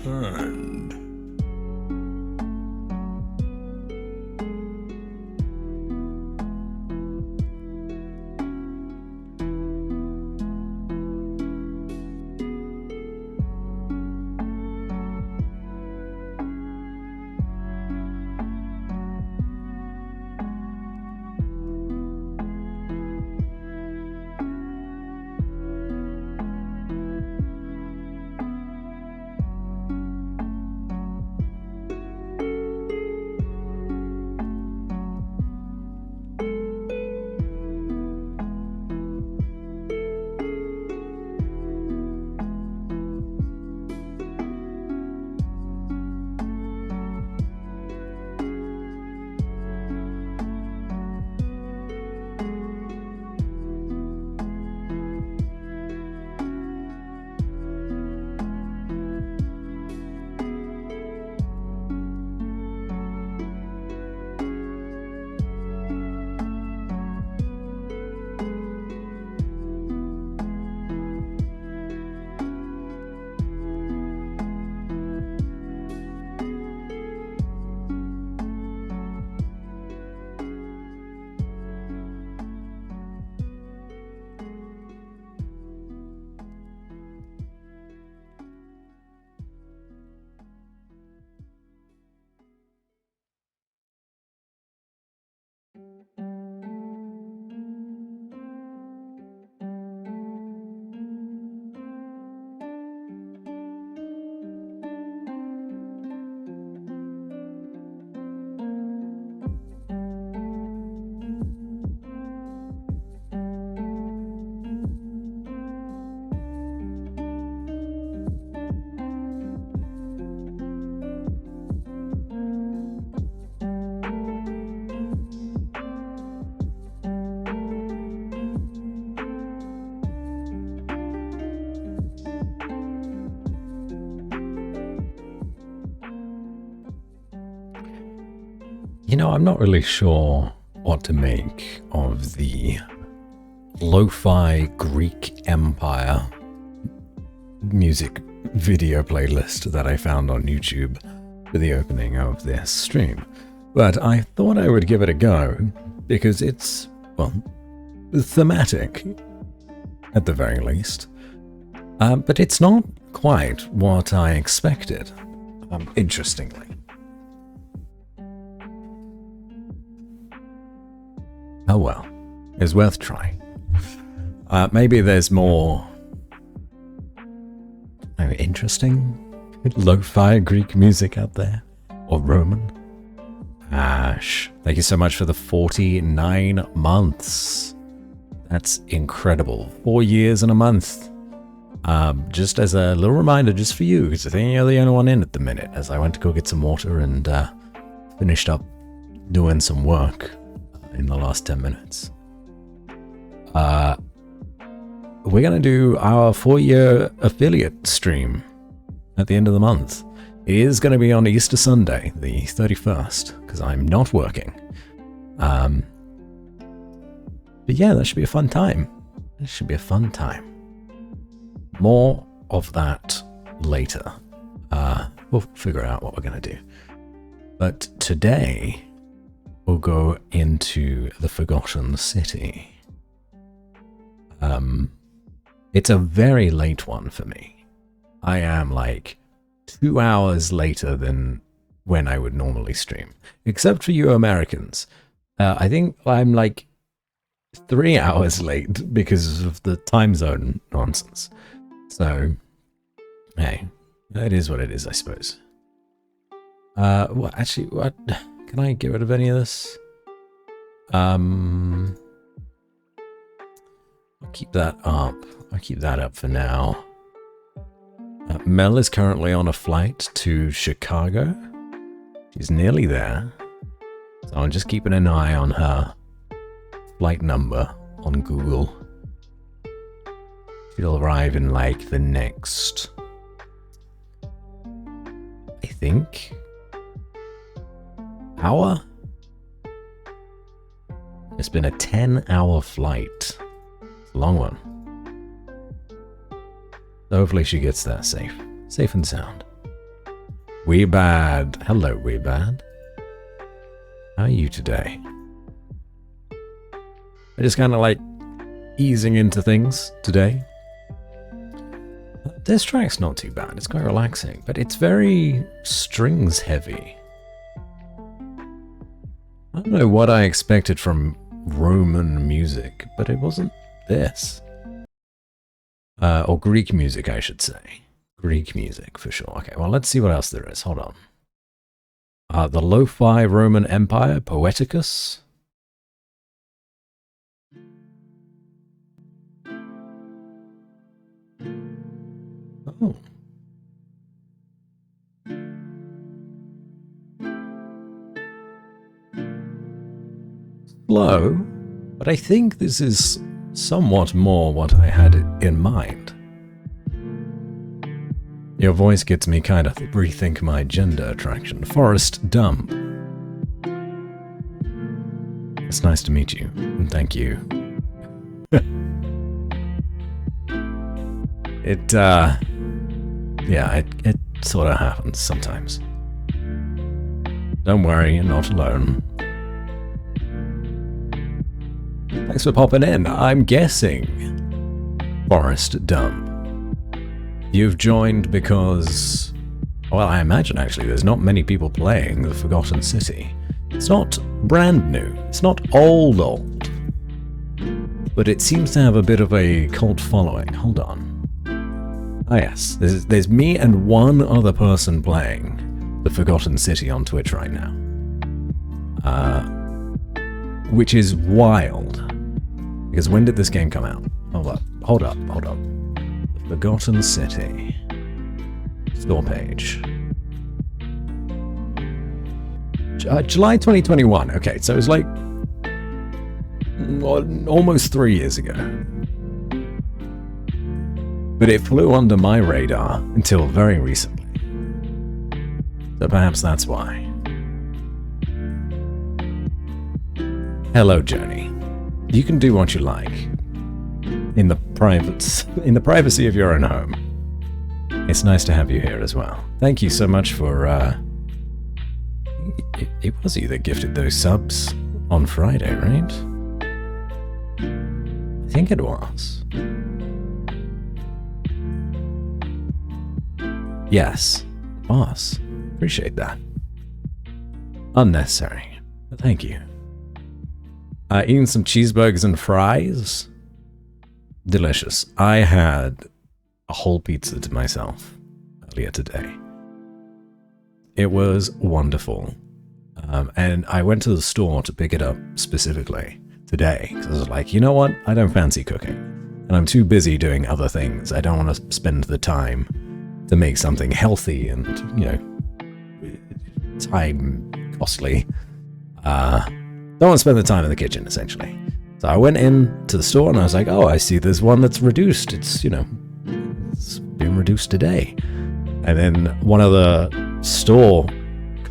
returned. You know, I'm not really sure what to make of the lo-fi Greek Empire music video playlist that I found on YouTube for the opening of this stream. But I thought I would give it a go because it's, well, thematic at the very least. But it's not quite what I expected, interestingly. Oh well, it's worth trying. Maybe there's more interesting lo-fi Greek music out there, or Roman. Ash, thank you so much for the 49 months. That's incredible. 4 years and a month. Just as a little reminder, just for you, because I think you're the only one in at the minute, as I went to go get some water and finished up doing some work in the last 10 minutes. We're going to do our 4-year affiliate stream at the end of the month. It is going to be on Easter Sunday, the 31st, because I'm not working. But yeah, that should be a fun time. It should be a fun time. More of that later. We'll figure out what we're going to do. But today, we'll go into the Forgotten City. It's a very late one for me. I am like 2 hours later than when I would normally stream. Except for you Americans. I think I'm like 3 hours late because of the time zone nonsense. So, hey, that is what it is, I suppose. What can I get rid of any of this? I'll keep that up. I'll keep that up for now. Mel is currently on a flight to Chicago. She's nearly there. So I'm just keeping an eye on her flight number on Google. She'll arrive in like the next, I think, hour? It's been a 10-hour flight. It's a long one. So hopefully she gets there safe and sound. Weebad. Hello, Weebad. How are you today? I just kind of like easing into things today. This track's not too bad. It's quite relaxing, but it's very strings heavy. I don't know what I expected from Roman music, but it wasn't this. Or Greek music, I should say. Greek music, for sure. Okay, well, let's see what else there is. Hold on. The Lo-Fi Roman Empire, Poeticus. Oh. Slow, but I think this is somewhat more what I had in mind. Your voice gets me kind of rethink my gender attraction. Forest Dump. It's nice to meet you, and thank you. Yeah, it sort of happens sometimes. Don't worry, you're not alone. Thanks for popping in. I'm guessing Forest Dump. You've joined because, well, I imagine actually there's not many people playing The Forgotten City. It's not brand new. It's not old. But it seems to have a bit of a cult following. Hold on. Ah yes, there's me and one other person playing The Forgotten City on Twitch right now. Which is wild. Because when did this game come out? Hold up. The Forgotten City. Store page. July 2021. Okay, so it was like almost 3 years ago. But it flew under my radar until very recently. So perhaps that's why. Hello, Journey. You can do what you like in the privacy of your own home. It's nice to have you here as well. Thank you so much for it was you that gifted those subs on Friday, right? I think it was. Yes, boss. Appreciate that. Unnecessary, but thank you. Eating some cheeseburgers and fries. Delicious. I had a whole pizza to myself earlier today. It was wonderful. And I went to the store to pick it up specifically today. Because I was like, you know what? I don't fancy cooking. And I'm too busy doing other things. I don't want to spend the time to make something healthy and, you know, time costly. Don't want to spend the time in the kitchen, essentially. So I went in to the store and I was like, oh, I see there's one that's reduced. It's, you know, it's been reduced today. And then one of the store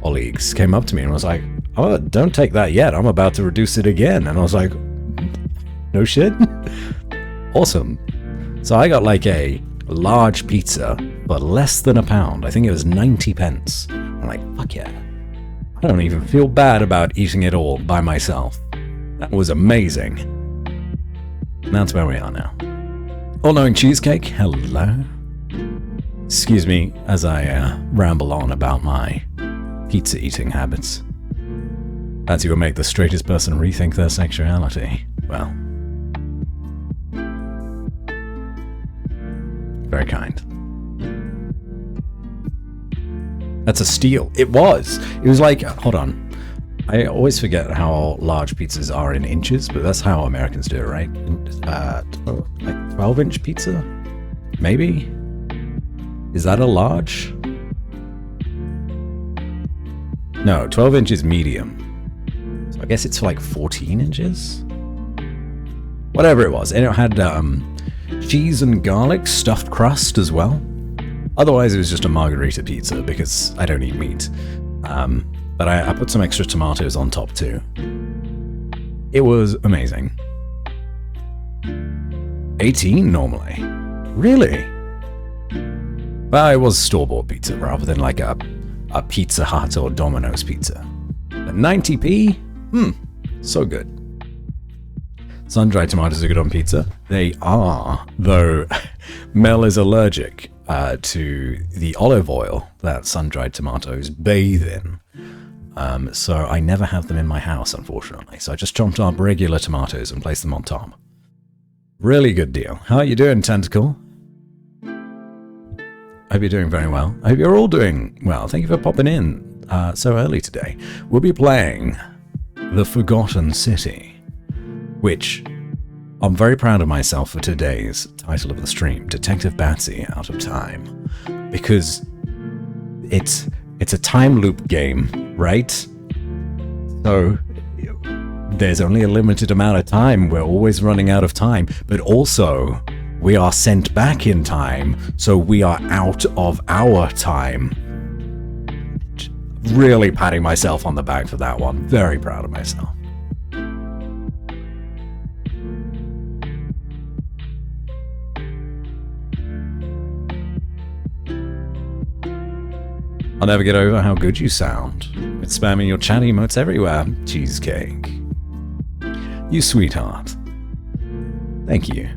colleagues came up to me and was like, oh, don't take that yet. I'm about to reduce it again. And I was like, no shit? Awesome. So I got like a large pizza for less than £1. I think it was 90 pence. I'm like, fuck yeah. I don't even feel bad about eating it all by myself. That was amazing. And that's where we are now. All-knowing cheesecake, hello. Excuse me as I ramble on about my pizza eating habits. As you will make the straightest person rethink their sexuality. Well, very kind. That's a steal. It was. It was like, hold on. I always forget how large pizzas are in inches, but that's how Americans do it, right? Like 12-inch pizza? Maybe? Is that a large? No, 12 inches medium. So I guess it's like 14 inches? Whatever it was. And it had cheese and garlic stuffed crust as well. Otherwise, it was just a margarita pizza because I don't eat meat. But I put some extra tomatoes on top too. It was amazing. 18 normally. Really? Well, it was store-bought pizza rather than like a a Pizza Hut or Domino's pizza. But 90p? So good. Sun-dried tomatoes are good on pizza. They are, though Mel is allergic to the olive oil that sun-dried tomatoes bathe in. So I never have them in my house, unfortunately. So I just chomped up regular tomatoes and placed them on top. Really good deal. How are you doing, Tentacle? I hope you're doing very well. I hope you're all doing well. Thank you for popping in so early today. We'll be playing The Forgotten City, which I'm very proud of myself for today's title of the stream, Detective Batsy Out of Time, because it's a time loop game, right? So there's only a limited amount of time. We're always running out of time, but also we are sent back in time, so we are out of our time. Really patting myself on the back for that one. Very proud of myself. I'll never get over how good you sound. It's spamming your chat emotes everywhere. Cheesecake. You sweetheart. Thank you.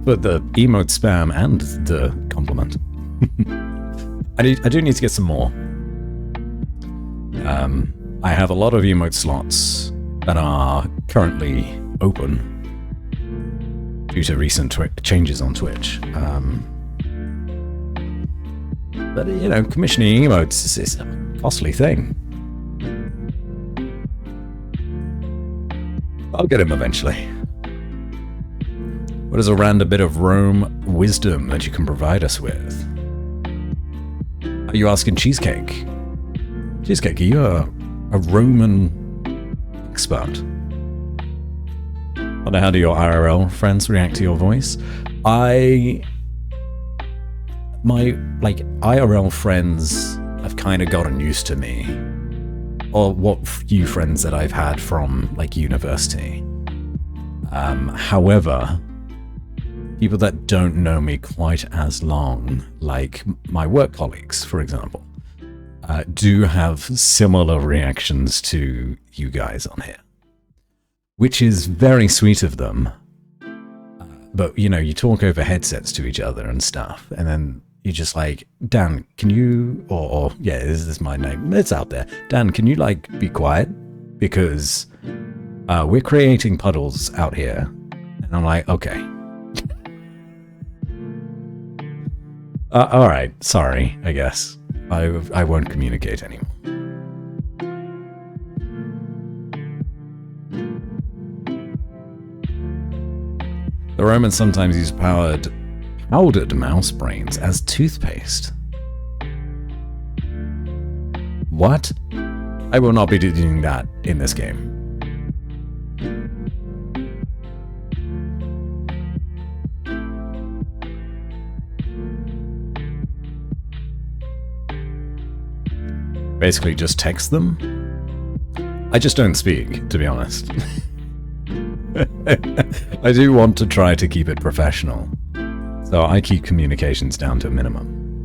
For the emote spam and the compliment. I do need to get some more. I have a lot of emote slots that are currently open due to recent changes on Twitch. But, you know, commissioning emotes is a costly thing. I'll get him eventually. What is a random bit of Rome wisdom that you can provide us with? Are you asking Cheesecake? Cheesecake, are you a Roman expert? I don't know, how do your IRL friends react to your voice? My IRL friends have kind of gotten used to me, or what few friends that I've had from like university. However, people that don't know me quite as long, like my work colleagues, for example, do have similar reactions to you guys on here, which is very sweet of them. But, you know, you talk over headsets to each other and stuff, and then you're just like, Dan, can you, or yeah, this is my name, it's out there. Dan, can you, like, be quiet? Because we're creating puddles out here. And I'm like, okay. All right, sorry, I guess. I won't communicate anymore. The Romans sometimes use powdered mouse brains as toothpaste. What? I will not be doing that in this game. Basically just text them. I just don't speak, to be honest. I do want to try to keep it professional, so I keep communications down to a minimum.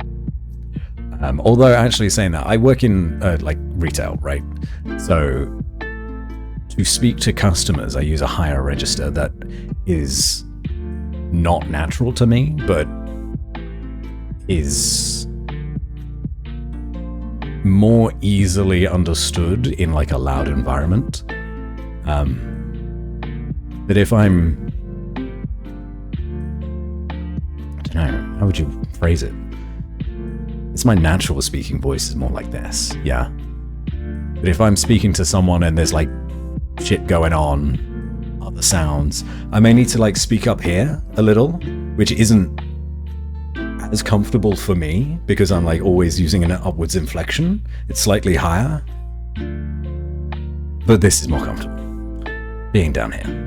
Although, actually saying that, I work in like retail, right? So to speak to customers, I use a higher register that is not natural to me, but is more easily understood in like a loud environment. That if I'm, I don't know, how would you phrase it? It's my natural speaking voice is more like this, yeah. But if I'm speaking to someone and there's like shit going on, other sounds, I may need to like speak up here a little, which isn't as comfortable for me because I'm like always using an upwards inflection. It's slightly higher, but this is more comfortable being down here.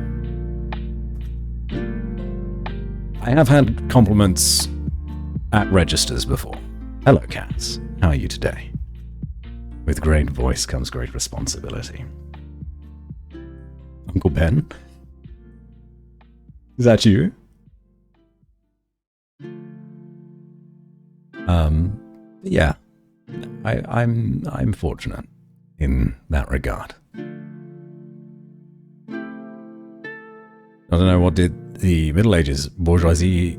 I have had compliments at registers before. Hello, cats. How are you today? With great voice comes great responsibility. Uncle Ben? Is that you? Yeah. I'm fortunate in that regard. I don't know, what did the Middle Ages bourgeoisie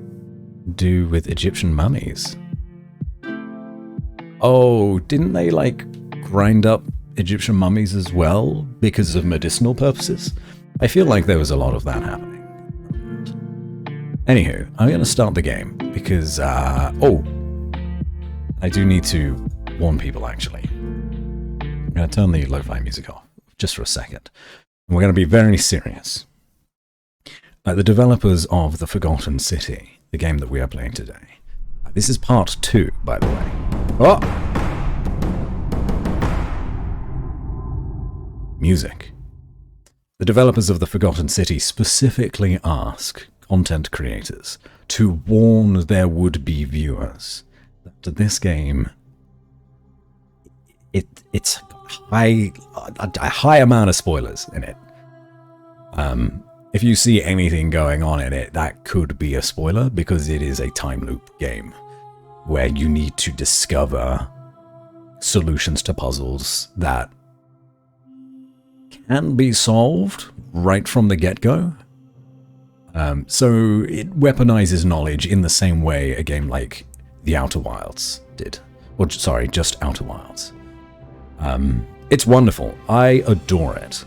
do with Egyptian mummies? Oh, didn't they like grind up Egyptian mummies as well because of medicinal purposes? I feel like there was a lot of that happening. Anywho, I'm going to start the game because, I do need to warn people actually. I'm going to turn the lo-fi music off just for a second. And we're going to be very serious. The developers of The Forgotten City, the game that we are playing today. This is part 2, by the way. Oh! Music. The developers of The Forgotten City specifically ask content creators to warn their would-be viewers that this game, it's a high amount of spoilers in it. If you see anything going on in it, that could be a spoiler because it is a time loop game where you need to discover solutions to puzzles that can be solved right from the get-go. So it weaponizes knowledge in the same way a game like The Outer Wilds did. Or, sorry, just Outer Wilds. It's wonderful. I adore it.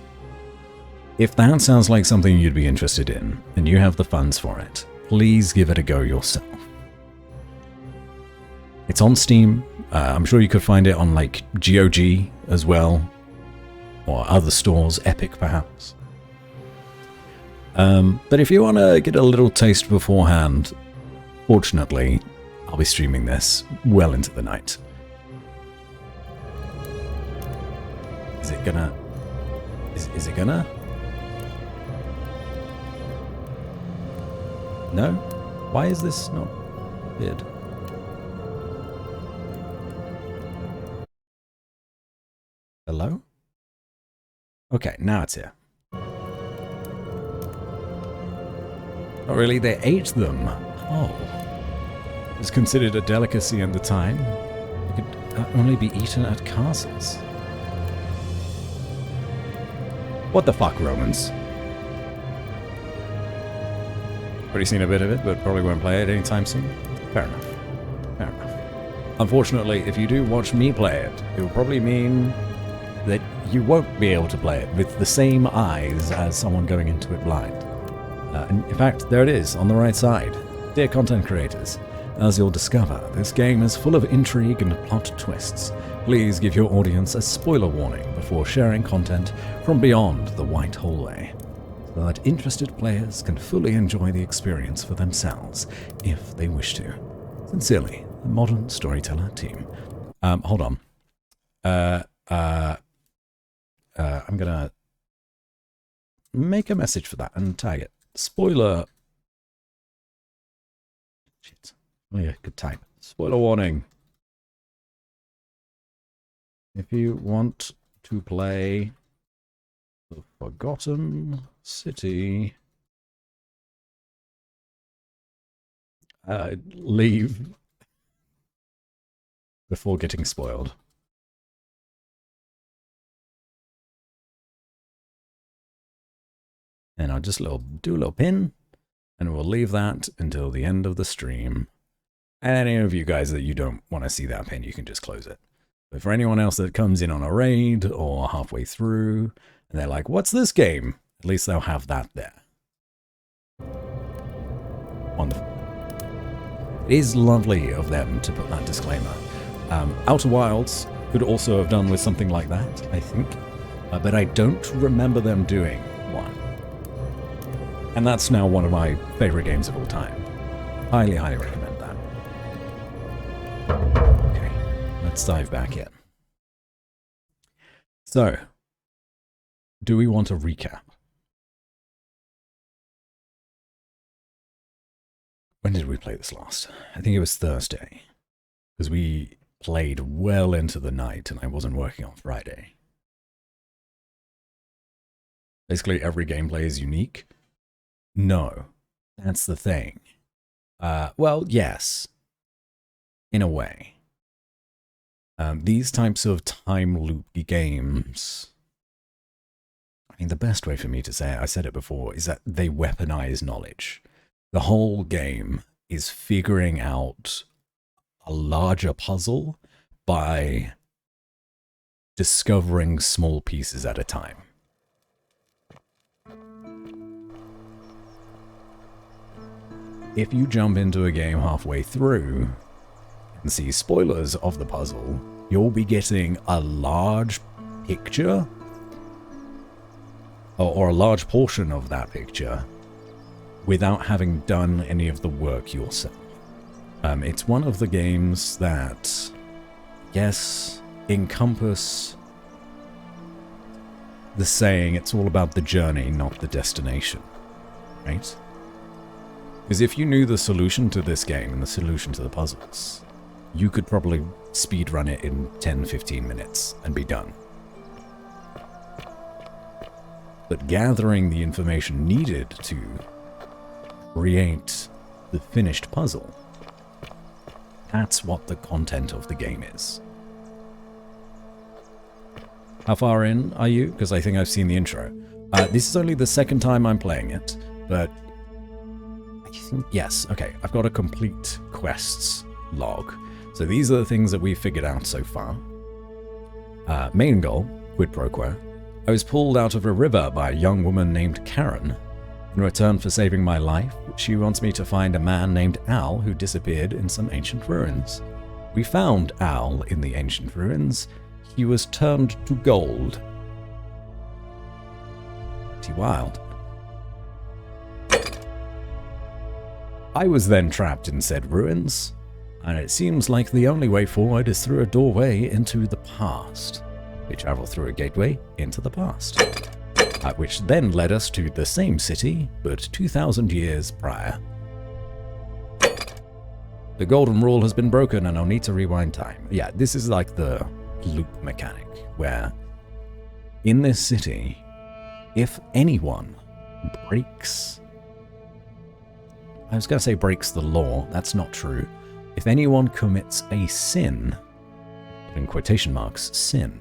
If that sounds like something you'd be interested in, and you have the funds for it, please give it a go yourself. It's on Steam. I'm sure you could find it on like GOG as well, or other stores, Epic perhaps. But if you want to get a little taste beforehand, fortunately, I'll be streaming this well into the night. Is it gonna? Is it gonna? No? Why is this not weird? Hello? Okay, now it's here. Oh really? They ate them? Oh. It was considered a delicacy at the time. It could only be eaten at castles. What the fuck, Romans? Already seen a bit of it, but probably won't play it anytime soon. Fair enough. Fair enough. Unfortunately, if you do watch me play it, it will probably mean that you won't be able to play it with the same eyes as someone going into it blind. And in fact, there it is, on the right side. Dear content creators, as you'll discover, this game is full of intrigue and plot twists. Please give your audience a spoiler warning before sharing content from beyond the white hallway, so that interested players can fully enjoy the experience for themselves, if they wish to. Sincerely, the Modern Storyteller team. Hold on. I'm gonna make a message for that and tag it. Spoiler. Shit. Oh yeah, good type. Spoiler warning. If you want to play The Forgotten City, leave before getting spoiled. And I'll just do a little pin, and we'll leave that until the end of the stream. And any of you guys that you don't want to see that pin, you can just close it. But for anyone else that comes in on a raid or halfway through, and they're like, what's this game? At least they'll have that there. Wonderful. It is lovely of them to put that disclaimer. Outer Wilds could also have done with something like that, I think. But I don't remember them doing one. And that's now one of my favorite games of all time. Highly, highly recommend that. Okay, let's dive back in. So, do we want a recap? When did we play this last? I think it was Thursday. Because we played well into the night and I wasn't working on Friday. Basically, every gameplay is unique. No, that's the thing. Well, yes, in a way. These types of time loop games, I mean, the best way for me to say it, I said it before, is that they weaponize knowledge. The whole game is figuring out a larger puzzle by discovering small pieces at a time. If you jump into a game halfway through and see spoilers of the puzzle, you'll be getting a large picture, or a large portion of that picture, without having done any of the work yourself. It's one of the games that, yes, encompass the saying, it's all about the journey, not the destination, right? Because if you knew the solution to this game and the solution to the puzzles, you could probably speedrun it in 10-15 minutes and be done. But gathering the information needed to create the finished puzzle, that's what the content of the game is. How far in are you? Because I think I've seen the intro. This is only the second time I'm playing it, but I think, yes, okay, I've got a complete quests log. So these are the things that we've figured out so far. Main goal, quid pro quo. I was pulled out of a river by a young woman named Karen. In return for saving my life, she wants me to find a man named Al who disappeared in some ancient ruins. We found Al in the ancient ruins. He was turned to gold. Pretty wild. I was then trapped in said ruins, and it seems like the only way forward is through a doorway into the past. We travel through a gateway into the past, which then led us to the same city, but 2,000 years prior. The golden rule has been broken and I'll need to rewind time. Yeah, this is like the loop mechanic, where in this city, if anyone breaks... I was going to say breaks the law, that's not true. If anyone commits a sin, in quotation marks, sin,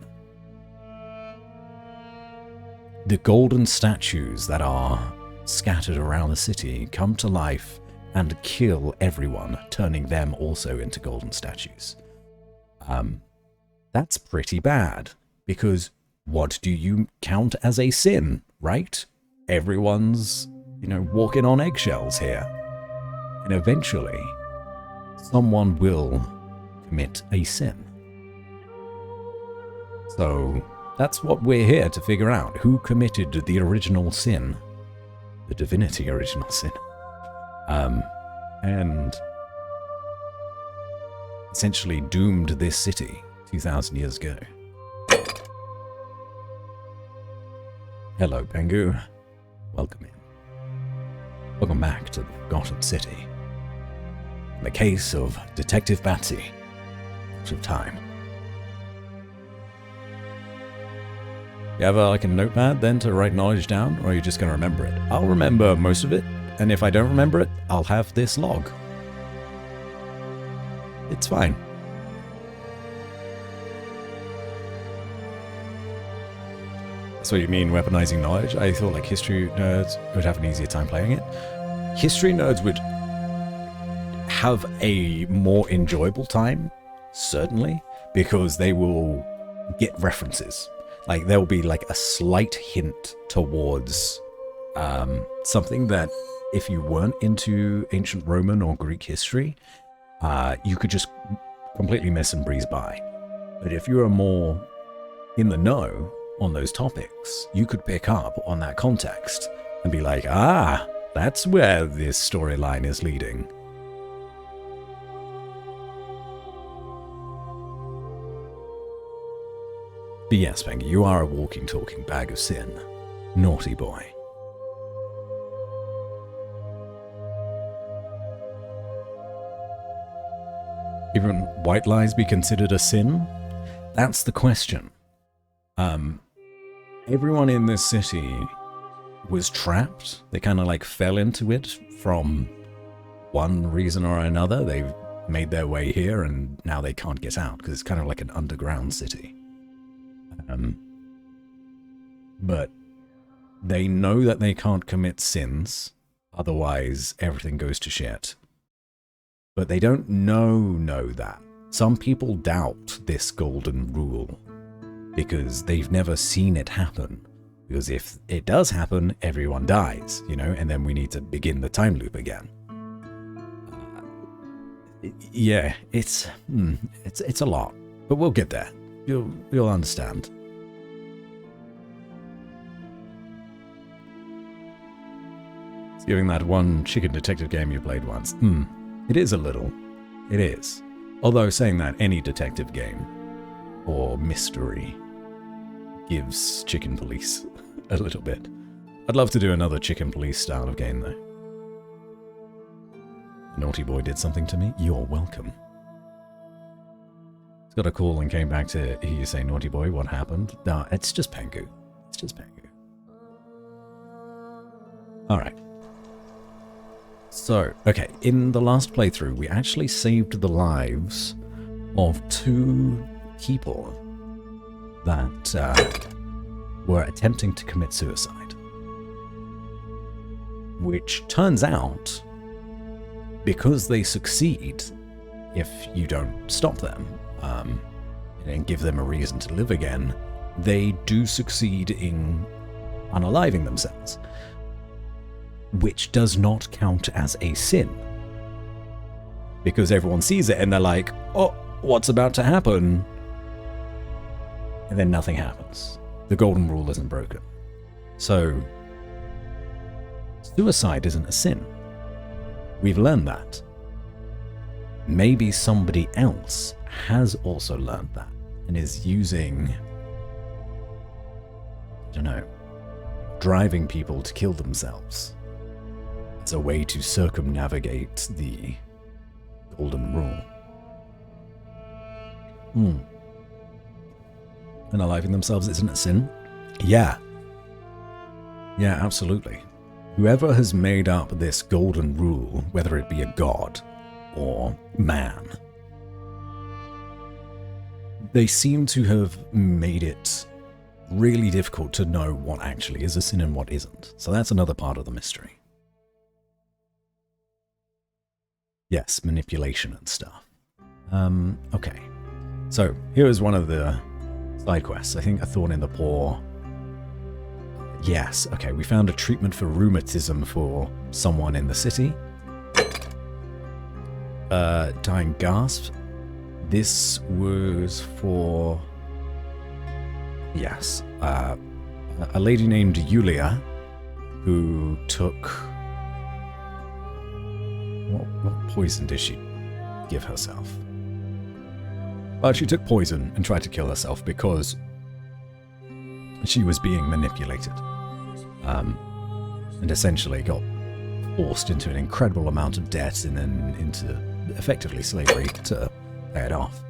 the golden statues that are scattered around the city come to life and kill everyone, turning them also into golden statues. That's pretty bad, because what do you count as a sin, right? Everyone's, walking on eggshells here. And eventually, someone will commit a sin. So that's what we're here to figure out. Who committed the original sin? The divinity original sin. And essentially doomed this city 2,000 years ago. Hello, Pengu. Welcome in. Welcome back to the Forgotten City. The case of Detective Batsy. Out of time. You have like a notepad then to write knowledge down, or are you just going to remember it? I'll remember most of it, and if I don't remember it, I'll have this log. It's fine. That's what you mean, weaponizing knowledge? I thought like history nerds would have an easier time playing it. History nerds would have a more enjoyable time, certainly, because they will get references. Like, there will be like a slight hint towards something that if you weren't into ancient Roman or Greek history, you could just completely miss and breeze by. But if you are more in the know on those topics, you could pick up on that context and be like, ah, that's where this storyline is leading. But yes, Pengy, you are a walking, talking bag of sin. Naughty boy. Even white lies be considered a sin? That's the question. Everyone in this city was trapped. They kind of like fell into it from one reason or another. They've made their way here and now they can't get out because it's kind of like an underground city. But they know that they can't commit sins, otherwise everything goes to shit. But they don't know that. Some people doubt this golden rule because they've never seen it happen. Because if it does happen, everyone dies, you know, and then we need to begin the time loop again. Yeah, it's a lot, but we'll get there. You'll understand. It's giving that one chicken detective game you played once. It is a little. It is. Although saying that, any detective game or mystery gives Chicken Police a little bit. I'd love to do another Chicken Police style of game though. Naughty boy did something to me? You're welcome. He's got a call and came back to hear you say, naughty boy, what happened? No, it's just Pengu. It's just Pengu. Alright. So, okay, in the last playthrough, we actually saved the lives of 2 people that were attempting to commit suicide. Which turns out, because they succeed, if you don't stop them and give them a reason to live again, they do succeed in unaliving themselves. Which does not count as a sin. Because everyone sees it and they're like, oh, what's about to happen? And then nothing happens. The golden rule isn't broken. So, suicide isn't a sin. We've learned that. Maybe somebody else has also learned that and is using, I don't know, driving people to kill themselves. It's a way to circumnavigate the golden rule. Unaliving themselves isn't a sin? Yeah. Yeah, absolutely. Whoever has made up this golden rule, whether it be a god or man, they seem to have made it really difficult to know what actually is a sin and what isn't. So that's another part of the mystery. Yes, manipulation and stuff. Okay. So, here is one of the side quests. I think a thorn in the paw. Yes, okay, we found a treatment for rheumatism for someone in the city. Dying gasp. This was for... Yes, a lady named Yulia who took... What poison did she give herself? Well, she took poison and tried to kill herself because she was being manipulated. And essentially got forced into an incredible amount of debt and then into effectively slavery to pay it off.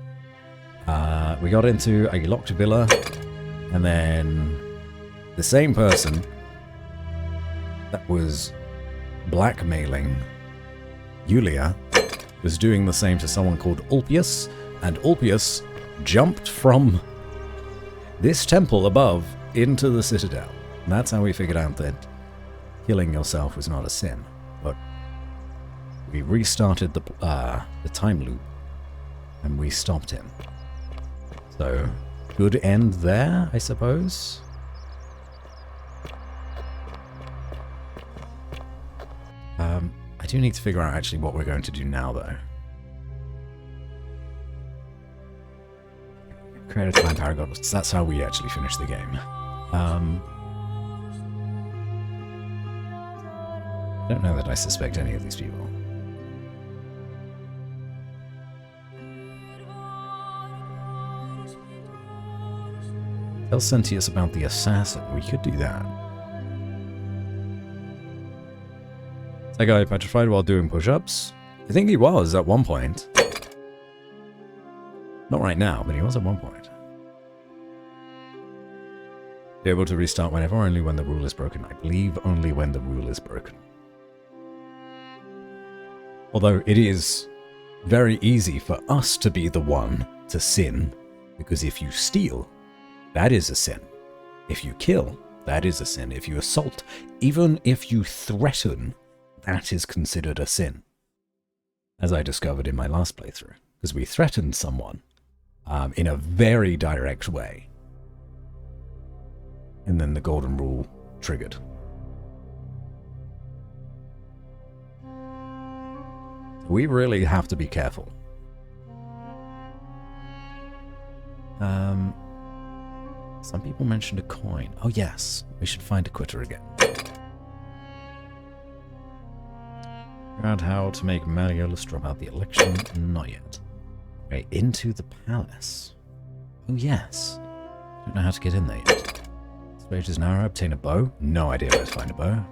We got into a locked villa, and then the same person that was blackmailing Yulia was doing the same to someone called Ulpius, and Ulpius jumped from this temple above into the citadel. And that's how we figured out that killing yourself was not a sin. But we restarted the time loop, and we stopped him. So, good end there, I suppose. I do need to figure out actually what we're going to do now, though. Create a time paragon. That's how we actually finish the game. I don't know that I suspect any of these people. Tell Sentius about the assassin. We could do that. Is that guy petrified while doing push-ups? I think he was at one point. Not right now, but he was at one point. Be able to restart whenever, only when the rule is broken. I believe only when the rule is broken. Although it is very easy for us to be the one to sin, because if you steal, that is a sin. If you kill, that is a sin. If you assault, even if you threaten, that is considered a sin. As I discovered in my last playthrough, because we threatened someone in a very direct way. And then the golden rule triggered. We really have to be careful. Some people mentioned a coin. Oh yes, we should find a quitter again. Figure out how to make Malleolus drop out the election? Not yet. Okay, into the palace. Oh yes. Don't know how to get in there yet. Space is narrow. Obtain a bow. No idea where to find a bow.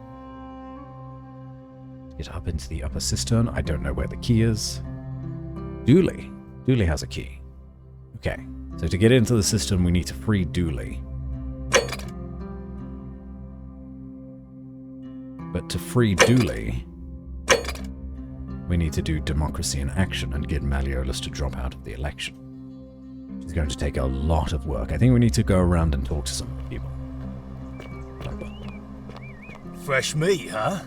Get up into the upper cistern. I don't know where the key is. Dooley. Dooley has a key. Okay. So to get into the cistern, we need to free Dooley. But to free Dooley, we need to do democracy in action and get Malleolus to drop out of the election. It's going to take a lot of work. I think we need to go around and talk to some people. Fresh meat, huh?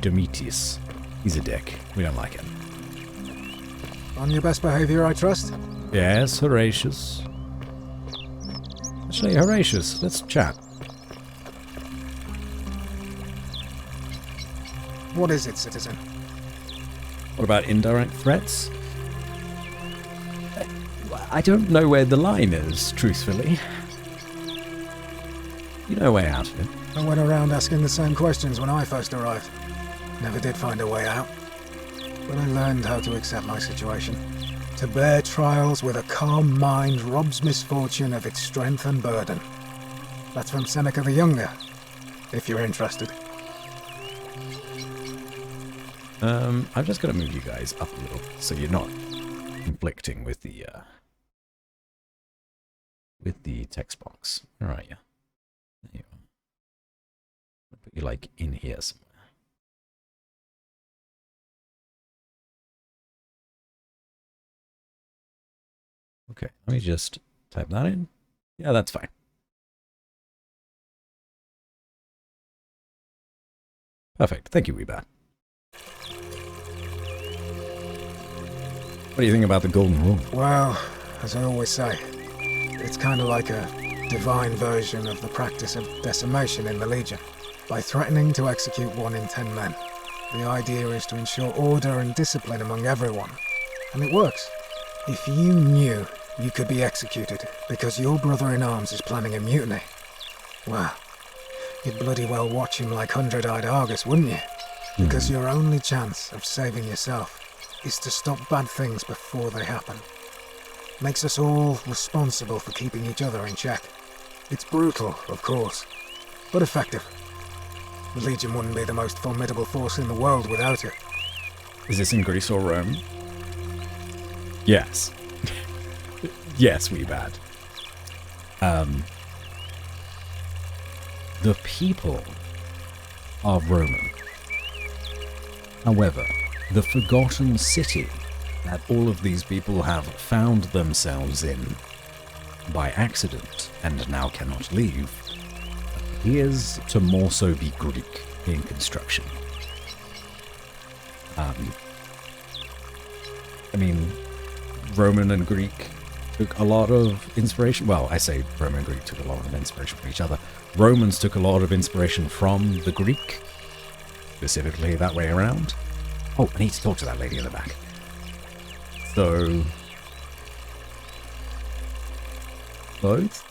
Domitius. He's a dick. We don't like him. On your best behavior, I trust? Yes, Horatius. Actually, Horatius, let's chat. What is it, citizen? What about indirect threats? I don't know where the line is, truthfully. You know a way out of it. I went around asking the same questions when I first arrived. Never did find a way out. But I learned how to accept my situation. To bear trials with a calm mind robs misfortune of its strength and burden. That's from Seneca the Younger, if you're interested. I've just got to move you guys up a little so you're not conflicting with the text box. Where are you? There you are. I'll put you like in here somewhere. Okay, let me just type that in. Yeah, that's fine. Perfect. Thank you, Weebat. What do you think about the Golden Rule? Well, as I always say, it's kind of like a divine version of the practice of decimation in the Legion. By threatening to execute 1 in 10 men, the idea is to ensure order and discipline among everyone. And it works. If you knew you could be executed because your brother-in-arms is planning a mutiny, well, you'd bloody well watch him like 100-eyed Argus, wouldn't you? Because your only chance of saving yourself is to stop bad things before they happen. Makes us all responsible for keeping each other in check. It's brutal, of course, but effective. The Legion wouldn't be the most formidable force in the world without it. Is this in Greece or Rome? Yes. Yes, Weebat. The people are Roman. However, the forgotten city that all of these people have found themselves in by accident and now cannot leave appears to more so be Greek in construction. I mean, Roman and Greek took a lot of inspiration. Well, I say Roman and Greek took a lot of inspiration from each other. Romans took a lot of inspiration from the Greek, specifically that way around. Oh, I need to talk to that lady in the back. So, both.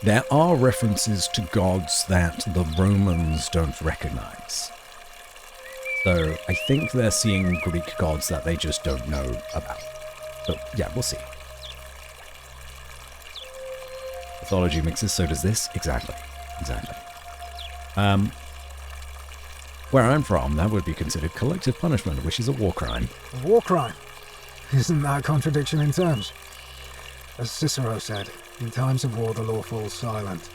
There are references to gods that the Romans don't recognize. So I think they're seeing Greek gods that they just don't know about. So yeah, we'll see. Mythology mixes, so does this. Exactly. Exactly. Where I'm from, that would be considered collective punishment, which is a war crime. A war crime? Isn't that a contradiction in terms? As Cicero said, in times of war the law falls silent.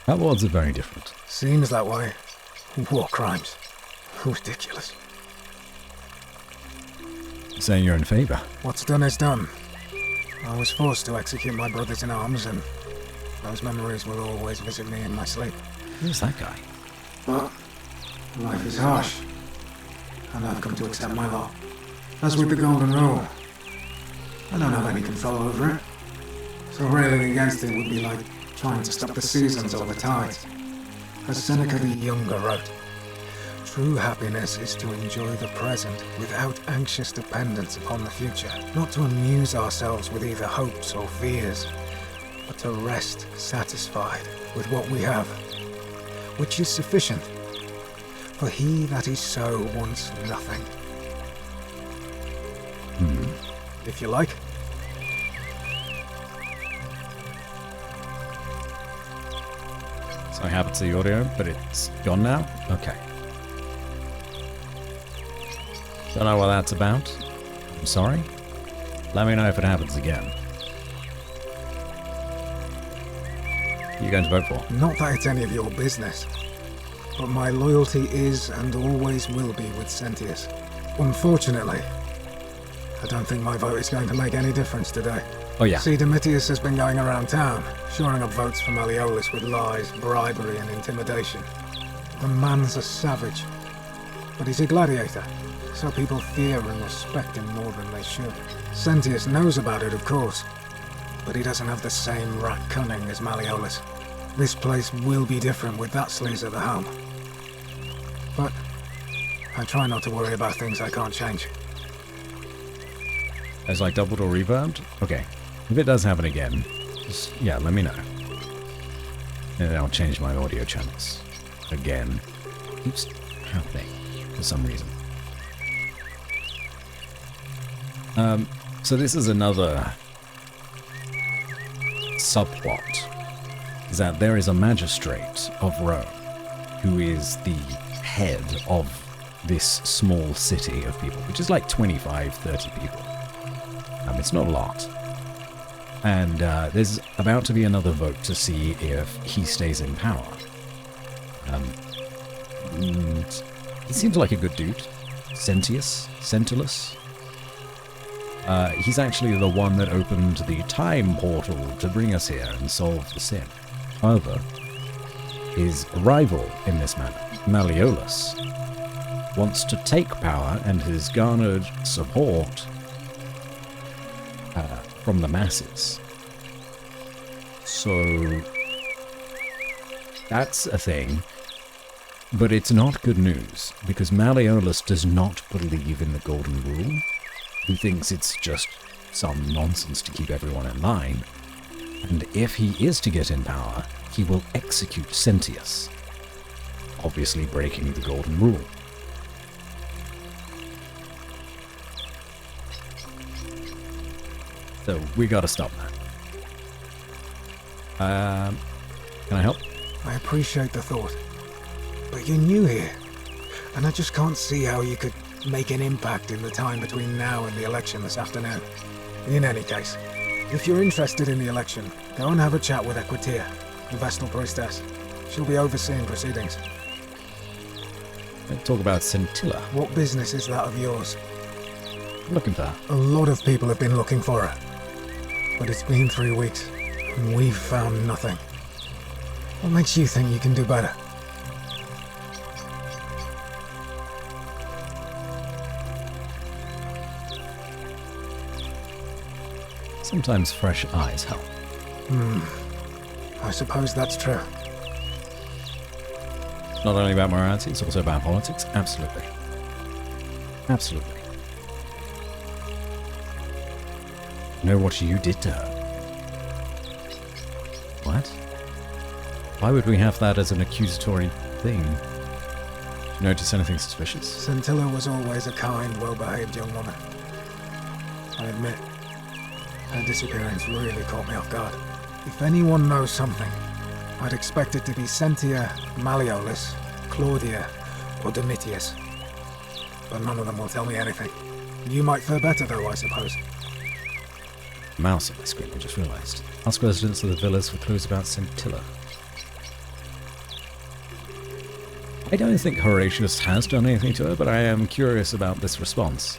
Our worlds are very different. Seems that way. War crimes. Ridiculous. Saying you're in favor. What's done is done. I was forced to execute my brothers in arms, and those memories will always visit me in my sleep. Who's that guy? But life is harsh, and I've come to accept my lot. As with the Golden Rule, I don't have any control over it, so railing against it would be like trying to stop the seasons or the tides. As Seneca the Younger wrote, true happiness is to enjoy the present without anxious dependence upon the future, not to amuse ourselves with either hopes or fears, but to rest satisfied with what we have, which is sufficient. For he that is so wants nothing. If you like. So I have it to the audio, but it's gone now? Okay. Don't know what that's about. I'm sorry. Let me know if it happens again. Who are you going to vote for? Not that it's any of your business, but my loyalty is and always will be with Sentius. Unfortunately, I don't think my vote is going to make any difference today. Oh yeah. See, Domitius has been going around town, shoring up votes for Malleolus with lies, bribery and intimidation. The man's a savage, but he's a gladiator, so people fear and respect him more than they should. Sentius knows about it, of course, but he doesn't have the same rat cunning as Malleolus. This place will be different with that sleaze at the helm. But I try not to worry about things I can't change. It's like doubled or reverbed? Okay. If it does happen again, just, yeah, let me know. And I'll change my audio channels. Again. Keeps happening for some reason. So this is another subplot. Is that there is a magistrate of Rome who is the head of this small city of people, which is like 25, 30 people. It's not a lot. And there's about to be another vote to see if he stays in power. And he seems like a good dude. Sentulus. He's actually the one that opened the time portal to bring us here and solve the sin. However, his rival in this matter, Malleolus, wants to take power and has garnered support from the masses. So that's a thing, but it's not good news because Malleolus does not believe in the Golden Rule. He thinks it's just some nonsense to keep everyone in line. And if he is to get in power, he will execute Sentius, obviously breaking the Golden Rule. So we gotta stop that. Can I help? I appreciate the thought, but you're new here, and I just can't see how you could make an impact in the time between now and the election this afternoon. In any case, if you're interested in the election, go and have a chat with Equitia, the Vestal Priestess. She'll be overseeing proceedings. Let's talk about Scintilla. What business is that of yours? I'm looking for her. A lot of people have been looking for her, but it's been 3 weeks, and we've found nothing. What makes you think you can do better? Sometimes fresh eyes help. I suppose that's true. It's not only about morality, it's also about politics. Absolutely. Absolutely. You know what you did to her? What? Why would we have that as an accusatory thing? Did you notice anything suspicious? Scintilla was always a kind, well-behaved young woman. I admit, her disappearance really caught me off guard. If anyone knows something, I'd expect it to be Sentia, Malleolus, Claudia, or Domitius. But none of them will tell me anything. You might fare better though, I suppose. Mouse on my screen, I just realised. Ask residents of the villas for clues about Scintilla. I don't think Horatius has done anything to her, but I am curious about this response.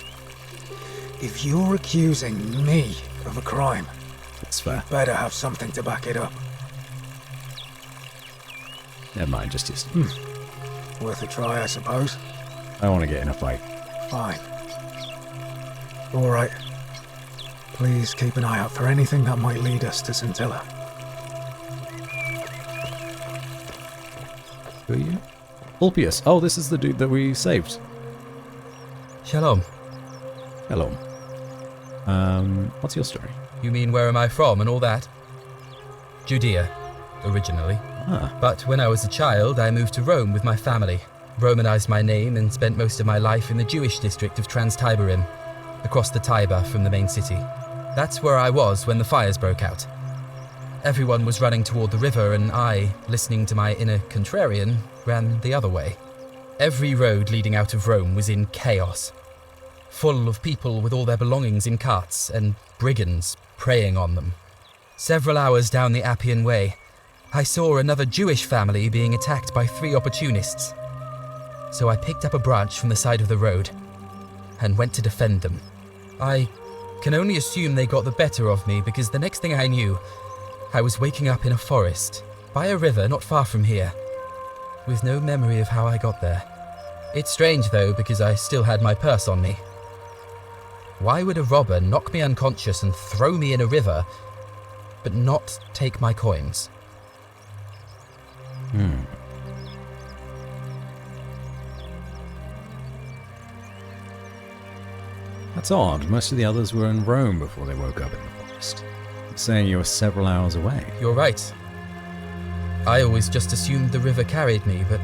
If you're accusing me of a crime, That's fair. better have something to back it up. Never mind, just Worth a try, I suppose. I want to get in a fight. Fine. All right. Please keep an eye out for anything that might lead us to Scintilla. Who are you? Ulpius. Oh, this is the dude that we saved. Shalom. Hello. What's your story? You mean where am I from and all that? Judea, originally. Ah, But when I was a child, I moved to Rome with my family, Romanized my name and spent most of my life in the Jewish district of Trans-Tiberim, across the Tiber from the main city. That's where I was when the fires broke out. Everyone was running toward the river and I, listening to my inner contrarian, ran the other way. Every road leading out of Rome was in chaos, full of people with all their belongings in carts and brigands preying on them. Several hours down the Appian Way, I saw another Jewish family being attacked by 3 opportunists. So I picked up a branch from the side of the road and went to defend them. I can only assume they got the better of me because the next thing I knew, I was waking up in a forest, by a river not far from here, with no memory of how I got there. It's strange though, because I still had my purse on me. Why would a robber knock me unconscious and throw me in a river, but not take my coins? That's odd. Most of the others were in Rome before they woke up in the forest. You're saying you were several hours away. You're right. I always just assumed the river carried me, but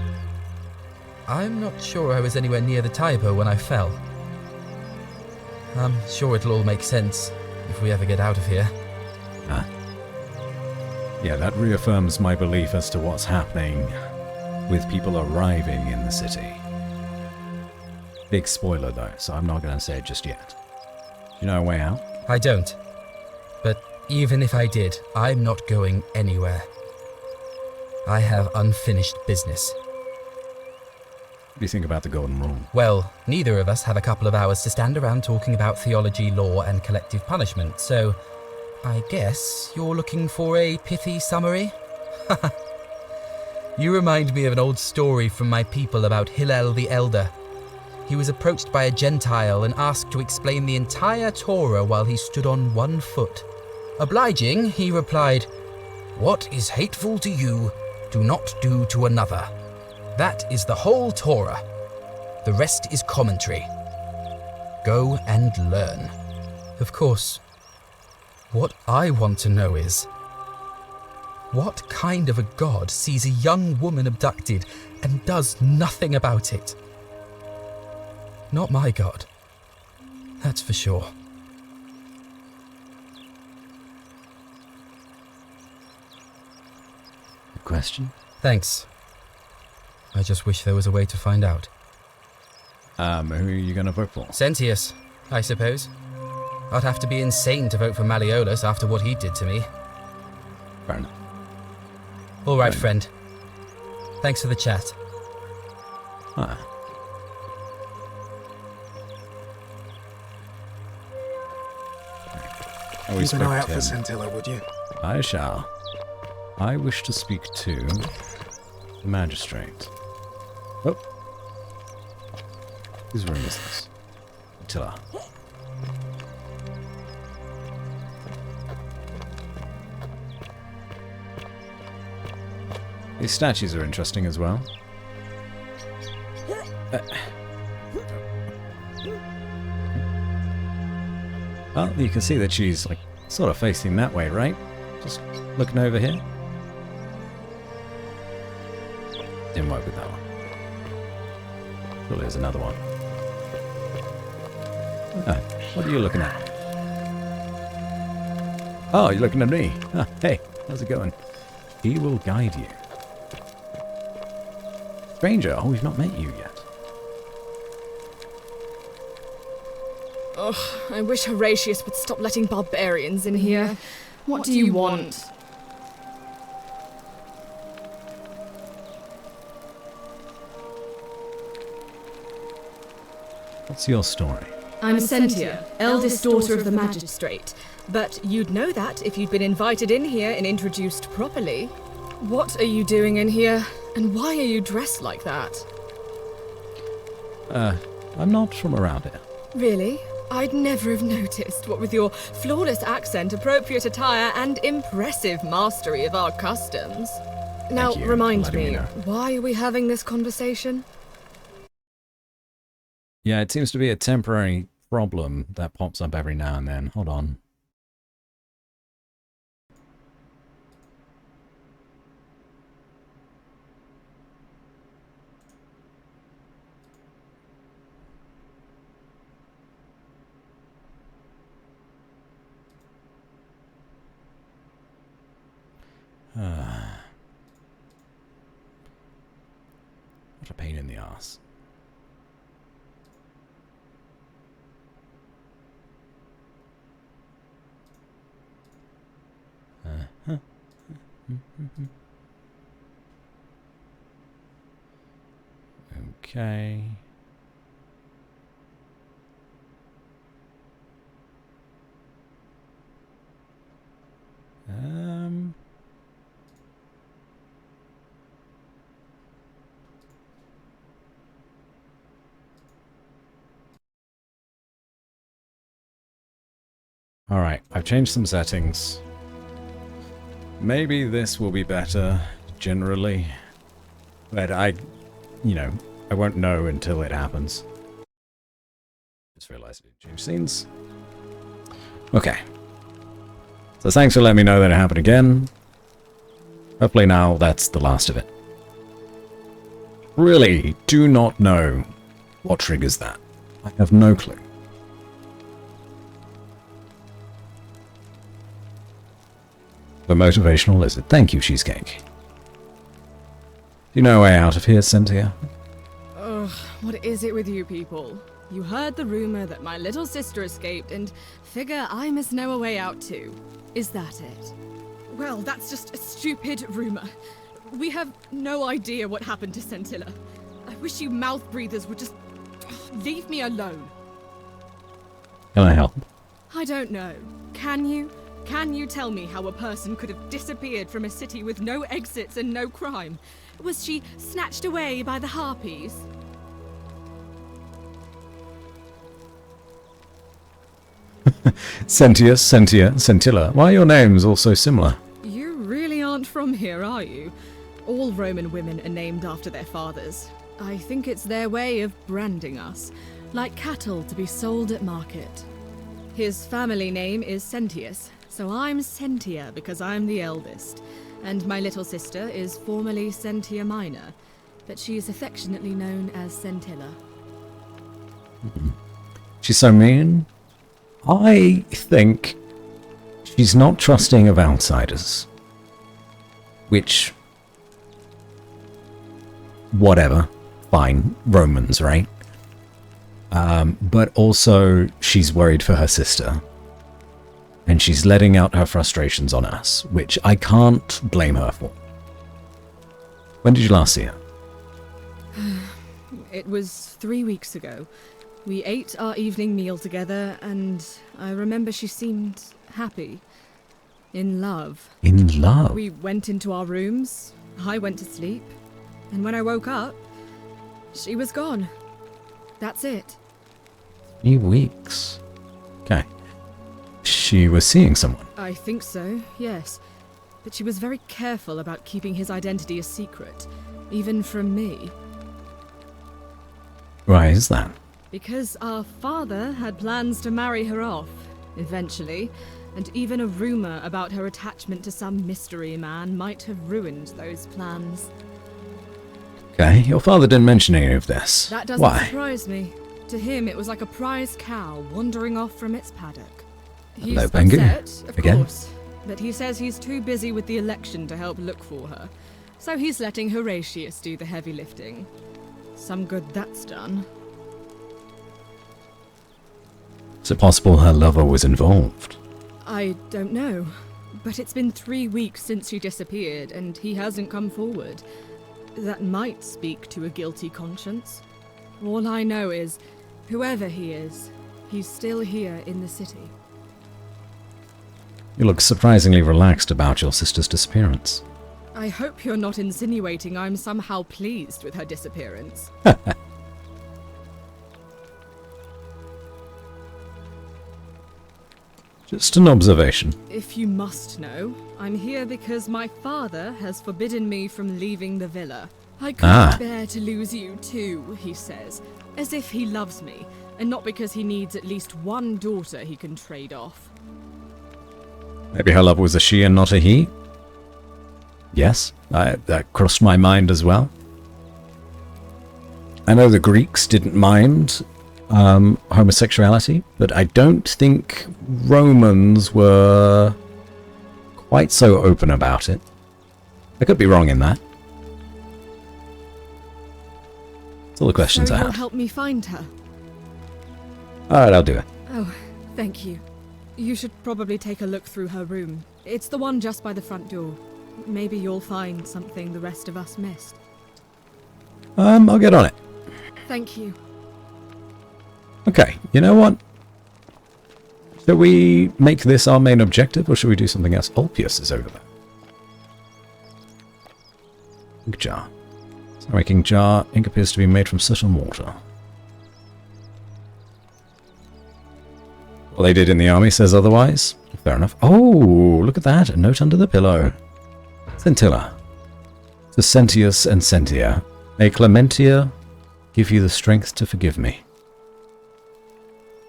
I'm not sure I was anywhere near the Tiber when I fell. I'm sure it'll all make sense if we ever get out of here. Ah. Yeah, that reaffirms my belief as to what's happening with people arriving in the city. Big spoiler though, so I'm not going to say it just yet. Do you know a way out? I don't. But even if I did, I'm not going anywhere. I have unfinished business. What do you think about the Golden Rule? Well, neither of us have a couple of hours to stand around talking about theology, law, and collective punishment, so I guess you're looking for a pithy summary? You remind me of an old story from my people about Hillel the Elder. He was approached by a Gentile and asked to explain the entire Torah while he stood on one foot. Obliging, he replied, "What is hateful to you, do not do to another. That is the whole Torah. The rest is commentary. Go and learn." Of course, what I want to know is, what kind of a god sees a young woman abducted and does nothing about it? Not my god. That's for sure. Good question. Thanks. I just wish there was a way to find out. Who are you going to vote for? Sentius, I suppose. I'd have to be insane to vote for Malleolus after what he did to me. Fair enough. All right, Fine. friend. Thanks for the chat. Ah. Oh, we Keep an spoke eye out to for him. Scintilla, would you? I shall. I wish to speak to the magistrate. Oh. Whose room is this? Attila. These statues are interesting as well. Well, you can see that she's like sort of facing that way, right? Just looking over here. Didn't work with that one. Surely there's another one. Ah, what are you looking at? Oh, you're looking at me. Ah, hey, how's it going? He will guide you. Stranger, oh, we've not met you yet. Ugh, I wish Horatius would stop letting barbarians in here. What do you want? What's your story? I'm Sentia, eldest daughter of the magistrate. But you'd know that if you'd been invited in here and introduced properly. What are you doing in here? And why are you dressed like that? I'm not from around here. Really? I'd never have noticed, what with your flawless accent, appropriate attire, and impressive mastery of our customs. Now, you for remind letting me me, know. why are we having this conversation? Yeah, it seems to be a temporary problem that pops up every now and then. Hold on. What a pain in the ass. Okay. Alright, I've changed some settings. Maybe this will be better, generally. But I won't know until it happens. Just realized I didn't change scenes. Okay. So thanks for letting me know that it happened again. Hopefully now that's the last of it. Really do not know what triggers that. I have no clue. The motivational lizard. Thank you, Cheesecake. Do you know a way out of here, Cynthia? Ugh, what is it with you people? You heard the rumor that my little sister escaped and figure I must know a way out too. Is that it? Well, that's just a stupid rumor. We have no idea what happened to Scintilla. I wish you mouth breathers would just leave me alone. Can I help? I don't know. Can you? Can you tell me how a person could have disappeared from a city with no exits and no crime? Was she snatched away by the harpies? Sentia, Scintilla. Why are your names all so similar? You really aren't from here, are you? All Roman women are named after their fathers. I think it's their way of branding us, like cattle to be sold at market. His family name is Sentius, so I'm Sentia because I'm the eldest, and my little sister is formerly Sentia Minor, but she is affectionately known as Scintilla. She's so mean. I think she's not trusting of outsiders. Which... whatever. Fine. Romans, right? But also, she's worried for her sister. And she's letting out her frustrations on us, which I can't blame her for. When did you last see her? It was 3 weeks ago. We ate our evening meal together, and I remember she seemed happy. In love. In love? We went into our rooms, I went to sleep, and when I woke up, she was gone. That's it. 3 weeks. Okay. She was seeing someone. I think so, yes. But she was very careful about keeping his identity a secret, even from me. Why is that? Because our father had plans to marry her off, eventually, and even a rumor about her attachment to some mystery man might have ruined those plans. Okay, your father didn't mention any of this. That doesn't Why? surprise me. To him, it was like a prize cow wandering off from its paddock. He's Hello, Bengu. upset, of Again? course, but he says he's too busy with the election to help look for her, so he's letting Horatius do the heavy lifting. Some good that's done. Is it possible her lover was involved? I don't know, but it's been 3 weeks since she disappeared, and he hasn't come forward. That might speak to a guilty conscience. All I know is, Whoever he is, he's still here in the city. You look surprisingly relaxed about your sister's disappearance. I hope you're not insinuating I'm somehow pleased with her disappearance. Just an observation. If you must know, I'm here because my father has forbidden me from leaving the villa. I couldn't bear to lose you too, he says, as if he loves me, and not because he needs at least one daughter he can trade off. Maybe her love was a she and not a he? Yes, that crossed my mind as well. I know the Greeks didn't mind homosexuality, but I don't think Romans were quite so open about it. I could be wrong in that. That's all the questions So I you'll have. help me find her? Alright, I'll do it. Oh, thank you. You should probably take a look through her room. It's the one just by the front door. Maybe you'll find something the rest of us missed. I'll get on it. Thank you. Okay, you know what? Shall we make this our main objective, or should we do something else? Ulpius is over there. Ink jar. Ceramic jar. Ink appears to be made from soot and water. Well, they did in the army says otherwise. Fair enough. Oh, look at that. A note under the pillow. Scintilla. To Sentius and Sentia. May Clementia give you the strength to forgive me.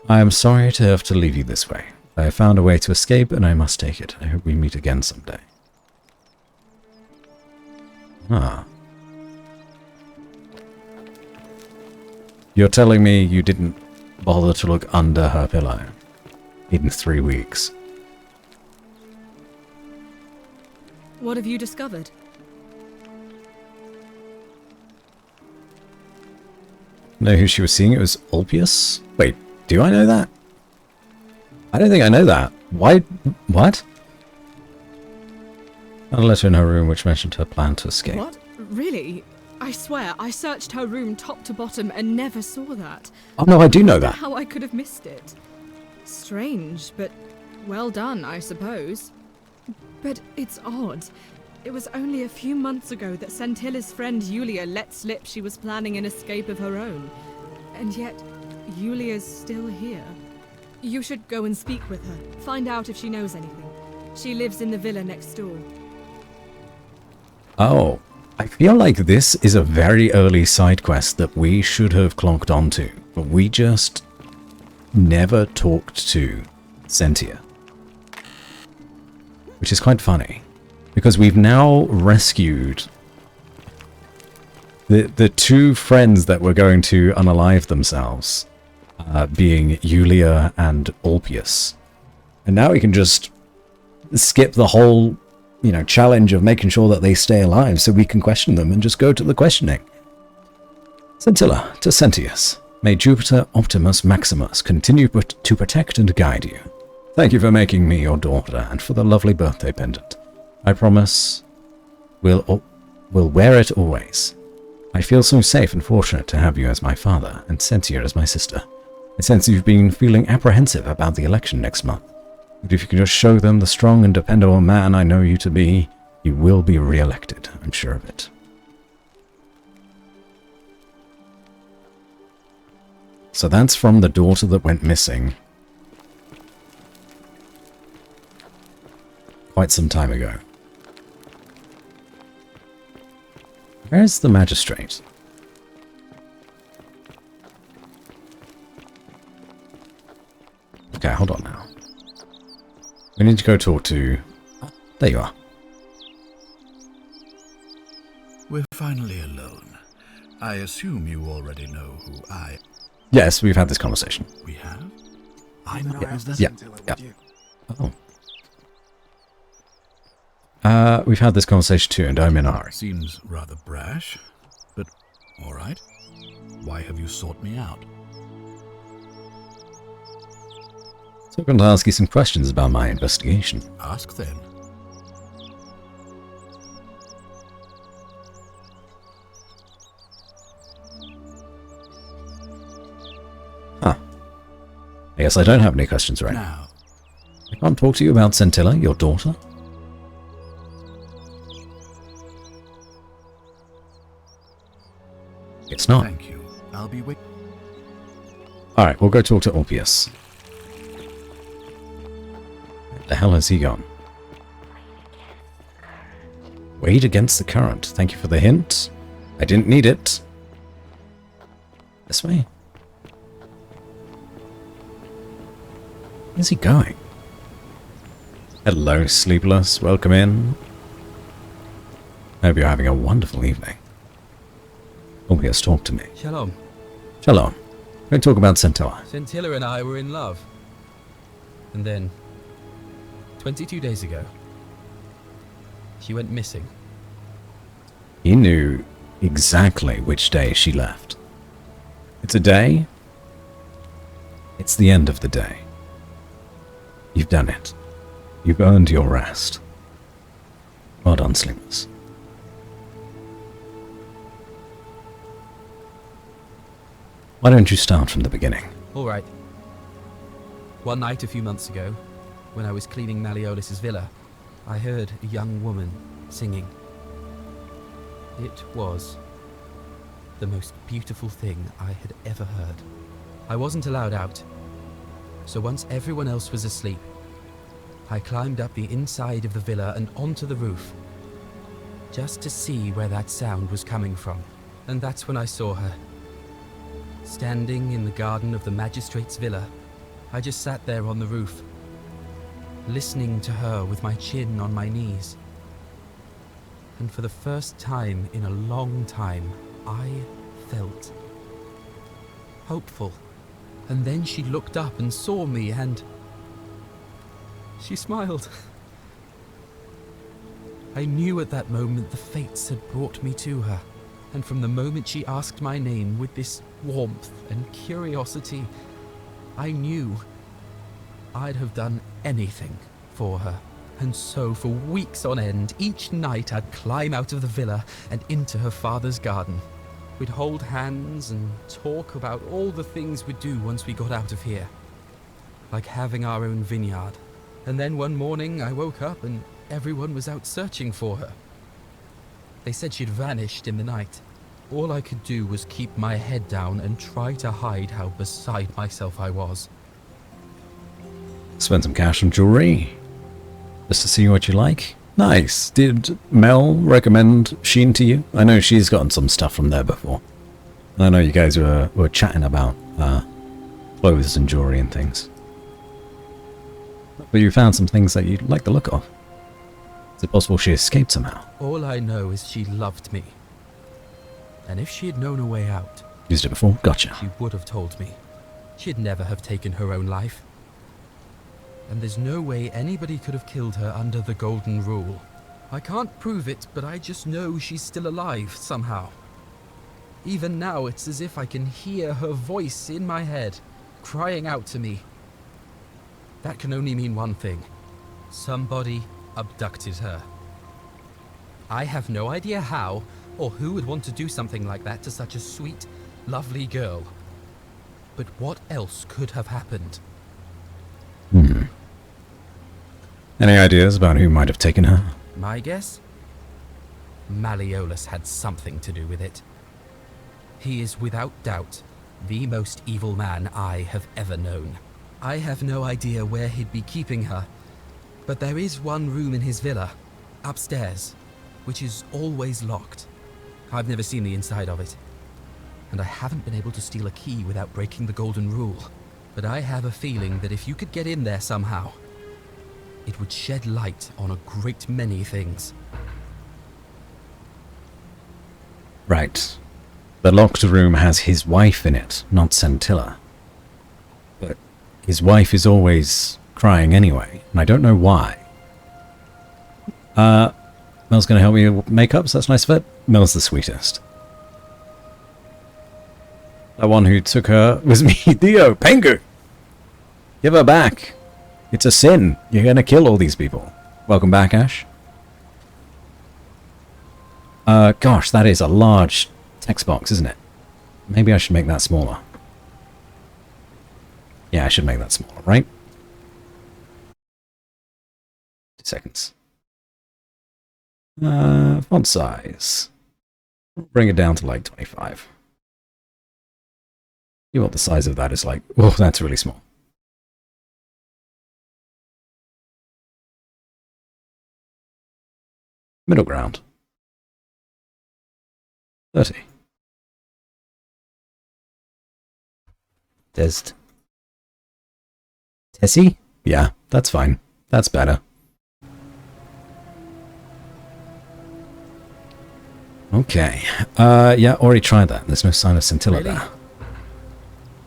I am sorry to have to leave you this way. I have found a way to escape, and I must take it. I hope we meet again someday. Ah. You're telling me you didn't bother to look under her pillow in 3 weeks? What have you discovered? Know who she was seeing? It was Ulpius? Wait, do I know that? I don't think I know that. Why? What? A letter in her room which mentioned her plan to escape. What? Really? I swear, I searched her room top to bottom and never saw that. Oh no, I do know that. How I could have missed it. Strange, but well done, I suppose. But it's odd. It was only a few months ago that Sentilla's friend Yulia let slip she was planning an escape of her own. And yet, Yulia's still here. You should go and speak with her. Find out if she knows anything. She lives in the villa next door. Oh, I feel like this is a very early side quest that we should have clonked onto, but we just never talked to Sentia. Which is quite funny, because we've now rescued the two friends that were going to unalive themselves, being Yulia and Ulpius. And now we can just skip the whole, challenge of making sure that they stay alive so we can question them and just go to the questioning. Scintilla to Sentius. May Jupiter Optimus Maximus continue to protect and guide you. Thank you for making me your daughter and for the lovely birthday pendant. I promise we'll wear it always. I feel so safe and fortunate to have you as my father and Sentia as my sister. I sense you've been feeling apprehensive about the election next month. But if you can just show them the strong and dependable man I know you to be, you will be re-elected, I'm sure of it. So that's from the daughter that went missing quite some time ago. Where's the magistrate? Okay, hold on now. We need to go talk to... There you are. We're finally alone. I assume you already know who I... Yes, we've had this conversation. We have? I know Is that... Yeah. Oh. We've had this conversation too, and I'm in a hurry. Seems rather brash, but all right. Why have you sought me out? So I'm going to ask you some questions about my investigation. Ask then. Yes, I don't have any questions right now. Now, I can't talk to you about Scintilla, your daughter? It's not. thank you. I'll be waiting. Alright, we'll go talk to Orpheus. Where the hell has he gone? Wade against the current. Thank you for the hint. I didn't need it. This way? Where's he going? Hello, Sleepless. Welcome in. Hope you're having a wonderful evening. Orpheus, talk to me. Shalom. Shalom. We're going to talk about Scintilla. Scintilla and I were in love. And then, 22 days ago, she went missing. He knew exactly which day she left. It's a day. It's the end of the day. You've done it. You've earned your rest. Well done, Sleepers. Why don't you start from the beginning? All right. One night a few months ago, when I was cleaning Malleolus's villa, I heard a young woman singing. It was the most beautiful thing I had ever heard. I wasn't allowed out, so once everyone else was asleep, I climbed up the inside of the villa and onto the roof, just to see where that sound was coming from. And that's when I saw her. Standing in the garden of the magistrate's villa, I just sat there on the roof, listening to her with my chin on my knees. And for the first time in a long time, I felt hopeful. And then she looked up and saw me, and she smiled. I knew at that moment the fates had brought me to her, and from the moment she asked my name with this warmth and curiosity, I knew I'd have done anything for her. And so for weeks on end, each night I'd climb out of the villa and into her father's garden. We'd hold hands and talk about all the things we'd do once we got out of here. Like having our own vineyard. And then one morning I woke up and everyone was out searching for her. They said she'd vanished in the night. All I could do was keep my head down and try to hide how beside myself I was. Spend some cash on jewelry. Just to see what you like. Nice. Did Mel recommend Sheen to you? I know she's gotten some stuff from there before. And I know you guys were chatting about clothes and jewelry and things. But you found some things that you like the look of. Is it possible she escaped somehow? All I know is she loved me. And if she had known a way out, Used it before? Gotcha. she would have told me. She'd never have taken her own life. And there's no way anybody could have killed her under the Golden Rule. I can't prove it, but I just know she's still alive somehow. Even now, it's as if I can hear her voice in my head, crying out to me. That can only mean one thing. Somebody abducted her. I have no idea how, or who would want to do something like that to such a sweet, lovely girl. But what else could have happened? Any ideas about who might have taken her? My guess? Malleolus had something to do with it. He is without doubt the most evil man I have ever known. I have no idea where he'd be keeping her, but there is one room in his villa, upstairs, which is always locked. I've never seen the inside of it, and I haven't been able to steal a key without breaking the Golden Rule. But I have a feeling that if you could get in there somehow, it would shed light on a great many things. Right. The locked room has his wife in it, not Scintilla. But his wife is always crying anyway, and I don't know why. Mel's gonna help me with makeup, so that's nice of it. Mel's the sweetest. The one who took her was me, Theo, Pengu! Give her back. It's a sin. You're gonna kill all these people. Welcome back, Ash. Gosh, that is a large text box, isn't it? Maybe I should make that smaller. Yeah, I should make that smaller, right? 2 seconds. Font size. Bring it down to like 25. See what the size of that is like. Oh, that's really small. Middle ground. 30. Test. Tessie? Yeah, that's fine. That's better. Okay. Yeah, already tried that. There's no sign of scintilla Really? there.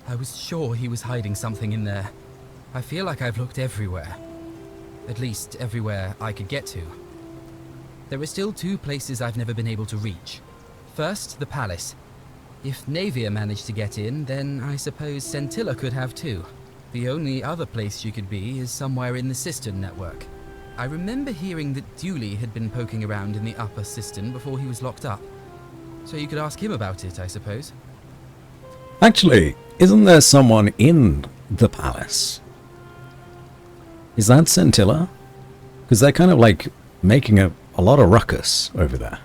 I was sure he was hiding something in there. I feel like I've looked everywhere. At least everywhere I could get to. There are still 2 places I've never been able to reach. First, the palace. If Navia managed to get in, then I suppose Scintilla could have too. The only other place she could be is somewhere in the cistern network. I remember hearing that Dooley had been poking around in the upper cistern before he was locked up. So you could ask him about it, I suppose. Actually, isn't there someone in the palace? Is that Scintilla? Because they're kind of like making a lot of ruckus over there.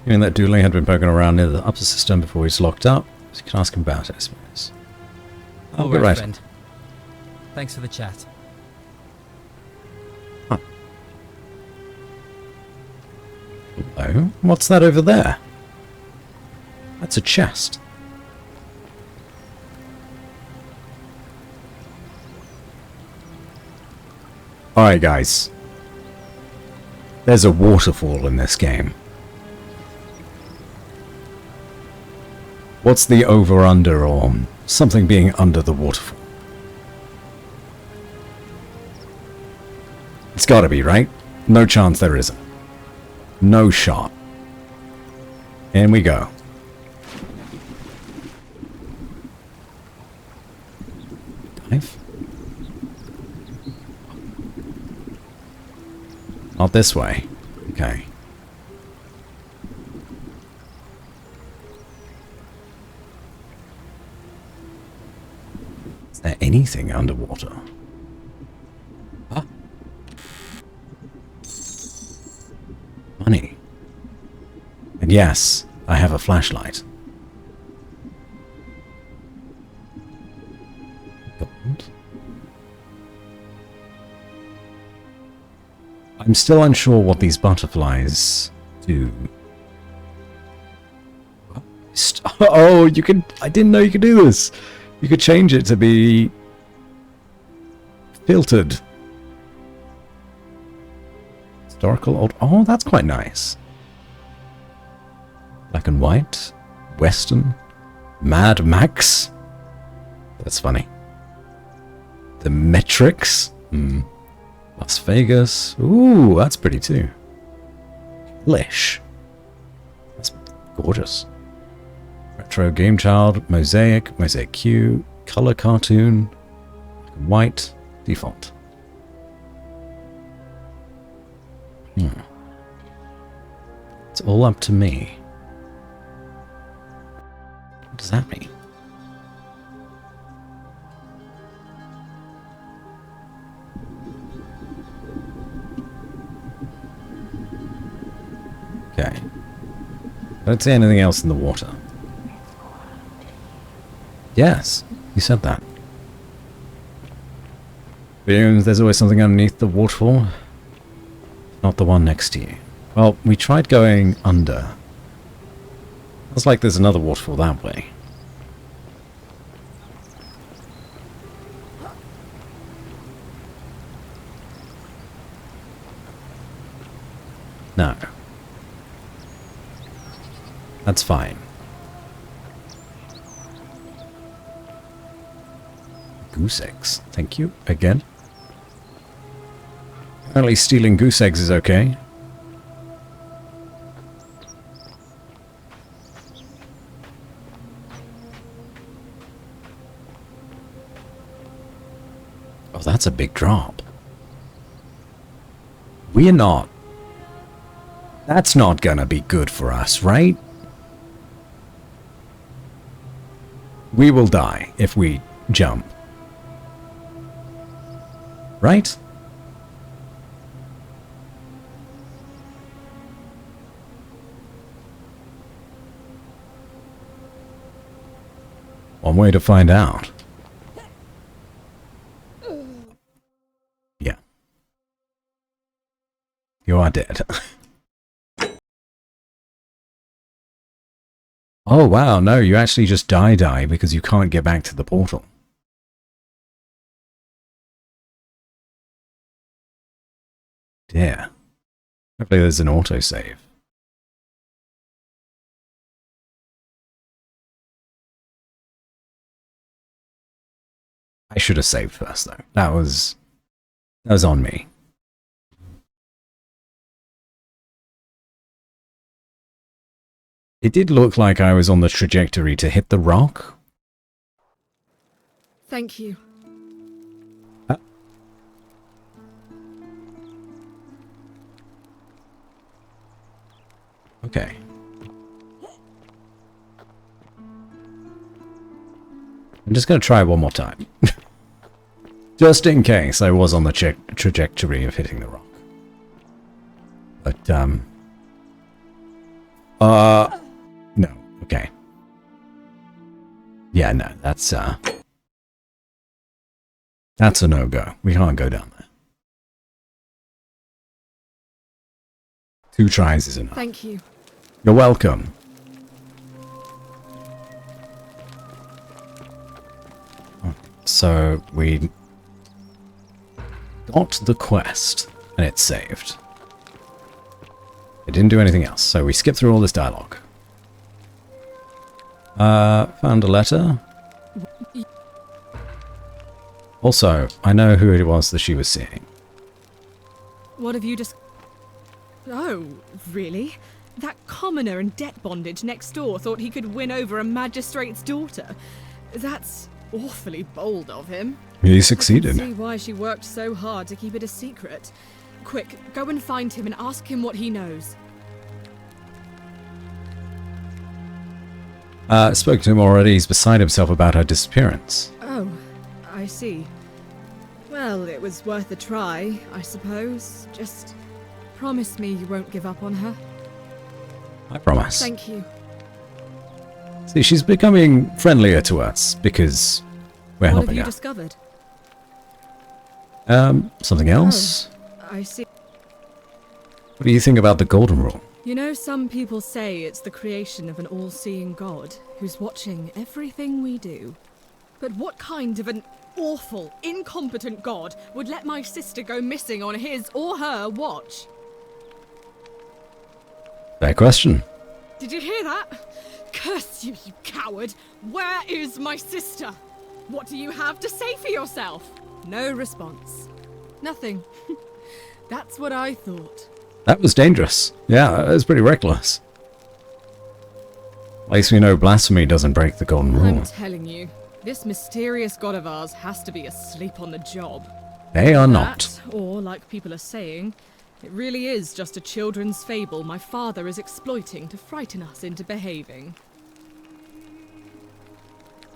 You mean that Dooley had been poking around near the upper cistern before he's locked up? So you can ask him about it, I suppose. All get right. friend. Thanks for the chat. Huh. Hello? What's that over there? That's a chest. Alright guys. There's a waterfall in this game. What's the over-under on something being under the waterfall? It's gotta be, right? No chance there isn't. No shot. In we go. Dive? Not this way. Okay. Is there anything underwater? Huh? Money. And yes, I have a flashlight. Gold. I'm still unsure what these butterflies do. Oh, you can... I didn't know you could do this. You could change it to be filtered. Historical old... Oh, that's quite nice. Black and white. Western. Mad Max. That's funny. The Metrics. Las Vegas. Ooh, that's pretty too. Lish. That's gorgeous. Retro Game Child, Mosaic, Mosaic Q, Color Cartoon, White, Default. It's all up to me. What does that mean? Okay. I don't see anything else in the water. Yes, you said that. There's always something underneath the waterfall. Not the one next to you. Well, we tried going under. Looks like there's another waterfall that way. No. That's fine. Goose eggs. Thank you. Again. Apparently stealing goose eggs is okay. Oh, that's a big drop. We're not. That's not gonna be good for us, right? We will die if we jump. Right? One way to find out. Yeah. You are dead. Oh wow, no, you actually just die because you can't get back to the portal. Dear. Hopefully there's an autosave. I should have saved first though. That was on me. It did look like I was on the trajectory to hit the rock. Thank you. Okay. I'm just going to try one more time. Just in case I was on the trajectory of hitting the rock. But, no. Okay. Yeah, no, that's a no-go. We can't go down there. 2 tries is enough. Thank you. You're welcome. So, we got the quest, and it's saved. It didn't do anything else, so we skipped through all this dialogue. Found a letter. Also, I know who it was that she was seeing. What have you just... Oh, really? That commoner in debt bondage next door thought he could win over a magistrate's daughter. That's awfully bold of him. He succeeded. I can see why she worked so hard to keep it a secret. Quick, go and find him and ask him what he knows. Spoke to him already. He's beside himself about her disappearance. Oh, I see. Well, it was worth a try, I suppose. Just promise me you won't give up on her. I promise. Thank you. See, she's becoming friendlier to us because we're What have helping you her. discovered? Something else? I see. What do you think about the Golden Rule? You know, some people say it's the creation of an all-seeing God who's watching everything we do. But what kind of an awful, incompetent God would let my sister go missing on his or her watch? Fair question. Did you hear that? Curse you, you coward! Where is my sister? What do you have to say for yourself? No response. Nothing. That's what I thought. That was dangerous. Yeah, that was pretty reckless. At least we know blasphemy doesn't break the Golden Rule. I'm telling you, this mysterious god of ours has to be asleep on the job. They are not. That, or like people are saying, it really is just a children's fable my father is exploiting to frighten us into behaving.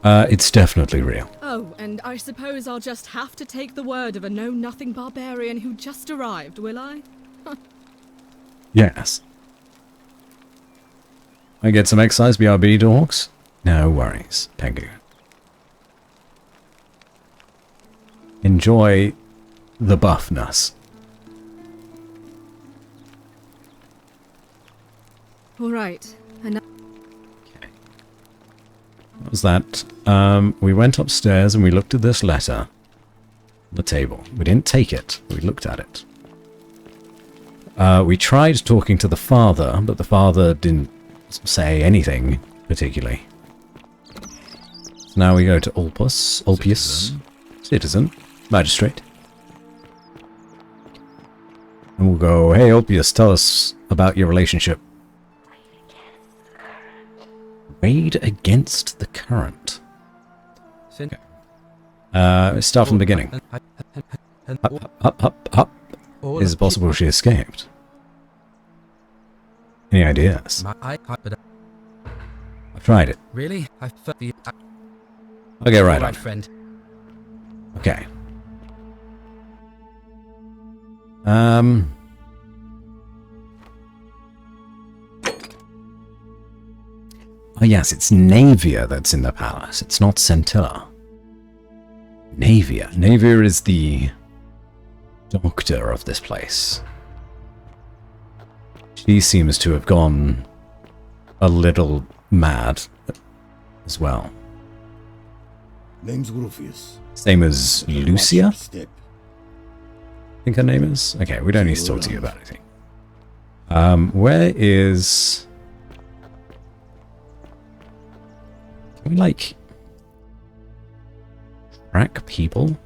It's definitely real. Oh, and I suppose I'll just have to take the word of a know-nothing barbarian who just arrived, will I? Yes. I get some exercise, BRB, dogs? No worries, Pengu. Enjoy the buffness. All right. And What was that? We went upstairs and we looked at this letter on the table. We didn't take it, we looked at it. We tried talking to the father, but the father didn't say anything particularly. So now we go to Ulpius, citizen, magistrate. And we'll go, hey Ulpius, tell us about your relationship. Wade against the current. Okay. Start from the beginning. Up. Is it possible she escaped? Any ideas? I've tried it. Really? Okay, right All on. right, friend. Okay. Oh yes, it's Navia that's in the palace. It's not Centilla. Navia. Navia is the doctor of this place. She seems to have gone a little mad as well. Name's Rufius. Same as Lucia, Watch your step. I think her name is. Okay, we don't need to talk to you about anything. Where is... Can we, like, track people?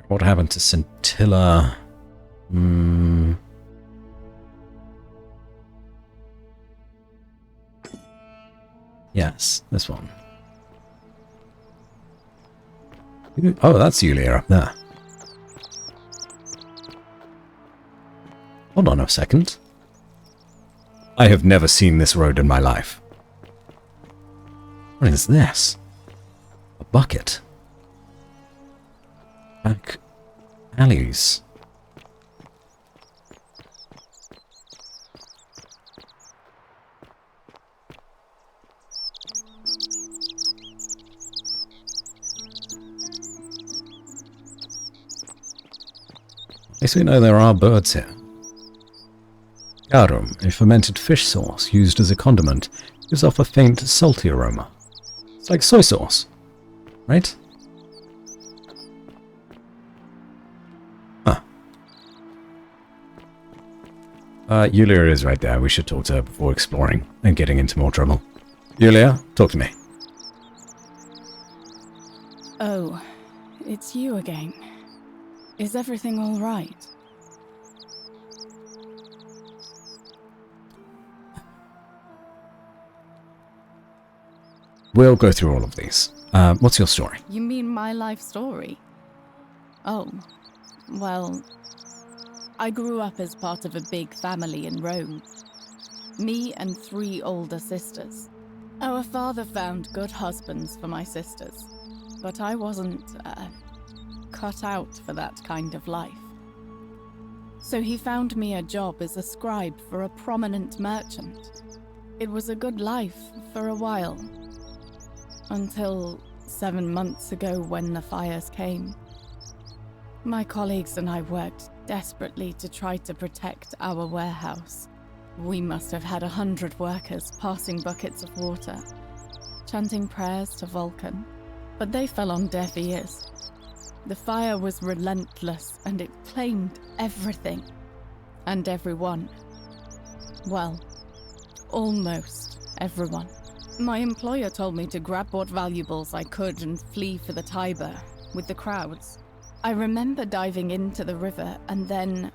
What happened to Scintilla? Yes, this one. Oh, that's Yulia up there. Hold on a second. I have never seen this road in my life. What is this? A bucket. Back alleys. At least we know there are birds here. Garum, a fermented fish sauce used as a condiment, gives off a faint, salty aroma. It's like soy sauce, right? Huh. Yulia is right there. We should talk to her before exploring and getting into more trouble. Yulia, talk to me. Oh, it's you again. Is everything all right? We'll go through all of these. What's your story? You mean my life story? Oh, well, I grew up as part of a big family in Rome. Me and 3 older sisters. Our father found good husbands for my sisters, but I wasn't, cut out for that kind of life. So he found me a job as a scribe for a prominent merchant. It was a good life for a while. Until 7 months ago when the fires came. My colleagues and I worked desperately to try to protect our warehouse. We must have had 100 workers passing buckets of water, chanting prayers to Vulcan, but they fell on deaf ears. The fire was relentless and it claimed everything and everyone. Well, almost everyone. My employer told me to grab what valuables I could and flee for the Tiber with the crowds. I remember diving into the river and then...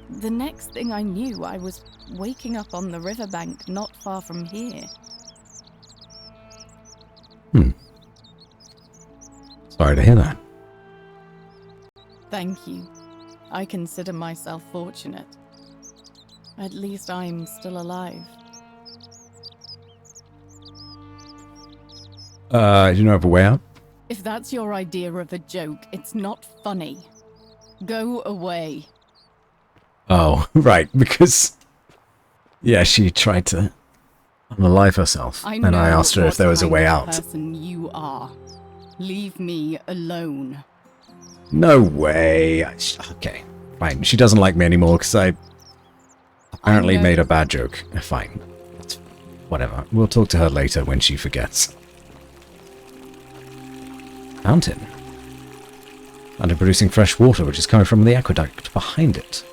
The next thing I knew, I was waking up on the riverbank not far from here. Sorry to hear that. Thank you. I consider myself fortunate. At least I'm still alive. Do you know of a way out? If that's your idea of a joke, it's not funny. Go away. Oh, right, because... Yeah, she tried to unalive herself, and I asked her if there was a way out. Person you are. Leave me alone. No way. Okay, fine. She doesn't like me anymore because I apparently made a bad joke. Fine. Whatever. We'll talk to her later when she forgets. Fountain. Fountain producing fresh water, which is coming from the aqueduct behind it.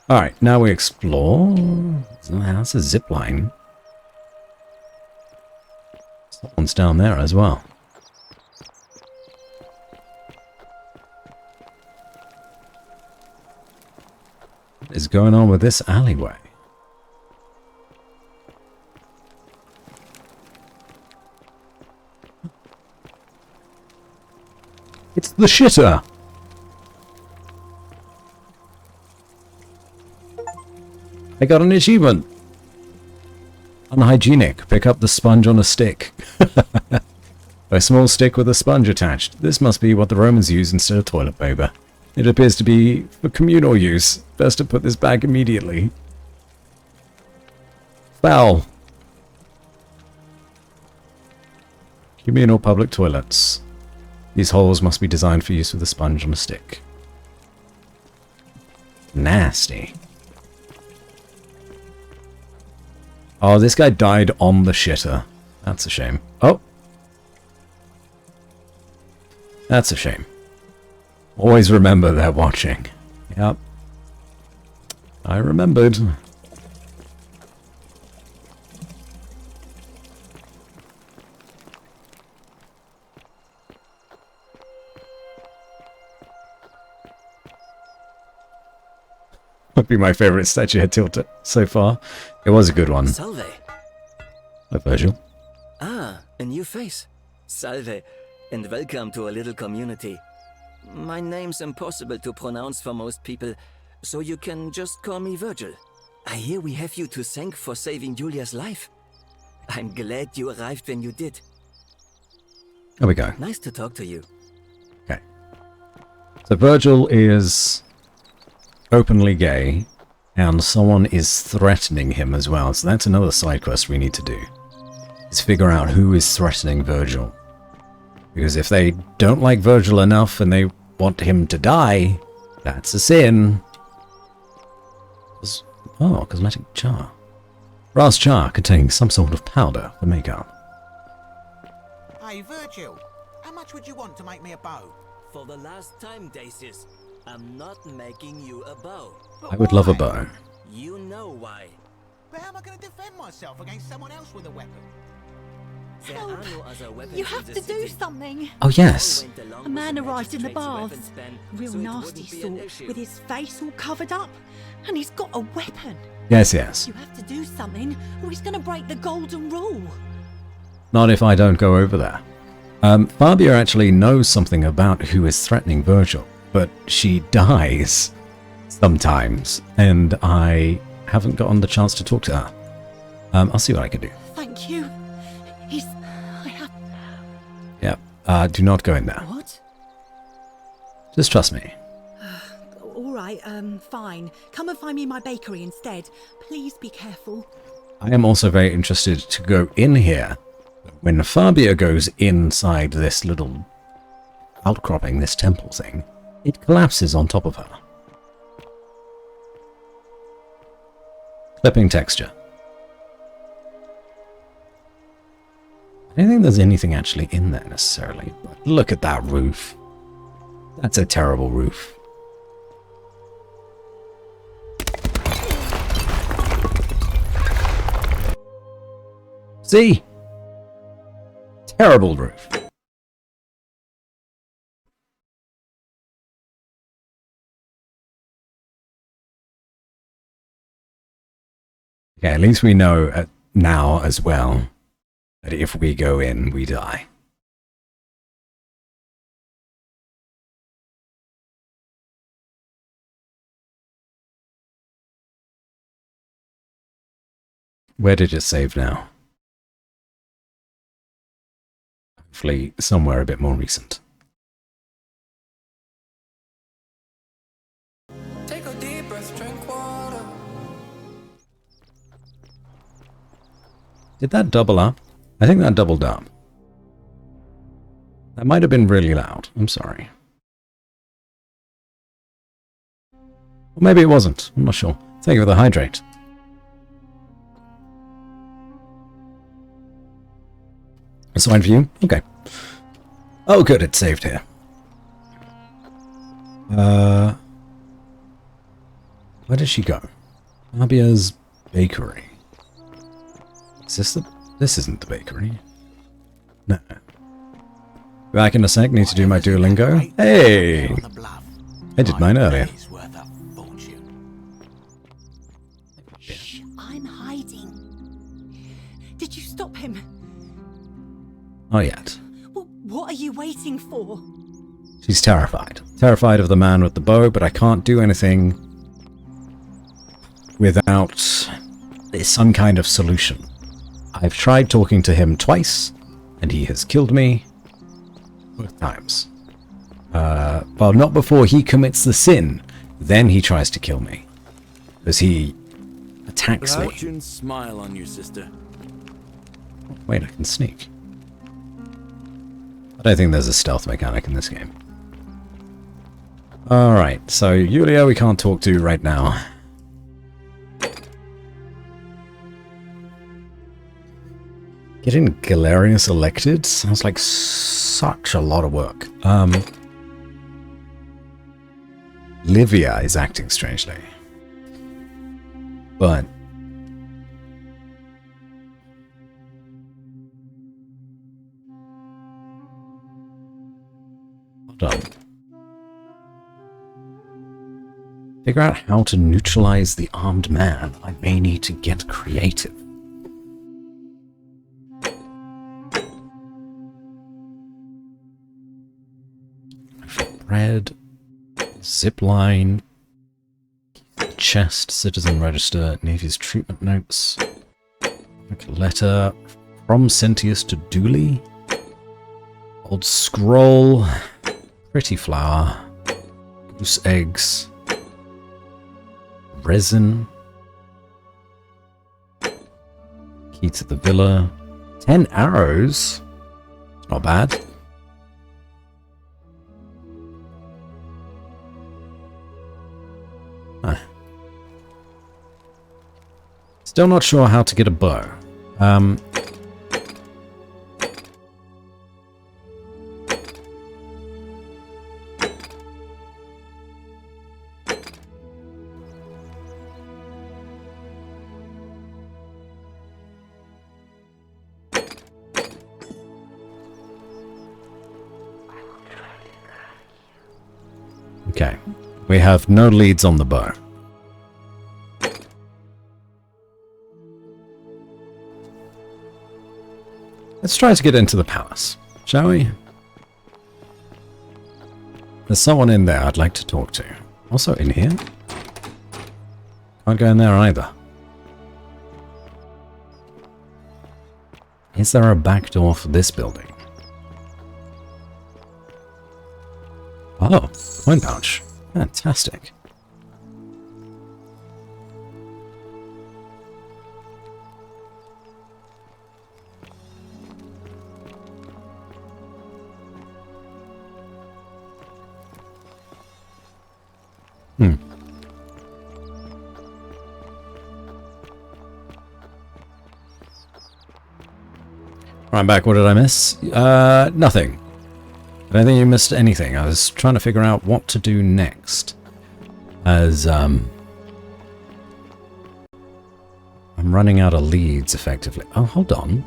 Alright, now we explore. That's a zip line. Someone's down there as well. What is going on with this alleyway? It's the shitter! I got an achievement. Unhygienic. Pick up the sponge on a stick. A small stick with a sponge attached. This must be what the Romans used instead of toilet paper. It appears to be for communal use. Best to put this back immediately. Foul. Communal public toilets. These holes must be designed for use with a sponge on a stick. Nasty. Oh, this guy died on the shitter. That's a shame. Oh. That's a shame. Always remember they're watching. Yep. I remembered. Would be my favorite statue head tilter so far. It was a good one. Salve. Hi, Virgil. Ah, a new face. Salve, and welcome to a little community. My name's impossible to pronounce for most people, so you can just call me Virgil. I hear we have you to thank for saving Julia's life. I'm glad you arrived when you did. There we go. Nice to talk to you. Okay. So Virgil is openly gay, and someone is threatening him as well. So that's another side quest we need to do. Is figure out who is threatening Virgil. Because if they don't like Virgil enough and they want him to die, that's a sin. Oh, cosmetic char. Brass char containing some sort of powder for makeup. Hey, Virgil, how much would you want to make me a bow? For the last time, Dacius, I'm not making you a bow. But I would love a why? bow. You know why. But how am I going to defend myself against someone else with a weapon? There are no other weapons You in have the to do city. something. Oh yes. All went along A man with the arrived in the magistrate's bath. weapons ban, Real so it nasty wouldn't be an sort, issue. with his face all covered up. And he's got a weapon. Yes, yes. You have to do something, or he's going to break the golden rule. Not if I don't go over there. Fabio actually knows something about who is threatening Virgil, but she dies sometimes, and I haven't gotten the chance to talk to her. I'll see what I can do. Thank you. I have... Yep, do not go in there. What? Just trust me. All right, fine. Come and find me in my bakery instead. Please be careful. I am also very interested to go in here. When Fabio goes inside this little outcropping, this temple thing, it collapses on top of her. Clipping texture. I don't think there's anything actually in there necessarily, but look at that roof. That's a terrible roof. See? Terrible roof. Okay, at least we know now as well that if we go in, we die. Where did it save now? Hopefully somewhere a bit more recent. Take a deep breath, drink water. Did that double up? I think that doubled up. That might have been really loud. I'm sorry. Or maybe it wasn't. I'm not sure. Thank you for the hydrate. A swine for you? Okay. Oh good, it saved here. Where did she go? Fabio's bakery. Is this the... This isn't the bakery. No. Back in a sec, need to do my Duolingo. Hey! I did mine earlier. Shh, I'm hiding. Did you stop him? Not yet. Well, what are you waiting for? She's terrified. Terrified of the man with the bow, but I can't do anything without some kind of solution. I've tried talking to him twice, and he has killed me both times. Well, not before he commits the sin. Then he tries to kill me. As he attacks me. Fortune smile on you, sister. Wait, I can sneak. I don't think there's a stealth mechanic in this game. Alright, so Yulia we can't talk to right now. Getting Galerius elected sounds like such a lot of work. Livia is acting strangely. But hold on. Figure out how to neutralize the armed man. I may need to get creative. Bread, zipline, chest, citizen register, Navy's treatment notes, like a letter from Sentius to Dooley, old scroll, pretty flower, goose eggs, resin, key to the villa, 10 arrows, not bad. Still not sure how to get a bow. Okay, we have no leads on the bow. Let's try to get into the palace, shall we? There's someone in there I'd like to talk to. Also in here? Can't go in there either. Is there a back door for this building? Oh, coin pouch. Fantastic. I'm back. What did I miss? Nothing. I don't think you missed anything. I was trying to figure out what to do next. As, I'm running out of leads, effectively. Oh, hold on.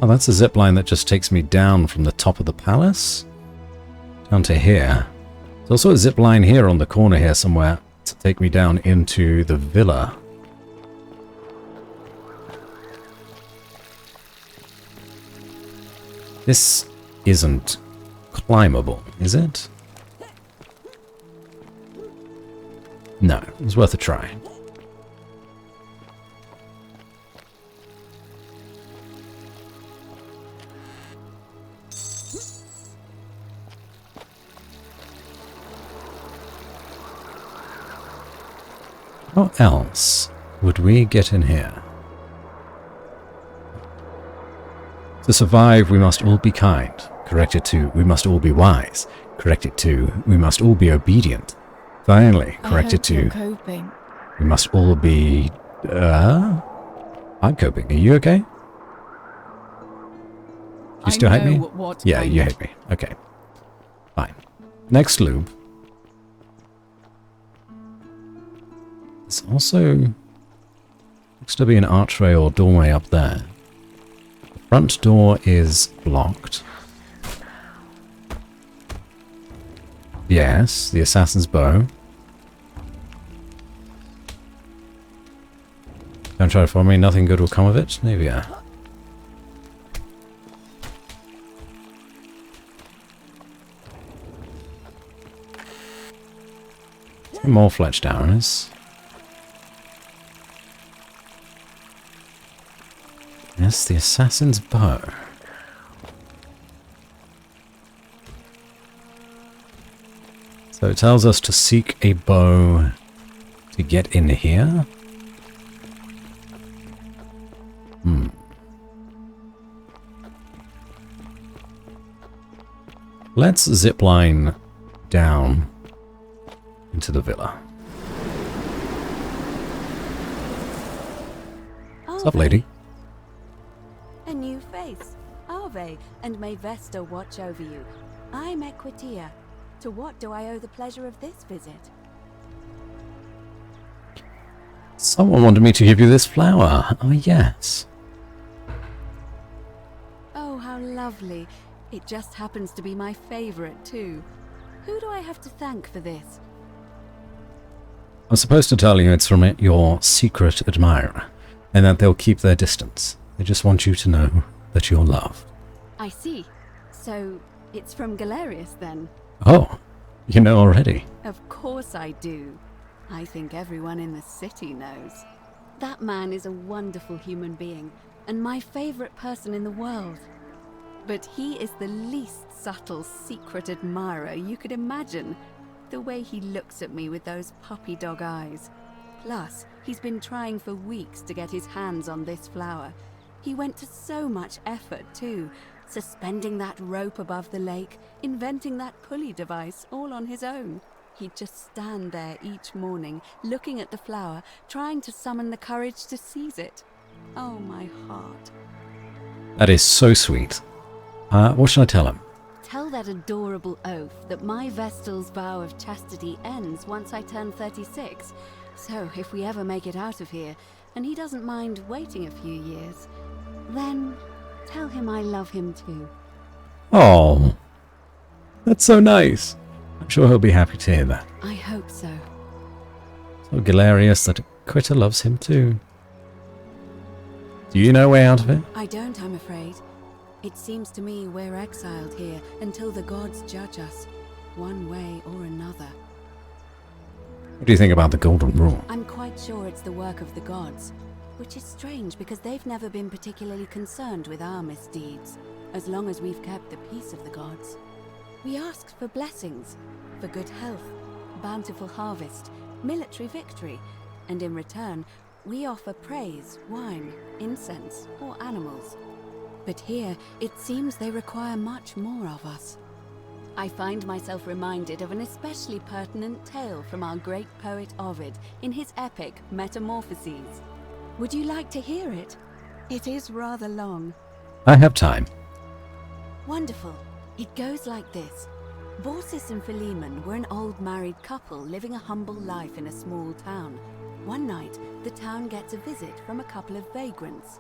Oh, that's a zipline that just takes me down from the top of the palace. Down to here. There's also a zipline here on the corner here somewhere to take me down into the villa. This isn't climbable, is it? No, it's worth a try. How else would we get in here? To survive, we must all be kind. Corrected to, we must all be wise. Corrected to, we must all be obedient. Finally, corrected to, coping. We must all be... I'm coping. Are you okay? You still hate me? Yeah, you hate me. Okay. Fine. Next loop. There's also... looks to be an archway or doorway up there. The front door is blocked. Yes, the assassin's bow. Don't try to follow me, nothing good will come of it. Maybe, yeah. More fletched arrows. Yes, the assassin's bow. So it tells us to seek a bow to get in here. Let's zipline down into the villa. What's up, lady? A new face. Ave, and may Vesta watch over you. I'm Equitia. To what do I owe the pleasure of this visit? Someone wanted me to give you this flower. Oh, yes. Oh, how lovely. It just happens to be my favorite, too. Who do I have to thank for this? I'm supposed to tell you it's from your secret admirer, and that they'll keep their distance. They just want you to know that you're loved. I see. So, it's from Galerius, then? Oh, you know already. Of course I do. I think everyone in the city knows. That man is a wonderful human being, and my favorite person in the world. But he is the least subtle secret admirer you could imagine. The way he looks at me with those puppy dog eyes. Plus, he's been trying for weeks to get his hands on this flower. He went to so much effort, too. Suspending that rope above the lake, inventing that pulley device all on his own. He'd just stand there each morning, looking at the flower, trying to summon the courage to seize it. Oh, my heart. That is so sweet. What should I tell him? Tell that adorable oaf that my Vestal's vow of chastity ends once I turn 36. So if we ever make it out of here, and he doesn't mind waiting a few years, then tell him I love him too. Oh, that's so nice. I'm sure he'll be happy to hear that. I hope so. So Galerius, that Critter loves him too. Do you know a way out of it? I don't, I'm afraid. It seems to me we're exiled here until the gods judge us, one way or another. What do you think about the Golden Rule? I'm quite sure it's the work of the gods, which is strange because they've never been particularly concerned with our misdeeds, as long as we've kept the peace of the gods. We asked for blessings, for good health, bountiful harvest, military victory, and in return, we offer praise, wine, incense, or animals. But here, it seems they require much more of us. I find myself reminded of an especially pertinent tale from our great poet Ovid in his epic Metamorphoses. Would you like to hear it? It is rather long. I have time. Wonderful. It goes like this. Baucis and Philemon were an old married couple living a humble life in a small town. One night, the town gets a visit from a couple of vagrants.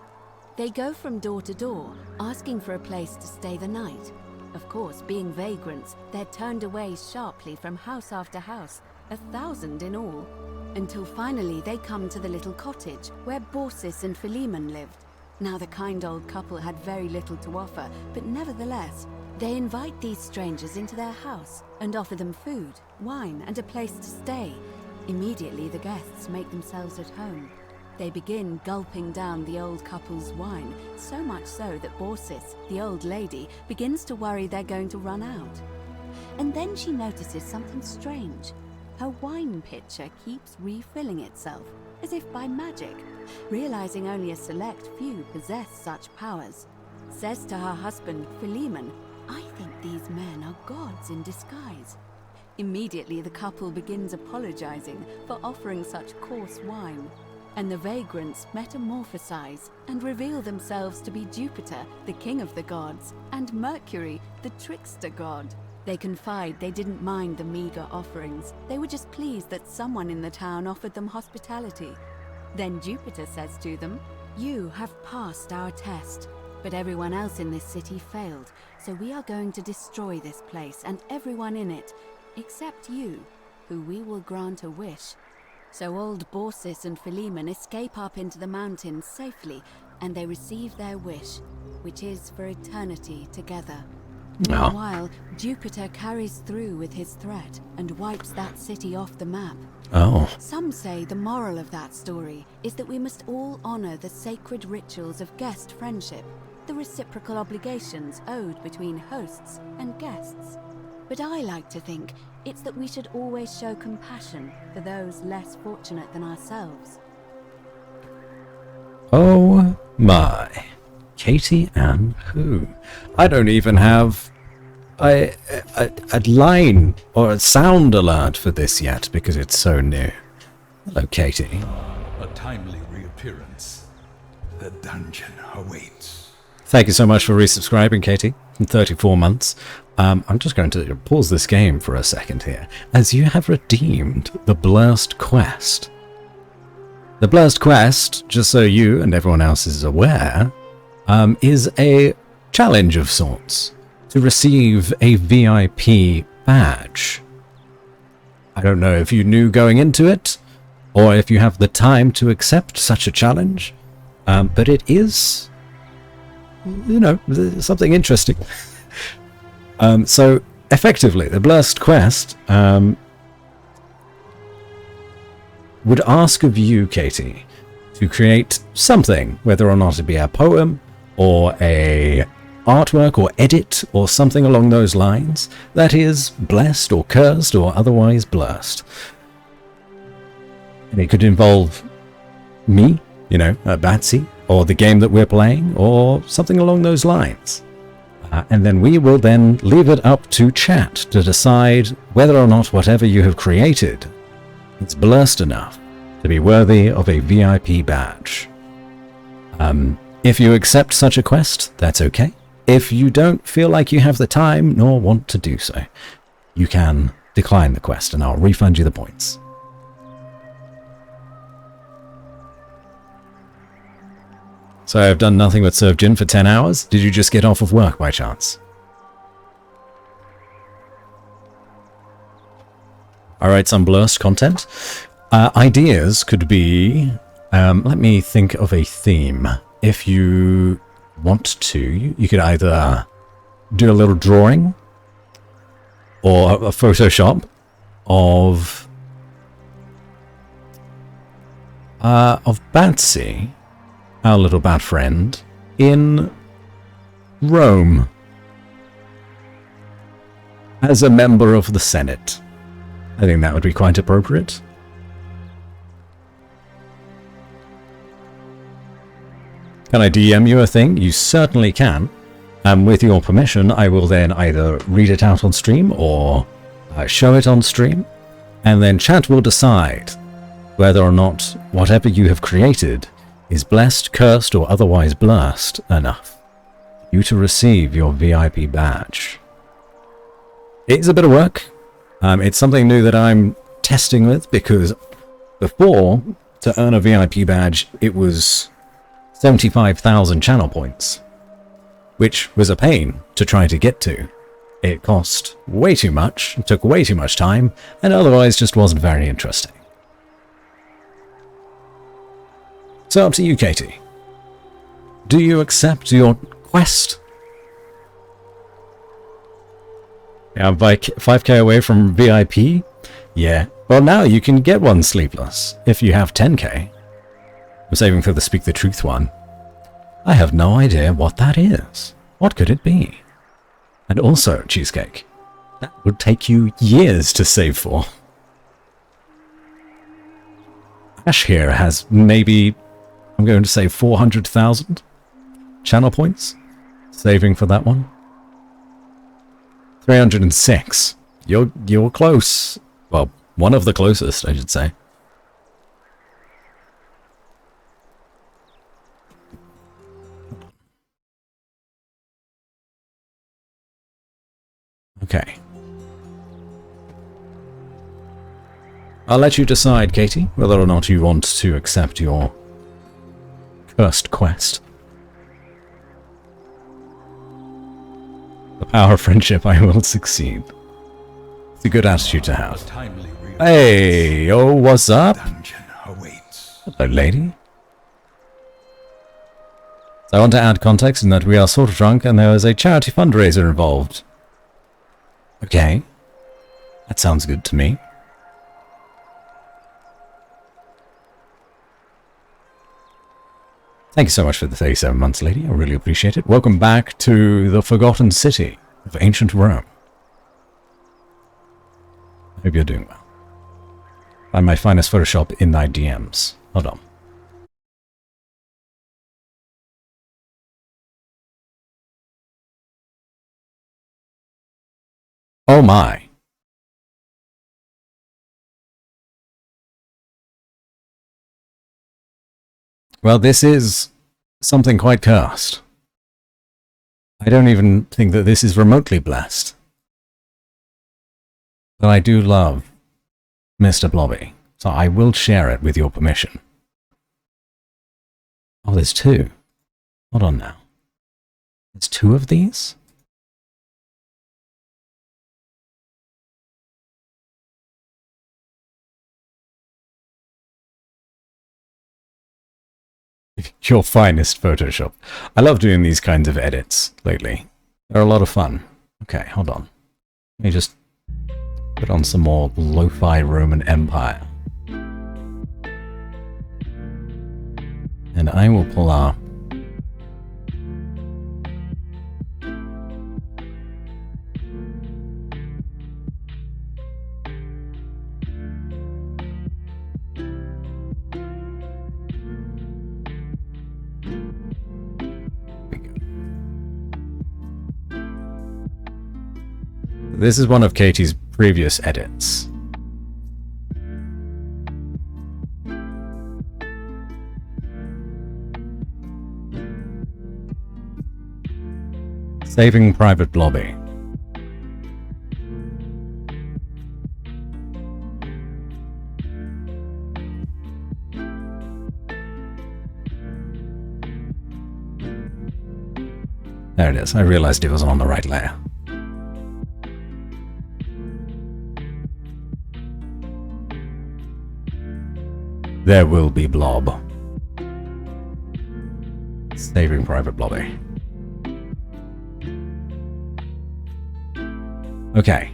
They go from door to door, asking for a place to stay the night. Of course, being vagrants, they're turned away sharply from house after house, 1,000 in all, until finally they come to the little cottage where Baucis and Philemon lived. Now the kind old couple had very little to offer, but nevertheless, they invite these strangers into their house and offer them food, wine, and a place to stay. Immediately the guests make themselves at home. They begin gulping down the old couple's wine, so much so that Baucis, the old lady, begins to worry they're going to run out. And then she notices something strange. Her wine pitcher keeps refilling itself, as if by magic. Realizing only a select few possess such powers, says to her husband, Philemon, "I think these men are gods in disguise." Immediately the couple begins apologizing for offering such coarse wine. And the vagrants metamorphosize and reveal themselves to be Jupiter, the king of the gods, and Mercury, the trickster god. They confide they didn't mind the meager offerings. They were just pleased that someone in the town offered them hospitality. Then Jupiter says to them, "You have passed our test, but everyone else in this city failed, so we are going to destroy this place and everyone in it, except you, who we will grant a wish." So old Baucis and Philemon escape up into the mountains safely, and they receive their wish, which is for eternity together. Meanwhile, Jupiter carries through with his threat and wipes that city off the map, Oh. Some say the moral of that story is that we must all honor the sacred rituals of guest friendship, the reciprocal obligations owed between hosts and guests. But I like to think it's that we should always show compassion for those less fortunate than ourselves. Oh my. Katie and who? I don't even have a line or a sound alert for this yet because it's so new. Hello, Katie. A timely reappearance. The dungeon awaits. Thank you so much for resubscribing, Katie, in 34 months. I'm just going to pause this game for a second here, as you have redeemed the Blurst Quest. The Blurst Quest, just so you and everyone else is aware, is a challenge of sorts to receive a VIP badge. I don't know if you knew going into it, or if you have the time to accept such a challenge, but it is, you know, something interesting. So, effectively, the Blurst Quest would ask of you, Katie, to create something, whether or not it be a poem, or a artwork, or edit, or something along those lines, that is blessed, or cursed, or otherwise blessed. And it could involve me, you know, Batsy, or the game that we're playing, or something along those lines. And then we will then leave it up to chat to decide whether or not whatever you have created is blessed enough to be worthy of a VIP badge. If you accept such a quest, that's okay. If you don't feel like you have the time nor want to do so, you can decline the quest and I'll refund you the points. So I've done nothing but serve gin for 10 hours? Did you just get off of work by chance? Alright, some Blurst content. Ideas could be... let me think of a theme. If you want to, you could either do a little drawing or a Photoshop of Batsy, our little bat friend, in Rome as a member of the Senate. I think that would be quite appropriate. Can I DM you a thing? You certainly can. And with your permission, I will then either read it out on stream or show it on stream. And then chat will decide whether or not whatever you have created is blessed, cursed, or otherwise blessed enough for you to receive your VIP badge. It is a bit of work. It's something new that I'm testing with because before, to earn a VIP badge, it was 75,000 channel points, which was a pain to try to get to. It cost way too much, took way too much time, and otherwise just wasn't very interesting. So up to you, Katie. Do you accept your quest? Yeah, I'm 5k away from VIP? Yeah. Well, now you can get one sleepless, if you have 10k. I'm saving for the Speak the Truth one. I have no idea what that is. What could it be? And also, Cheesecake. That would take you years to save for. Ash here has maybe, I'm going to say 400,000 channel points. Saving for that one. 306. You're close. Well, one of the closest, I should say. Okay. I'll let you decide, Katie, whether or not you want to accept your cursed quest. The power of friendship, I will succeed. It's a good attitude to have. Hey, yo, what's up? Hello, lady. So I want to add context in that we are sort of drunk and there is a charity fundraiser involved. Okay. That sounds good to me. Thank you so much for the 37 months, lady. I really appreciate it. Welcome back to the Forgotten City of ancient Rome. I hope you're doing well. Find my finest Photoshop in thy DMs. Hold on. Oh my. Well, this is something quite cursed. I don't even think that this is remotely blessed. But I do love Mr. Blobby, so I will share it with your permission. Oh, there's two. Hold on now. There's two of these? Your finest Photoshop. I love doing these kinds of edits lately. They're a lot of fun. Okay, hold on. Let me just put on some more lo-fi Roman Empire. And I will pull up This is one of Katie's previous edits. Saving Private Blobby. There it is. I realized it was on the right layer. There will be Blob. Saving Private Blobby. Okay.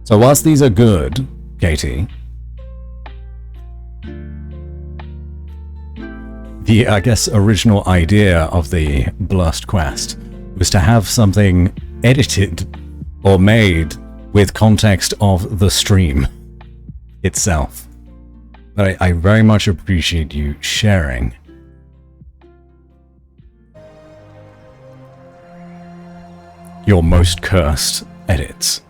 So whilst these are good, Katie, the, I guess, original idea of the Blust quest was to have something edited or made with context of the stream itself. But I very much appreciate you sharing your most cursed edits.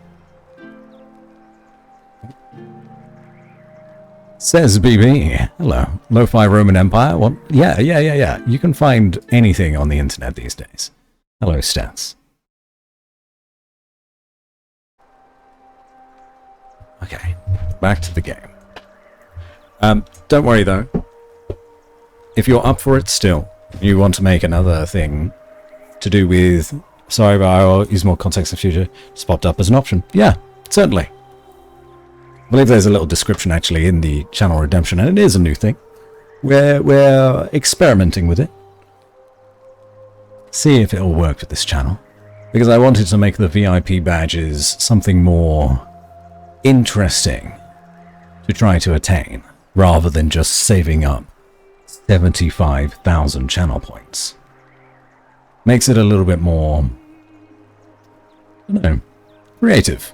Says BB. Hello. Lo-fi Roman Empire? What? Yeah. You can find anything on the internet these days. Hello, Stats. Okay. Back to the game. Don't worry though. If you're up for it still, you want to make another thing to do with, sorry, but I'll use more context in the future, just popped up as an option. Yeah, certainly. I believe there's a little description actually in the channel redemption, and it is a new thing. We're experimenting with it. See if it'll work with this channel. Because I wanted to make the VIP badges something more interesting to try to attain, rather than just saving up 75,000 channel points. Makes it a little bit more, I don't know, creative.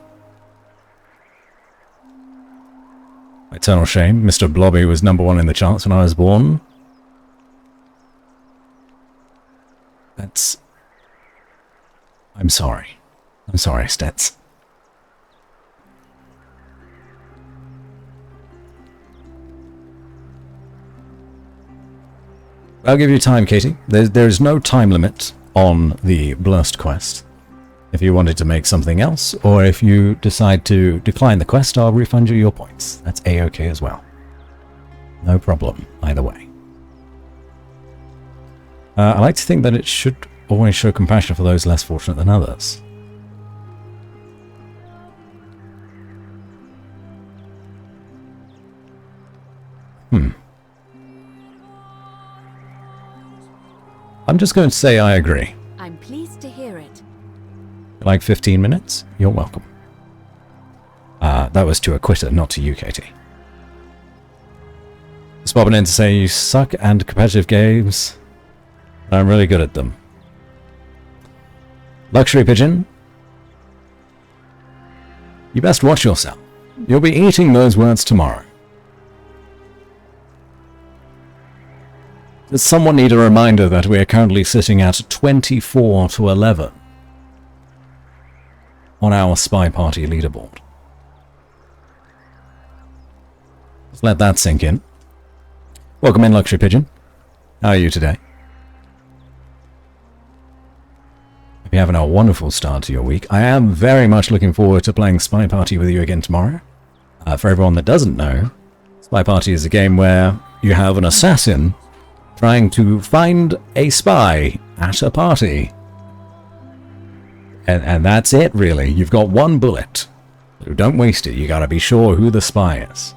Eternal shame, Mr. Blobby was #1 in the charts when I was born. That's... I'm sorry. I'm sorry, Stets. I'll give you time, Katie. There's no time limit on the Blust quest. If you wanted to make something else, or if you decide to decline the quest, I'll refund you your points. That's A-okay as well. No problem, either way. I like to think that it should always show compassion for those less fortunate than others. I'm just going to say I agree. I'm pleased to hear it. Like 15 minutes? You're welcome. That was to a quitter, not to you, Katie. Just bobbing in to say you suck and competitive games. I'm really good at them. Luxury Pigeon, you best watch yourself. You'll be eating those words tomorrow. Does someone need a reminder that we are currently sitting at 24 to 11 on our Spy Party leaderboard? Just let that sink in. Welcome in, Luxury Pigeon. How are you today? Hope you're having a wonderful start to your week. I am very much looking forward to playing Spy Party with you again tomorrow. For everyone that doesn't know, Spy Party is a game where you have an assassin trying to find a spy at a party. And that's it, really. You've got one bullet. So don't waste it. You gotta be sure who the spy is.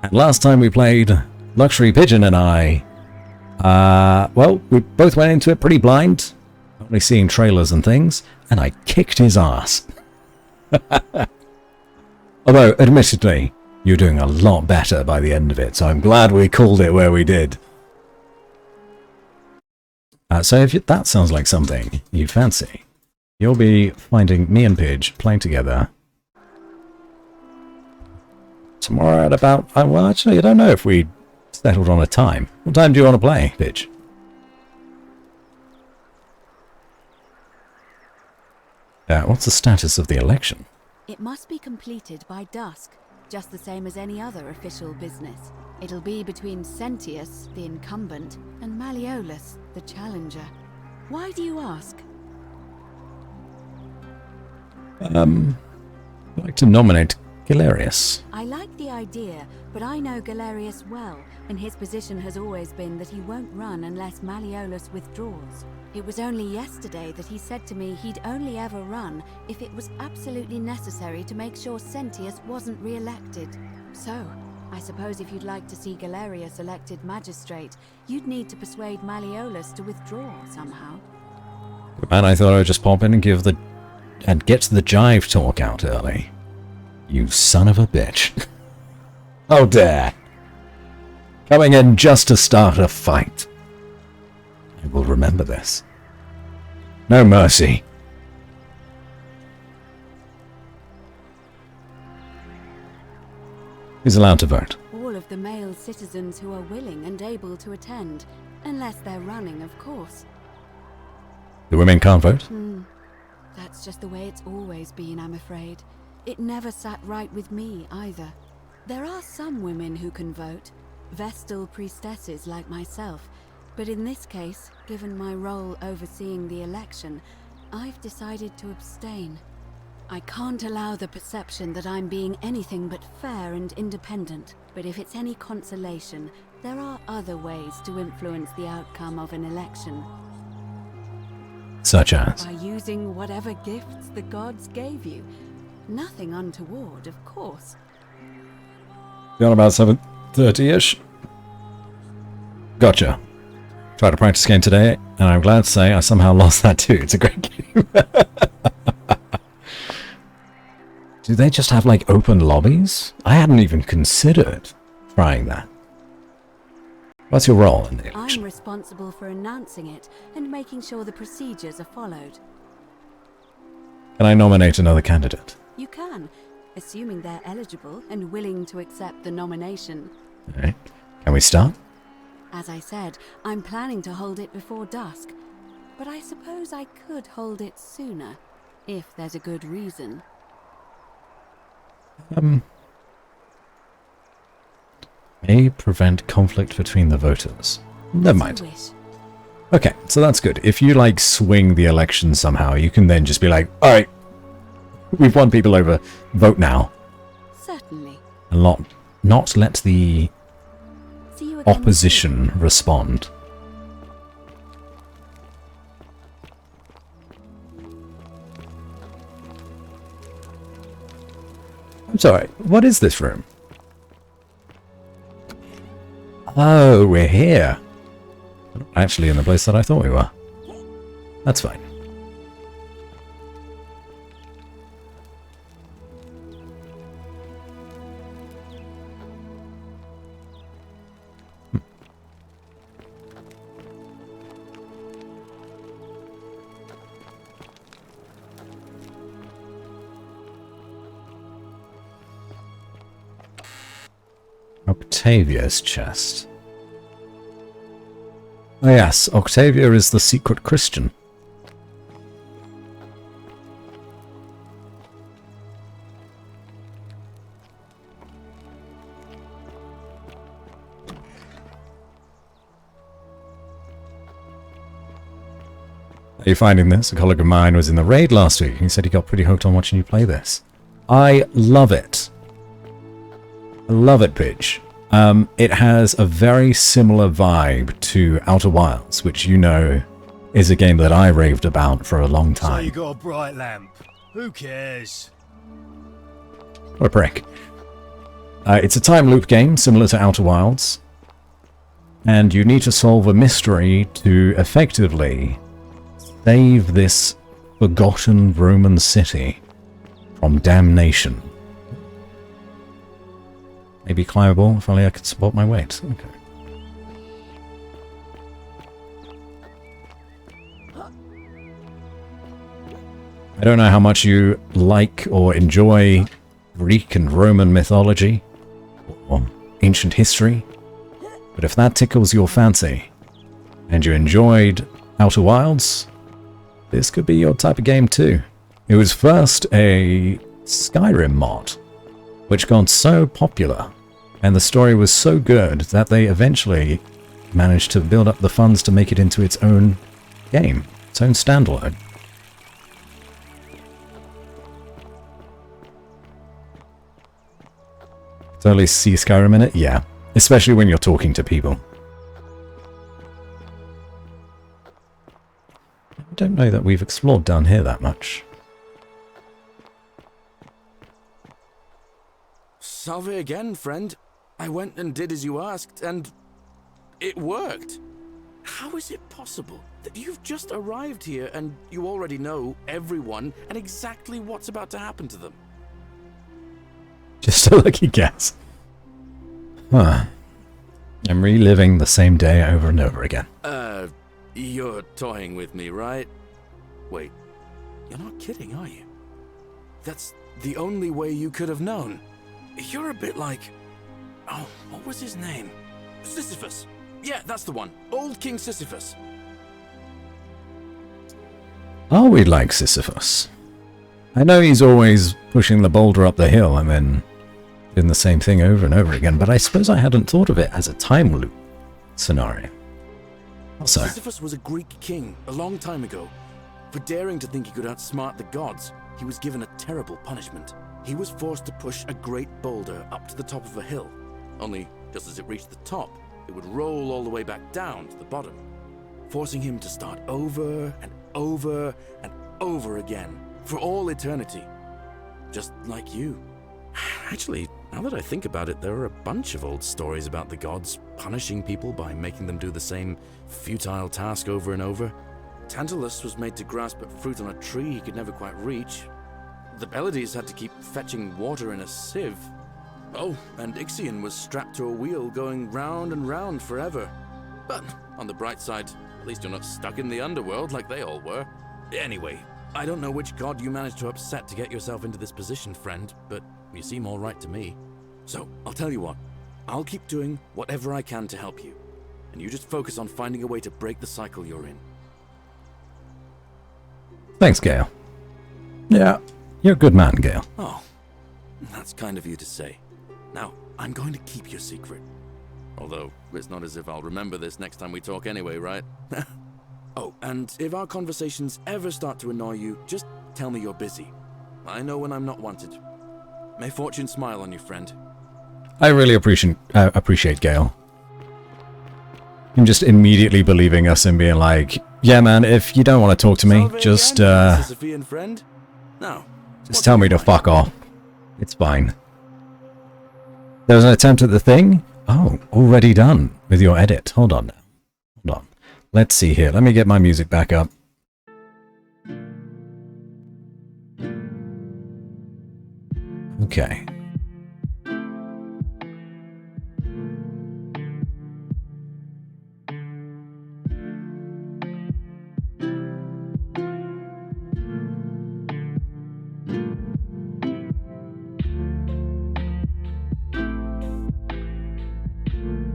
And last time we played, Luxury Pigeon and I, well, we both went into it pretty blind, only seeing trailers and things, and I kicked his ass. Although, admittedly, you're doing a lot better by the end of it, so I'm glad we called it where we did. So if that sounds like something you fancy, you'll be finding me and Pidge playing together tomorrow at about... well, actually, I don't know if we settled on a time. What time do you want to play, Pidge? What's the status of the election? It must be completed by dusk, just the same as any other official business. It'll be between Sentius, the incumbent, and Malleolus, the challenger. Why do you ask? I'd like to nominate Galerius. I like the idea, but I know Galerius well, and his position has always been that he won't run unless Malleolus withdraws. It was only yesterday that he said to me he'd only ever run if it was absolutely necessary to make sure Sentius wasn't re-elected. So, I suppose if you'd like to see Galerius elected magistrate, you'd need to persuade Malleolus to withdraw somehow. Man, I thought I'd just pop in and get the jive talk out early. You son of a bitch. Oh dare. Coming in just to start a fight. I will remember this. No mercy. Who's allowed to vote? All of the male citizens who are willing and able to attend, unless they're running, of course. The women can't vote? That's just the way it's always been, I'm afraid. It never sat right with me, either. There are some women who can vote, Vestal priestesses like myself, but in this case, given my role overseeing the election, I've decided to abstain. I can't allow the perception that I'm being anything but fair and independent, but if it's any consolation, there are other ways to influence the outcome of an election. Such as? By using whatever gifts the gods gave you. Nothing untoward, of course. Got about 7:30-ish. Gotcha. Tried to practice game today, and I'm glad to say I somehow lost that too. It's a great game. Do they just have, like, open lobbies? I hadn't even considered trying that. What's your role in the election? I'm responsible for announcing it and making sure the procedures are followed. Can I nominate another candidate? You can, assuming they're eligible and willing to accept the nomination. Alright. Can we start? As I said, I'm planning to hold it before dusk, but I suppose I could hold it sooner, if there's a good reason. May prevent conflict between the voters. Never mind. Okay, so that's good. If you, like, swing the election somehow, you can then just be like, alright, we've won people over, vote now. Certainly. And not let the opposition respond. I'm sorry, what is this room? Oh, we're here. We're not actually in the place that I thought we were. That's fine. Octavia's chest. Oh yes, Octavia is the secret Christian. Are you finding this? A colleague of mine was in the raid last week. He said he got pretty hooked on watching you play this. I love it. I love it, bitch. It has a very similar vibe to Outer Wilds, which you know is a game that I raved about for a long time. So you got a bright lamp. Who cares? What a prick. It's a time loop game similar to Outer Wilds, and you need to solve a mystery to effectively save this forgotten Roman city from damnation. Maybe climbable, if only I could support my weight. Okay. I don't know how much you like or enjoy Greek and Roman mythology or ancient history, but if that tickles your fancy and you enjoyed Outer Wilds, this could be your type of game too. It was first a Skyrim mod, which got so popular and the story was so good that they eventually managed to build up the funds to make it into its own game, its own standalone. Totally see Skyrim in it? Yeah. Especially when you're talking to people. I don't know that we've explored down here that much. Salve again, friend. I went and did as you asked, and it worked. How is it possible that you've just arrived here and you already know everyone and exactly what's about to happen to them? Just a lucky guess. Huh. I'm reliving the same day over and over again. You're toying with me, right? Wait, you're not kidding, are you? That's the only way you could have known. You're a bit like... Oh, what was his name? Sisyphus. Yeah, that's the one. Old King Sisyphus. Are we like Sisyphus? I know he's always pushing the boulder up the hill and then doing the same thing over and over again, but I suppose I hadn't thought of it as a time loop scenario. Also, Sisyphus was a Greek king a long time ago. For daring to think he could outsmart the gods, he was given a terrible punishment. He was forced to push a great boulder up to the top of a hill. Only, just as it reached the top, it would roll all the way back down to the bottom, forcing him to start over and over and over again for all eternity. Just like you. Actually, now that I think about it, there are a bunch of old stories about the gods punishing people by making them do the same futile task over and over. Tantalus was made to grasp at fruit on a tree he could never quite reach. The Pleiades had to keep fetching water in a sieve. Oh, and Ixion was strapped to a wheel going round and round forever. But on the bright side, at least you're not stuck in the underworld like they all were. Anyway, I don't know which god you managed to upset to get yourself into this position, friend, but you seem all right to me. So, I'll tell you what. I'll keep doing whatever I can to help you. And you just focus on finding a way to break the cycle you're in. thanks, Gale. Yeah, you're a good man, Gale. Oh, that's kind of you to say. Now, I'm going to keep your secret. Although, it's not as if I'll remember this next time we talk anyway, right? Oh, and if our conversations ever start to annoy you, just tell me you're busy. I know when I'm not wanted. May fortune smile on you, friend. I really appreciate Gale. Him just immediately believing us and being like, yeah man, if you don't want to talk to me, just Friend? No. Just tell me to fuck off. It's fine. There was an attempt at the thing? Oh, already done with your edit. Hold on now. Hold on. Let's see here. Let me get my music back up. Okay.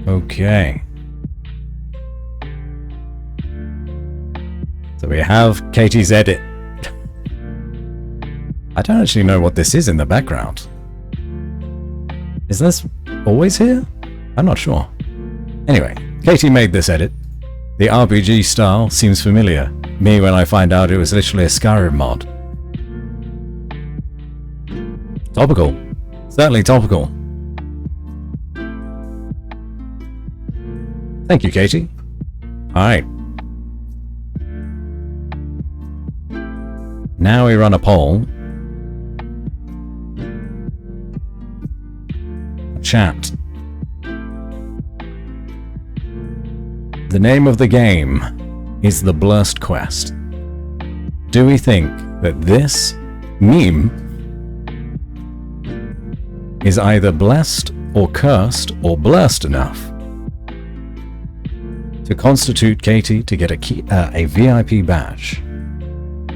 Okay. So we have Katie's edit. I don't actually know what this is in the background. Is this always here? I'm not sure. Anyway, Katie made this edit. The RPG style seems familiar. Me when I find out it was literally a Skyrim mod. Topical. Certainly topical. Thank you, Katie. Alright. Now we run a poll. Chat. The name of the game is The Blurst Quest. Do we think that this meme is either blessed or cursed or blurst enough to constitute Katie to get a VIP badge?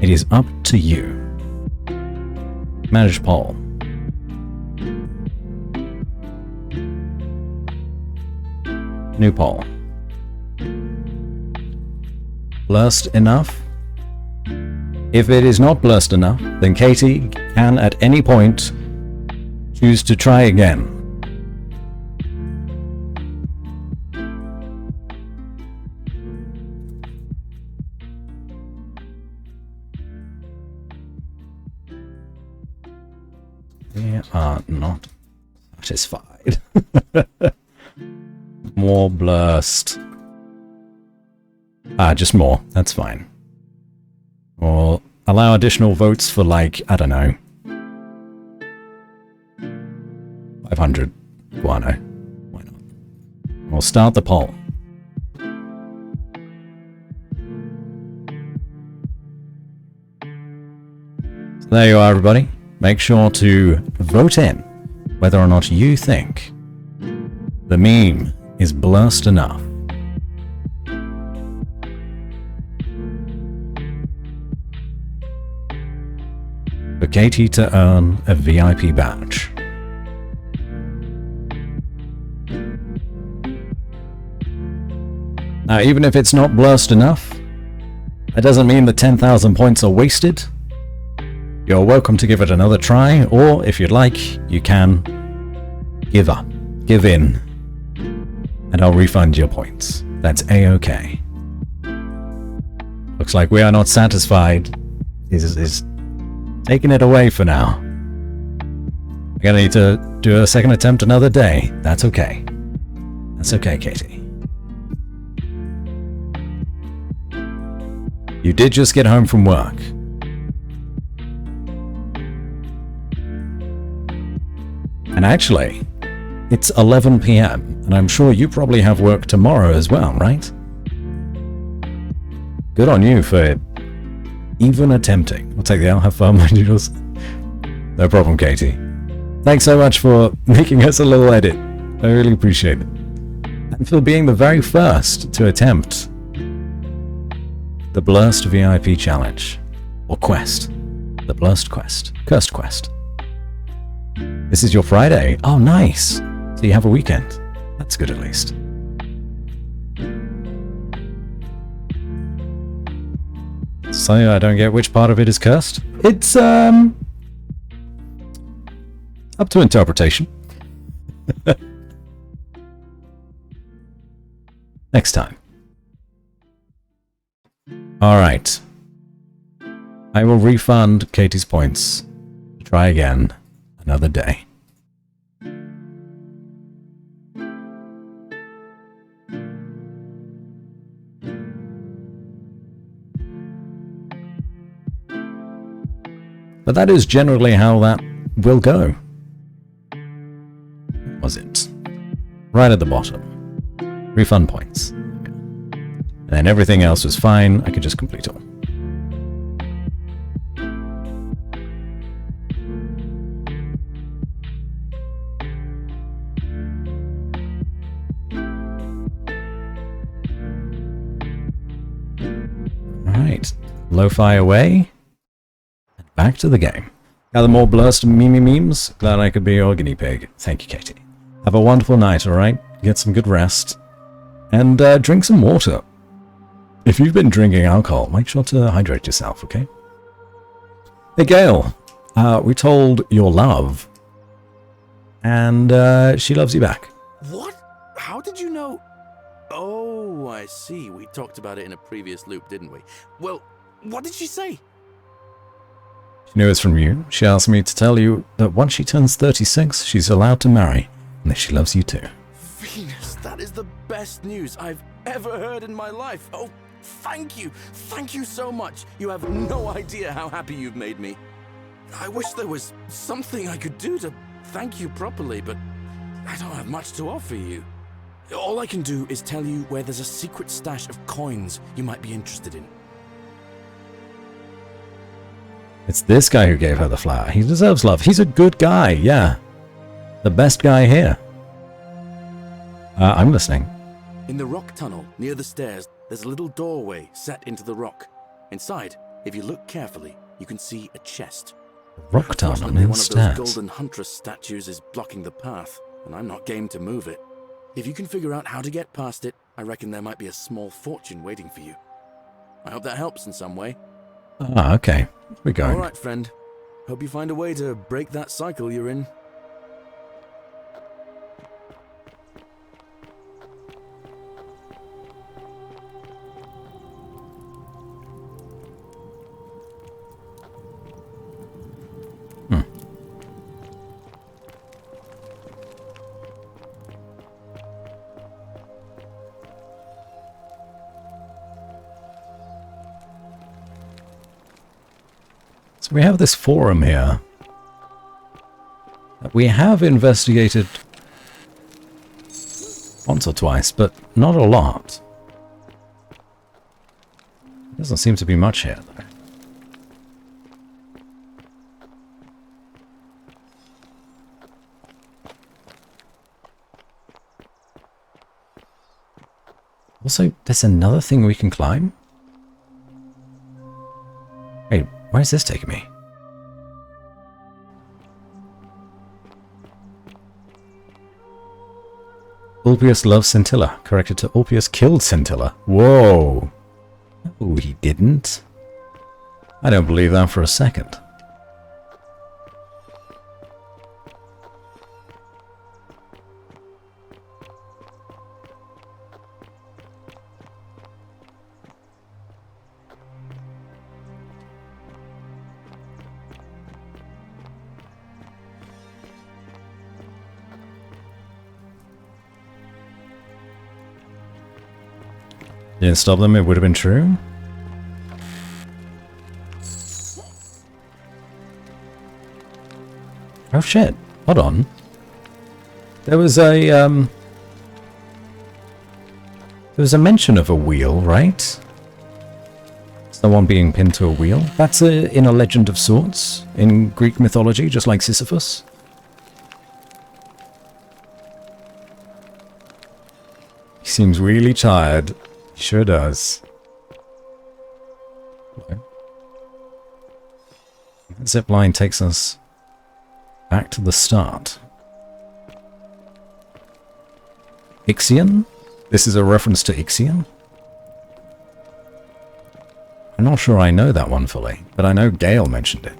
It is up to you. Manage poll. New poll. Blurst enough? If it is not blurst enough, then Katie can at any point choose to try again. We are not satisfied. More blurst. Just more. That's fine. Or allow additional votes for, like, I don't know, 500 guano. Why not? We'll start the poll. So there you are, everybody. Make sure to vote in whether or not you think the meme is blurst enough. For Katie to earn a VIP badge. Now, even if it's not blurst enough, that doesn't mean the 10,000 points are wasted. You're welcome to give it another try, or if you'd like, you can give up, give in, and I'll refund your points. That's A-okay. Looks like we are not satisfied. Is taking it away for now. I'm gonna need to do a second attempt another day. That's okay. That's okay, Katie. You did just get home from work. And actually, it's 11 PM, and I'm sure you probably have work tomorrow as well, right? Good on you for even attempting. I'll take the L, have fun, my noodles. No problem, Katie. Thanks so much for making us a little edit. I really appreciate it. And for being the very first to attempt the Blurst VIP Challenge. Or Quest. The Blurst Quest. Cursed Quest. This is your Friday. Oh, nice. So you have a weekend. That's good at least. So I don't get which part of it is cursed. It's, up to interpretation. Next time. Alright. I will refund Katie's points. Try again another day. But that is generally how that will go. Was it? Right at the bottom. Refund points. And then everything else was fine. I could just complete all. Alright. Lo-fi away. Back to the game. Gather more blurst and memes. Glad I could be your guinea pig. Thank you, Katie. Have a wonderful night, alright? get some good rest, and drink some water. If you've been drinking alcohol, make sure to hydrate yourself, okay? Hey, Gail, we told your love, and she loves you back. What? How did you know? Oh, I see. We talked about it in a previous loop, didn't we? Well, what did she say? She knew it's from you. She asked me to tell you that once she turns 36, she's allowed to marry, and that she loves you too. Venus, that is the best news I've ever heard in my life. Oh, thank you. Thank you so much. You have no idea how happy you've made me. I wish there was something I could do to thank you properly, but I don't have much to offer you. All I can do is tell you where there's a secret stash of coins you might be interested in. It's this guy who gave her the flower. He deserves love. He's a good guy, yeah. The best guy here. I'm listening. In the rock tunnel near the stairs, there's a little doorway set into the rock. Inside, if you look carefully, you can see a chest. Rock tunnel Unfortunately, near the one of stairs. those golden huntress statues is blocking the path, and I'm not game to move it. If you can figure out how to get past it, I reckon there might be a small fortune waiting for you. I hope that helps in some way. Ah, okay. We're going. All right, friend. Hope you find a way to break that cycle you're in. So we have this forum here that we have investigated once or twice, but not a lot. Doesn't seem to be much here, though. Also, there's another thing we can climb? Wait, where's this taking me? Ulpius loves Scintilla. Corrected to Ulpius killed Scintilla. Whoa. Oh, he didn't? I don't believe that for a second. Didn't stop them, it would have been true. Oh shit, hold on. There was a mention of a wheel, right? It's the one being pinned to a wheel. That's in a legend of sorts, in Greek mythology, just like Sisyphus. He seems really tired. He sure does. That zipline takes us back to the start. Ixion? This is a reference to Ixion? I'm not sure I know that one fully, but I know Gale mentioned it.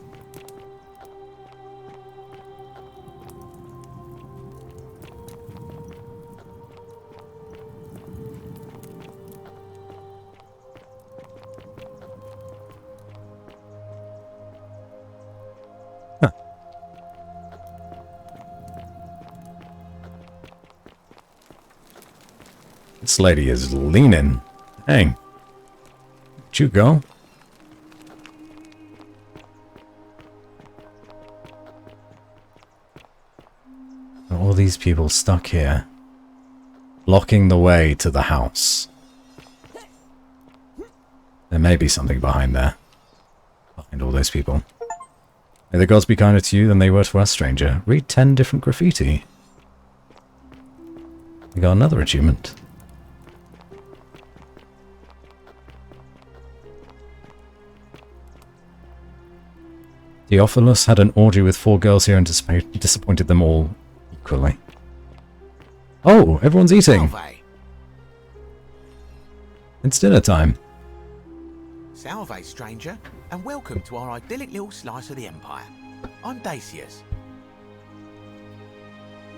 This lady is leaning. Dang. Where'd you go? All these people stuck here, blocking the way to the house. There may be something behind there. Behind all those people. May the gods be kinder to you than they were to us, stranger. Read 10 different graffiti. We got another achievement. Theophilus had an orgy with 4 girls here and disappointed them all equally. Oh, everyone's eating. Salve. It's dinner time. Salve, stranger, and welcome to our idyllic little slice of the Empire. I'm Dacius.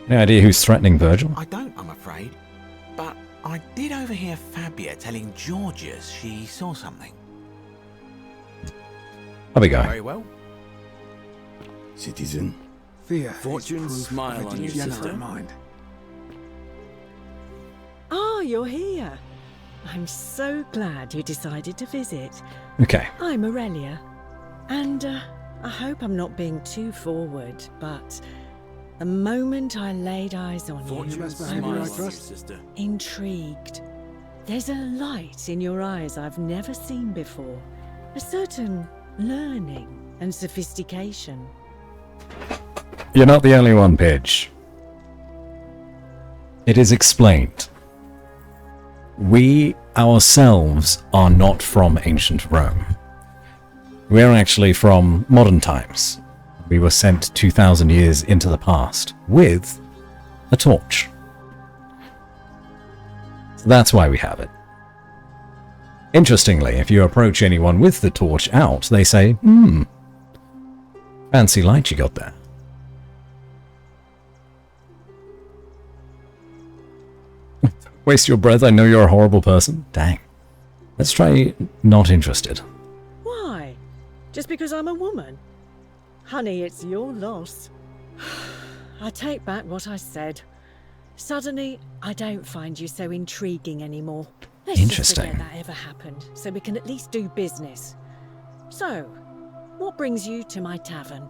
Any idea who's threatening Virgil? I don't, I'm afraid. But I did overhear Fabia telling Georgius she saw something. There we go. Very well. Citizen. Fear. Fortune is proof smile of a on you, degenerate sister. mind. Ah, you're here. I'm so glad you decided to visit. Okay. I'm Aurelia, and I hope I'm not being too forward, but the moment I laid eyes on you, I was intrigued. There's a light in your eyes I've never seen before, a certain learning and sophistication. You're not the only one, Pidge. It is explained. We ourselves are not from ancient Rome. We are actually from modern times. We were sent 2,000 years into the past with a torch. So that's why we have it. Interestingly, if you approach anyone with the torch out, they say, fancy light you got there. Waste your breath, I know you're a horrible person. Dang. Let's try not interested. Why? Just because I'm a woman? Honey, it's your loss. I take back what I said. Suddenly, I don't find you so intriguing anymore. Let's just forget that ever happened, so we can at least do business. So, what brings you to my tavern?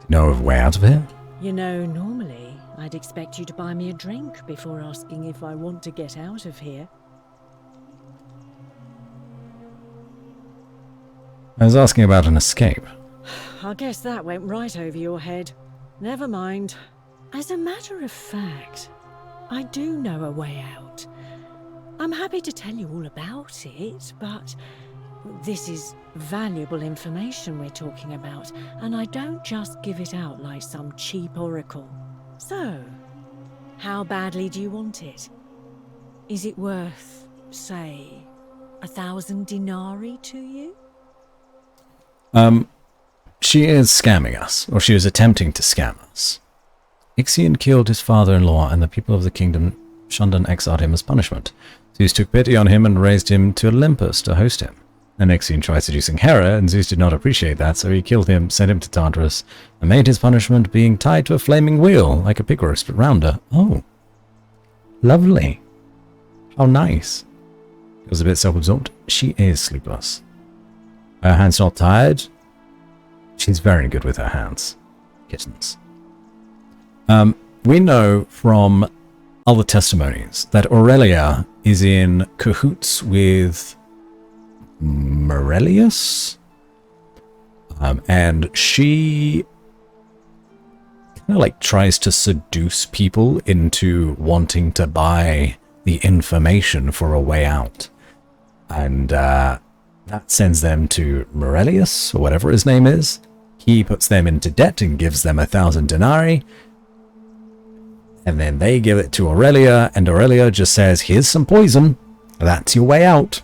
Know of a way out of here? You know, normally, I'd expect you to buy me a drink before asking if I want to get out of here. I was asking about an escape. I guess that went right over your head. Never mind. As a matter of fact, I do know a way out. I'm happy to tell you all about it, but this is valuable information we're talking about, and I don't just give it out like some cheap oracle. So, how badly do you want it? Is it worth, say, 1,000 denarii to you? She is scamming us, or she is attempting to scam us. Ixion killed his father-in-law, and the people of the kingdom shunned and exiled him as punishment. Zeus took pity on him and raised him to Olympus to host him. Then Ixion tried seducing Hera, and Zeus did not appreciate that, so he killed him, sent him to Tartarus, and made his punishment being tied to a flaming wheel, like a pig roast, but rounder. Oh. Lovely. How nice. He was a bit self-absorbed. She is sleepless. Her hands not tired. She's very good with her hands. Kittens. We know from other testimonies that Aurelia is in cahoots with Morelius, and she kind of like tries to seduce people into wanting to buy the information for a way out, and that sends them to Morelius, or whatever his name is. He puts them into debt and gives them 1,000 denarii, and then they give it to Aurelia, and Aurelia just says, here's some poison, that's your way out.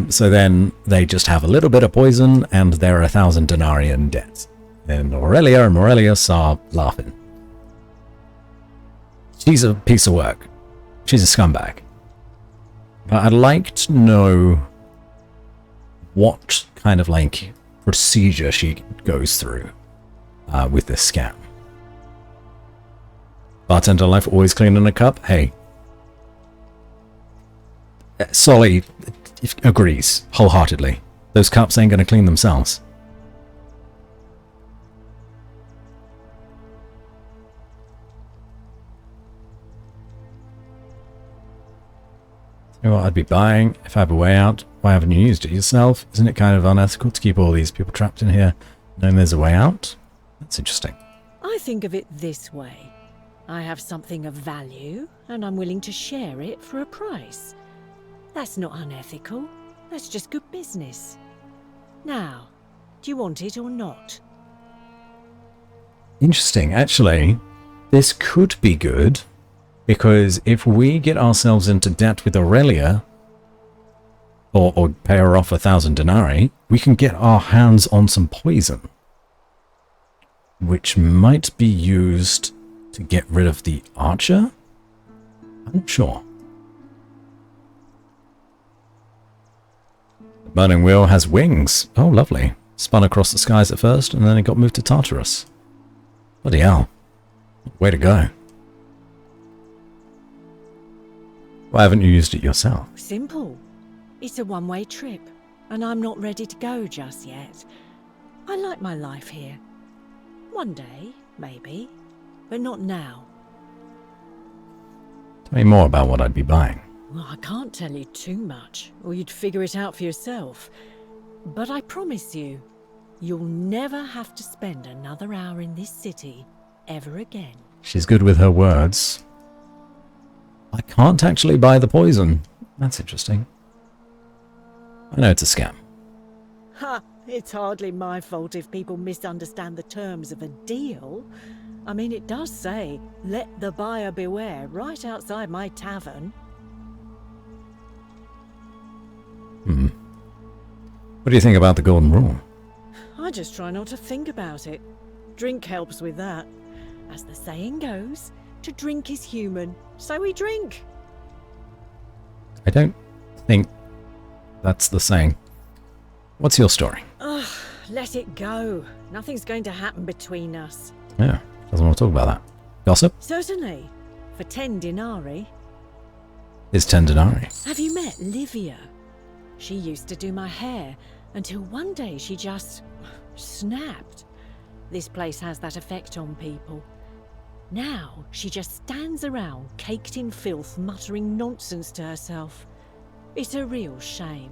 So then they just have a little bit of poison, and they're 1,000 denarii in debt. And Aurelia and Morelius are laughing. She's a piece of work. She's a scumbag. But I'd like to know what kind of like procedure she goes through with this scam. Bartender life always clean in a cup? Hey. Solly agrees wholeheartedly. Those cups ain't gonna clean themselves. You know what I'd be buying if I have a way out? Why haven't you used it yourself? Isn't it kind of unethical to keep all these people trapped in here knowing there's a way out? That's interesting. I think of it this way. I have something of value, and I'm willing to share it for a price. That's not unethical. That's just good business. Now, do you want it or not? Interesting. Actually, this could be good, because if we get ourselves into debt with Aurelia, or pay her off 1,000 denarii, we can get our hands on some poison, which might be used to get rid of the archer? I'm not sure. The burning wheel has wings. Oh, lovely. Spun across the skies at first, and then it got moved to Tartarus. Bloody hell. Way to go. Why haven't you used it yourself? Simple. It's a one-way trip, and I'm not ready to go just yet. I like my life here. One day, maybe, but not now. Tell me more about what I'd be buying. Well, I can't tell you too much, or you'd figure it out for yourself. But I promise you, you'll never have to spend another hour in this city ever again. She's good with her words. I can't actually buy the poison. That's interesting. I know it's a scam. Ha! It's hardly my fault if people misunderstand the terms of a deal. I mean, it does say, "Let the buyer beware," right outside my tavern. What do you think about the golden rule? I just try not to think about it. Drink helps with that. As the saying goes, to drink is human, so we drink. I don't think that's the saying. What's your story? Ugh, let it go. Nothing's going to happen between us. Yeah, doesn't want to talk about that. Gossip? Certainly. For 10 denarii. Is 10 denarii. Have you met Livia? She used to do my hair, until one day she just snapped. This place has that effect on people. Now she just stands around, caked in filth, muttering nonsense to herself. It's a real shame.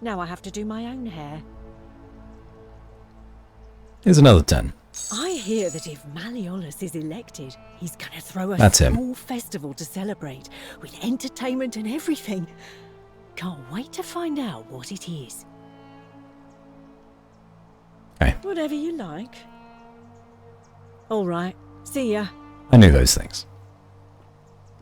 Now I have to do my own hair. Here's another 10. I hear that if Malleolus is elected, he's gonna throw a That's him. small festival to celebrate, with entertainment and everything. Can't wait to find out what it is. Okay. Whatever you like. All right. See ya. I knew those things.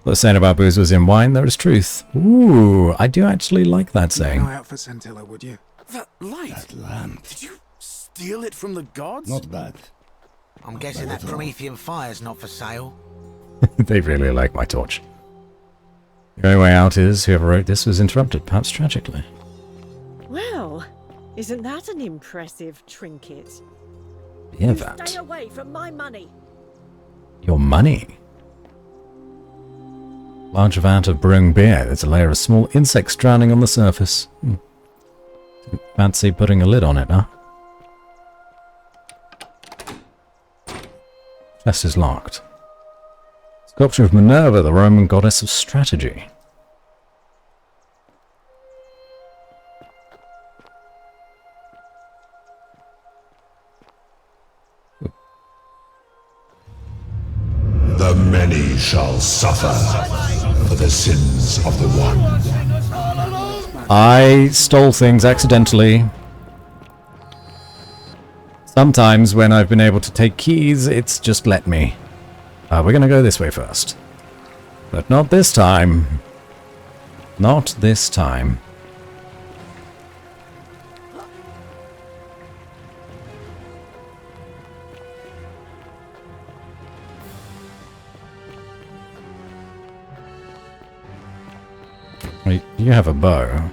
What the saying about booze was in wine, there is truth. Ooh, I do actually like that saying. Keep an eye out for Scintilla, would you? That light! That lamp. Did you steal it from the gods? Not bad. I'm guessing that Promethean fire's not for sale. They really like my torch. The only way out is whoever wrote this was interrupted, perhaps tragically. Well, isn't that an impressive trinket? Yeah, You that. Stay away from my money. Your money? Large amount of brewing beer. There's a layer of small insects drowning on the surface. Fancy putting a lid on it, huh? Chest is locked. Sculpture of Minerva, the Roman goddess of strategy. The many shall suffer for the sins of the one. I stole things accidentally. Sometimes when I've been able to take keys, it's just let me. We're gonna go this way first. But not this time. Not this time. Wait, you have a bow.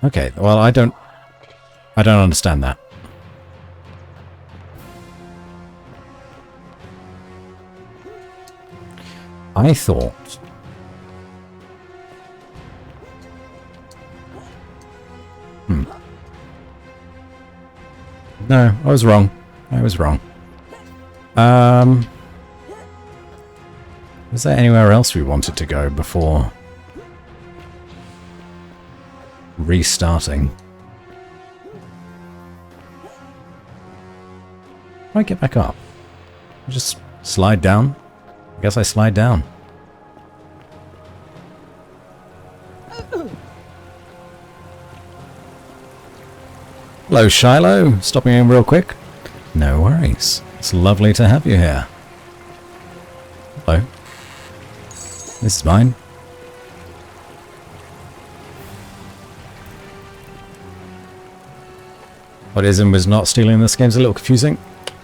Okay, well I don't understand that. I thought... No, I was wrong. Was there anywhere else we wanted to go before restarting? How do I get back up? Just slide down? I guess I slide down. Hello, Shiloh. Stopping in real quick. No worries. It's lovely to have you here. Hello. This is mine. What is and was not stealing in this game is a little confusing.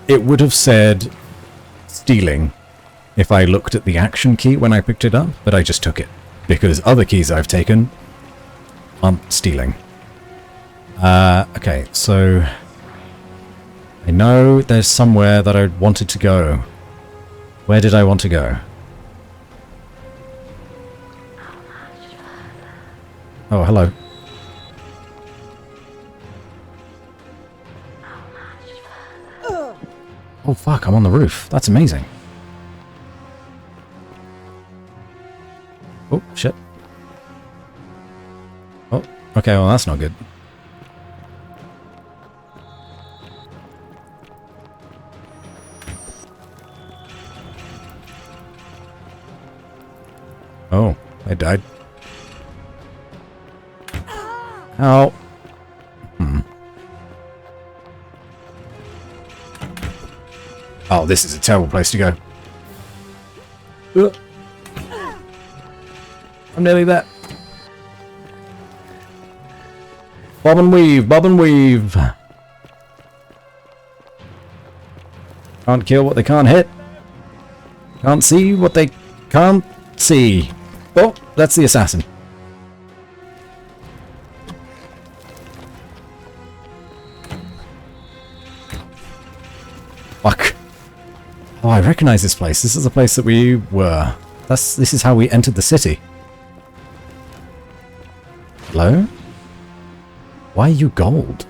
It would have said stealing if I looked at the action key when I picked it up, but I just took it. Because other keys I've taken aren't stealing. Okay, so I know there's somewhere that I wanted to go. Where did I want to go? Oh, hello. Oh fuck, I'm on the roof. That's amazing. Oh, shit. Oh, okay, well that's not good. Oh, I died. Ow. Oh, this is a terrible place to go. I'm nearly there. Bob and weave, bob and weave. Can't kill what they can't hit. Can't see what they can't see. Oh, that's the assassin. Fuck. Oh, I recognize this place. This is the place that we were. This is how we entered the city. Hello? Why are you gold?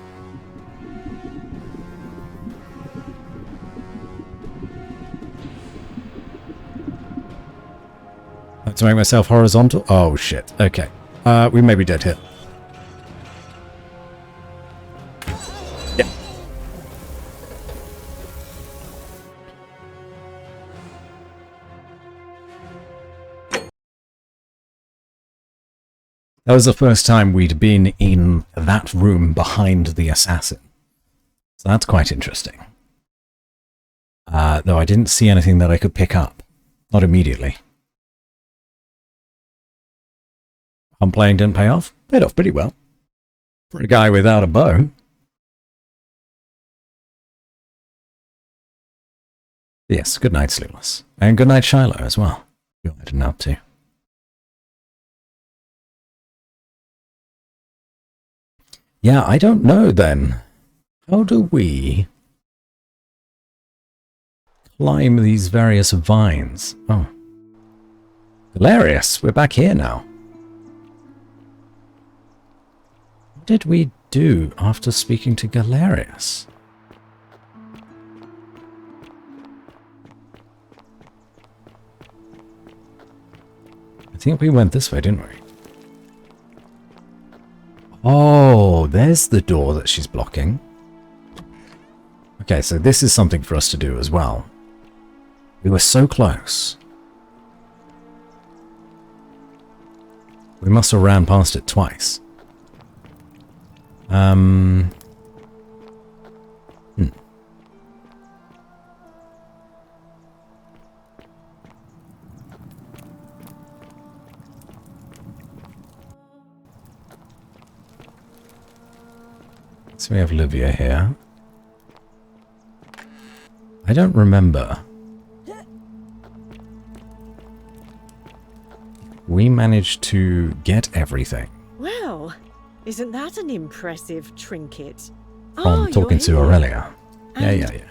I have to make myself horizontal? Oh shit. Okay. We may be dead here. Yeah. That was the first time we'd been in that room behind the assassin. So that's quite interesting. Though I didn't see anything that I could pick up. Not immediately. Playing didn't pay off. Paid off pretty well. For a guy without a bow. Yes, good night, Sleepless. And good night, Shiloh, as well. You're heading out too. Yeah, I don't know then. How do we climb these various vines? Oh. Hilarious, we're back here now. What did we do after speaking to Galerius? I think we went this way, didn't we? Oh, there's the door that she's blocking. Okay, so this is something for us to do as well. We were so close. We must have ran past it twice. So we have Livia here. I don't remember. We managed to get everything. Well, isn't that an impressive trinket? I'm talking to Aurelia. Yeah.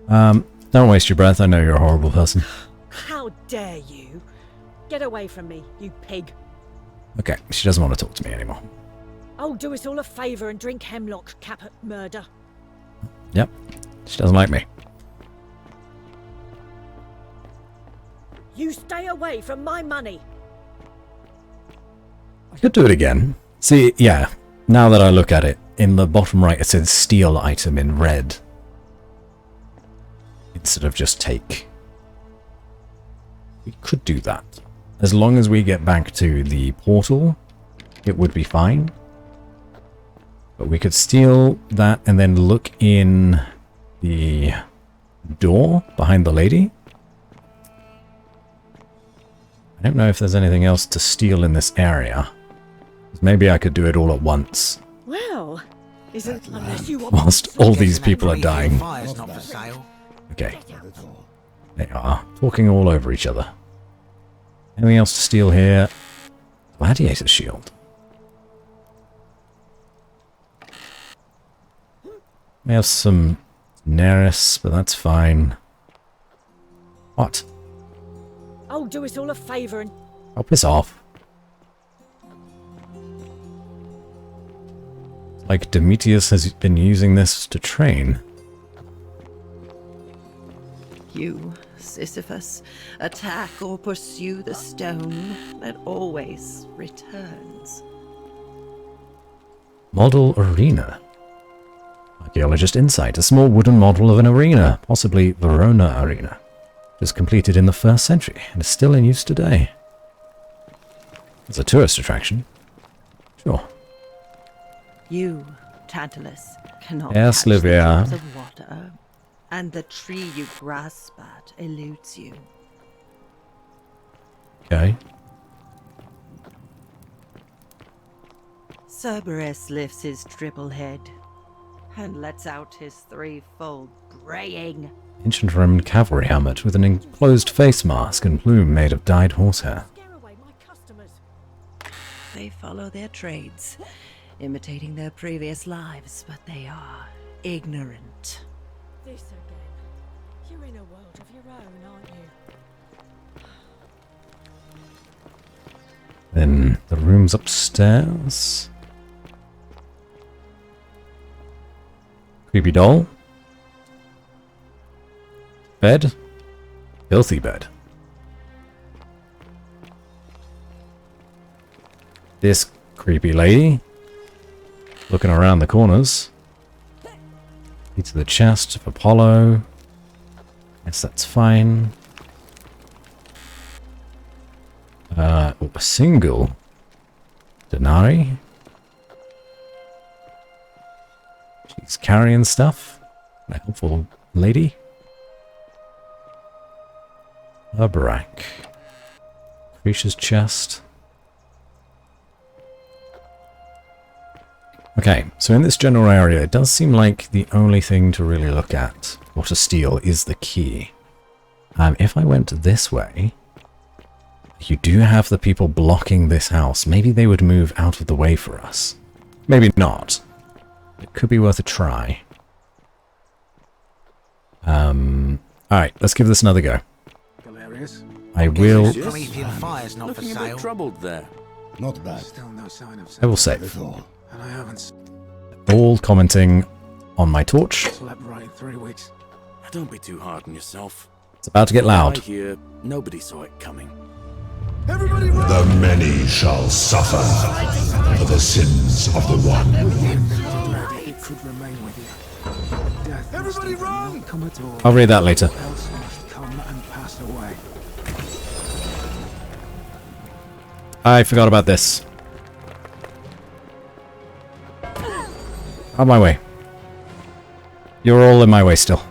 Don't waste your breath. I know you're a horrible person. How dare you? Get away from me, you pig. Okay, she doesn't want to talk to me anymore. Oh, do us all a favour and drink hemlock, Caput Murder. Yep, she doesn't like me. You stay away from my money. I could do it again. See, yeah, now that I look at it, in the bottom right it says steal item in red. Instead of just take. We could do that. As long as we get back to the portal, it would be fine. But we could steal that and then look in the door behind the lady. I don't know if there's anything else to steal in this area. Maybe I could do it all at once. Well, isn't unless you want Whilst all these people are dying. Fire's not for sale. Okay. They are talking all over each other. Anything else to steal here? Gladiator shield. We have some Neris, but that's fine. What? Oh, do us all a favour and... Oh, piss off. Like Demetrius has been using this to train. You, Sisyphus, attack or pursue the stone that always returns. Model arena. Archaeologist insight. A small wooden model of an arena, possibly Verona Arena. It was completed in the 1st century and is still in use today. It's a tourist attraction. Sure. You, Tantalus, cannot Yes, catch Livia. the drops of water, and the tree you grasp at eludes you. Okay. Cerberus lifts his triple head and lets out his threefold braying. Ancient Roman cavalry helmet with an enclosed face mask and plume made of dyed horsehair. They follow their trades, imitating their previous lives, but they are ignorant. This again. You're in a world of your own, aren't you? Then the rooms upstairs. Creepy doll. Bed. Filthy bed. This creepy lady. Looking around the corners. Into the chest of Apollo. Guess that's fine. A single denarii. She's carrying stuff. A helpful lady. A brack. Creature's chest. Okay, so in this general area, it does seem like the only thing to really look at or to steal is the key. If I went this way, you do have the people blocking this house. Maybe they would move out of the way for us. Maybe not. It could be worth a try. Alright, let's give this another go. Hilarious. I will... Fire's not for Looking a sale. bit troubled there. Not bad. Still no sign of I will save. And I haven't All commenting on my torch. slept right in 3 weeks. Don't be too hard on yourself. It's about to get loud. I hear nobody saw it coming. The many shall suffer for the sins of the one. It could remain with you. Death Everybody run! Come at all. I'll read that later. Else must come and pass away. I forgot about this. On my way. You're all in my way still.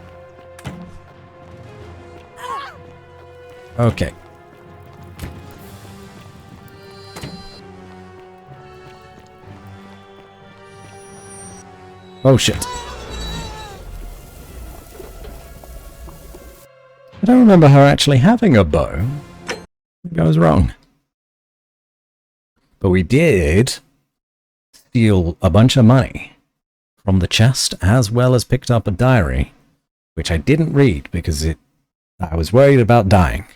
Okay. Oh shit. I don't remember her actually having a bow. Maybe I was wrong. But we did steal a bunch of money from the chest, as well as picked up a diary, which I didn't read because I was worried about dying.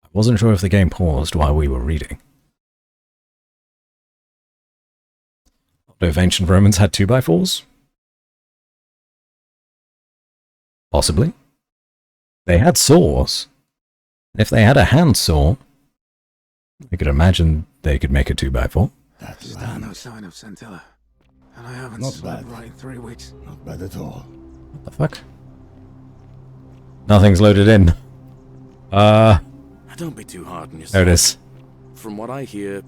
I wasn't sure if the game paused while we were reading. I wonder if ancient Romans had 2x4s? Possibly. They had saws. If they had a hand saw, I could imagine they could make a 2x4. Still no sign of Scintilla. And I haven't Not slept bad. right in 3 weeks. Not bad at all. What the fuck? Nothing's loaded in. Don't be too hard on yourself. There it is. From what I hear,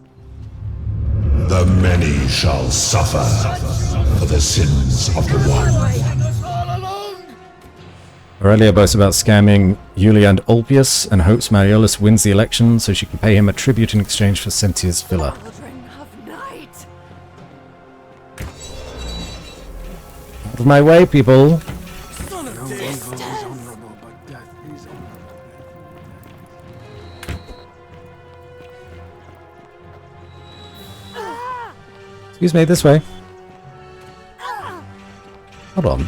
The many shall suffer for the sins of the one. Aurelia boasts about scamming Yulia and Ulpius and hopes Mariolus wins the election so she can pay him a tribute in exchange for Cynthia's villa. Out of my way, people! Excuse me, this way. Hold on.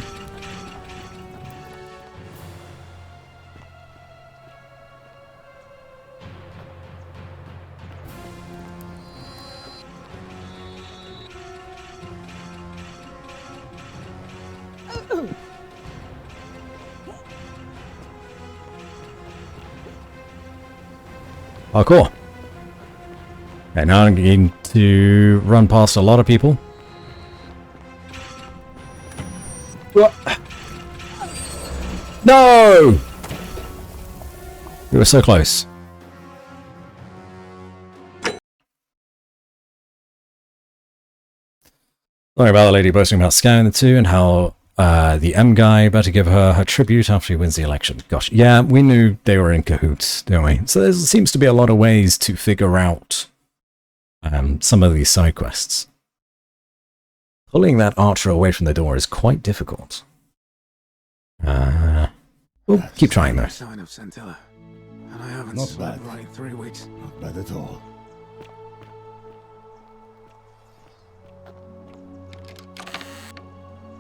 Parkour. Okay, now I'm going to run past a lot of people. No! We were so close. Sorry about the lady boasting about scamming the two and how the M guy better give her tribute after he wins the election. Gosh, yeah, we knew they were in cahoots, don't we? So there seems to be a lot of ways to figure out some of these side quests. Pulling that archer away from the door is quite difficult. We'll keep trying though. Sign of Scintilla, and I haven't Not slept bad. right in 3 weeks. Not bad at all.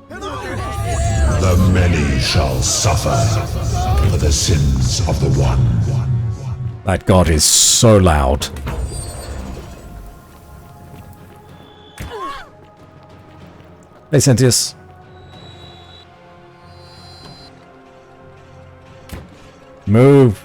The many shall suffer for the sins of the one. That god is so loud. Hey, Centius. Move.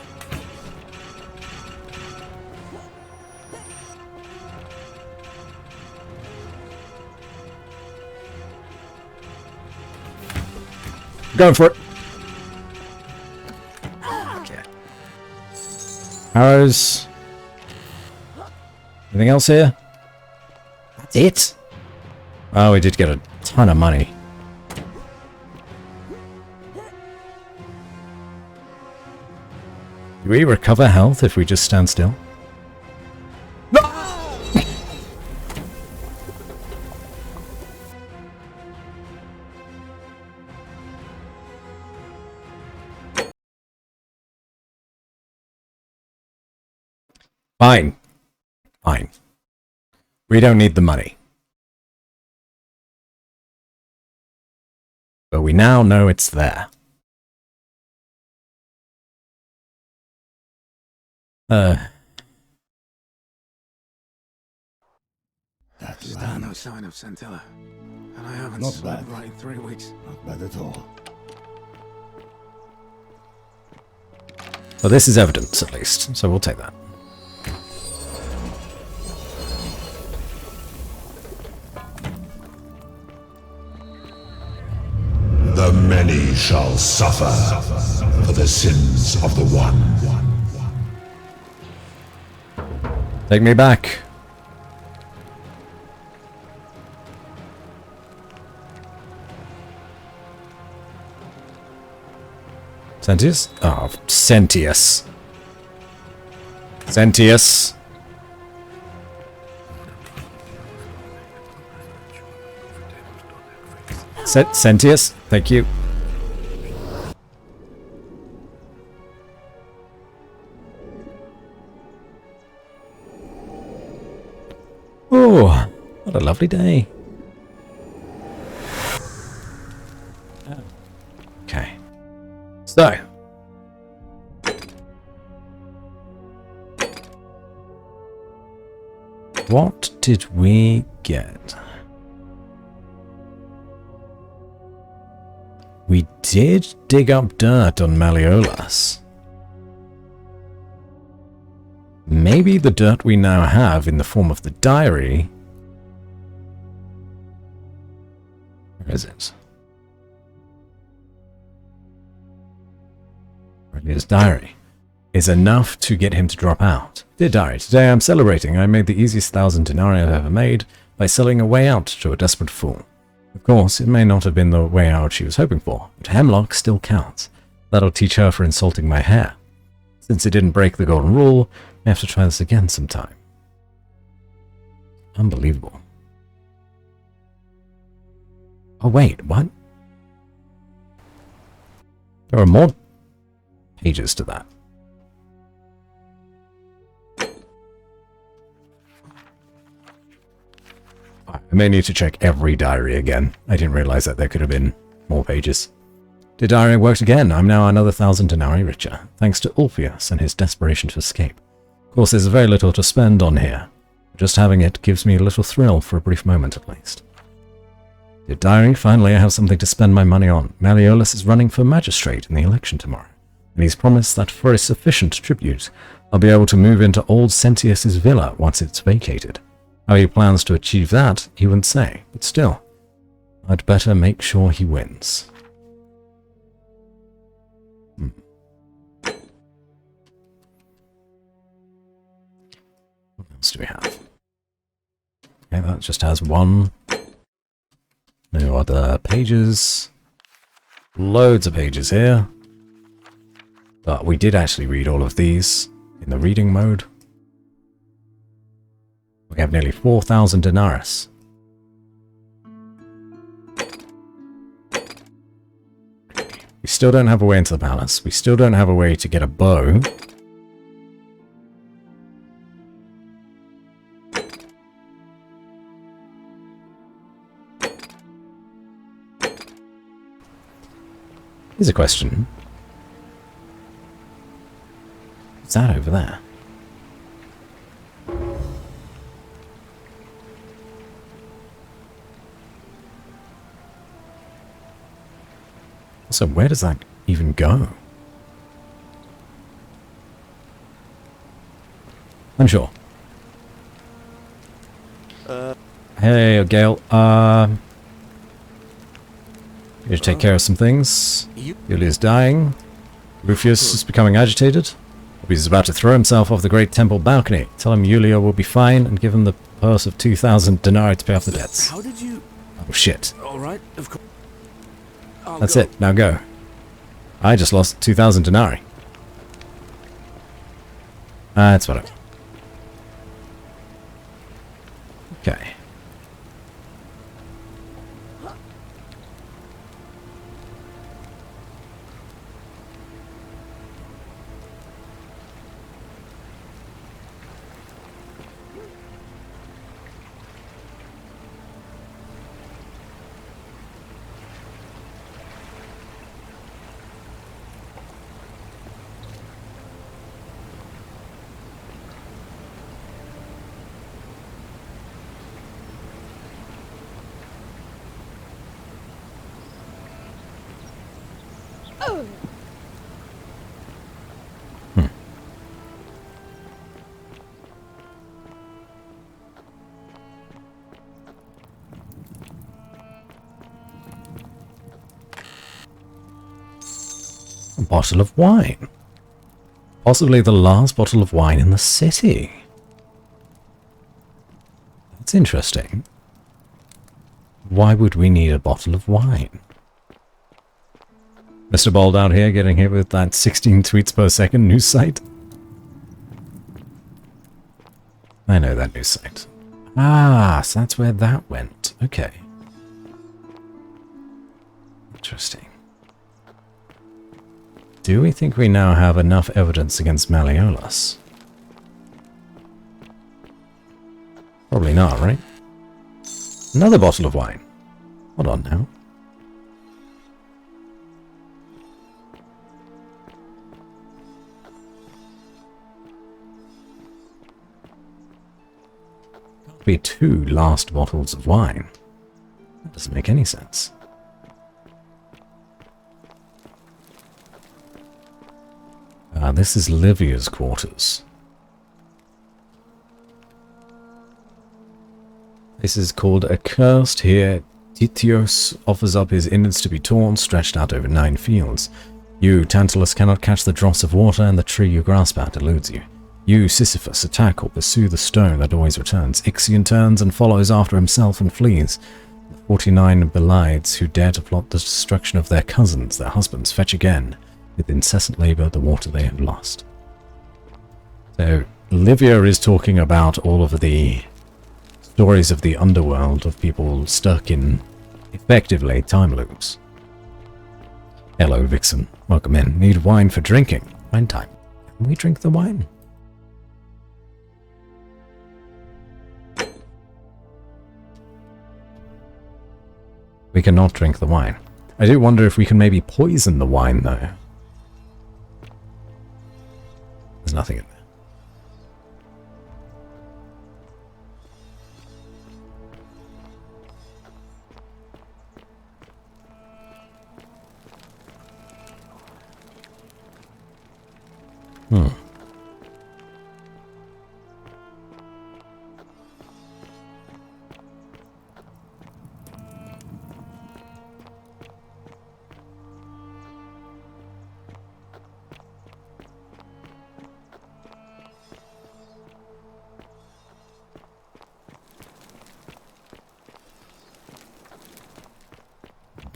Going for it. Okay. Arrows. Anything else here? That's it. Oh, we did get a ton of money. Do we recover health if we just stand still? No! Fine. Fine. We don't need the money. But we now know it's there. Still no sign of Scintilla, and I haven't Not slept bad. right in 3 weeks. Not bad at all. Well, this is evidence, at least, so we'll take that. The many shall suffer for the sins of the one. Take me back. Centius? Oh, Centius. Centius. Centius, thank you. Oh, what a lovely day. Okay. So. What did we get? We did dig up dirt on Malleolus. Maybe the dirt we now have in the form of the diary... Where is it? Aurelia's diary. Is enough to get him to drop out. Dear diary, today I'm celebrating. I made the easiest 1,000 denarii I've ever made by selling a way out to a desperate fool. Of course, it may not have been the way out she was hoping for, but Hemlock still counts. That'll teach her for insulting my hair. Since it didn't break the golden rule, I have to try this again sometime. Unbelievable. Oh wait, what? There are more pages to that. I may need to check every diary again. I didn't realize that there could have been more pages. The diary worked again. I'm now another 1,000 denarii richer, thanks to Ulfius and his desperation to escape. Of course, there's very little to spend on here. Just having it gives me a little thrill for a brief moment at least. Dear diary, finally I have something to spend my money on. Malleolus is running for magistrate in the election tomorrow, and he's promised that for a sufficient tribute, I'll be able to move into old Sentius's villa once it's vacated. How he plans to achieve that, he wouldn't say, but still, I'd better make sure he wins. What else do we have? Okay, that just has one. No other pages. Loads of pages here. But we did actually read all of these in the reading mode. We have nearly 4,000 denarii. We still don't have a way into the palace. We still don't have a way to get a bow. Here's a question. What's that over there? So where does that even go? Unsure. Hey, Gale. Here to take care of some things. Yulia's dying. Rufius is becoming agitated. He's about to throw himself off the great temple balcony. Tell him Yulia will be fine and give him the purse of 2,000 denarii to pay off the debts. How did you... Oh shit. Alright, of course. That's it. Now go. I just lost 2,000 denarii. That's whatever. Okay. A bottle of wine. Possibly the last bottle of wine in the city. That's interesting. Why would we need a bottle of wine? Mr. Bald out here getting hit with that 16 tweets per second news site. I know that news site. Ah, so that's where that went. Okay. Interesting. Do we think we now have enough evidence against Malleolus? Probably not, right? Another bottle of wine. Hold on now. Can't be 2 last bottles of wine. That doesn't make any sense. This is Livia's quarters. This is called Accursed. Here, Titios offers up his innards to be torn, stretched out over 9 fields. You, Tantalus, cannot catch the dross of water, and the tree you grasp at eludes you. You, Sisyphus, attack or pursue the stone that always returns. Ixion turns and follows after himself and flees. The 49 Belides who dare to plot the destruction of their cousins, their husbands, fetch again. with incessant labour the water they have lost. So Livia is talking about all of the stories of the underworld of people stuck in, effectively, time loops. Hello, Vixen. Welcome in. Need wine for drinking. Wine time. Can we drink the wine? We cannot drink the wine. I do wonder if we can maybe poison the wine, though. There's nothing in there.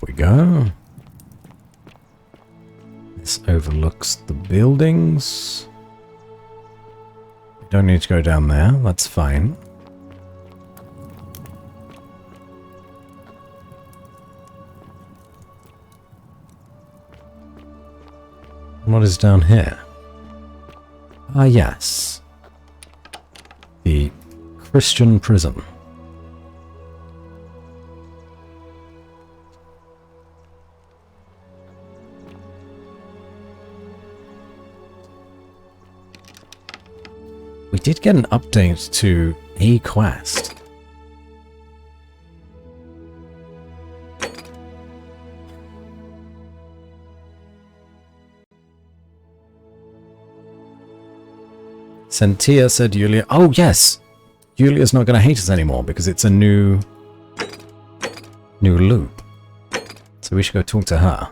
We go. This overlooks the buildings. We don't need to go down there, that's fine. What is down here? Ah, yes. The Christian prison. We did get an update to a quest. Sentia said Yulia. Oh, yes! Yulia's not going to hate us anymore because it's a new loop. So we should go talk to her.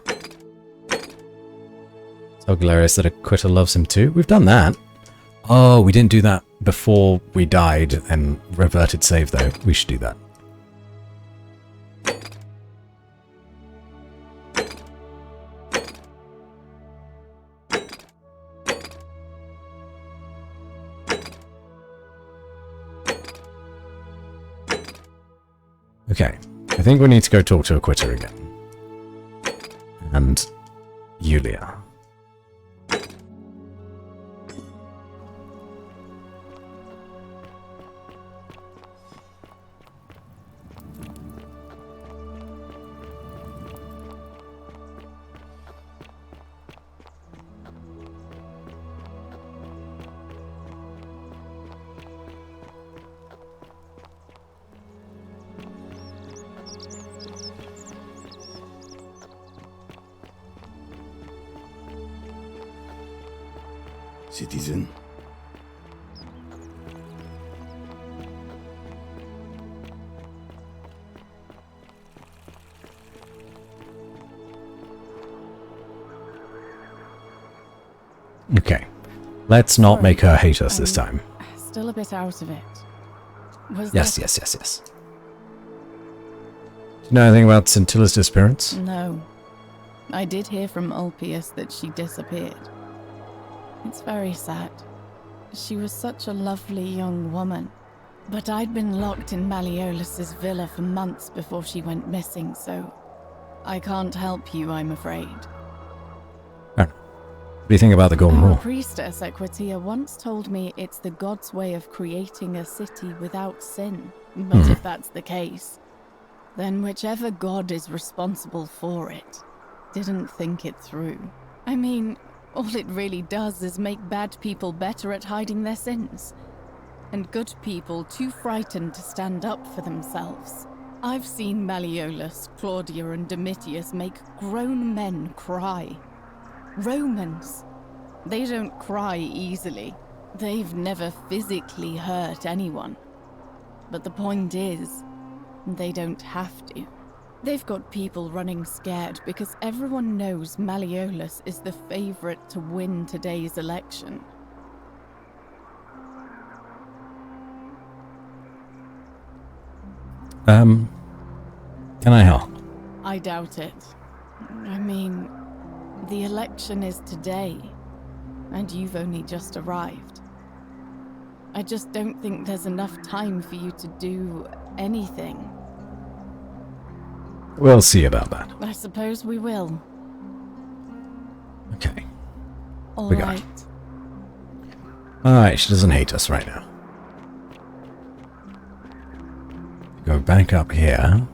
So hilarious that a quitter loves him too. We've done that. Oh, we didn't do that before we died and reverted save, though. We should do that. Okay, I think we need to go talk to a quitter again. And Yulia. Citizen. Okay. Let's not make her hate us this time. Still a bit out of it. Yes. Do you know anything about Scintilla's disappearance? No. I did hear from Ulpius that she disappeared. It's very sad. She was such a lovely young woman. But I'd been locked in Malleolus's villa for months before she went missing, so I can't help you, I'm afraid. What do you think about the Golden Rule? Our priestess Equitia once told me it's the god's way of creating a city without sin. But if that's the case, then whichever god is responsible for it didn't think it through. I mean, all it really does is make bad people better at hiding their sins, and good people too frightened to stand up for themselves. I've seen Malleolus, Claudia, and Domitius make grown men cry. Romans. They don't cry easily. They've never physically hurt anyone. But the point is, they don't have to. They've got people running scared because everyone knows Malleolus is the favorite to win today's election. Can I help? I doubt it. I mean, The election is today, and you've only just arrived. I just don't think there's enough time for you to do anything. We'll see about that. I suppose we will. Okay. All We got right. it. Alright, she doesn't hate us right now. Go back up here.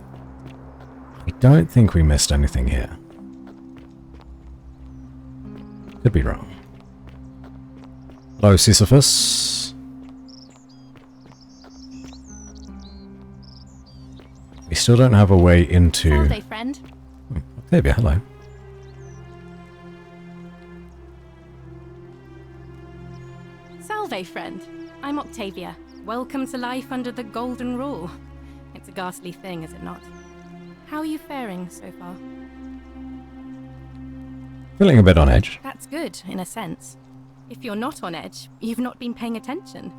I don't think we missed anything here. Could be wrong. Hello, Sisyphus. We still don't have a way into... Salve, friend. Octavia, hello. Salve, friend. I'm Octavia. Welcome to life under the Golden Rule. It's a ghastly thing, is it not? How are you faring so far? Feeling a bit on edge. That's good, in a sense. If you're not on edge, you've not been paying attention.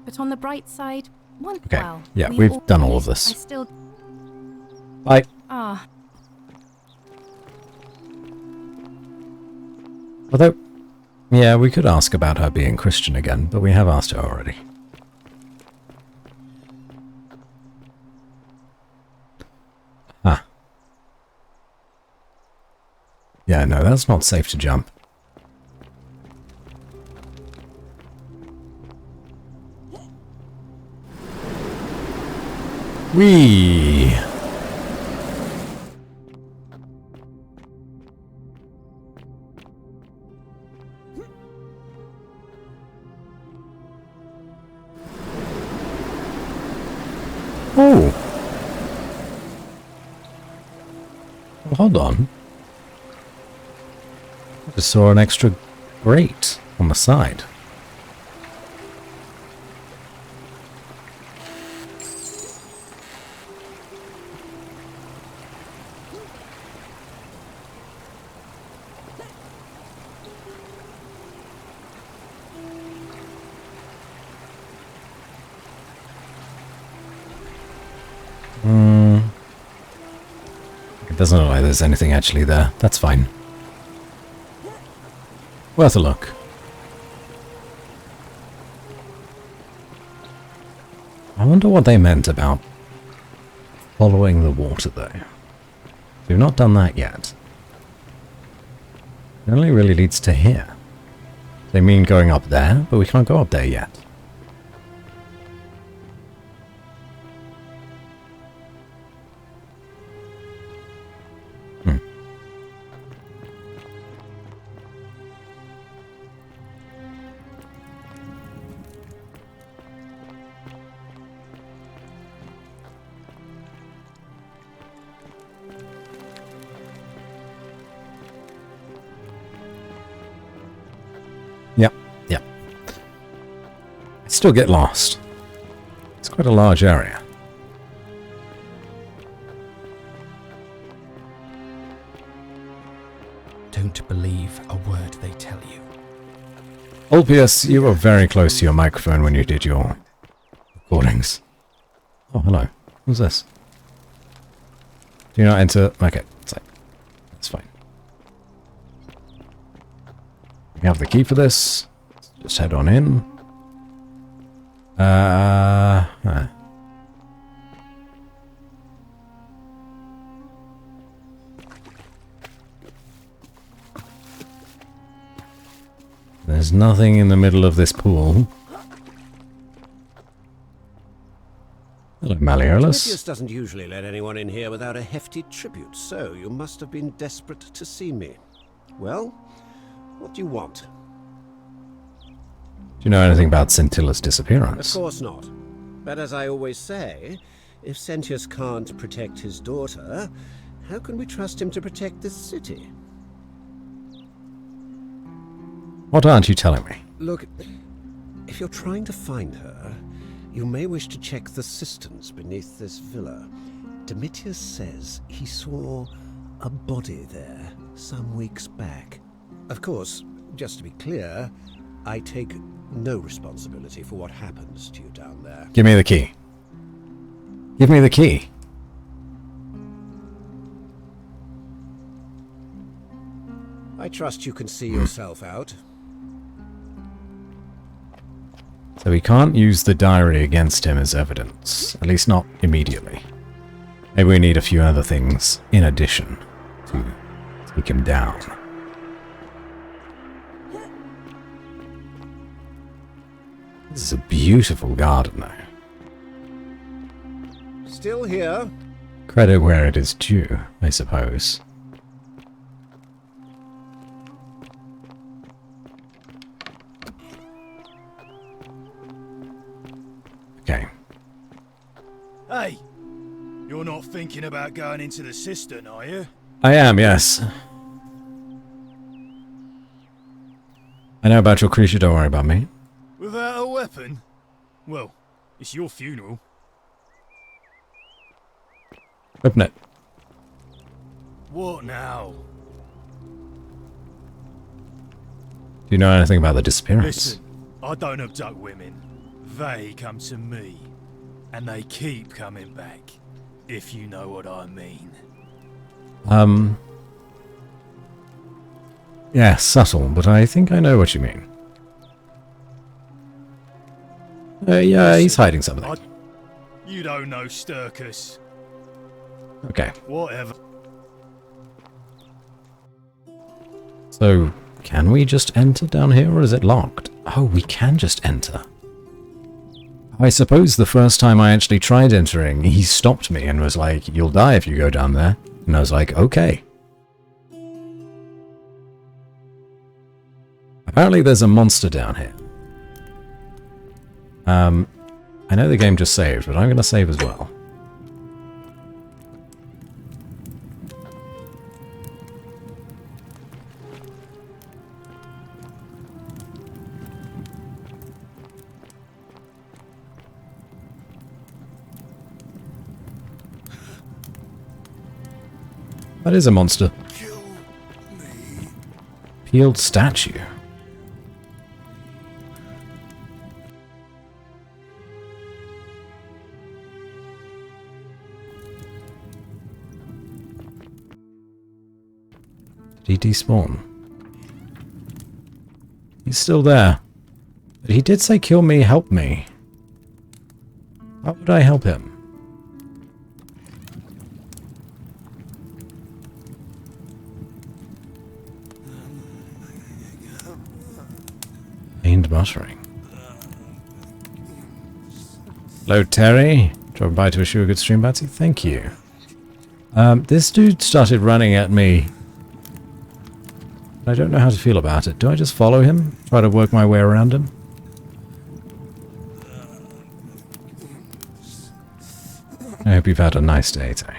But on the bright side, Okay, yeah, we've done all of this. I still... Bye. Ah. Although, yeah, we could ask about her being Christian again, but we have asked her already. Ah. Yeah, no, that's not safe to jump. Whee! Oh! Well, hold on. I just saw an extra grate on the side. It doesn't look like there's anything actually there. That's fine. Worth a look. I wonder what they meant about following the water, though. We've not done that yet. It only really leads to here. They mean going up there, but we can't go up there yet. Yep. I still get lost. It's quite a large area. Don't believe a word they tell you. Ulpius, you were very close to your microphone when you did your recordings. Oh, hello. Who's this? Do you not enter? Okay, that's fine. We have the key for this. Just head on in. There's nothing in the middle of this pool. Hello, Malleolus. Tiberius doesn't usually let anyone in here without a hefty tribute, so you must have been desperate to see me. Well, what do you want? Do you know anything about Scintilla's disappearance? Of course not. But as I always say, if Sentius can't protect his daughter, how can we trust him to protect this city? What aren't you telling me? Look, if you're trying to find her, you may wish to check the cisterns beneath this villa. Domitius says he saw a body there some weeks back. Of course, just to be clear, I take no responsibility for what happens to you down there. Give me the key. Give me the key. I trust you can see yourself out. So we can't use the diary against him as evidence, at least not immediately. Maybe we need a few other things in addition to take him down. This is a beautiful garden, though. Still here? Credit where it is due, I suppose. Okay. Hey! You're not thinking about going into the cistern, are you? I am, yes. I know about your creature, don't worry about me. Without a weapon? Well, it's your funeral. Open it. What now? Do you know anything about the disappearance? Listen, I don't abduct women. They come to me. And they keep coming back. If you know what I mean. Yeah, subtle, but I think I know what you mean. Yeah, he's hiding something. You don't know Sturkus. Okay. Whatever. So, can we just enter down here, or is it locked? Oh, we can just enter. I suppose the first time I actually tried entering, he stopped me and was like, "You'll die if you go down there." And I was like, okay. Apparently there's a monster down here. I know the game just saved, but I'm going to save as well. That is a monster. Peeled statue. Did he despawn? He's still there. But he did say kill me, help me. How would I help him? Pained muttering. Hello, Terry. Dropping by to wish you a good stream, Batsy. Thank you. This dude started running at me. I don't know how to feel about it. Do I just follow him? Try to work my way around him? I hope you've had a nice day, Terry.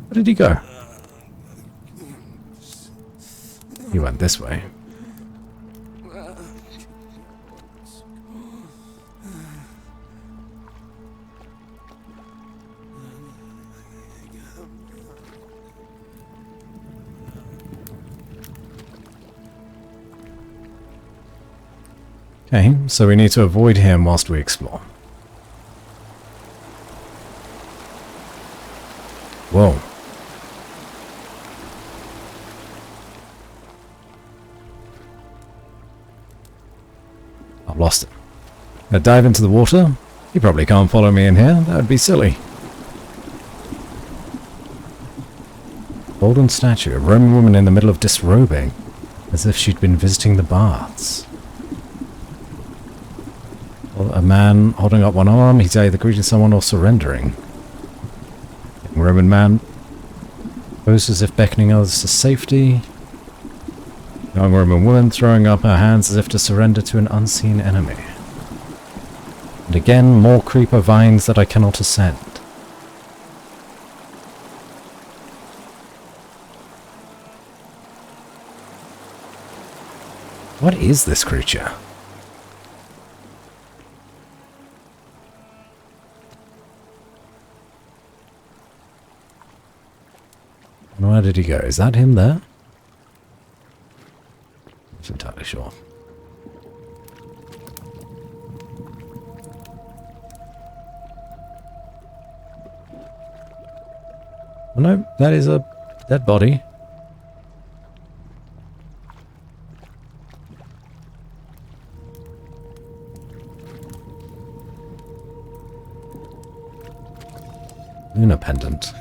Where did he go? He went this way. Okay, so we need to avoid him whilst we explore. Whoa. I've lost it. Gonna dive into the water? He probably can't follow me in here. That would be silly. Golden statue, a Roman woman in the middle of disrobing, as if she'd been visiting the baths. A man holding up one arm, he's either greeting someone or surrendering. A Roman man posed as if beckoning others to safety. Young Roman woman throwing up her hands as if to surrender to an unseen enemy. And again, more creeper vines that I cannot ascend. What is this creature? And where did he go? Is that him there? I'm not entirely sure. Oh no, that is a dead body. Luna pendant.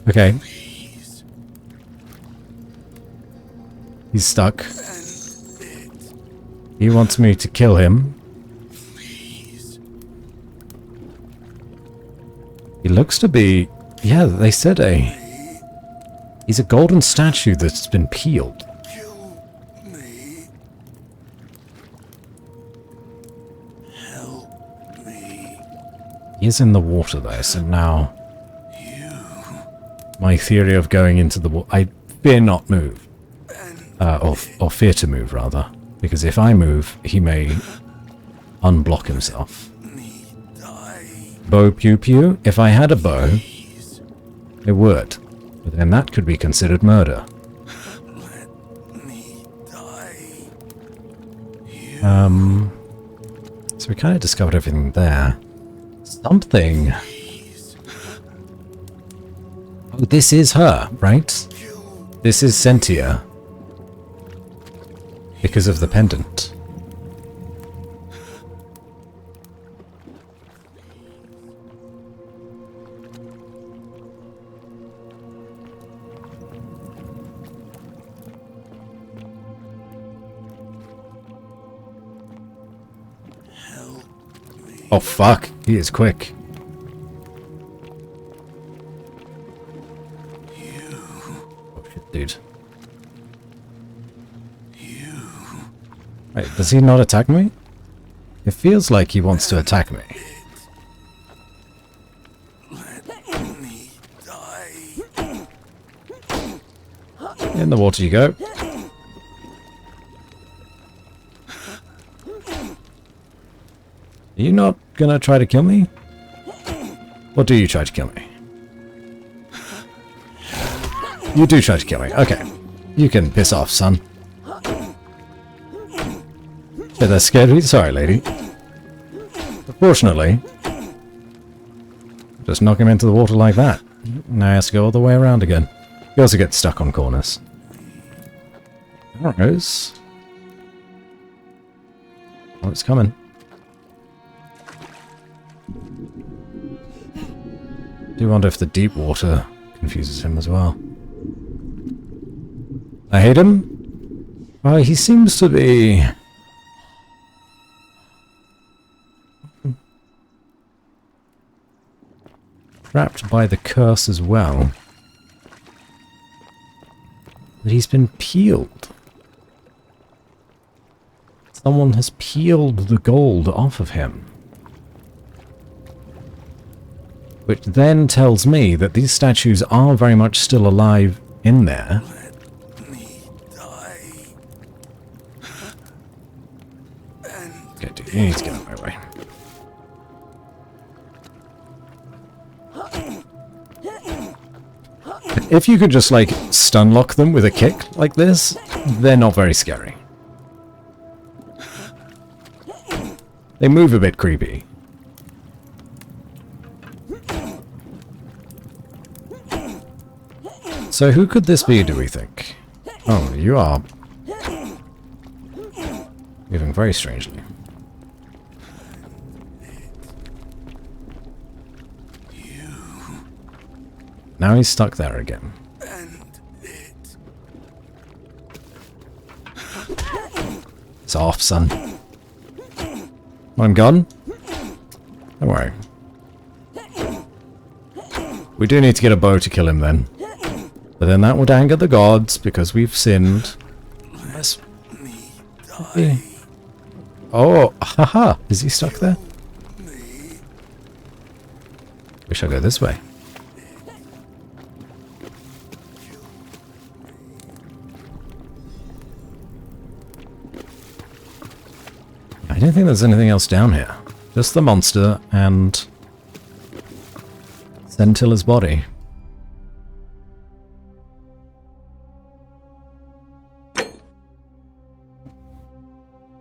Okay. He's stuck. He wants me to kill him. He looks to be... Yeah, they said he's a golden statue that's been peeled. He is in the water though, so now... My theory of going into the water... I fear not move. Or fear to move, rather. Because if I move, he may unblock himself. Bow pew pew? If I had a bow, it would. But then that could be considered murder. So we kind of discovered everything there. Something... Oh, this is her, right? This is Sentia. Because of the pendant. Oh fuck, he is quick. Oh shit, dude. Wait, does he not attack me? It feels like he wants to attack me. In the water you go. Are you not gonna try to kill me? Or do you try to kill me? You do try to kill me. Okay. You can piss off, son. Yeah, that scared me. Sorry, lady. Fortunately, just knock him into the water like that. Now he has to go all the way around again. He also gets stuck on corners. Arrows. Oh, it's coming. I do wonder if the deep water confuses him as well. I hate him. Well, he seems to be... trapped by the curse as well. But he's been peeled. Someone has peeled the gold off of him. Which then tells me that these statues are very much still alive in there. Okay, dude, you need to get out of my way. If you could just, like, stun lock them with a kick like this, they're not very scary. They move a bit creepy. So who could this be, do we think? Oh, you are moving very strangely. Now he's stuck there again. It's off, son. I'm gone. Don't worry. We do need to get a bow to kill him then. But then that would anger the gods because we've sinned. Oh, haha. Is he stuck there? Wish I'd go this way. I don't think there's anything else down here. Just the monster and Sentilla's body.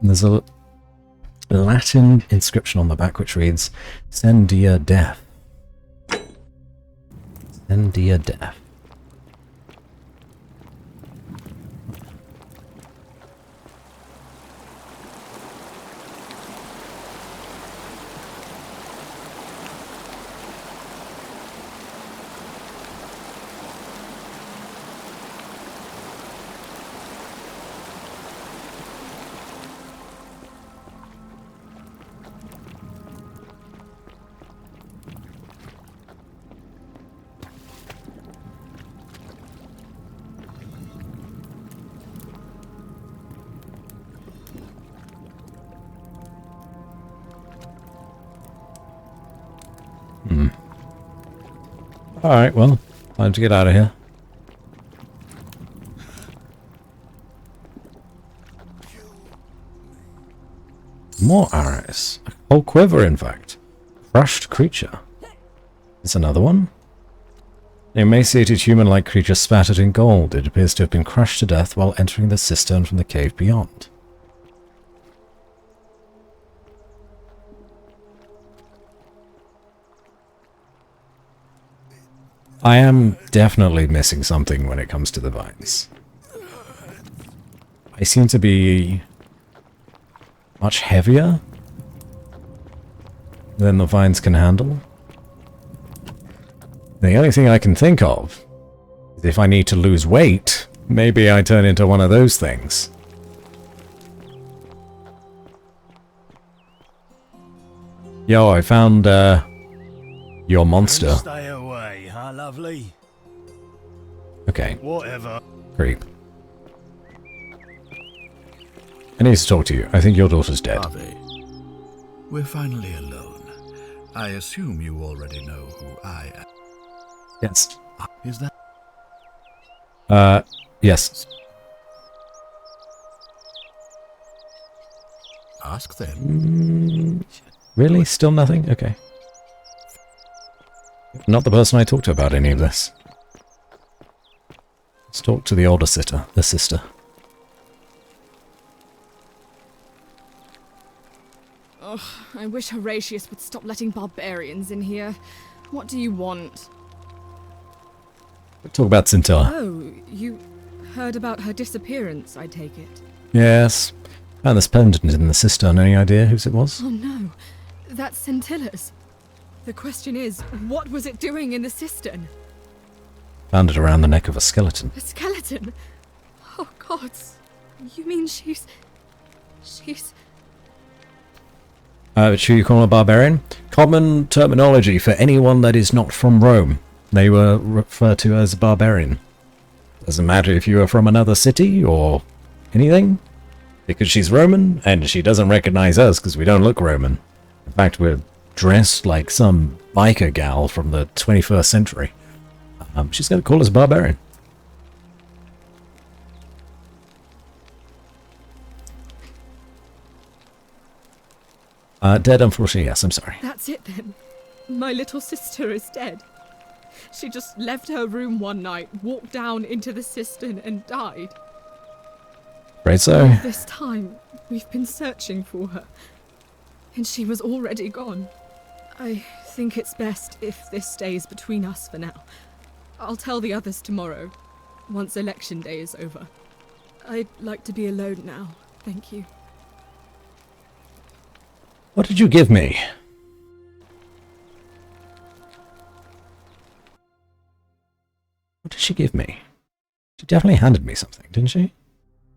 And there's a Latin inscription on the back which reads, Sendia Death. Sendia Death. Alright, well, time to get out of here. More arrows. A whole quiver, in fact. Crushed creature. There's another one. An emaciated human-like creature spattered in gold. It appears to have been crushed to death while entering the cistern from the cave beyond. I am definitely missing something when it comes to the vines. I seem to be much heavier than the vines can handle. The only thing I can think of is if I need to lose weight, maybe I turn into one of those things. Yo, I found your monster. Stay away, huh, lovely? Okay. Whatever. Creep. I need to talk to you. I think your daughter's dead. Harvey, we're finally alone. I assume you already know who I am. Yes. Is that? Yes. Ask them. Really? Still nothing? Okay. Not the person I talked to about any of this. Let's talk to the older sister. The sister. Ugh, I wish Horatius would stop letting barbarians in here. What do you want? Talk about Scintilla. Oh, you heard about her disappearance, I take it. Yes. Found this pendant in the cistern. Any idea whose it was? Oh no, that's Scintilla's. The question is, what was it doing in the cistern? Found it around the neck of a skeleton. A skeleton? Oh gods, you mean she's... Should you call her a barbarian? Common terminology for anyone that is not from Rome. They were referred to as a barbarian. Doesn't matter if you are from another city or anything. Because she's Roman, and she doesn't recognize us because we don't look Roman. In fact, we're dressed like some biker gal from the 21st century. She's going to call us a barbarian. Dead, unfortunately, yes, I'm sorry. That's it then. My little sister is dead. She just left her room one night, walked down into the cistern and died. Right, so. All this time, we've been searching for her. And she was already gone. I think it's best if this stays between us for now. I'll tell the others tomorrow, once election day is over. I'd like to be alone now, thank you. What did you give me? What did she give me? She definitely handed me something, didn't she?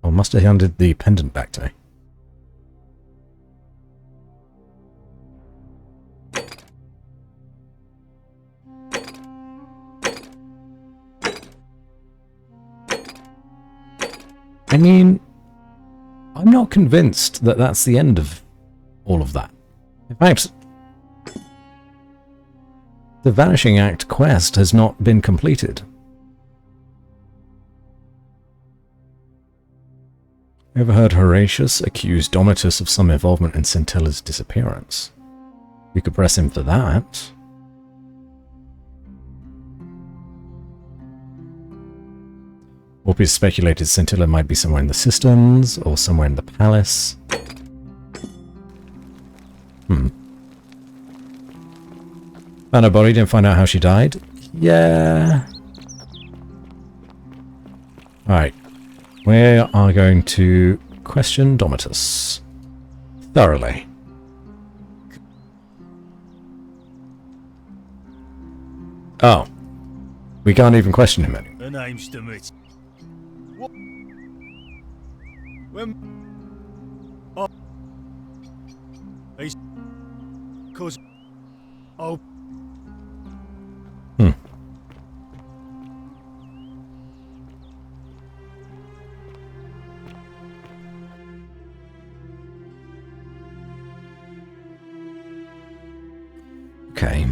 Or must have handed the pendant back to me. I mean, I'm not convinced that that's the end of all of that. In fact, the Vanishing Act quest has not been completed. I overheard Horatius accuse Domitus of some involvement in Scintilla's disappearance. We could press him for that. Orpheus speculated Scintilla might be somewhere in the cisterns, or somewhere in the palace. Found her body, didn't find out how she died. Yeah. Alright. We are going to question Domitus. Thoroughly. Oh. We can't even question him anymore. Her name's Demit. What? When? Oh. He's... Cause... Oh. Okay.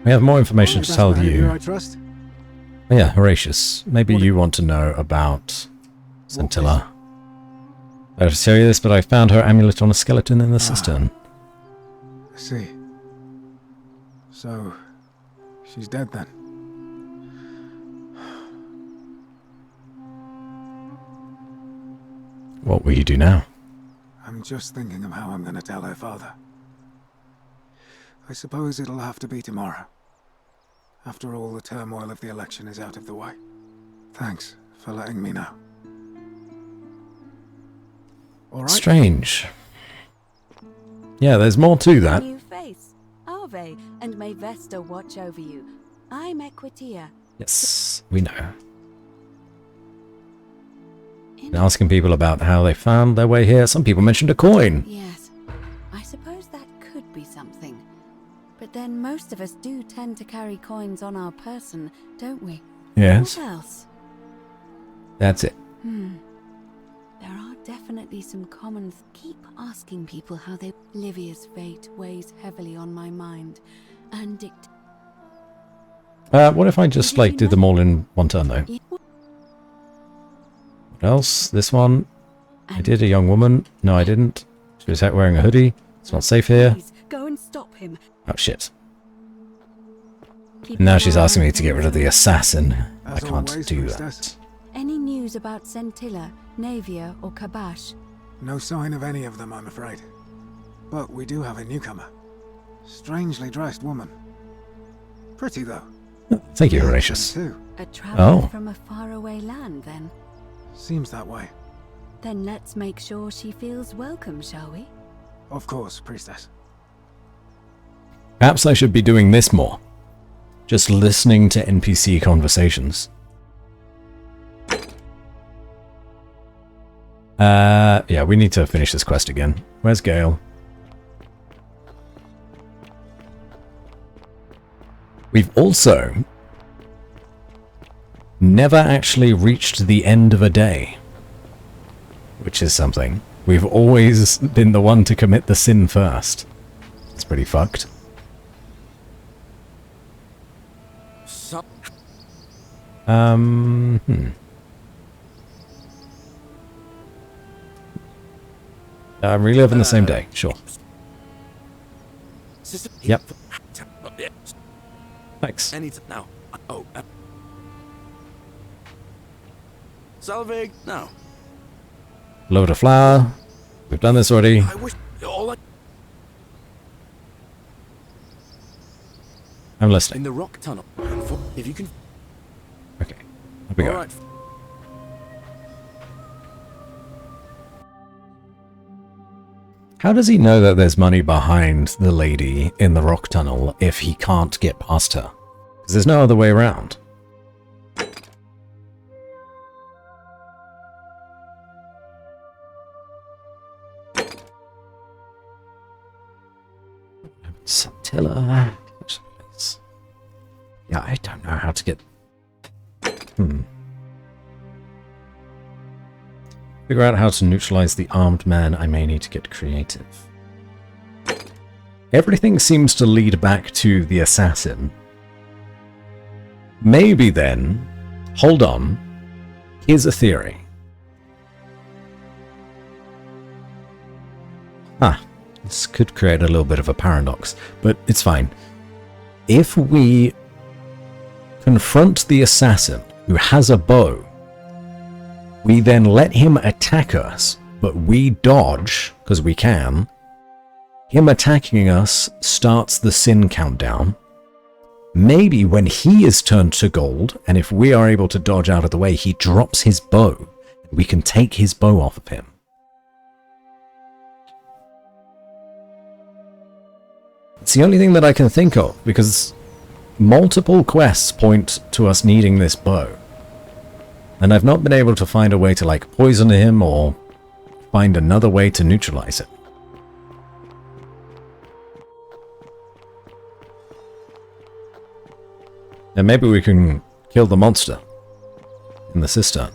We have more information to tell you. I trust. Oh, yeah, Horatius. Maybe you want to know about Scintilla. I have to tell you this, but I found her amulet on a skeleton in the cistern. I see. So, she's dead then. What will you do now? I'm just thinking of how I'm going to tell her father. I suppose it'll have to be tomorrow. After all, the turmoil of the election is out of the way. Thanks for letting me know. All right. Strange. Yeah, there's more to that. New face. Ave, and may Vesta watch over you. I'm Equitia. Yes, we know. Been asking people about how they found their way here. Some people mentioned a coin. Yes, I suppose that could be something. But then most of us do tend to carry coins on our person, don't we? Yes. What else? That's it. There are definitely some commons. Keep asking people how they... Livia's fate weighs heavily on my mind. And it... What if I just, like, did them all in one turn, though? What else? This one. I did a young woman. No, I didn't. She was out wearing a hoodie. It's not safe here. Please, go and stop him. Oh, shit. And now she's asking me to get rid of the assassin. I can't do that. Any news about Scintilla, Navia, or Kabash? No sign of any of them, I'm afraid. But we do have a newcomer. Strangely dressed woman. Pretty, though. Thank you, Horatius. A traveler Oh. from a faraway land, then? Seems that way. Then let's make sure she feels welcome, shall we? Of course, priestess. Perhaps I should be doing this more. Just listening to NPC conversations. Yeah, we need to finish this quest again. Where's Gale? We've also never actually reached the end of a day, which is something. We've always been the one to commit the sin first. It's pretty fucked. Reliving the same day, sure. Yep. Thanks. Now. Oh. Salve now. Load of flour. We've done this already. I wish all I... I'm listening. In the rock tunnel. If you can... Okay. Here we go. Right. How does he know that there's money behind the lady in the rock tunnel if he can't get past her? Because there's no other way around. Scintilla. Yeah, I don't know how to get... Figure out how to neutralize the armed man. I may need to get creative. Everything seems to lead back to the assassin. Maybe then... Hold on. Here's a theory. This could create a little bit of a paradox, but it's fine. If we confront the assassin who has a bow, we then let him attack us but we dodge, because we can, him attacking us starts the sin countdown. Maybe when he is turned to gold, and if we are able to dodge out of the way, he drops his bow. We can take his bow off of him. It's the only thing that I can think of, because multiple quests point to us needing this bow. And I've not been able to find a way to, like, poison him or find another way to neutralize it. And maybe we can kill the monster in the cistern.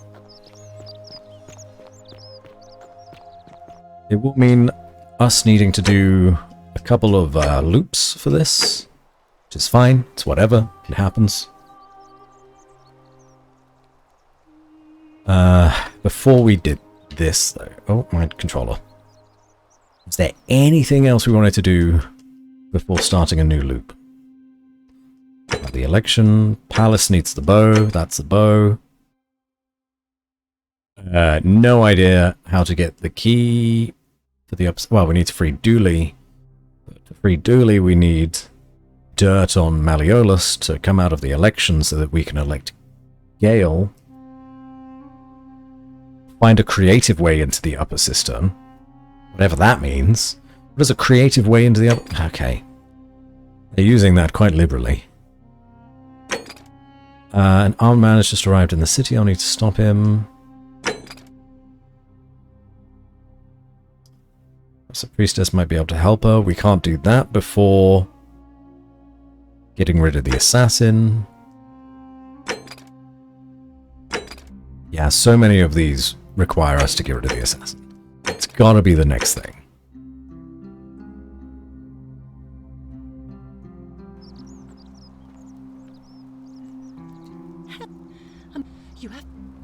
It will mean us needing to do a couple of loops for this, which is fine. It's whatever. It happens. Before we did this, though... Oh, my controller. Is there anything else we wanted to do before starting a new loop? The election. Palace needs the bow. That's the bow. No idea how to get the key for the ups. Well, we need to free Dooley. To free Dooley, we need dirt on Malleolus to come out of the election so that we can elect Gale. Find a creative way into the upper cistern. Whatever that means. What is a creative way into the upper... Okay. They're using that quite liberally. An armed man has just arrived in the city. I'll need to stop him. So priestess might be able to help her. We can't do that before getting rid of the assassin. Yeah, so many of these require us to get rid of the assassin. It's gotta be the next thing.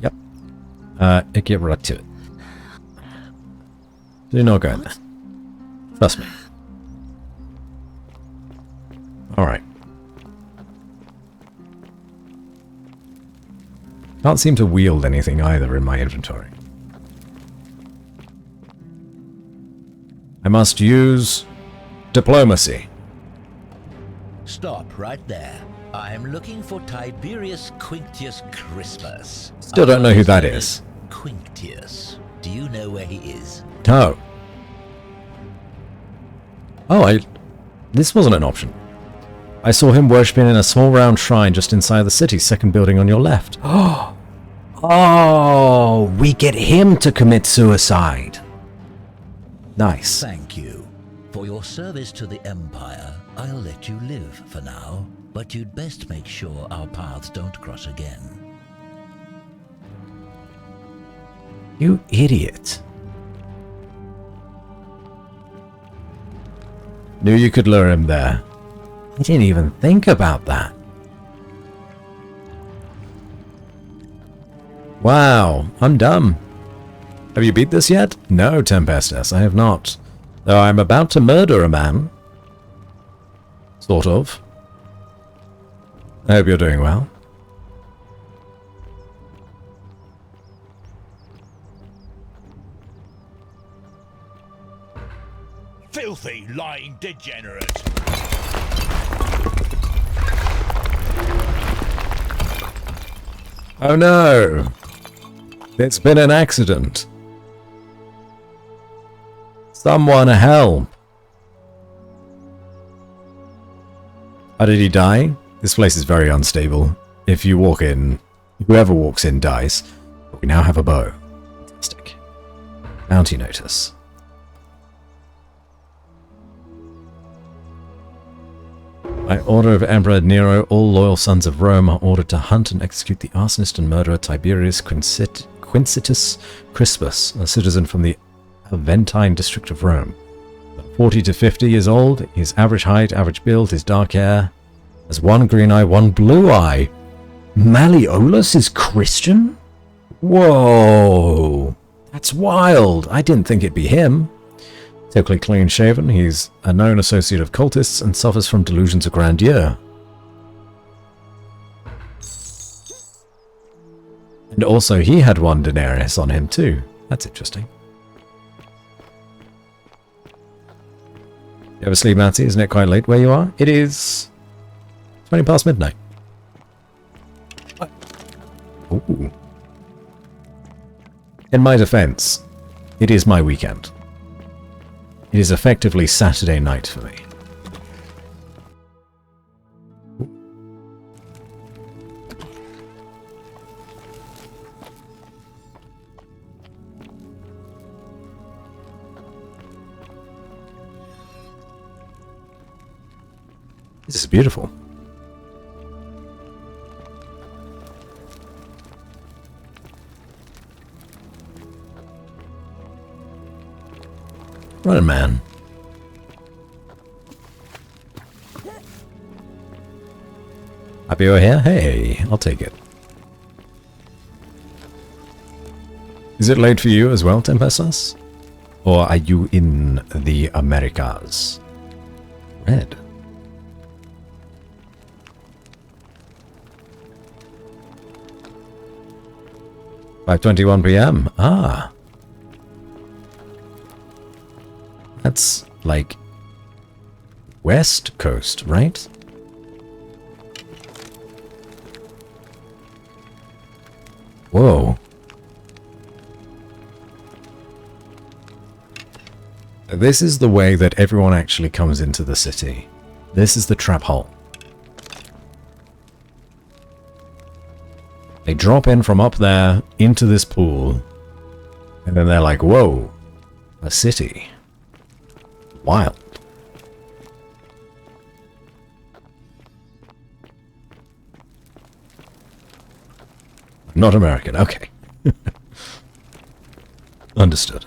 Yep. Get right to it. Do not go in there. Trust me. Alright. Can't seem to wield anything either in my inventory. I must use diplomacy. Stop right there. I'm looking for Tiberius Quinctius Crispus. Still don't know who that is. Quinctius. Do you know where he is? No. Oh, this wasn't an option. I saw him worshipping in a small round shrine just inside the city, second building on your left. Oh, we get him to commit suicide. Nice. Thank you. For your service to the Empire, I'll let you live for now, but you'd best make sure our paths don't cross again. You idiot. Knew you could lure him there. I didn't even think about that. Wow, I'm dumb. Have you beat this yet? No, Tempestus, I have not. Though I'm about to murder a man. Sort of. I hope you're doing well. Filthy, lying degenerate! Oh no! It's been an accident. Someone help! How did he die? This place is very unstable. If you walk in, whoever walks in dies. But we now have a bow. Fantastic. Bounty notice. By order of Emperor Nero, all loyal sons of Rome are ordered to hunt and execute the arsonist and murderer Tiberius Quinctius Crispus, a citizen from the Aventine district of Rome. 40 to 50 years old, his average height, average build, his dark hair, has one green eye, one blue eye. Malleolus is Christian? Whoa! That's wild! I didn't think it'd be him. Typically clean-shaven, he's a known associate of cultists and suffers from delusions of grandeur. And also he had one denarius on him too. That's interesting. You ever sleep, Batsy? Isn't it quite late where you are? It is 20 past midnight. What? Ooh. In my defense, it is my weekend. It is effectively Saturday night for me. This is beautiful. Right, man. Happy you're here? Hey, I'll take it. Is it late for you as well, Tempestas? Or are you in the Americas? Red. (5:21 p.m.) Ah. That's like West Coast, right? Whoa. This is the way that everyone actually comes into the city. This is the trap hole. They drop in from up there into this pool, and then they're like, whoa, a city. Wild. Not American, okay. Understood.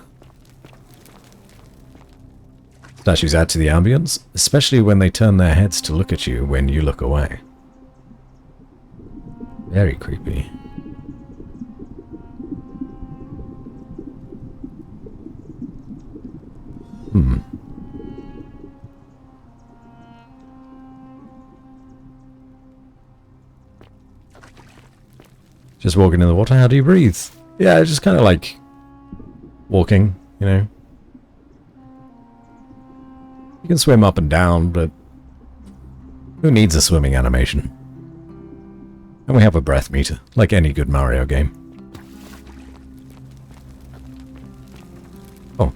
Statues add to the ambience, especially when they turn their heads to look at you when you look away. Very creepy. Just walking in the water, how do you breathe? Yeah, just kind of like walking, you know. You can swim up and down, but who needs a swimming animation? And we have a breath meter, like any good Mario game. Oh.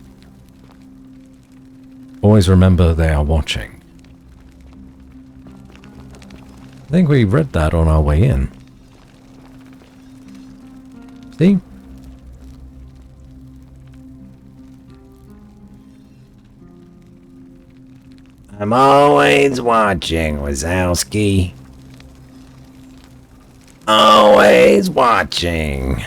Always remember they are watching. I think we read that on our way in. See? I'm always watching, Wazowski. Always watching.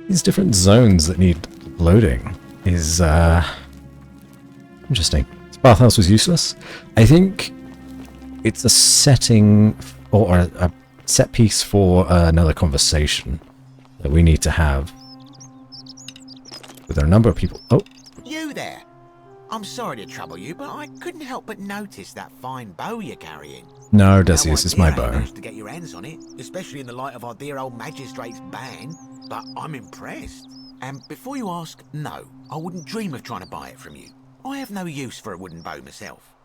These different zones that need loading is interesting. This bathhouse was useless. I think it's a setting or a set piece for another conversation that we need to have with a number of people. Oh, You there! I'm sorry to trouble you, but I couldn't help but notice that fine bow you're carrying. no, Decius, it's my bow. Managed to get your hands on it, especially in the light of our dear old magistrate's ban, but I'm impressed. And before you ask, no, I wouldn't dream of trying to buy it from you. I have no use for a wooden bow myself.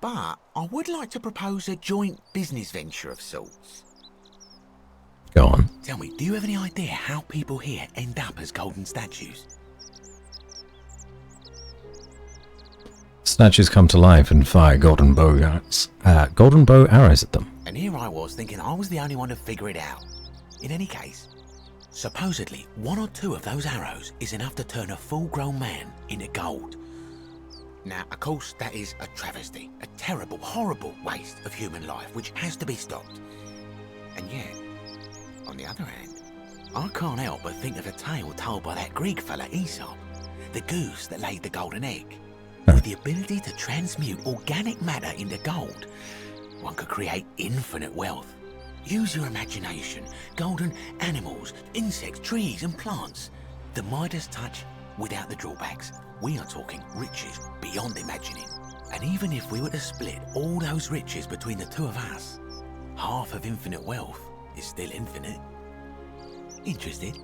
But I would like to propose a joint business venture of sorts. Go on. Tell me, do you have any idea how people here end up as golden statues? Statues come to life and fire golden bow arrows at them. And here I was thinking I was the only one to figure it out. In any case, supposedly one or two of those arrows is enough to turn a full-grown man into gold. Now, of course, that is a travesty, a terrible, horrible waste of human life which has to be stopped. And yet, on the other hand, I can't help but think of a tale told by that Greek fella Aesop, the goose that laid the golden egg. With the ability to transmute organic matter into gold, one could create infinite wealth. Use your imagination. Golden animals, insects, trees and plants. The Midas touch without the drawbacks. We are talking riches beyond imagining. And even if we were to split all those riches between the two of us, half of infinite wealth is still infinite. Interested?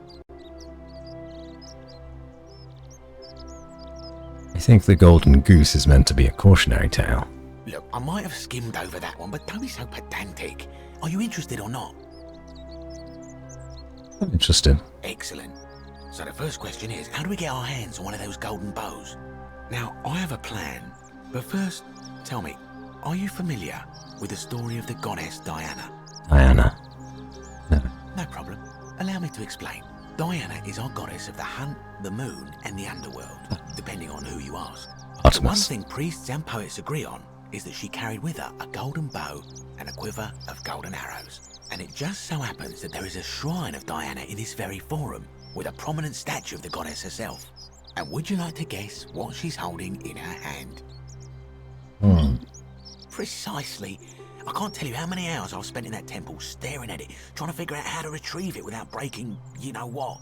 I think the Golden Goose is meant to be a cautionary tale. Look, I might have skimmed over that one, but don't be so pedantic. Are you interested or not? I'm interested. Excellent. So the first question is, how do we get our hands on one of those golden bows? Now, I have a plan, but first, tell me, are you familiar with the story of the goddess Diana? Diana? No. No problem. Allow me to explain. Diana is our goddess of the hunt, the moon, and the underworld, depending on who you ask. The one thing priests and poets agree on is that she carried with her a golden bow and a quiver of golden arrows. And it just so happens that there is a shrine of Diana in this very forum, with a prominent statue of the goddess herself. And would you like to guess what she's holding in her hand? Precisely. I can't tell you how many hours I've spent in that temple staring at it, trying to figure out how to retrieve it without breaking you-know-what.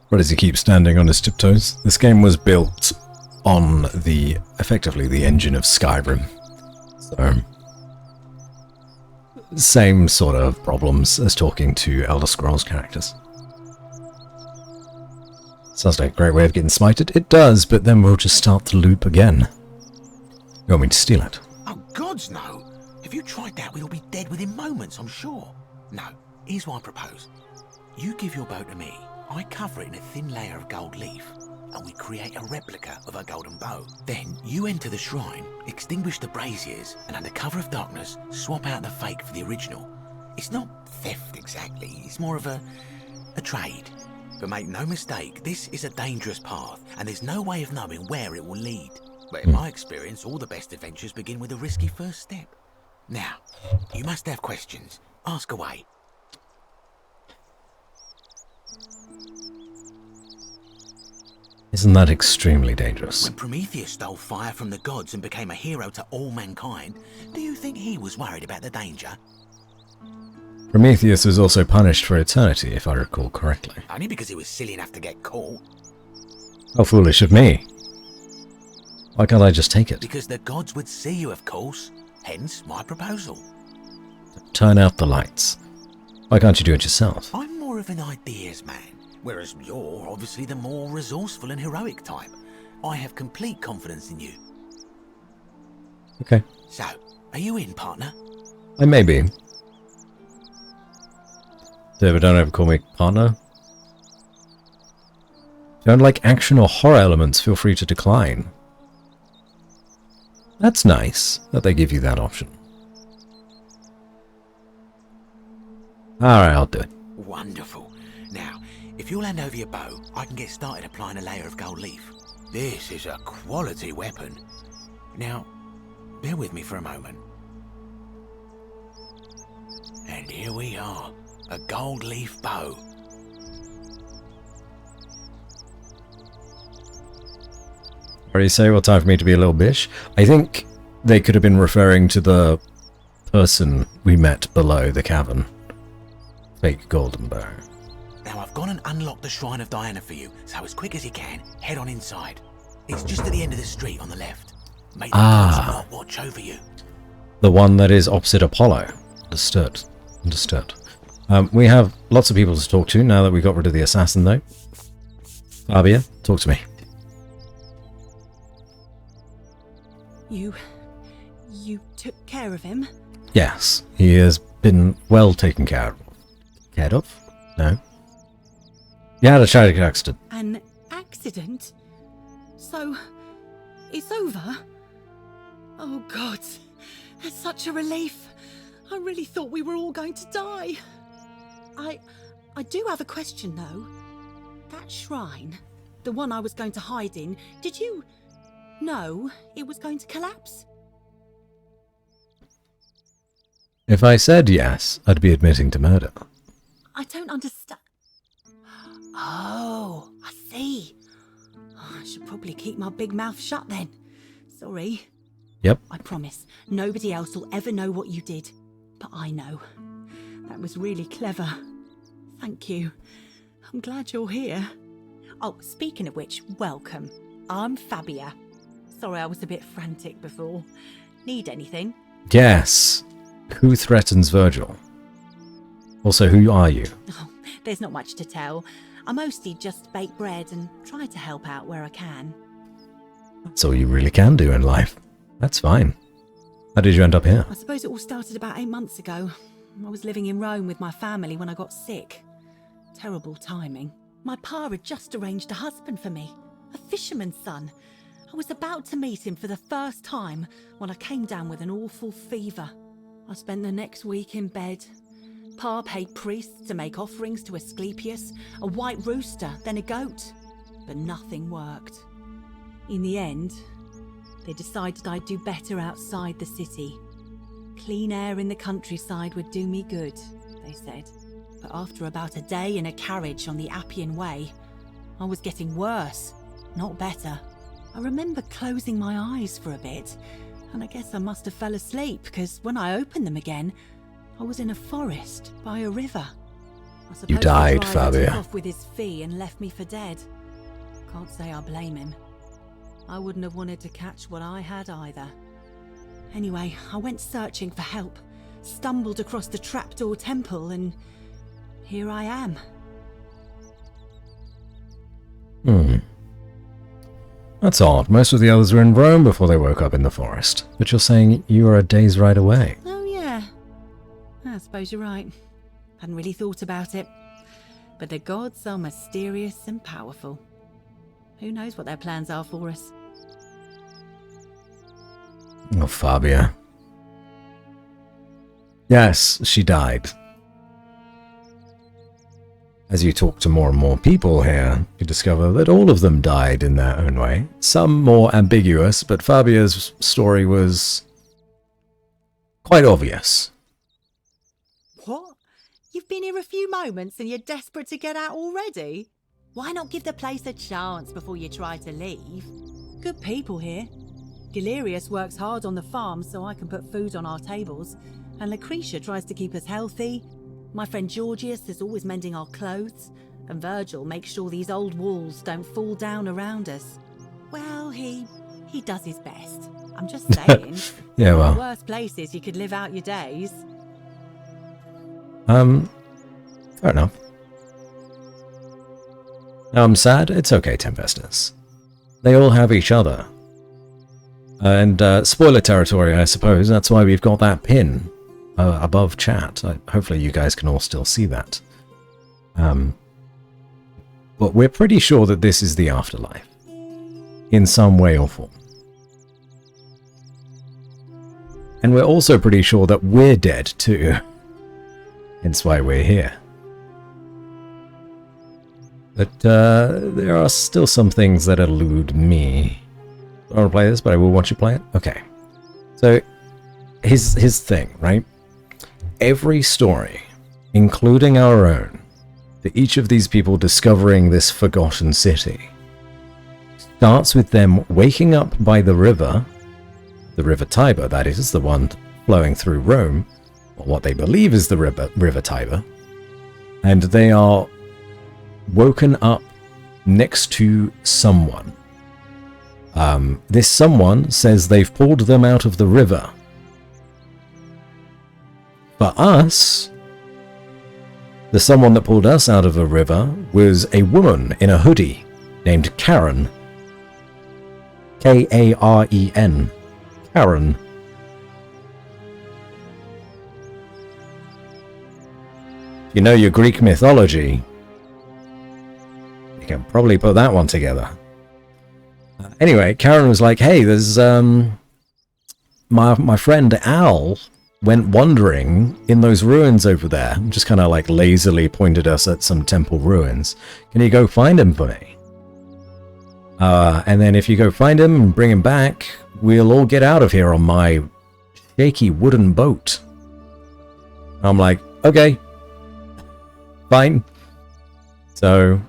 Why does he keep standing on his tiptoes? This game was built on effectively the engine of Skyrim. So, same sort of problems as talking to Elder Scrolls characters. Sounds like a great way of getting smited. It does, but then we'll just start the loop again. You want me to steal it? Oh, gods no! If you tried that, we'd all be dead within moments, I'm sure. No, here's what I propose. You give your bow to me, I cover it in a thin layer of gold leaf, and we create a replica of a golden bow. Then you enter the shrine, extinguish the braziers, and under cover of darkness, swap out the fake for the original. It's not theft exactly, it's more of a trade. But make no mistake, this is a dangerous path, and there's no way of knowing where it will lead. But in my experience, all the best adventures begin with a risky first step. Now, you must have questions. Ask away. Isn't that extremely dangerous? When Prometheus stole fire from the gods and became a hero to all mankind, do you think he was worried about the danger? Prometheus was also punished for eternity, if I recall correctly. Only because he was silly enough to get caught. How foolish of me. Why can't I just take it? Because the gods would see you, of course. Hence my proposal. Turn out the lights. Why can't you do it yourself? I'm more of an ideas man, whereas you're obviously the more resourceful and heroic type. I have complete confidence in you. Okay. So, are you in, partner? I may be. David, don't ever call me partner. If you don't like action or horror elements, feel free to decline. That's nice that they give you that option. Alright, I'll do it. Wonderful. Now, if you'll hand over your bow, I can get started applying a layer of gold leaf. This is a quality weapon. Now, bear with me for a moment. And here we are, a gold leaf bow. What do you say? Well, time for me to be a little bish. I think they could have been referring to the person we met below the cavern. Fake golden bow. Now I've gone and unlocked the Shrine of Diana for you, so as quick as you can, head on inside. It's just at the end of the street on the left. Make the gods watch over you. The one that is opposite Apollo. Understood. Understood. We have lots of people to talk to now that we got rid of the assassin, though. Fabia, talk to me. You took care of him? Yes, he has been well taken care of. Cared of? No. He had a tragic accident. An accident? So, it's over? Oh God, that's such a relief. I really thought we were all going to die. I do have a question though. That shrine, the one I was going to hide in, did you know it was going to collapse? If I said yes, I'd be admitting to murder. I don't understand. Oh, I see. I should probably keep my big mouth shut then. Sorry. Yep. I promise, nobody else will ever know what you did. But I know. That was really clever. Thank you. I'm glad you're here. Oh, speaking of which, welcome. I'm Fabia. Sorry I was a bit frantic before. Need anything? Yes. Who threatens Virgil? Also, who are you? Oh, there's not much to tell. I mostly just bake bread and try to help out where I can. That's all you really can do in life. That's fine. How did you end up here? I suppose it all started about 8 months ago. I was living in Rome with my family when I got sick. Terrible timing. My pa had just arranged a husband for me, a fisherman's son. I was about to meet him for the first time when I came down with an awful fever. I spent the next week in bed. Pa paid priests to make offerings to Asclepius, a white rooster, then a goat. But nothing worked. In the end, they decided I'd do better outside the city. Clean air in the countryside would do me good, they said. But after about a day in a carriage on the Appian Way, I was getting worse, not better. I remember closing my eyes for a bit, and I guess I must have fell asleep, because when I opened them again, I was in a forest by a river. I suppose You died, the driver Fabia. took off with his fee and left me for dead. Can't say I blame him. I wouldn't have wanted to catch what I had either. Anyway, I went searching for help, stumbled across the trapdoor temple, and here I am. That's odd. Most of the others were in Rome before they woke up in the forest. But you're saying you were a day's ride away. Oh yeah, I suppose you're right. Hadn't really thought about it. But the gods are mysterious and powerful. Who knows what their plans are for us? Oh, Fabia. Yes, she died. As you talk to more and more people here, you discover that all of them died in their own way. Some more ambiguous, but Fabia's story was quite obvious. What? You've been here a few moments and you're desperate to get out already? Why not give the place a chance before you try to leave? Good people here. Galerius works hard on the farm so I can put food on our tables, and Lucretia tries to keep us healthy. My friend Georgius is always mending our clothes, and Virgil makes sure these old walls don't fall down around us. Well, he does his best. I'm just saying. Yeah, there well. are worse places you could live out your days. Fair enough. I'm sad. It's okay, Tempestus. They all have each other. And spoiler territory, I suppose. That's why we've got that pin above chat. Hopefully you guys can all still see that. But we're pretty sure that this is the afterlife. In some way or form. And we're also pretty sure that we're dead too. Hence why we're here. But there are still some things that elude me. I don't want to play this, but I will want you to play it. Okay. So, his thing, right? Every story, including our own, that each of these people discovering this forgotten city, starts with them waking up by the river Tiber, that is, the one flowing through Rome, or what they believe is the river Tiber, and they are woken up next to someone. This someone says they've pulled them out of the river. For us, the someone that pulled us out of the river was a woman in a hoodie named Karen. Karen. Karen. If you know your Greek mythology, you can probably put that one together. Anyway, Karen was like, hey, there's my friend Al went wandering in those ruins over there. Just kind of like lazily pointed us at some temple ruins. Can you go find him for me? And then if you go find him and bring him back, we'll all get out of here on my shaky wooden boat. I'm like, okay, fine. So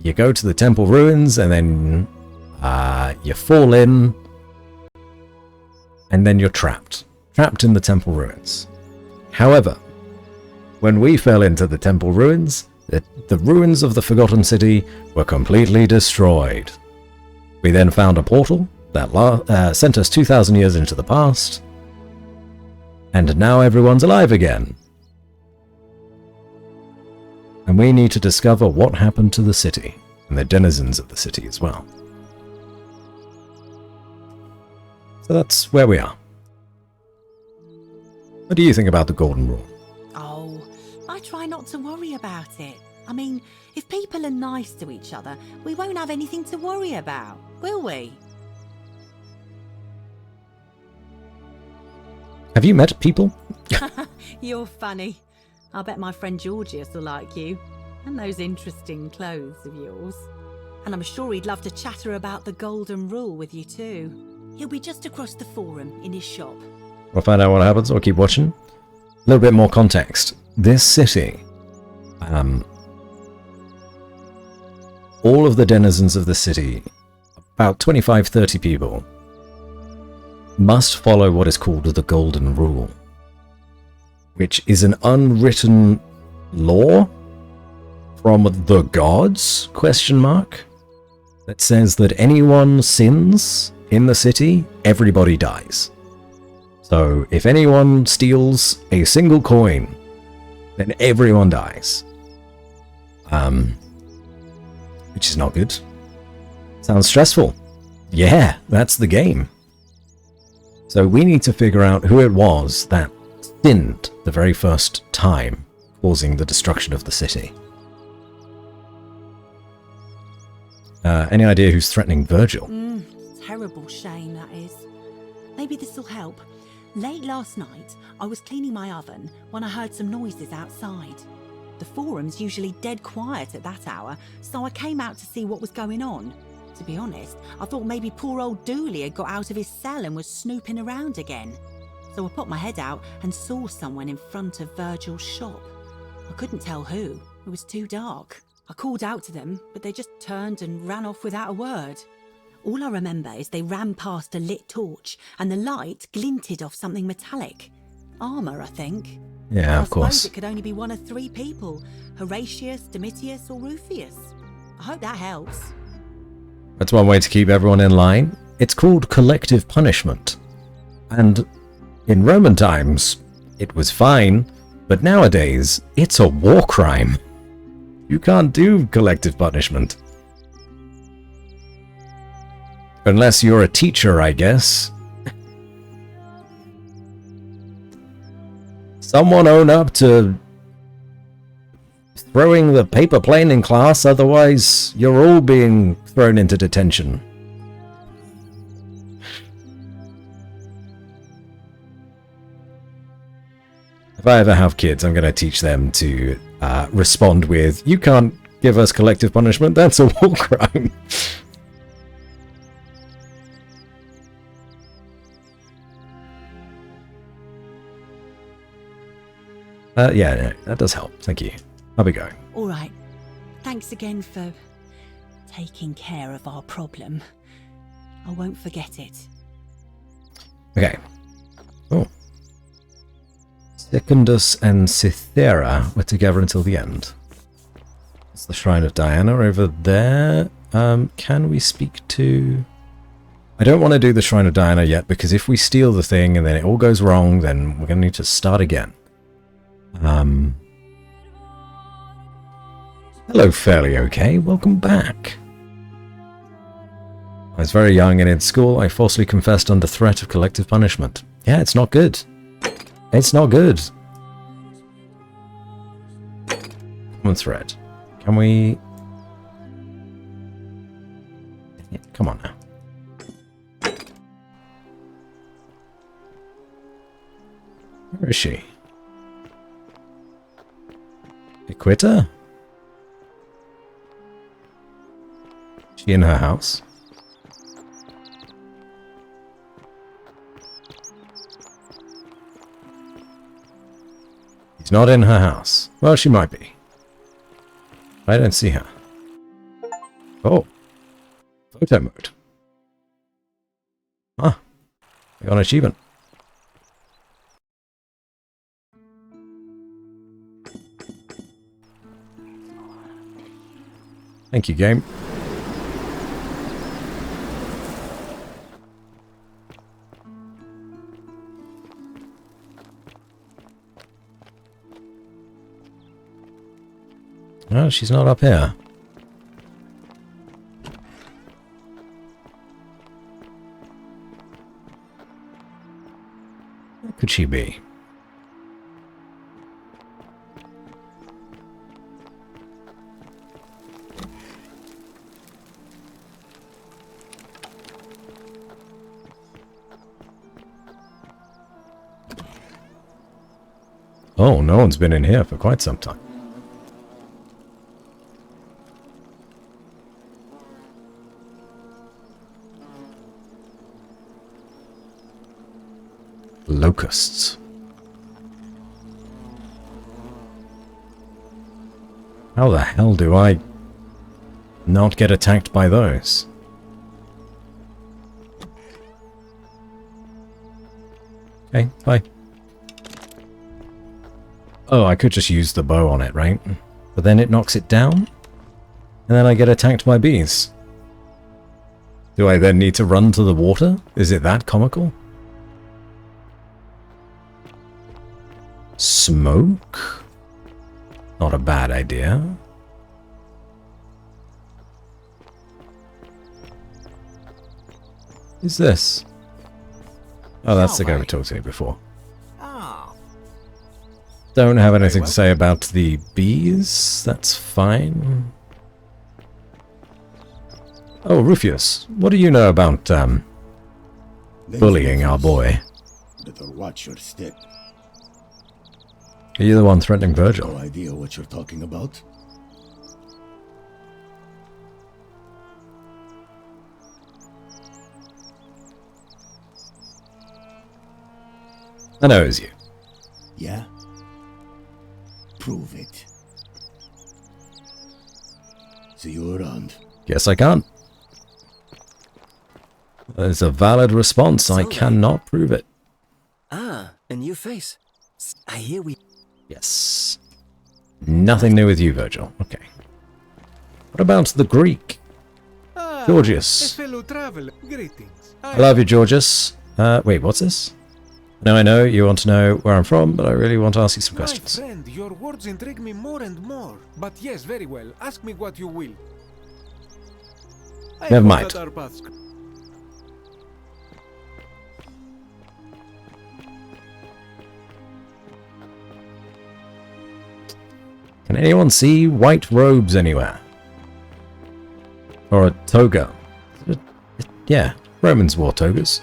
you go to the temple ruins and then you fall in, and then you're trapped in the temple ruins. However, when we fell into the temple ruins, The ruins of the Forgotten City were completely destroyed. We then found a portal that sent us 2,000 years into the past, and now everyone's alive again. And we need to discover what happened to the city, and the denizens of the city as well. So that's where we are. What do you think about the Golden Rule? Oh, I try not to worry about it. I mean, if people are nice to each other, we won't have anything to worry about, will we? Have you met people? You're funny. I bet my friend Georgius will like you. And those interesting clothes of yours. And I'm sure he'd love to chatter about the Golden Rule with you too. He'll be just across the forum in his shop. We'll find out what happens, or keep watching. A little bit more context. This city, all of the denizens of the city, about 25-30 people, must follow what is called the Golden Rule, which is an unwritten law from the gods, that says that anyone sins in the city, everybody dies. So if anyone steals a single coin, then everyone dies. Which is not good. Sounds stressful. Yeah, that's the game. So we need to figure out who it was that sinned the very first time, causing the destruction of the city. Any idea who's threatening Virgil? Terrible shame, that is. Maybe this'll help. Late last night, I was cleaning my oven when I heard some noises outside. The forum's usually dead quiet at that hour, so I came out to see what was going on. To be honest, I thought maybe poor old Dooley had got out of his cell and was snooping around again. So I put my head out and saw someone in front of Virgil's shop. I couldn't tell who, it was too dark. I called out to them, but they just turned and ran off without a word. All I remember is they ran past a lit torch, and the light glinted off something metallic. Armour, I think. Yeah, of course. I suppose it could only be one of three people. Horatius, Domitius, or Rufius. I hope that helps. That's one way to keep everyone in line. It's called collective punishment. And in Roman times, it was fine, but nowadays, it's a war crime. You can't do collective punishment. Unless you're a teacher, I guess. Someone own up to throwing the paper plane in class, otherwise you're all being thrown into detention. If I ever have kids, I'm going to teach them to respond with, "You can't give us collective punishment, that's a war crime." Yeah, no, that does help. Thank you. I'll be going. All right. Thanks again for taking care of our problem. I won't forget it. Okay. Oh. Secundus and Cythera were together until the end. That's the Shrine of Diana over there. Can we speak to... I don't want to do the Shrine of Diana yet, because if we steal the thing and then it all goes wrong, then we're going to need to start again. Hello, Fairly Okay. Welcome back. I was very young and in school I falsely confessed under threat of collective punishment. Yeah, it's not good. It's not good. Common thread. Can we... Yeah, come on now. Where is she? Equita? Is she in her house? She's not in her house. Well, she might be. I don't see her. Oh. Photo mode. Ah. I got an achievement. Thank you, game. Oh, she's not up here. Where could she be? Oh, no one's been in here for quite some time. Locusts. How the hell do I not get attacked by those? Okay, bye. Oh, I could just use the bow on it, right? But then it knocks it down? And then I get attacked by bees. Do I then need to run to the water? Is it that comical? Smoke? Not a bad idea. Who's this? Oh, that's the guy who talked to me before. Don't have anything to say about the bees. That's fine. Oh, Rufius, what do you know about bullying our boy? Better watch your step. Are you the one threatening Virgil? No idea what you're talking about. I know it was you. Yeah? Prove it. See you around. Guess I can't. It's a valid response. I cannot prove it. Ah, a new face. I hear we... Yes. Nothing new with you, Virgil. Okay. What about the Greek? Georgius. Fellow traveler, greetings. I love you, Georgius. Wait, what's this? Now I know you want to know where I'm from, but I really want to ask you some questions. My friend, your words intrigue me more and more. But yes, very well. Ask me what you will. Never mind. Can anyone see white robes anywhere? Or a toga? Yeah, Romans wore togas.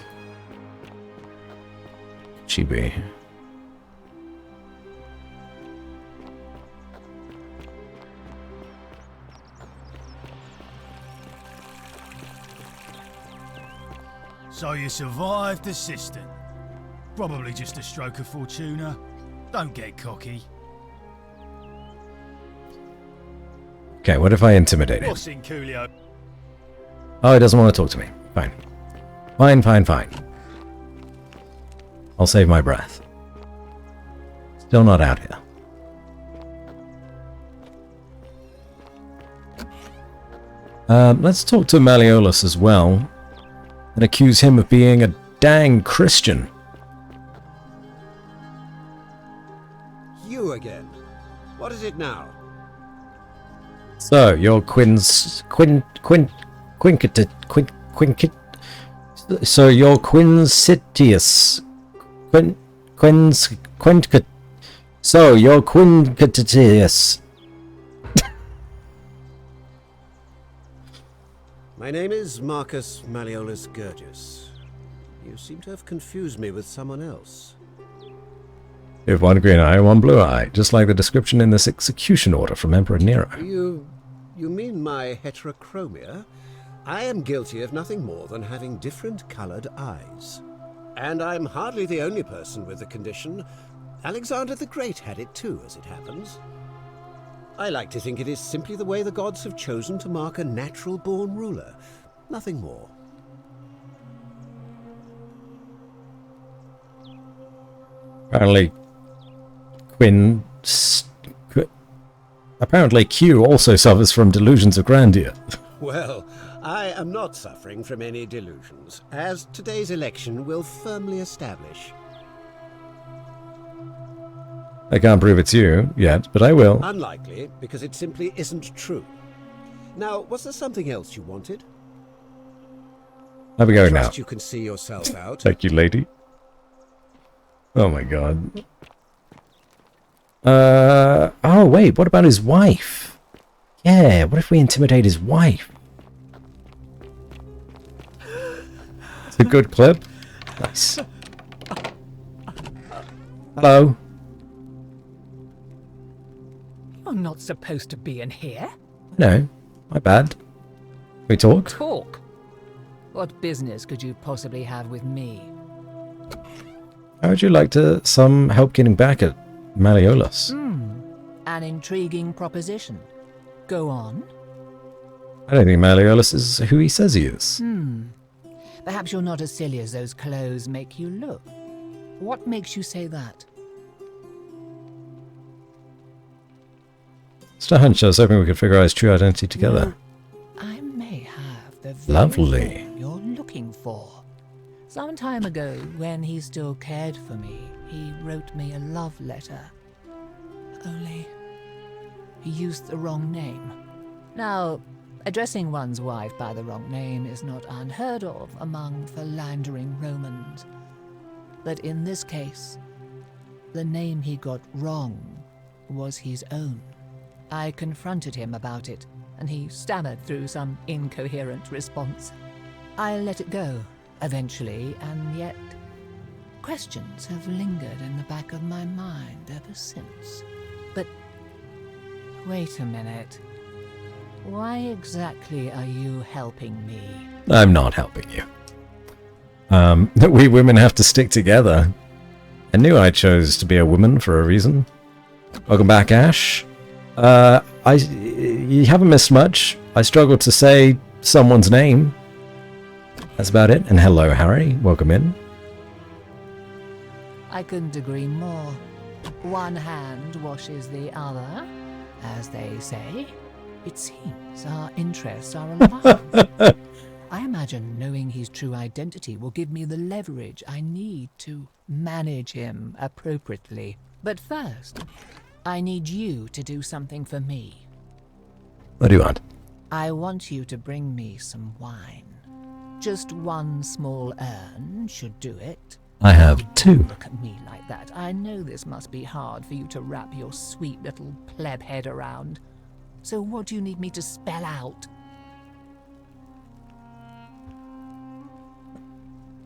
She be? So you survived the cistern. Probably just a stroke of fortuna. Don't get cocky. Okay, what if I intimidate him? What's in Coolio? Oh, he doesn't want to talk to me. Fine. Fine, fine, fine. I'll save my breath. Still not out here. Let's talk to Malleolus as well, and accuse him of being a dang Christian. You again. What is it now? So, you're So you're Quincitius. So you're Quincitius. My name is Marcus Malleolus Gurgis. You seem to have confused me with someone else. You have one green eye and one blue eye, just like the description in this execution order from Emperor Nero. You mean my heterochromia? I am guilty of nothing more than having different colored eyes. And I'm hardly the only person with the condition. Alexander the Great had it too, as it happens. I like to think it is simply the way the gods have chosen to mark a natural-born ruler. Nothing more. Apparently, Apparently Q also suffers from delusions of grandeur. Well, I am not suffering from any delusions, as today's election will firmly establish. I can't prove it's you yet, but I will. Unlikely, because it simply isn't true. Now, was there something else you wanted? I'll be going now. You can see yourself out. Thank you, lady. Oh my god. Oh wait, what about his wife? Yeah, what if we intimidate his wife? It's a good clip. Nice. Hello. You're not supposed to be in here. No, my bad. We talk? Talk? What business could you possibly have with me? How would you like to some help getting back at Malleolus? An intriguing proposition. Go on. I don't think Malleolus is who he says he is. Perhaps you're not as silly as those clothes make you look. What makes you say that? Just a hunch. I was hoping we could figure out his true identity together. I may have the very Lovely. thing you're looking for. Some time ago, when he still cared for me, he wrote me a love letter. Only, he used the wrong name. Now, addressing one's wife by the wrong name is not unheard of among philandering Romans. But in this case, the name he got wrong was his own. I confronted him about it, and he stammered through some incoherent response. I let it go, eventually, and yet questions have lingered in the back of my mind ever since. But wait a minute. Why exactly are you helping me? I'm not helping you. We women have to stick together. I knew I chose to be a woman for a reason. Welcome back, Ash. You haven't missed much. I struggled to say someone's name. That's about it. And hello, Harry. Welcome in. I couldn't agree more. One hand washes the other, as they say. It seems our interests are aligned. I imagine knowing his true identity will give me the leverage I need to manage him appropriately. But first, I need you to do something for me. What do you want? I want you to bring me some wine. Just one small urn should do it. I have two. Look at me like that. I know this must be hard for you to wrap your sweet little pleb head around. So what do you need me to spell out?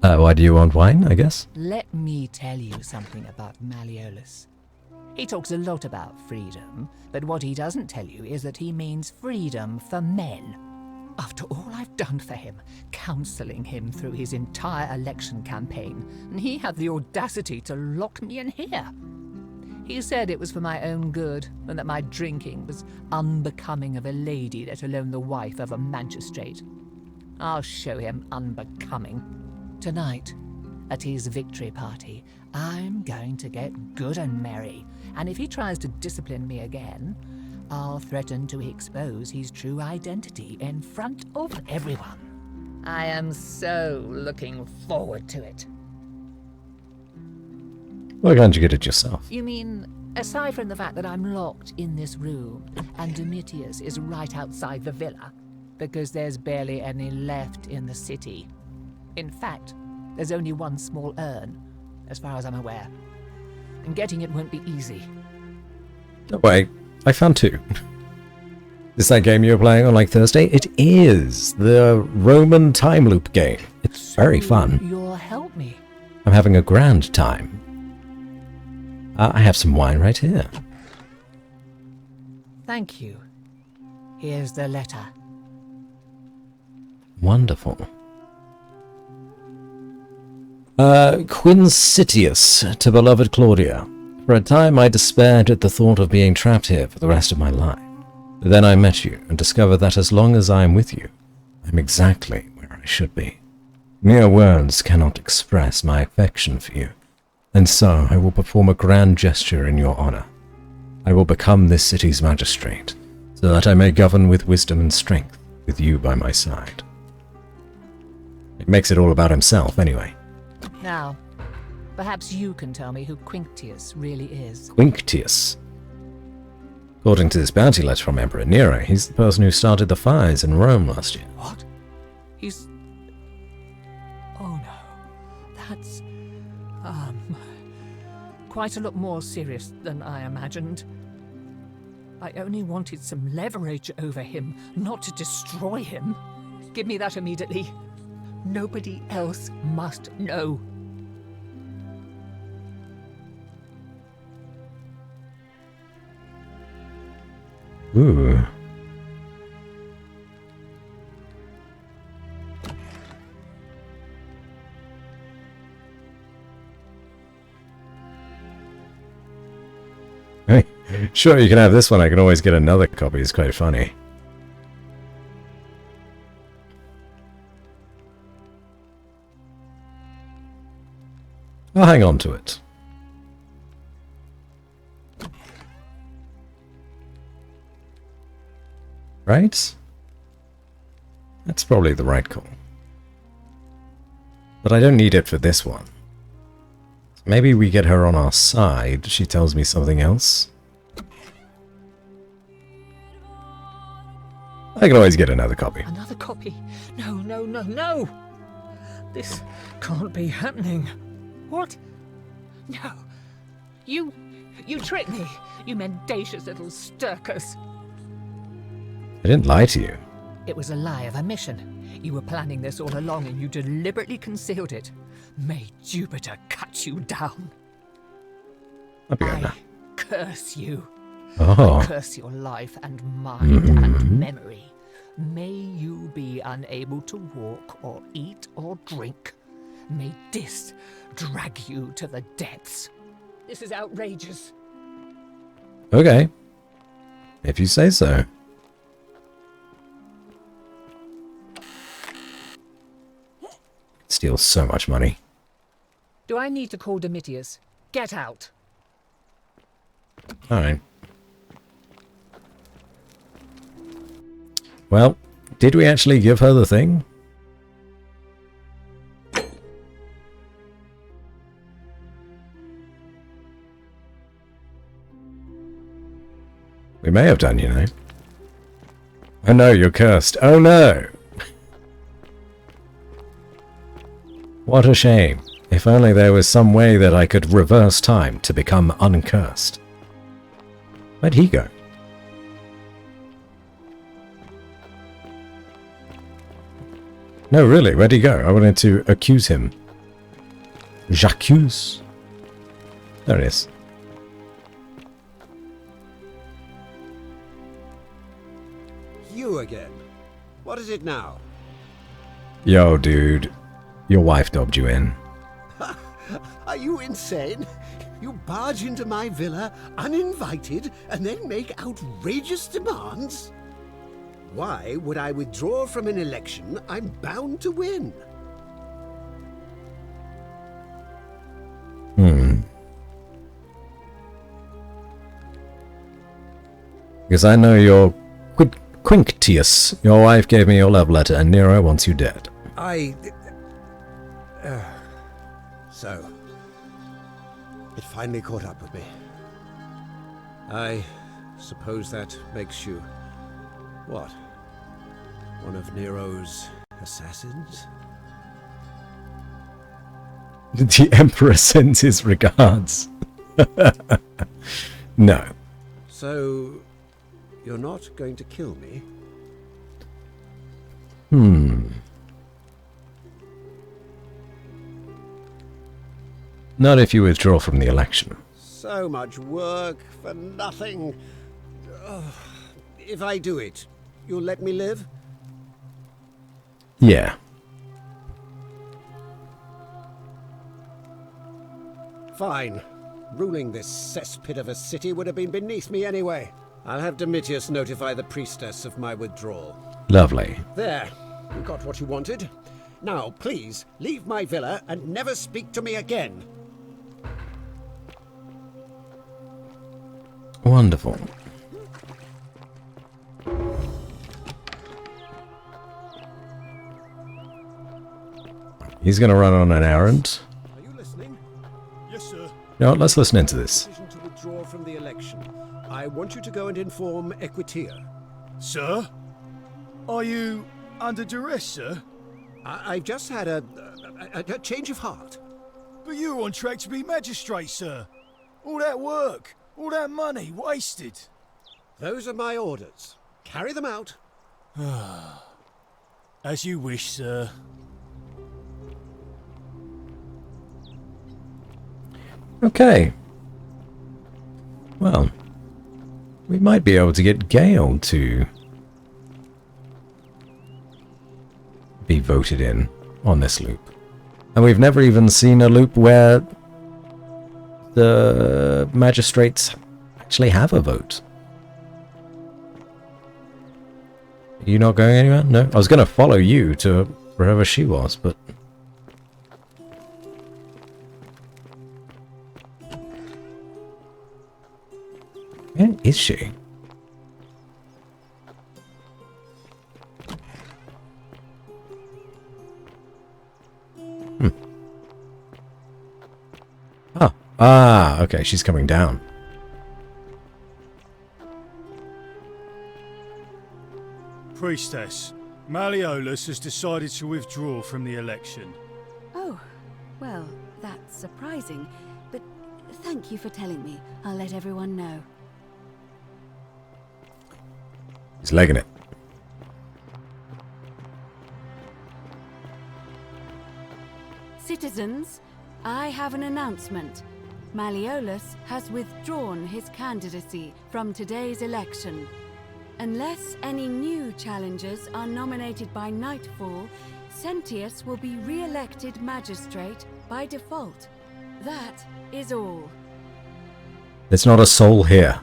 Why do you want wine, I guess? Let me tell you something about Malleolus. He talks a lot about freedom, but what he doesn't tell you is that he means freedom for men. After all I've done for him, counselling him through his entire election campaign, and he had the audacity to lock me in here. He said it was for my own good, and that my drinking was unbecoming of a lady, let alone the wife of a magistrate. I'll show him unbecoming. Tonight, at his victory party, I'm going to get good and merry, and if he tries to discipline me again, I'll threaten to expose his true identity in front of everyone. I am so looking forward to it. Why can't you get it yourself? You mean, aside from the fact that I'm locked in this room, and Domitius is right outside the villa, because there's barely any left in the city. In fact, there's only one small urn, as far as I'm aware. And getting it won't be easy. No way. I found two. Is that game you were playing on like Thursday? It is the Roman time loop game. It's very fun. You'll help me. I'm having a grand time. I have some wine right here. Thank you. Here's the letter. Wonderful. Quincitius to beloved Claudia. For a time I despaired at the thought of being trapped here for the rest of my life. But then I met you and discovered that as long as I am with you, I'm exactly where I should be. Mere words cannot express my affection for you, and so I will perform a grand gesture in your honor. I will become this city's magistrate, so that I may govern with wisdom and strength, with you by my side. It makes it all about himself, anyway. Now, perhaps you can tell me who Quinctius really is. Quinctius. According to this bounty letter from Emperor Nero, he's the person who started the fires in Rome last year. What? He's... Oh no. That's... quite a lot more serious than I imagined. I only wanted some leverage over him, not to destroy him. Give me that immediately. Nobody else must know. Ooh. Hey, sure, you can have this one. I can always get another copy. It's quite funny. I'll hang on to it. Right? That's probably the right call. But I don't need it for this one. Maybe we get her on our side. She tells me something else. I can always get another copy. Another copy? No, no, no, no! This can't be happening. What? No. You tricked me, you mendacious little stirkers. I didn't lie to you. It was a lie of a mission. You were planning this all along and you deliberately concealed it. May Jupiter cut you down. I curse you. Oh. I curse your life and mind and memory. May you be unable to walk or eat or drink. May this drag you to the depths. This is outrageous. Okay. If you say so. Steals so much money. Do I need to call Domitius? Get out. Alright. Well, did we actually give her the thing? We may have done, you know. Oh no, you're cursed. Oh no! What a shame. If only there was some way that I could reverse time to become uncursed. Where'd he go? No, really, where'd he go? I wanted to accuse him. J'accuse. There it is. You again. What is it now? Yo, dude. Your wife dobbed you in. Are you insane? You barge into my villa uninvited and then make outrageous demands? Why would I withdraw from an election I'm bound to win? Because I know you're Quinctius. Your wife gave me your love letter and Nero wants you dead. So, it finally caught up with me. I suppose that makes you, what, one of Nero's assassins? The Emperor sends his regards. No. So, you're not going to kill me? Not if you withdraw from the election. So much work for nothing. Ugh. If I do it, you'll let me live? Yeah. Fine. Ruling this cesspit of a city would have been beneath me anyway. I'll have Domitius notify the priestess of my withdrawal. Lovely. There. You got what you wanted. Now, please, leave my villa and never speak to me again. Wonderful. He's going to run on an errand. Are you listening? Yes, sir. You know what, let's listen into this. Decision to withdraw from the election. I want you to go and inform Equitia. Sir? Are you under duress, sir? I've just had a change of heart. But you were on track to be magistrate, sir. All that work, all that money, wasted. Those are my orders. Carry them out. As you wish, sir. Okay. Well, we might be able to get Gale to be voted in on this loop. And we've never even seen a loop where the magistrates actually have a vote. Are you not going anywhere? No? I was going to follow you to wherever she was, but... Where is she? Oh. Ah, okay, she's coming down. Priestess, Malleolus has decided to withdraw from the election. Oh, well, that's surprising, but thank you for telling me. I'll let everyone know. He's legging it. Citizens, I have an announcement. Malleolus has withdrawn his candidacy from today's election. Unless any new challengers are nominated by nightfall, Sentius will be re-elected magistrate by default. That is all. There's not a soul here.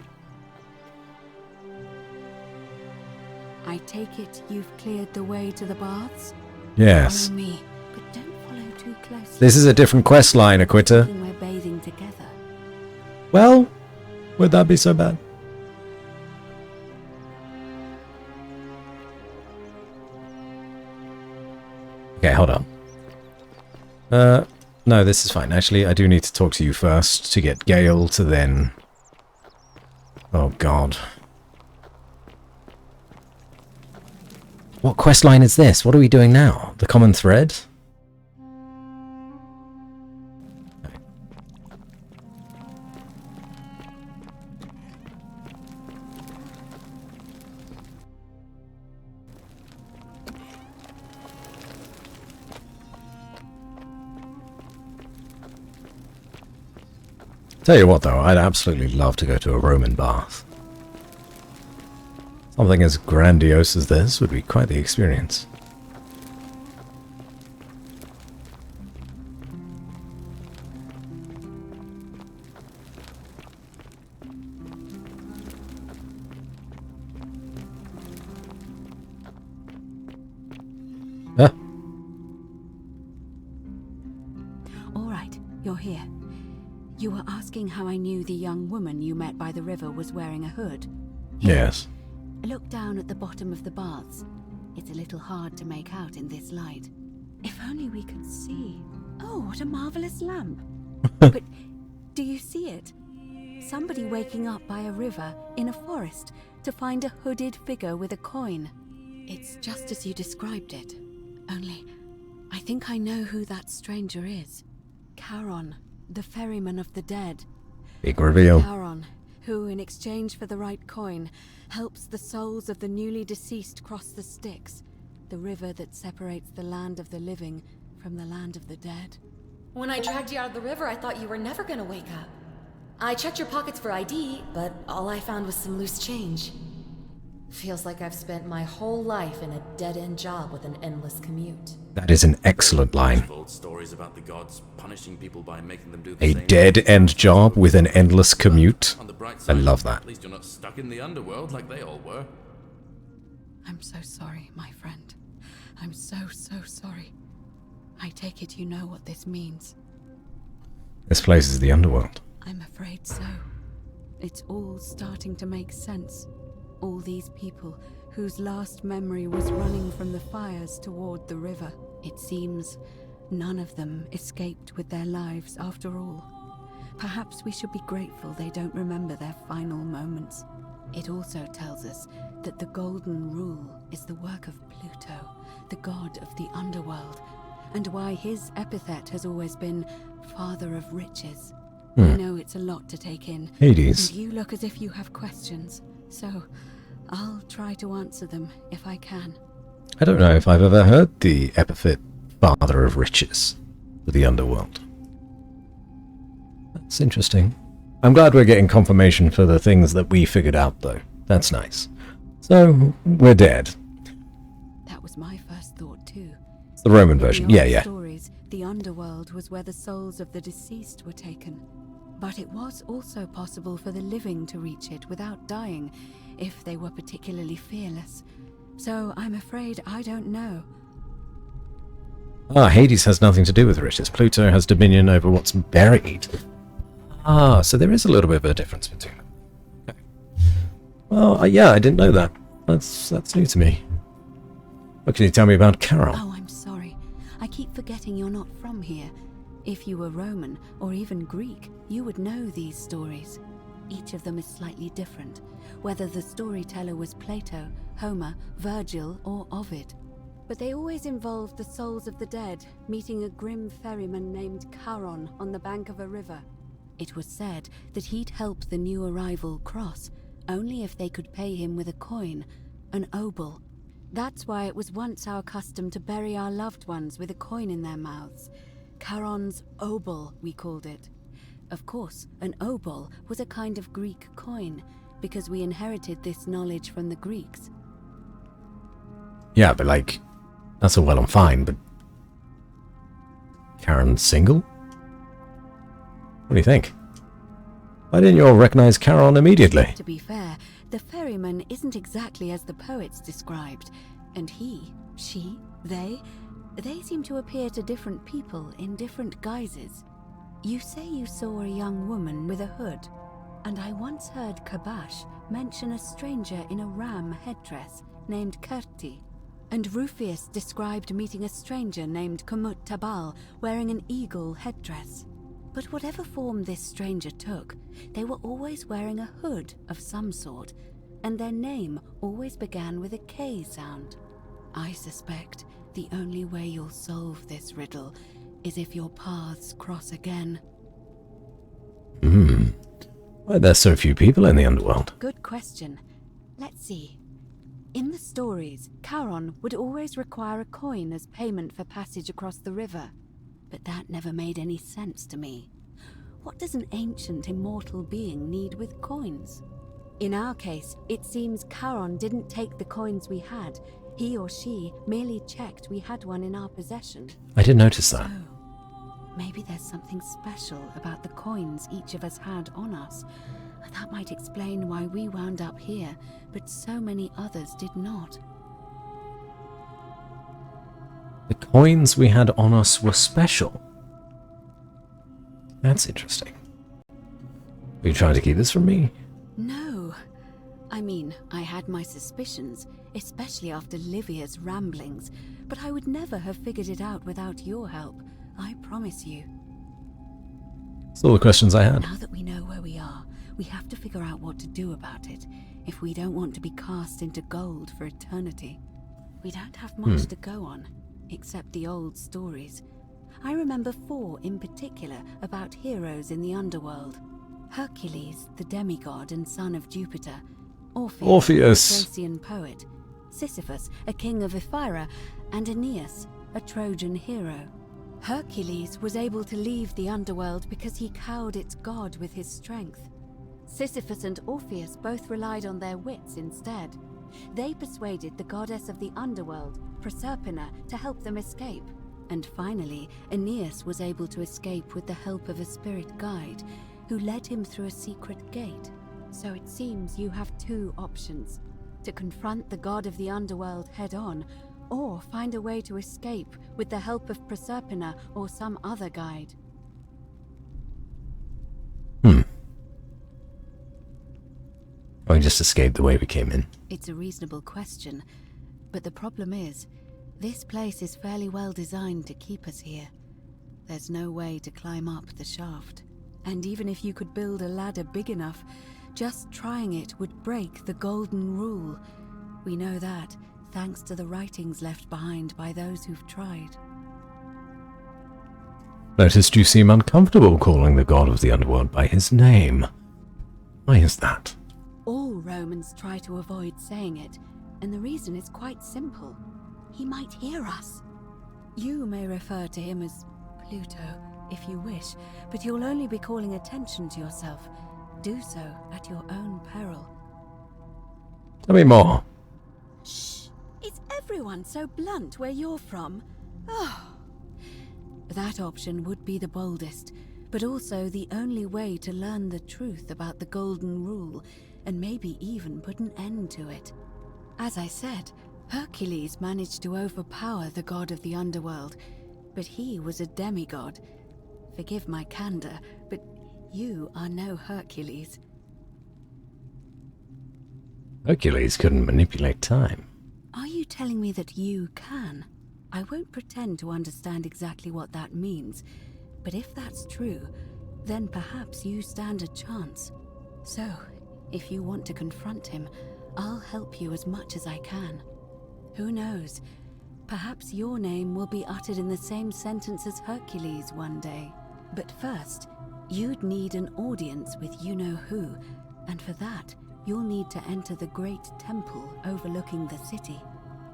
I take it you've cleared the way to the baths? Yes. Follow me, but don't follow too closely. This is a different quest line, Aquita. We're bathing together. Well, would that be so bad? Okay, hold on. No, this is fine. Actually, I do need to talk to you first to get Gale to then... Oh, God. What quest line is this? What are we doing now? The common thread? Tell you what though, I'd absolutely love to go to a Roman bath. Something as grandiose as this would be quite the experience. Ah. All right, you're here. You were asking how I knew the young woman you met by the river was wearing a hood. Yes. Look down at the bottom of the baths. It's a little hard to make out in this light. If only we could see. Oh, what a marvelous lamp. But do you see it? Somebody waking up by a river in a forest to find a hooded figure with a coin. It's just as you described it. Only, I think I know who that stranger is. Charon, the ferryman of the dead. Big reveal. Charon, who, in exchange for the right coin, helps the souls of the newly deceased cross the Styx, the river that separates the land of the living from the land of the dead. When I dragged you out of the river, I thought you were never gonna wake up. I checked your pockets for ID, but all I found was some loose change. Feels like I've spent my whole life in a dead-end job with an endless commute. That is an excellent line. Old stories about the gods punishing people by making them do the A same. dead-end job with an endless commute. On the bright I side, love that. At least you're not stuck in the underworld like they all were. I'm so sorry, my friend. I'm so sorry. I take it you know what this means. This place is the underworld. I'm afraid so. It's all starting to make sense. All these people whose last memory was running from the fires toward the river. It seems none of them escaped with their lives after all. Perhaps we should be grateful they don't remember their final moments. It also tells us that the Golden Rule is the work of Pluto, the god of the underworld, and why his epithet has always been Father of Riches. I know it's a lot to take in. Hades. And you look as if you have questions, so I'll try to answer them if I can. I don't know if I've ever heard the epithet Father of Riches for the underworld. That's interesting. I'm glad we're getting confirmation for the things that we figured out, though. That's nice. So, we're dead. That was my first thought, too. It's the Roman version. In the old Yeah. stories, the underworld was where the souls of the deceased were taken. But it was also possible for the living to reach it without dying, if they were particularly fearless. So I'm afraid I don't know. Ah, Hades has nothing to do with riches. Pluto has dominion over what's buried. Ah, so there is a little bit of a difference between them. Okay. Well, yeah, I didn't know that. That's new to me. What can you tell me about Carol? Oh, I'm sorry. I keep forgetting you're not from here. If you were Roman, or even Greek, you would know these stories. Each of them is slightly different, whether the storyteller was Plato, Homer, Virgil, or Ovid. But they always involved the souls of the dead meeting a grim ferryman named Charon on the bank of a river. It was said that he'd help the new arrival cross, only if they could pay him with a coin, an obol. That's why it was once our custom to bury our loved ones with a coin in their mouths. Charon's obol, we called it. Of course, an obol was a kind of Greek coin, because we inherited this knowledge from the Greeks. Yeah, but like, that's all well and fine, but Charon's single? What do you think? Why didn't you all recognize Charon immediately? To be fair, the ferryman isn't exactly as the poets described, and he, she, they seem to appear to different people in different guises. You say you saw a young woman with a hood, and I once heard Kabash mention a stranger in a ram headdress named Kerti, and Rufius described meeting a stranger named Kumut Tabal wearing an eagle headdress. But whatever form this stranger took, they were always wearing a hood of some sort, and their name always began with a K sound. I suspect the only way you'll solve this riddle is if your paths cross again. Why are there so few people in the underworld? Good question. Let's see. In the stories, Charon would always require a coin as payment for passage across the river. But that never made any sense to me. What does an ancient immortal being need with coins? In our case, it seems Charon didn't take the coins we had. He or she merely checked we had one in our possession. I did notice that. Maybe there's something special about the coins each of us had on us. That might explain why we wound up here, but so many others did not. The coins we had on us were special. That's interesting. Are you trying to keep this from me? No. I mean, I had my suspicions, especially after Livia's ramblings, but I would never have figured it out without your help, I promise you. That's all the questions I had. Now that we know where we are, we have to figure out what to do about it, if we don't want to be cast into gold for eternity. We don't have much to go on, except the old stories. I remember 4 in particular about heroes in the underworld. Hercules, the demigod and son of Jupiter. Orpheus, a Thracian poet. Sisyphus, a king of Ephyra. And Aeneas, a Trojan hero. Hercules was able to leave the underworld because he cowed its god with his strength. Sisyphus and Orpheus both relied on their wits instead. They persuaded the goddess of the underworld, Proserpina, to help them escape. And finally, Aeneas was able to escape with the help of a spirit guide, who led him through a secret gate. So it seems you have 2 options: to confront the god of the underworld head-on, or find a way to escape with the help of Proserpina or some other guide. Or just escape the way we came in? It's a reasonable question, but the problem is, this place is fairly well designed to keep us here. There's no way to climb up the shaft. And even if you could build a ladder big enough, just trying it would break the golden rule. We know that, thanks to the writings left behind by those who've tried. Noticed you seem uncomfortable calling the god of the underworld by his name. Why is that? All Romans try to avoid saying it, and the reason is quite simple. He might hear us. You may refer to him as Pluto, if you wish, but you'll only be calling attention to yourself. Do so at your own peril. Tell me more. Shh! Is everyone so blunt where you're from? Oh. That option would be the boldest, but also the only way to learn the truth about the Golden Rule, and maybe even put an end to it. As I said, Hercules managed to overpower the god of the underworld, but he was a demigod. Forgive my candor, but you are no Hercules. Hercules couldn't manipulate time. Are you telling me that you can? I won't pretend to understand exactly what that means, but if that's true, then perhaps you stand a chance. So, if you want to confront him, I'll help you as much as I can. Who knows? Perhaps your name will be uttered in the same sentence as Hercules one day. But first, you'd need an audience with you-know-who, and for that, you'll need to enter the great temple overlooking the city.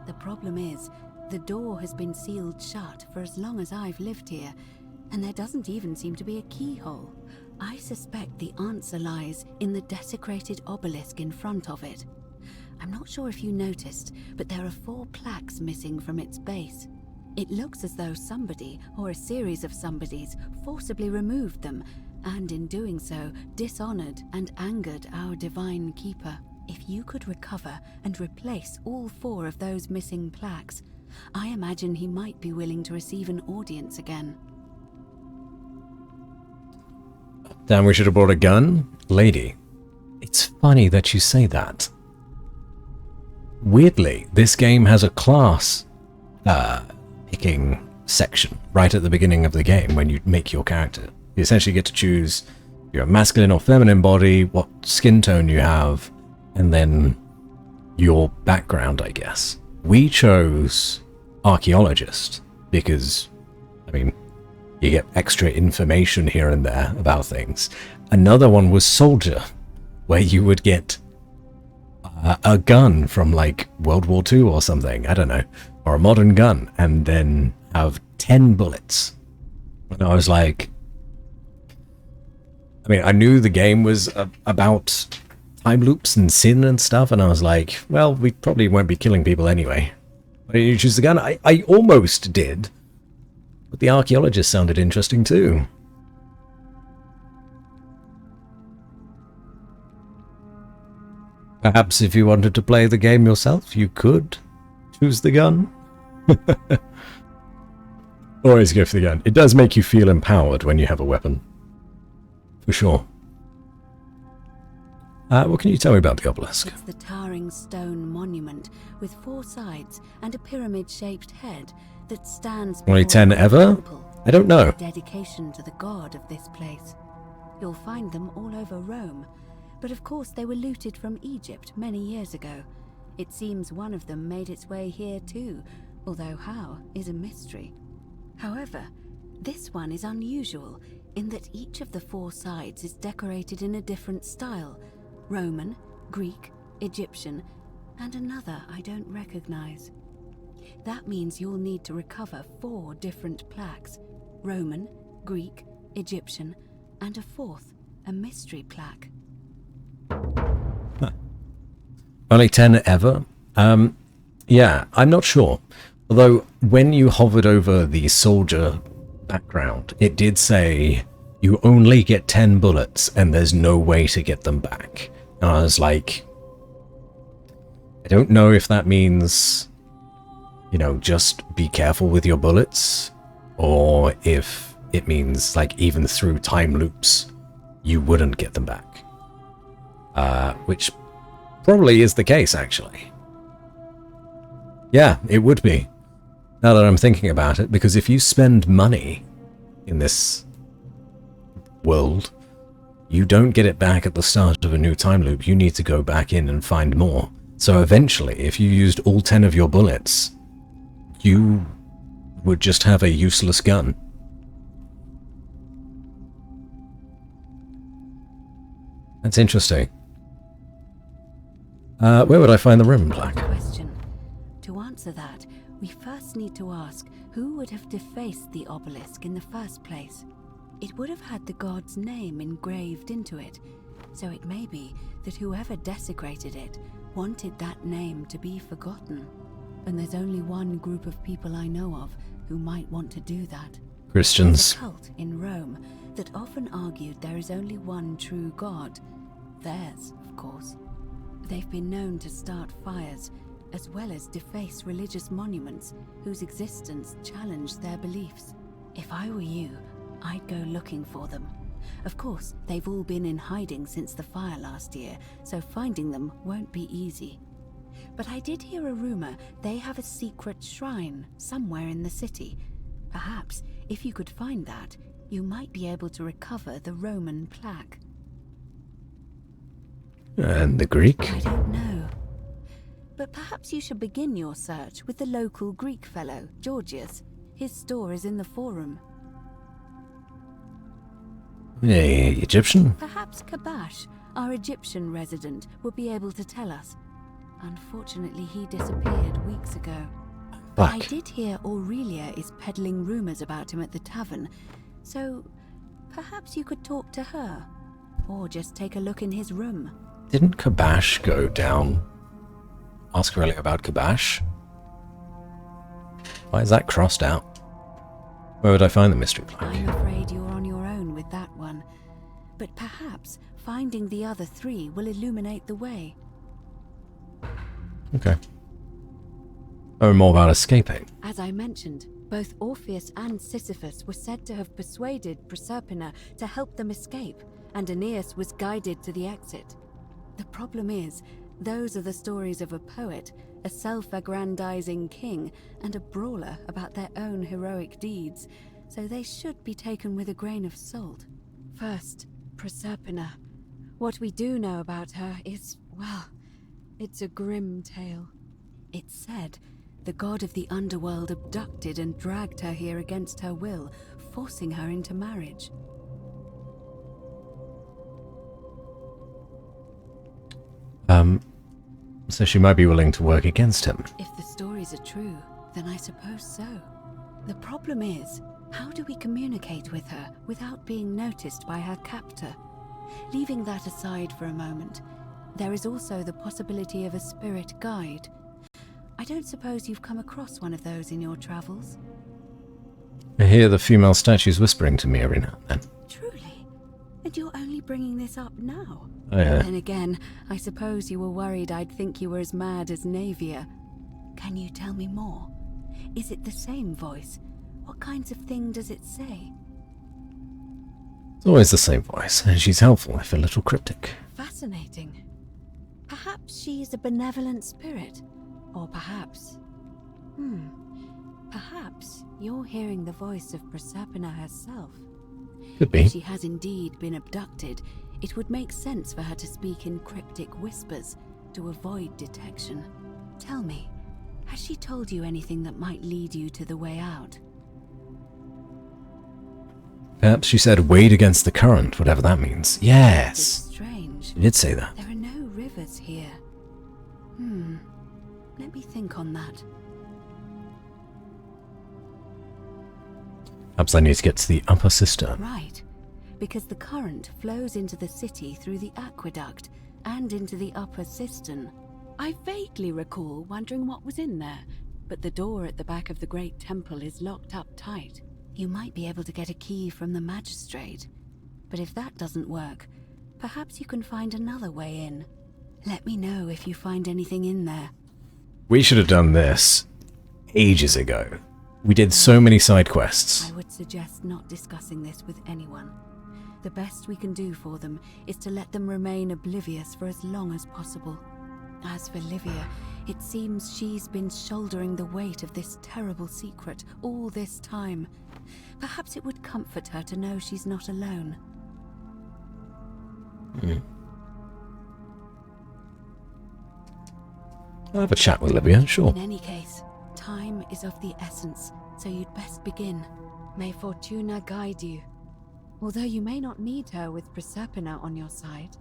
The problem is, the door has been sealed shut for as long as I've lived here, and there doesn't even seem to be a keyhole. I suspect the answer lies in the desecrated obelisk in front of it. I'm not sure if you noticed, but there are 4 plaques missing from its base. It looks as though somebody, or a series of somebodies, forcibly removed them, and in doing so, dishonored and angered our divine keeper. If you could recover and replace all 4 of those missing plaques, I imagine he might be willing to receive an audience again. Damn, we should have brought a gun? Lady, it's funny that you say that. Weirdly, this game has a class picking section right at the beginning of the game when you make your character. You essentially get to choose your masculine or feminine body, what skin tone you have, and then your background, I guess. We chose archaeologist because, I mean, you get extra information here and there about things. Another one was soldier, where you would get a gun from like World War II or something, I don't know, or a modern gun, and then have 10 bullets. And I was like, I mean, I knew the game was about time loops and sin and stuff, and I was like, well, we probably won't be killing people anyway. Why didn't you choose the gun? I almost did, but the archaeologist sounded interesting too. Perhaps if you wanted to play the game yourself, you could choose the gun. Always go for the gun. It does make you feel empowered when you have a weapon. For sure. What can you tell me about the obelisk? It's the towering stone monument with 4 sides and a pyramid-shaped head that stands Only before 10 the ever? temple. I don't know. A dedication to the god of this place. You'll find them all over Rome, but of course they were looted from Egypt many years ago. It seems one of them made its way here too, although how is a mystery. However, this one is unusual in that each of the 4 sides is decorated in a different style: Roman, Greek, Egyptian, and another I don't recognize. That means you'll need to recover 4 different plaques: Roman, Greek, Egyptian, and a 4th, a mystery plaque. Huh. Only 10 ever? Yeah, I'm not sure. Although, when you hovered over the soldier background, it did say you only get 10 bullets and there's no way to get them back. And I was like, I don't know if that means, you know, just be careful with your bullets, or if it means, like, even through time loops, you wouldn't get them back. Which probably is the case, actually. Yeah, it would be. Now that I'm thinking about it, because if you spend money in this world, you don't get it back at the start of a new time loop. You need to go back in and find more. So eventually, if you used all 10 of your bullets, you would just have a useless gun. That's interesting. Where would I find the room, Black? Question. To answer that, we first need to ask who would have defaced the obelisk in the first place. It would have had the god's name engraved into it, so it may be that whoever desecrated it wanted that name to be forgotten. And there's only one group of people I know of who might want to do that. Christians. There's a cult in Rome that often argued there is only one true god. Theirs, of course. They've been known to start fires, as well as deface religious monuments whose existence challenged their beliefs. If I were you, I'd go looking for them. Of course, they've all been in hiding since the fire last year, so finding them won't be easy. But I did hear a rumor they have a secret shrine somewhere in the city. Perhaps, if you could find that, you might be able to recover the Roman plaque. And the Greek? I don't know. But perhaps you should begin your search with the local Greek fellow, Georgius. His store is in the forum. Hey, Egyptian? Perhaps Kabash, our Egyptian resident, will be able to tell us. Unfortunately, he disappeared weeks ago. But I did hear Aurelia is peddling rumors about him at the tavern, so perhaps you could talk to her, or just take a look in his room. Didn't Kabash go down? Ask Aurelia about Kabash? Why is that crossed out? Where would I find the mystery plaque? I'm afraid you're on your own with that one, but perhaps finding the other three will illuminate the way. Okay. Oh, more about escaping. As I mentioned, both Orpheus and Sisyphus were said to have persuaded Proserpina to help them escape, and Aeneas was guided to the exit. The problem is, those are the stories of a poet, a self-aggrandizing king, and a brawler about their own heroic deeds, so they should be taken with a grain of salt. First, Proserpina. What we do know about her is, well, it's a grim tale. It's said the god of the underworld abducted and dragged her here against her will, forcing her into marriage. So she might be willing to work against him. If the stories are true, then I suppose so. The problem is, how do we communicate with her without being noticed by her captor? Leaving that aside for a moment, there is also the possibility of a spirit guide. I don't suppose you've come across one of those in your travels? I hear the female statues whispering to me every now and then. Truly? And you're only bringing this up now? Oh, yeah. Then again, I suppose you were worried I'd think you were as mad as Navia. Can you tell me more? Is it the same voice? What kinds of thing does it say? It's always the same voice, and she's helpful if a little cryptic. Fascinating. Perhaps she's a benevolent spirit. Or perhaps... Perhaps you're hearing the voice of Proserpina herself. Could be. If she has indeed been abducted, it would make sense for her to speak in cryptic whispers to avoid detection. Tell me, has she told you anything that might lead you to the way out? Perhaps she said wade against the current, whatever that means. Yes! It's strange. She did say that. There are no rivers here. Let me think on that. Perhaps I need to get to the upper cistern. Right, because the current flows into the city through the aqueduct and into the upper cistern. I vaguely recall wondering what was in there, but the door at the back of the great temple is locked up tight. You might be able to get a key from the magistrate, but if that doesn't work, perhaps you can find another way in. Let me know if you find anything in there. We should have done this ages ago. We did so many side quests. I would suggest not discussing this with anyone. The best we can do for them is to let them remain oblivious for as long as possible. As for Livia, it seems she's been shouldering the weight of this terrible secret all this time. Perhaps it would comfort her to know she's not alone. I'll have a chat with Livia, sure. In any case, time is of the essence, so you'd best begin. May Fortuna guide you. Although you may not need her with Proserpina on your side.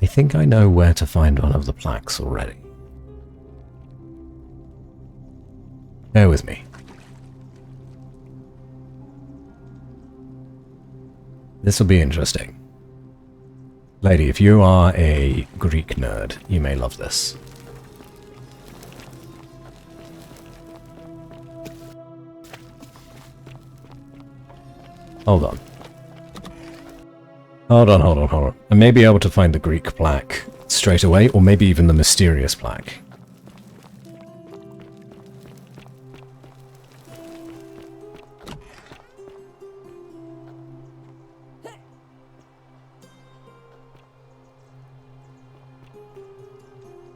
I think I know where to find one of the plaques already. Bear with me. This will be interesting. Lady, if you are a Greek nerd, you may love this. Hold on. Hold on. I may be able to find the Greek plaque straight away, or maybe even the mysterious plaque.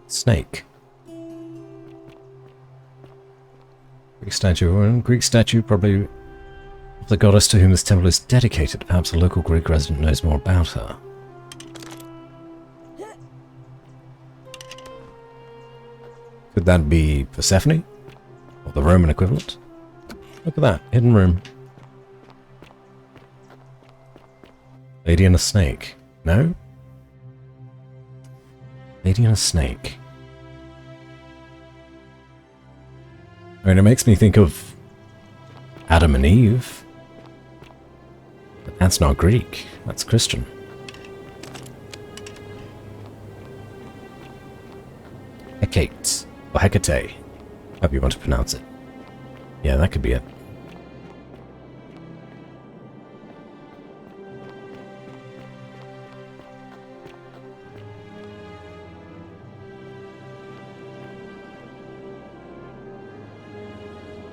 Snake. Greek statue, probably of the goddess to whom this temple is dedicated. Perhaps a local Greek resident knows more about her. Could that be Persephone? Or the Roman equivalent? Look at that, hidden room. Lady and a snake. No? Lady and a snake. I mean, it makes me think of Adam and Eve. But that's not Greek, that's Christian. Hecate, or Hecate, however you want to pronounce it. Yeah, that could be it.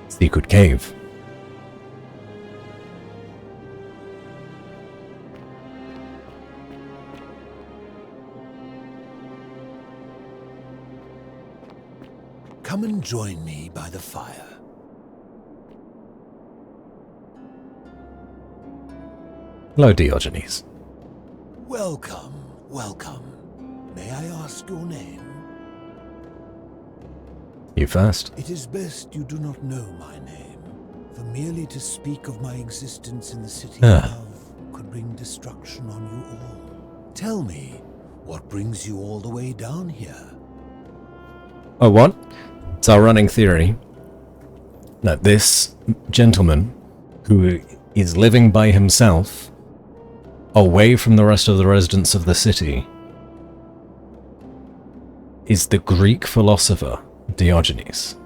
Secret cave. Come and join me by the fire. Hello, Diogenes. Welcome, welcome. May I ask your name? You first. It is best you do not know my name, for merely to speak of my existence in the city above could bring destruction on you all. Tell me, what brings you all the way down here? Oh, what? It's our running theory that this gentleman, who is living by himself, away from the rest of the residents of the city, is the Greek philosopher Diogenes.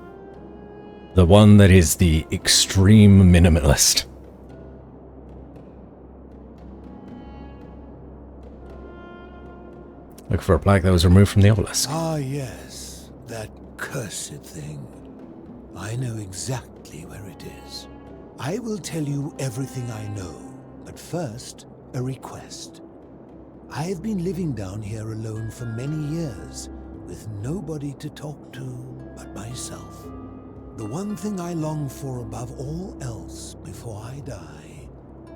The one that is the extreme minimalist. Look for a plaque that was removed from the obelisk. Ah, yes, that cursed thing. I know exactly where it is. I will tell you everything I know, but first, a request. I have been living down here alone for many years, with nobody to talk to but myself. The one thing I long for above all else before I die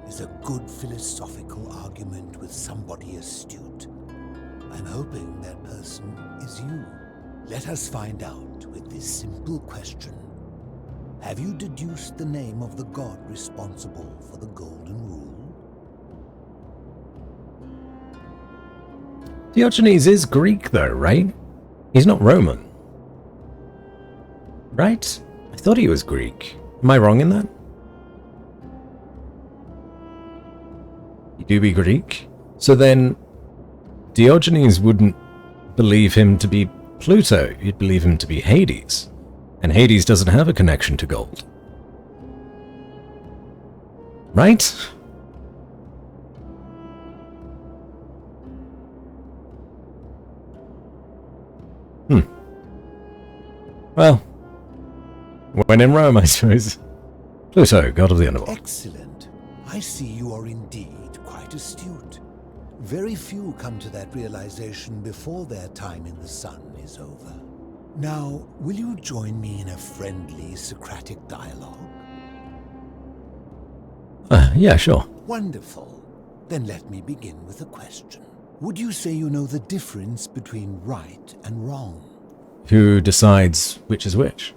is a good philosophical argument with somebody astute. I'm hoping that person is you. Let us find out with this simple question. Have you deduced the name of the god responsible for the Golden Rule? Diogenes is Greek though, right? He's not Roman. Right? I thought he was Greek. Am I wrong in that? He do be Greek? So then, Diogenes wouldn't believe him to be Pluto, you'd believe him to be Hades. And Hades doesn't have a connection to gold. Right? Well, when in Rome, I suppose. Pluto, god of the underworld. Excellent. I see you are indeed quite astute. very few come to that realization before their time in the sun is over. Now, will you join me in a friendly Socratic dialogue? Yeah, sure. Wonderful. Then let me begin with a question. Would you say you know the difference between right and wrong? Who decides which is which?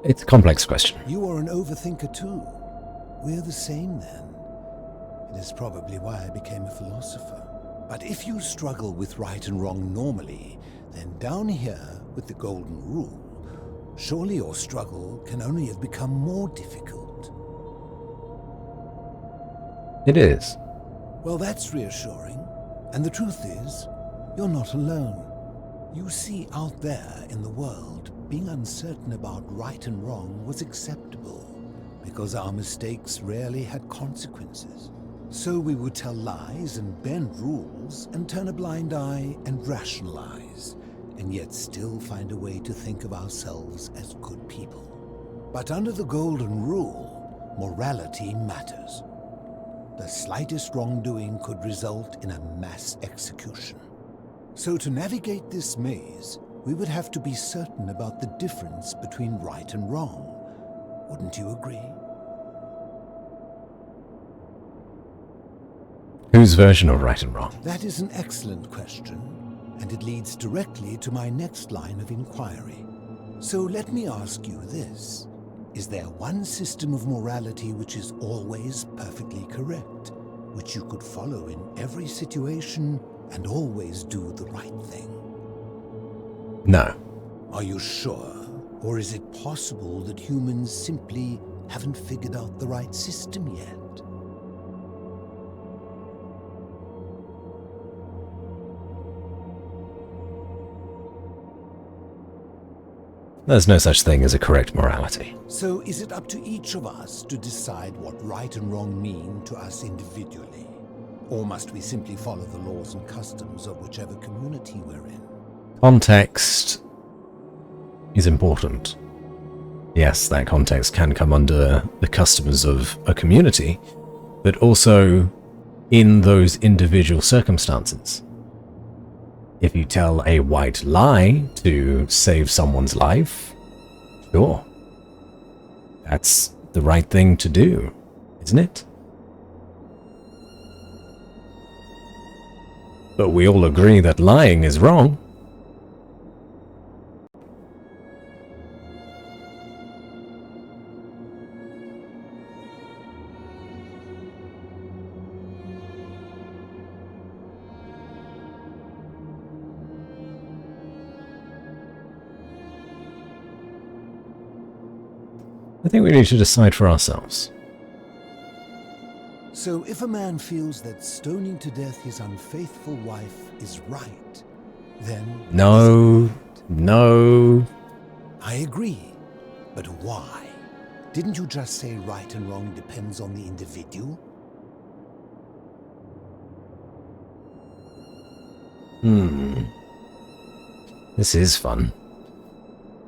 It's a complex question. You are an overthinker too. We're the same then. It is probably why I became a philosopher. But if you struggle with right and wrong normally, then down here with the golden rule, surely your struggle can only have become more difficult. It is. Well, that's reassuring. And the truth is, you're not alone. You see, out there in the world, being uncertain about right and wrong was acceptable, because our mistakes rarely had consequences. So we would tell lies and bend rules and turn a blind eye and rationalize, and yet still find a way to think of ourselves as good people. But under the golden rule, morality matters. The slightest wrongdoing could result in a mass execution. So to navigate this maze, we would have to be certain about the difference between right and wrong. Wouldn't you agree? Whose version of right and wrong? That is an excellent question, and it leads directly to my next line of inquiry. So let me ask you this. Is there one system of morality which is always perfectly correct, which you could follow in every situation and always do the right thing? No. Are you sure? Or is it possible that humans simply haven't figured out the right system yet? There's no such thing as a correct morality. So is it up to each of us to decide what right and wrong mean to us individually? Or must we simply follow the laws and customs of whichever community we're in? Context is important. Yes, that context can come under the customs of a community, but also in those individual circumstances. If you tell a white lie to save someone's life, sure. That's the right thing to do, isn't it? But we all agree that lying is wrong. I think we need to decide for ourselves. So if a man feels that stoning to death his unfaithful wife is right, then... No. I agree. But why? Didn't you just say right and wrong depends on the individual? This is fun.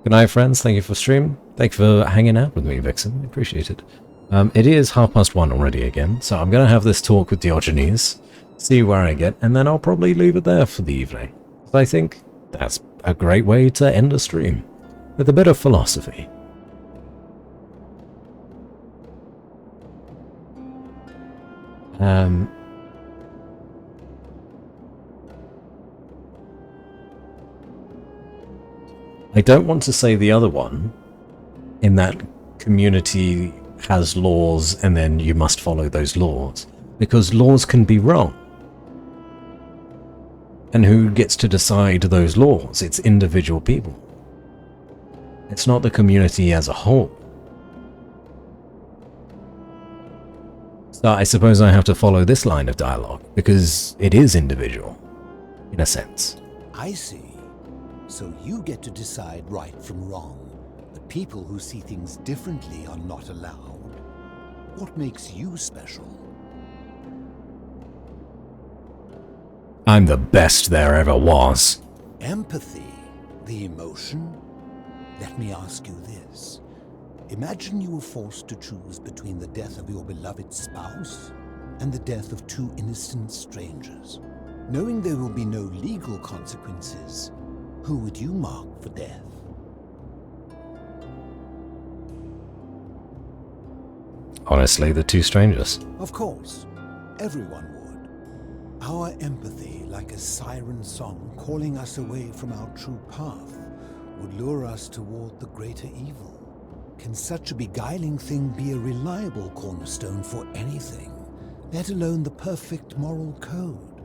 Good night, friends. Thank you for stream. Thank you for hanging out with me, Vixen. I appreciate it. It is 1:30 already again, so I'm going to have this talk with Diogenes, see where I get, and then I'll probably leave it there for the evening. I think that's a great way to end a stream, with a bit of philosophy. I don't want to say the other one, in that community has laws and then you must follow those laws, because laws can be wrong. And who gets to decide those laws? It's individual people. It's not the community as a whole. So I suppose I have to follow this line of dialogue, because it is individual, in a sense. I see. So you get to decide right from wrong, but people who see things differently are not allowed. What makes you special? I'm the best there ever was. Empathy, the emotion? Let me ask you this. Imagine you were forced to choose between the death of your beloved spouse and the death of two innocent strangers. Knowing there will be no legal consequences, who would you mark for death? Honestly, the two strangers. Of course, everyone would. Our empathy, like a siren song calling us away from our true path, would lure us toward the greater evil. Can such a beguiling thing be a reliable cornerstone for anything, let alone the perfect moral code?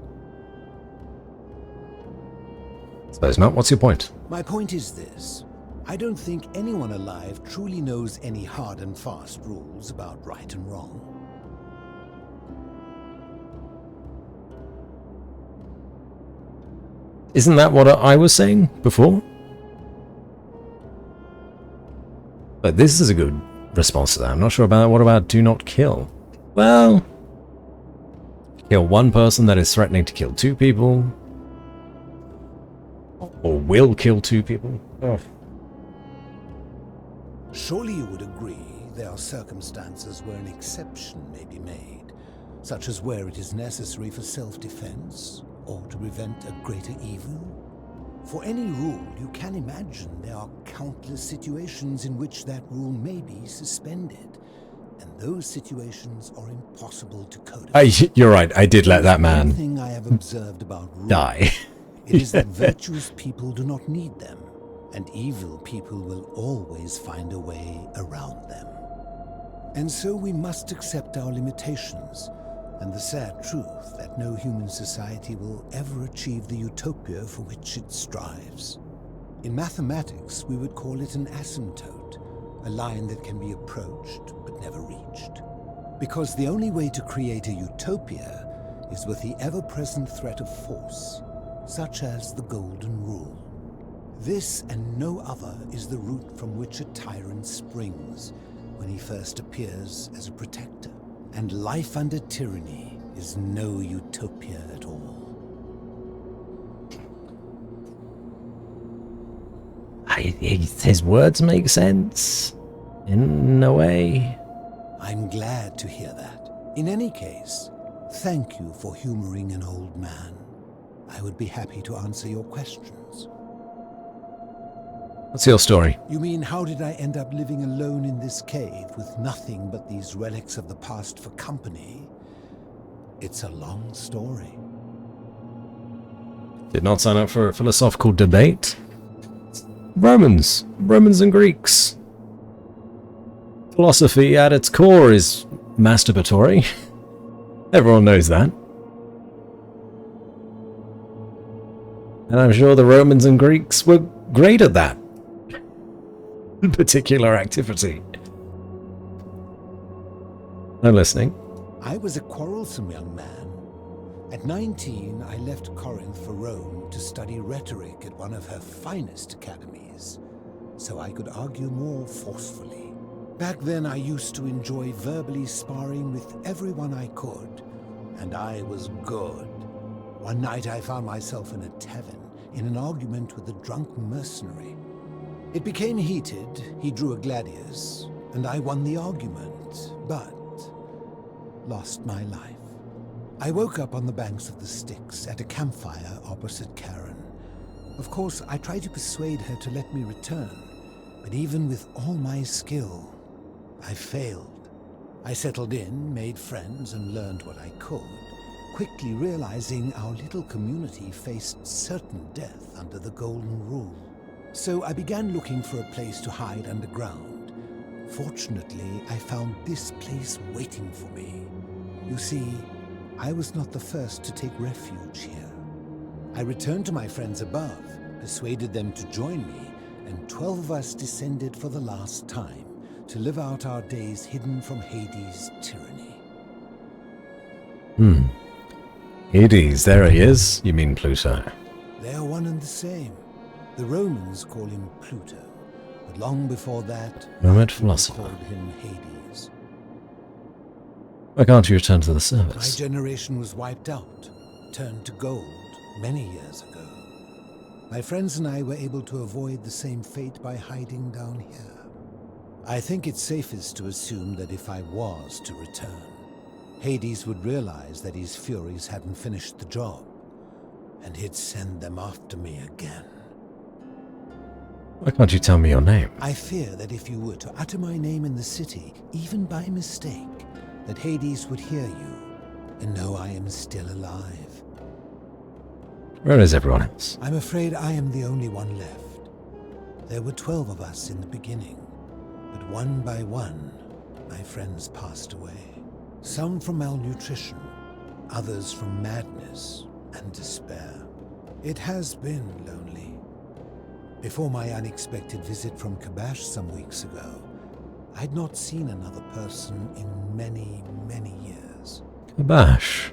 Suppose not. What's your point? My point is this. I don't think anyone alive truly knows any hard and fast rules about right and wrong. Isn't that what I was saying before? But this is a good response to that. I'm not sure about what about do not kill. Well, kill one person that is threatening to kill two people. Or will kill two people. Oh. Surely you would agree there are circumstances where an exception may be made, such as where it is necessary for self-defense or to prevent a greater evil. For any rule, you can imagine there are countless situations in which that rule may be suspended, and those situations are impossible to codify. You're right, I did let that man One thing I have observed about rules, die. it is that virtuous people do not need them, and evil people will always find a way around them. And so we must accept our limitations, and the sad truth that no human society will ever achieve the utopia for which it strives. In mathematics, we would call it an asymptote, a line that can be approached but never reached. Because the only way to create a utopia is with the ever-present threat of force, such as the Golden Rule. This and no other is the root from which a tyrant springs when he first appears as a protector. And life under tyranny is no utopia at all. His words make sense, in a way. I'm glad to hear that. In any case, thank you for humoring an old man. I would be happy to answer your questions. What's your story? You mean, how did I end up living alone in this cave with nothing but these relics of the past for company? It's a long story. Did not sign up for a philosophical debate. Romans and Greeks. Philosophy at its core is masturbatory. Everyone knows that. And I'm sure the Romans and Greeks were great at that particular activity. No listening. I was a quarrelsome young man. At 19, I left Corinth for Rome to study rhetoric at one of her finest academies, so I could argue more forcefully. Back then, I used to enjoy verbally sparring with everyone I could, and I was good. One night, I found myself in a tavern in an argument with a drunk mercenary. It became heated, he drew a gladius, and I won the argument, but lost my life. I woke up on the banks of the Styx at a campfire opposite Karen. Of course, I tried to persuade her to let me return, but even with all my skill, I failed. I settled in, made friends, and learned what I could, quickly realizing our little community faced certain death under the Golden Rule. So I began looking for a place to hide underground. Fortunately, I found this place waiting for me. You see, I was not the first to take refuge here. I returned to my friends above, persuaded them to join me, and 12 of us descended for the last time to live out our days hidden from Hades' tyranny. Hades, there he is. You mean Pluto. They are one and the same. The Romans call him Pluto, but long before that, Roman people philosopher. called him Hades. Why can't you return to the My service? generation was wiped out, turned to gold, many years ago. My friends and I were able to avoid the same fate by hiding down here. I think it's safest to assume that if I was to return, Hades would realize that his furies hadn't finished the job, and he'd send them after me again. Why can't you tell me your name? I fear that if you were to utter my name in the city, even by mistake, that Hades would hear you and know I am still alive. Where is everyone else? I'm afraid I am the only one left. There were 12 of us in the beginning, but one by one, my friends passed away. Some from malnutrition, others from madness and despair. It has been lonely. Before my unexpected visit from Kabash some weeks ago, I'd not seen another person in many, many years. Kabash.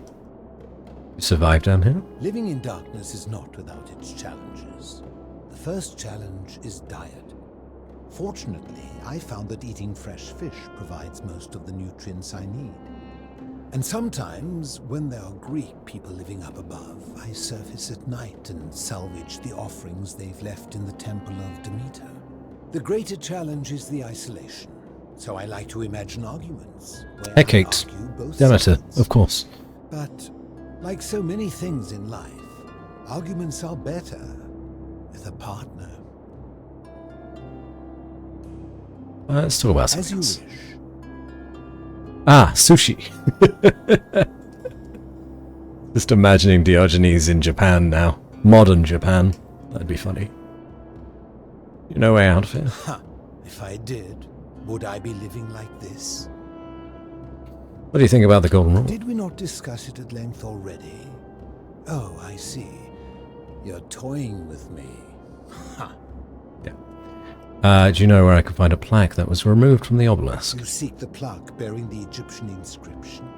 You survived down here? Living in darkness is not without its challenges. The first challenge is diet. Fortunately, I found that eating fresh fish provides most of the nutrients I need. And sometimes, when there are Greek people living up above, I surface at night and salvage the offerings they've left in the temple of Demeter. The greater challenge is the isolation, so I like to imagine arguments. Hecate. Demeter, of course. But, like so many things in life, arguments are better with a partner. Let's talk about As something you else. wish. Ah, sushi. Just imagining Diogenes in Japan now. Modern Japan. That'd be funny. You no way out of here. Ha! If I did, would I be living like this? What do you think about the Golden Rule? Did we not discuss it at length already? Oh, I see. You're toying with me. Ha! Do you know where I can find a plaque that was removed from the obelisk? You seek the plaque bearing the Egyptian inscription.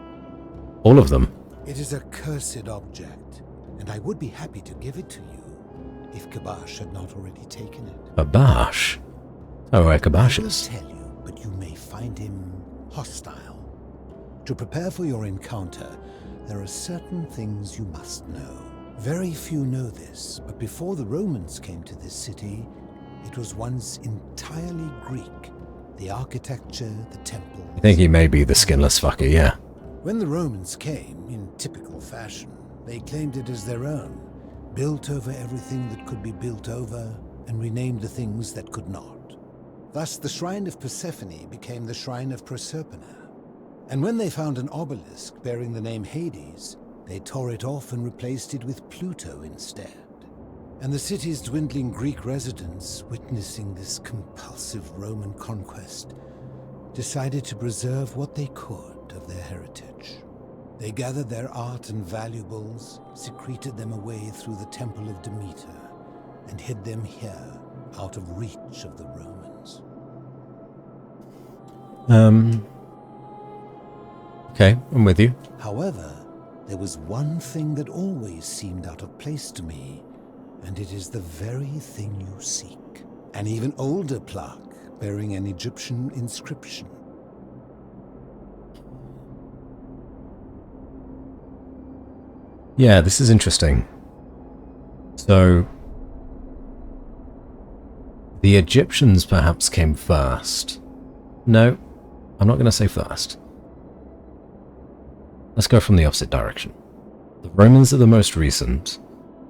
All of them? It is a cursed object, and I would be happy to give it to you if Kabash had not already taken it. Kabash? Oh, where Kabash is. I will tell you, but you may find him hostile. To prepare for your encounter, there are certain things you must know. Very few know this, but before the Romans came to this city, it was once entirely Greek. The architecture, the temples. I think he may be the skinless fucker, yeah. When the Romans came, in typical fashion, they claimed it as their own, built over everything that could be built over, and renamed the things that could not. Thus, the Shrine of Persephone became the Shrine of Proserpina. And when they found an obelisk bearing the name Hades, they tore it off and replaced it with Pluto instead. And the city's dwindling Greek residents, witnessing this compulsive Roman conquest, decided to preserve what they could of their heritage. They gathered their art and valuables, secreted them away through the Temple of Demeter, and hid them here, out of reach of the Romans. Okay, I'm with you. However, there was one thing that always seemed out of place to me, and it is the very thing you seek. An even older plaque bearing an Egyptian inscription. Yeah, this is interesting. So, the Egyptians perhaps came first. No, I'm not going to say first. Let's go from the opposite direction. The Romans are the most recent,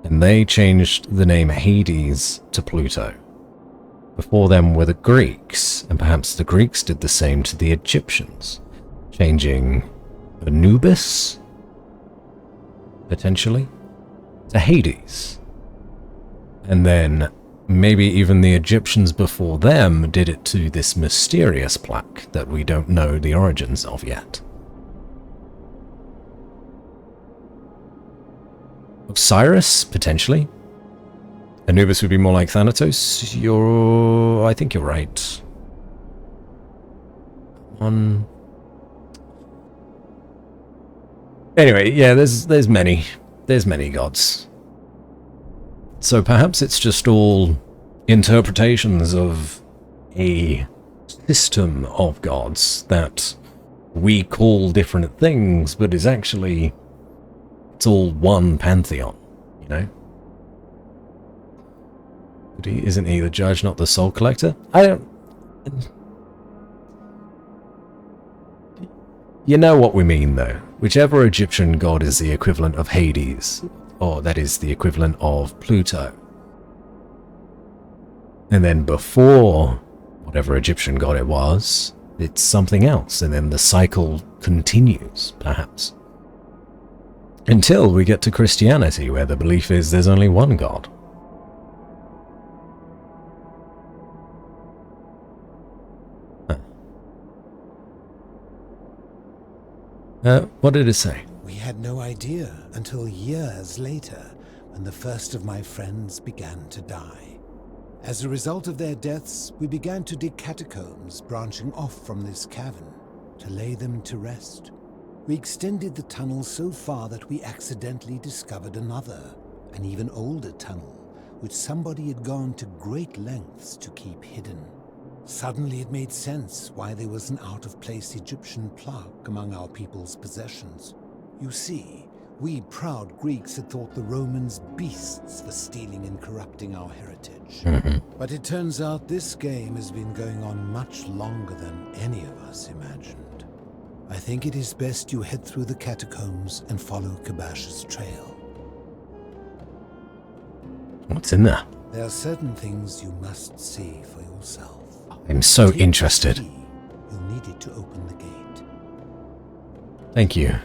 and they changed the name Hades to Pluto. Before them were the Greeks, and perhaps the Greeks did the same to the Egyptians, changing Anubis, potentially, to Hades. And then maybe even the Egyptians before them did it to this mysterious plaque that we don't know the origins of yet. Osiris, potentially. Anubis would be more like Thanatos. I think you're right. Anyway, yeah, there's many gods. So perhaps it's just all interpretations of a system of gods that we call different things, but is actually, it's all one pantheon, you know? But isn't he the judge, not the soul collector? You know what we mean, though. Whichever Egyptian god is the equivalent of Hades, or that is the equivalent of Pluto. And then before whatever Egyptian god it was, it's something else, and then the cycle continues, perhaps. Until we get to Christianity, where the belief is there's only one god. What did it say? We had no idea until years later, when the first of my friends began to die. As a result of their deaths, we began to dig catacombs branching off from this cavern to lay them to rest. We extended the tunnel so far that we accidentally discovered another, an even older tunnel, which somebody had gone to great lengths to keep hidden. Suddenly it made sense why there was an out-of-place Egyptian plaque among our people's possessions. You see, we proud Greeks had thought the Romans beasts for stealing and corrupting our heritage. But it turns out this game has been going on much longer than any of us imagined. I think it is best you head through the catacombs and follow Kabash's trail. What's in there? There are certain things you must see for yourself. I'm so interested. You'll need it to open the gate. Thank you.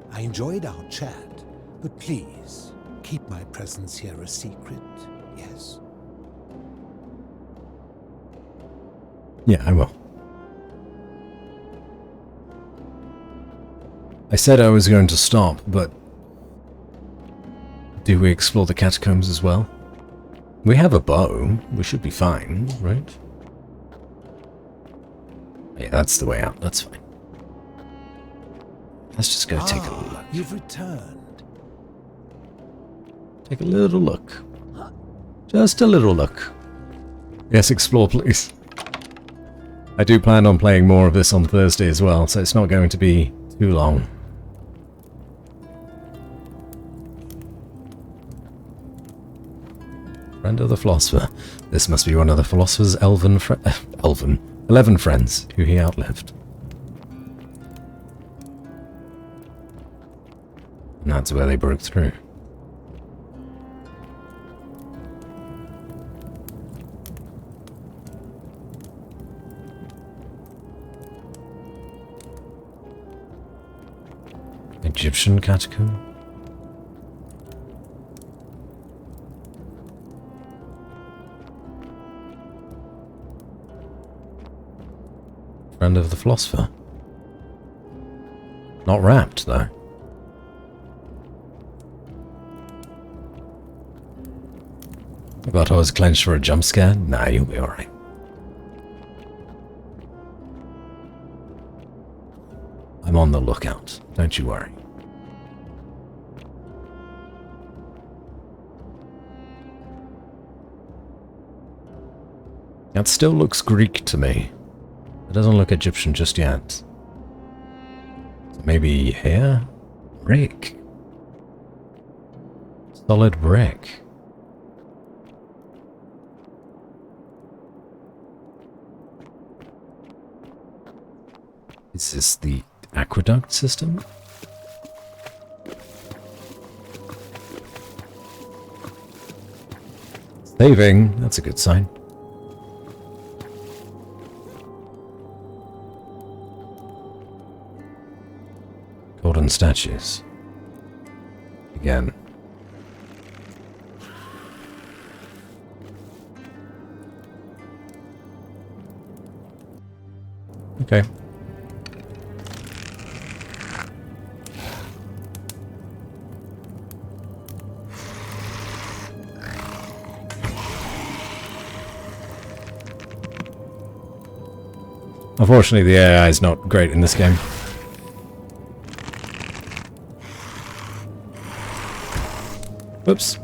I enjoyed our chat, but please, keep my presence here a secret, yes? Yeah, I will. I said I was going to stop, but do we explore the catacombs as well? We have a bow. We should be fine, right? Yeah, that's the way out. That's fine. Let's just go take a look. You've returned. Take a little look. Just a little look. Yes, explore, please. I do plan on playing more of this on Thursday as well, so it's not going to be too long. Friend of the philosopher. This must be one of the philosopher's 11 friends who he outlived. And that's where they broke through. Egyptian catacomb? Friend of the philosopher. Not wrapped, though. I thought I was clenched for a jump scare. Nah, you'll be alright. I'm on the lookout. Don't you worry. That still looks Greek to me. It doesn't look Egyptian just yet. So maybe here? Brick. Solid brick. Is this the aqueduct system? Saving, that's a good sign. Golden statues. Again. Okay. Unfortunately, the AI is not great in this game. Whoops.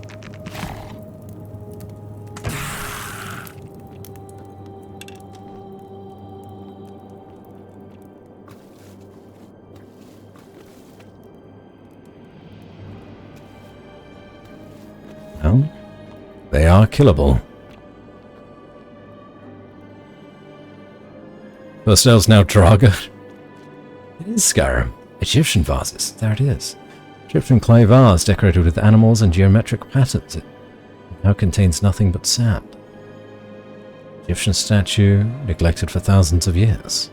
Well, they are killable. First elves, now Draga. It is Skyrim. Egyptian vases. There it is. Egyptian clay vase decorated with animals and geometric patterns. It now contains nothing but sand. Egyptian statue, neglected for thousands of years.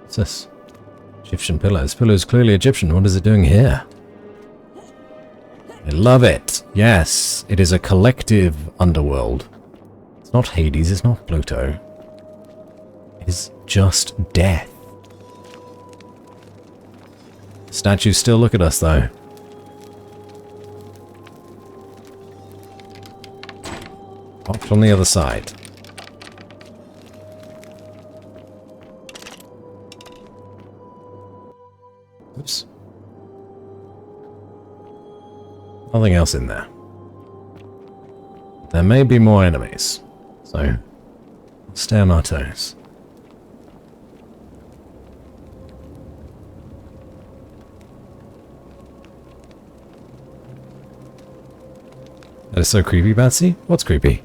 What's this? Egyptian pillars. Pillars clearly Egyptian. What is it doing here? I love it. Yes, it is a collective underworld. It's not Hades, it's not Pluto. It is just death. Statues still look at us, though. Watch on the other side. Oops. Nothing else in there. There may be more enemies, so stay on our toes. That is so creepy, Batsy. What's creepy?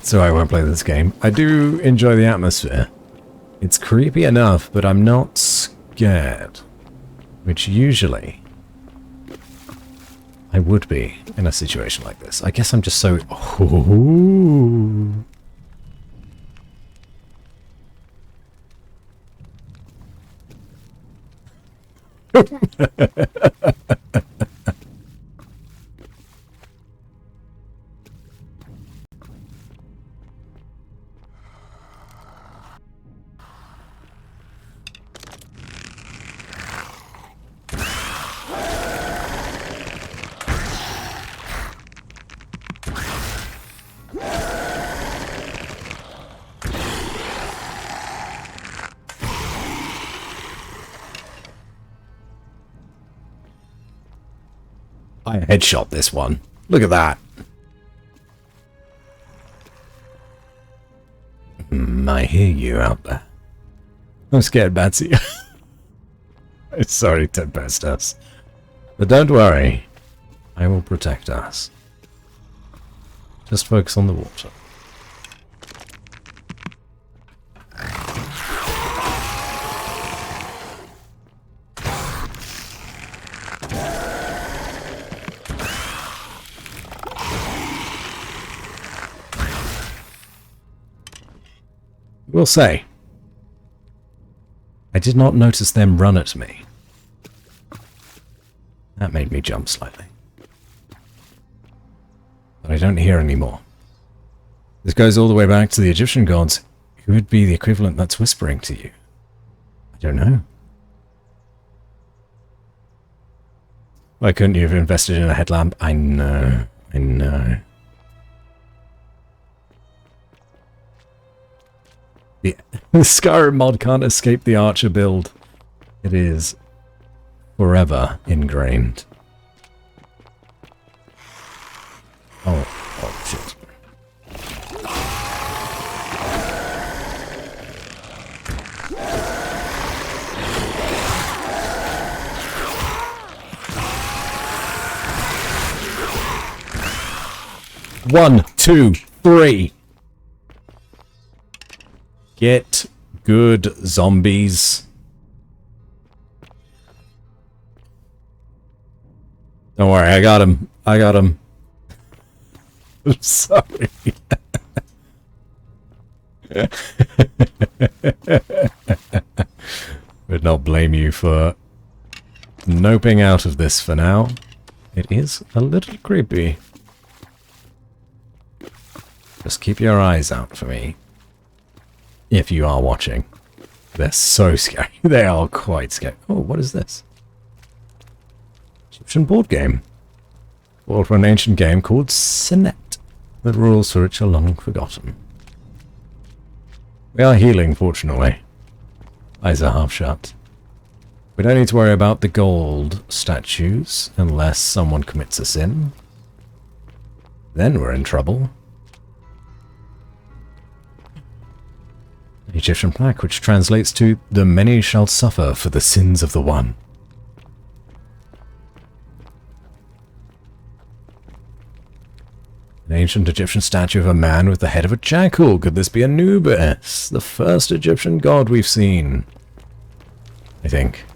So I won't play this game. I do enjoy the atmosphere. It's creepy enough, but I'm not scared. Which usually I would be in a situation like this. I guess I'm just so... Ooh. I headshot this one. Look at that. I hear you out there. I'm scared, Batsy. Sorry, Tempestus. But don't worry. I will protect us. Just focus on the water. Will say, I did not notice them run at me. That made me jump slightly. But I don't hear any more. This goes all the way back to the Egyptian gods. Who would be the equivalent that's whispering to you? I don't know. Why couldn't you have invested in a headlamp? I know. I know. The Skyrim mod can't escape the Archer build. It is forever ingrained. Oh shit. One, two, three. Get good, zombies. Don't worry, I got him. I got him. I'm sorry. Would not blame you for noping out of this for now. It is a little creepy. Just keep your eyes out for me. If you are watching. They're so scary. They are quite scary. Oh, what is this? Egyptian board game. Bought for an ancient game called Senet. The rules for which are long forgotten. We are healing, fortunately. Eyes are half shut. We don't need to worry about the gold statues unless someone commits a sin. Then we're in trouble. An Egyptian plaque which translates to, "The many shall suffer for the sins of the one." An ancient Egyptian statue of a man with the head of a jackal. Could this be Anubis? The first Egyptian god we've seen. I think.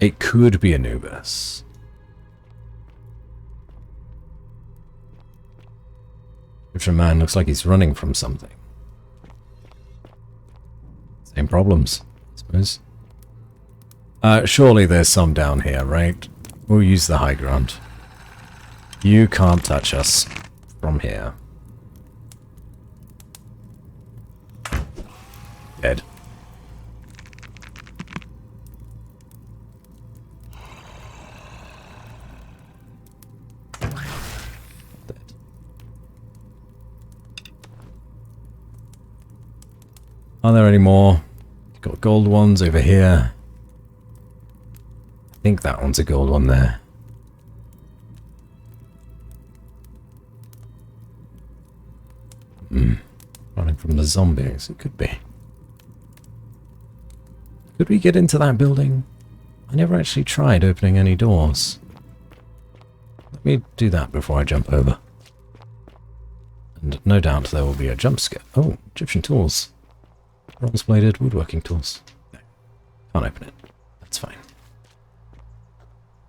It could be Anubis. Egyptian man looks like he's running from something. Same problems, I suppose. Surely there's some down here, right? We'll use the high ground. You can't touch us from here. Dead. Are there any more? Got gold ones over here. I think that one's a gold one there. Running from the zombies, it could be. Could we get into that building? I never actually tried opening any doors. Let me do that before I jump over. And no doubt there will be a jump scare. Oh, Egyptian tools. Bronze-bladed woodworking tools. No, can't open it. That's fine.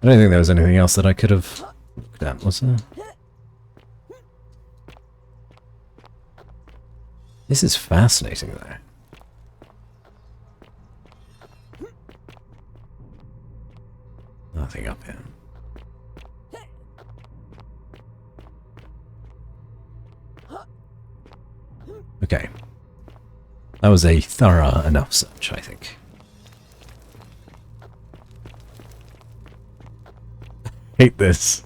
I don't think there was anything else that I could have looked at, was there? This is fascinating, though. Nothing up here. Okay. That was a thorough enough search, I think. Hate this.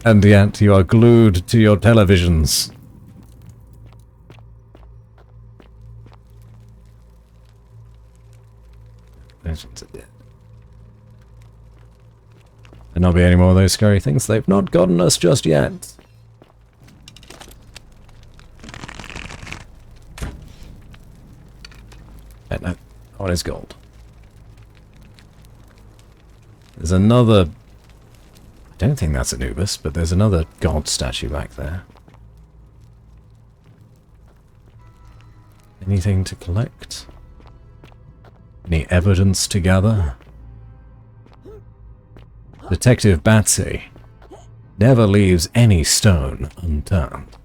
And yet you are glued to your televisions. Legends are dead. There'll not be any more of those scary things. They've not gotten us just yet. No, that one is gold. There's another... I don't think that's Anubis, but there's another god statue back there. Anything to collect? Any evidence to gather? Detective Batsy never leaves any stone unturned.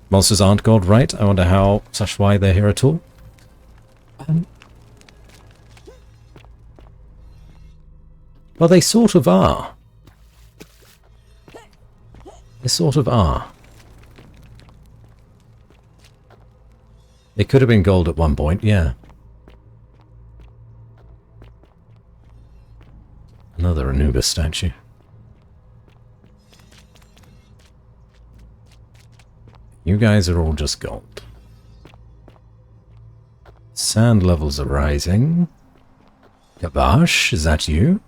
Monsters aren't god, right? I wonder how, such why they're here at all. Well, they sort of are. They sort of are. They could have been gold at one point, yeah. Another Anubis statue. You guys are all just gold. Sand levels are rising. Kabash, is that you?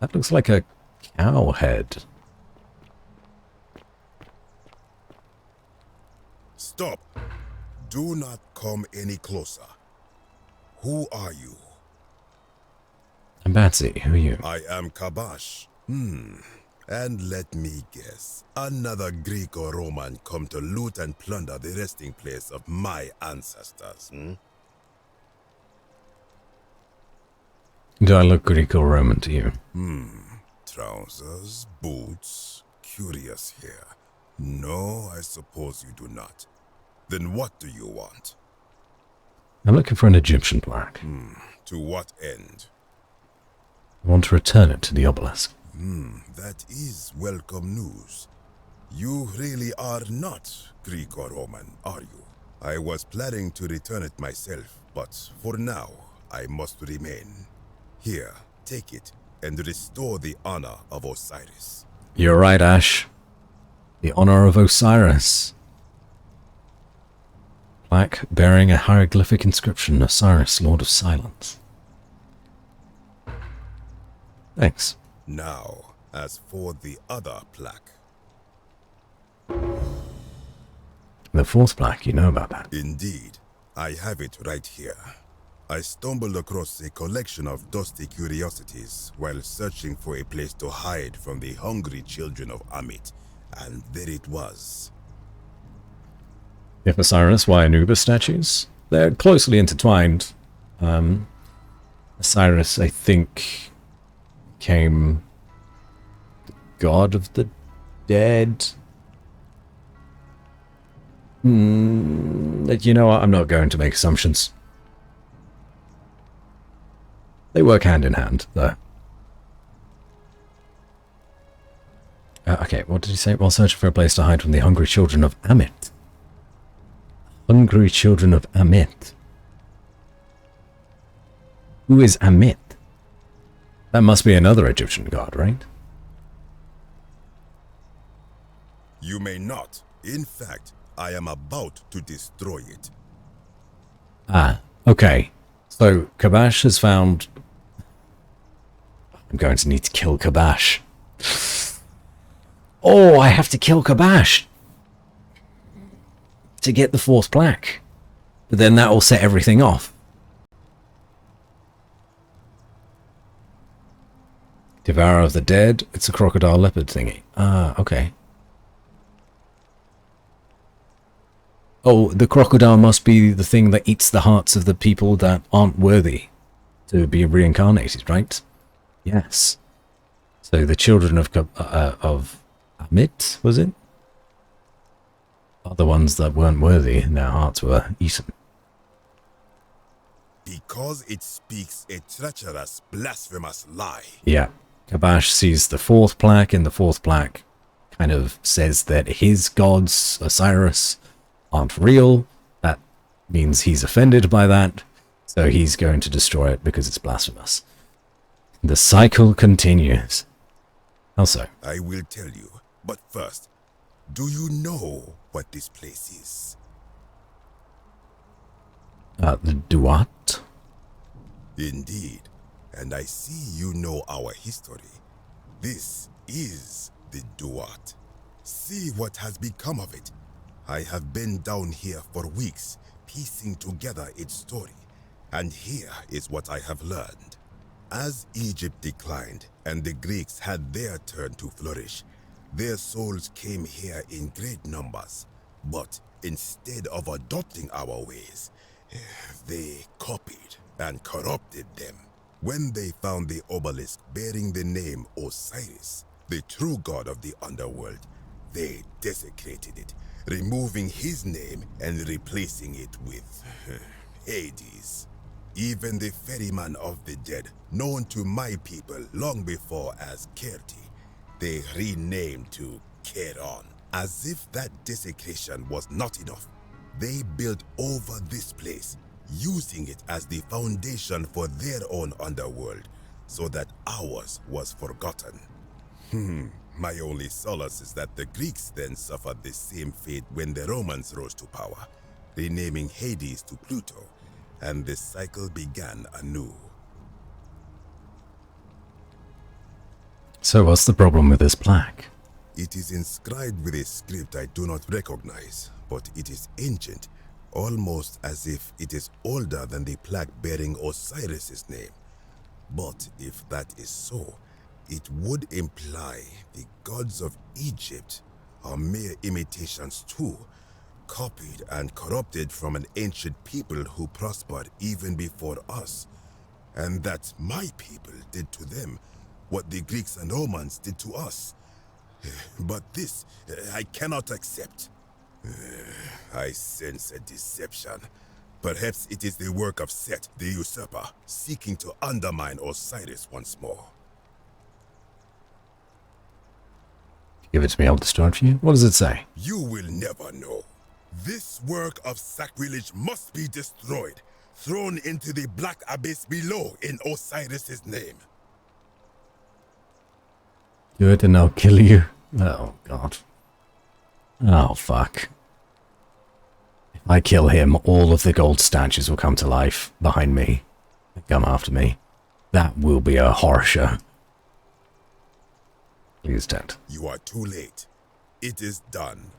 That looks like a cow head. Stop. Do not come any closer. Who are you? I'm Batsy. Who are you? I am Kabash. And let me guess. Another Greco-Roman come to loot and plunder the resting place of my ancestors, Do I look Greco-Roman to you? Trousers, boots, curious here. No, I suppose you do not. Then what do you want? I'm looking for an Egyptian plaque. To what end? I want to return it to the obelisk. That is welcome news. You really are not Greek or Roman, are you? I was planning to return it myself, but for now, I must remain. Here, take it, and restore the honor of Osiris. You're right, Ash. The honor of Osiris. Plaque bearing a hieroglyphic inscription, Osiris, Lord of Silence. Thanks. Now, as for the other plaque. The fourth plaque, you know about that. Indeed. I have it right here. I stumbled across a collection of dusty curiosities while searching for a place to hide from the hungry children of Amit, and there it was. If Osiris, why Anubis statues? They're closely intertwined. Osiris, I think, became the god of the dead. You know what? I'm not going to make assumptions. They work hand in hand, though. Okay, what did he say? While searching for a place to hide from the hungry children of Amit. Hungry children of Amit. Who is Amit? That must be another Egyptian god, right? You may not. In fact, I am about to destroy it. Ah, okay. So, Kabash has found... I'm going to need to kill Kabash. Oh, I have to kill Kabash to get the fourth plaque. But then that will set everything off. Devourer of the Dead. It's a crocodile leopard thingy. Ah, okay. Oh, the crocodile must be the thing that eats the hearts of the people that aren't worthy to be reincarnated, right? Yes. So the children of Amit, was it? Are the ones that weren't worthy and their hearts were eaten. Because it speaks a treacherous, blasphemous lie. Yeah. Kabash sees the fourth plaque, and the fourth plaque kind of says that his gods, Osiris, aren't real. That means he's offended by that, so he's going to destroy it because it's blasphemous. The cycle continues. How so? I will tell you, but first, do you know what this place is? The Duat? Indeed, and I see you know our history. This is the Duat. See what has become of it. I have been down here for weeks, piecing together its story, and here is what I have learned. As Egypt declined and the Greeks had their turn to flourish, their souls came here in great numbers. But instead of adopting our ways, they copied and corrupted them. When they found the obelisk bearing the name Osiris, the true god of the underworld, they desecrated it, removing his name and replacing it with Hades. Even the ferryman of the dead, known to my people long before as Kerti, they renamed to Keron. As if that desecration was not enough, they built over this place, using it as the foundation for their own underworld, so that ours was forgotten. My only solace is that the Greeks then suffered the same fate when the Romans rose to power, renaming Hades to Pluto, and the cycle began anew. So what's the problem with this plaque? It is inscribed with a script I do not recognize, but it is ancient, almost as if it is older than the plaque bearing Osiris's name. But if that is so, it would imply the gods of Egypt are mere imitations too, copied and corrupted from an ancient people who prospered even before us, and that my people did to them what the Greeks and Romans did to us. But this I cannot accept. I sense a deception. Perhaps it is the work of Set, the usurper, seeking to undermine Osiris once more. Give it to me, I'll destroy it for you. What does it say? You will never know. This work of sacrilege must be destroyed. thrown into the black abyss below in Osiris's name. Do it and I'll kill you. Oh, God. Oh, fuck. If I kill him, all of the gold statues will come to life behind me and come after me. That will be a horror show. Please don't. You are too late. It is done.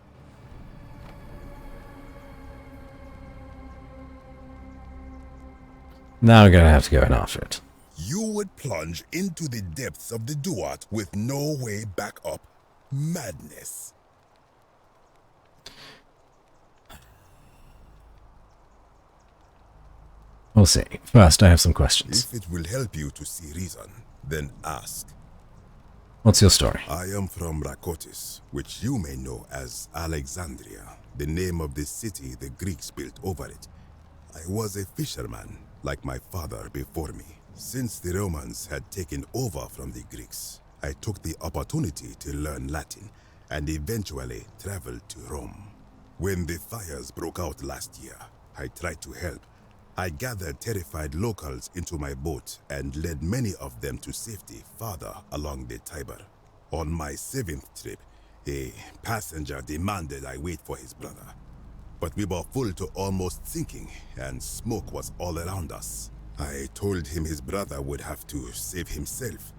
Now we're gonna have to go and after it. You would plunge into the depths of the Duat with no way back up. Madness. We'll see. First, I have some questions. If it will help you to see reason, then ask. What's your story? I am from Rakotis, which you may know as Alexandria, the name of the city the Greeks built over it. I was a fisherman, like my father before me. Since the Romans had taken over from the Greeks, I took the opportunity to learn Latin and eventually traveled to Rome. When the fires broke out last year, I tried to help. I gathered terrified locals into my boat and led many of them to safety farther along the Tiber. On my 7th trip, a passenger demanded I wait for his brother. But we were full to almost sinking, and smoke was all around us. I told him his brother would have to save himself,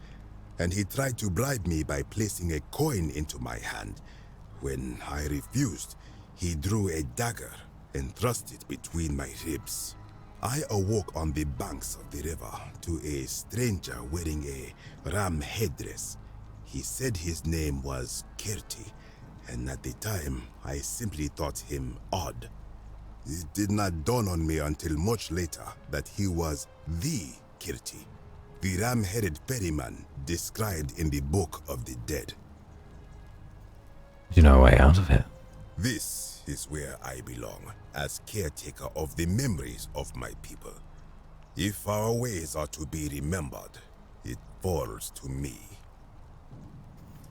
and he tried to bribe me by placing a coin into my hand. When I refused, he drew a dagger and thrust it between my ribs. I awoke on the banks of the river to a stranger wearing a ram headdress. He said his name was Kirti, and at the time, I simply thought him odd. It did not dawn on me until much later that he was the Kirti, the ram-headed ferryman described in the Book of the Dead. Do you know a way out of here? This is where I belong, as caretaker of the memories of my people. If our ways are to be remembered, it falls to me.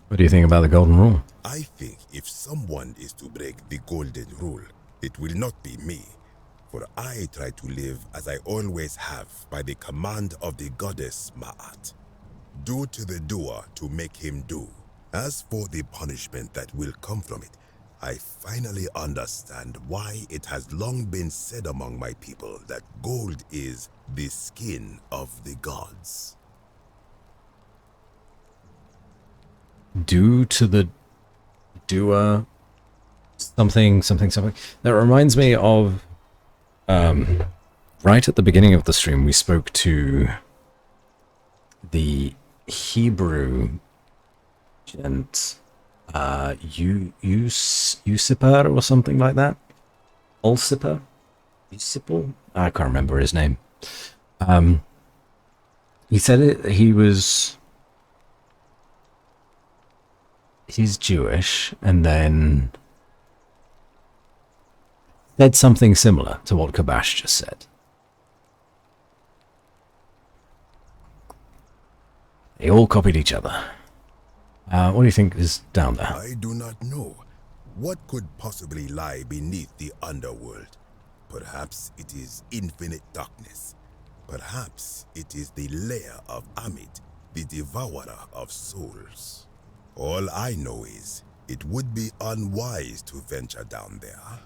What do you think about the Golden Rule? I think if someone is to break the Golden Rule, it will not be me, for I try to live as I always have by the command of the goddess Ma'at. Do to the doer to make him do. As for the punishment that will come from it, I finally understand why it has long been said among my people that gold is the skin of the gods. Do to the doer something. That reminds me of right at the beginning of the stream we spoke to the Hebrew gent Usiper or something like that. Ulsiper? Usipal? I can't remember his name. He said he's Jewish, and then said something similar to what Kabash just said. They all copied each other. What do you think is down there? I do not know. What could possibly lie beneath the underworld? Perhaps it is infinite darkness. Perhaps it is the lair of Amit, the devourer of souls. All I know is, it would be unwise to venture down there.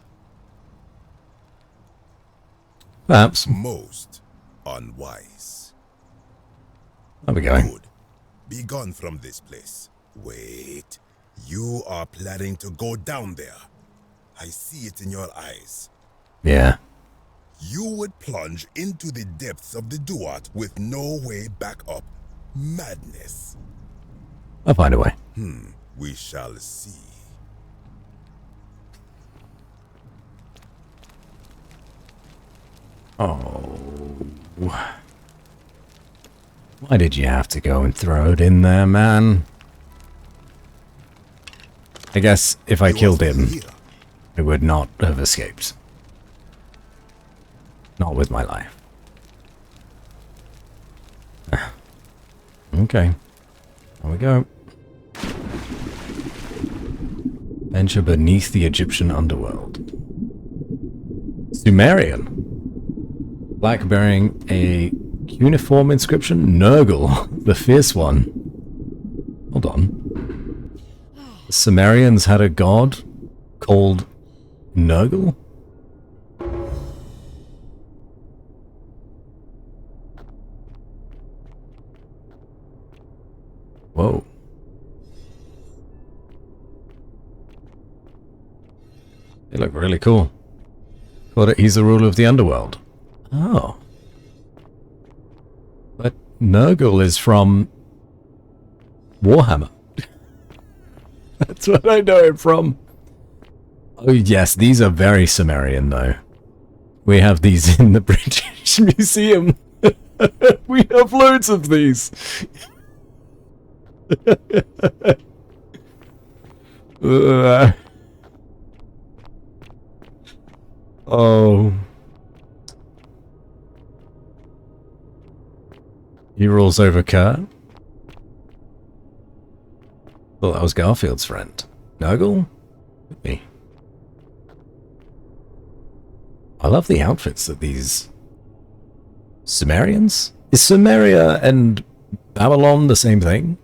Perhaps. Most unwise. There we go. Good. Be gone from this place. Wait. You are planning to go down there. I see it in your eyes. Yeah. You would plunge into the depths of the Duat with no way back up. Madness. I'll find a way. We shall see. Oh. Why did you have to go and throw it in there, man? I guess if I killed him, I would not have escaped. Not with my life. Okay. There we go. Venture beneath the Egyptian underworld. Sumerian. Black bearing a cuneiform inscription? Nurgle, the fierce one. Hold on. The Sumerians had a god called Nurgle? Whoa. They look really cool. Thought he's the ruler of the underworld. Oh. But Nurgle is from Warhammer. That's what I know it from. Oh yes, these are very Sumerian though. We have these in the British Museum. We have loads of these. Oh. He rules over Kerr. Thought that was Garfield's friend. Nurgle? Me. I love the outfits that these Sumerians? Is Sumeria and Babylon the same thing?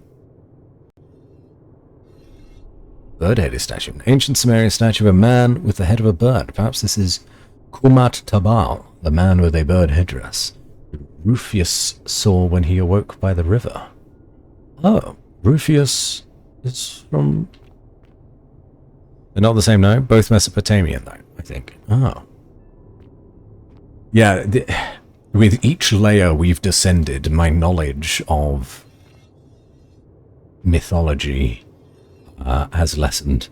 Bird-headed statue. An ancient Sumerian statue of a man with the head of a bird. Perhaps this is Kumat Tabal, the man with a bird headdress. Rufius saw when he awoke by the river. Oh, Rufius is from... They're not the same, no? Both Mesopotamian, though, I think. Oh. Yeah, with each layer we've descended, my knowledge of mythology has lessened.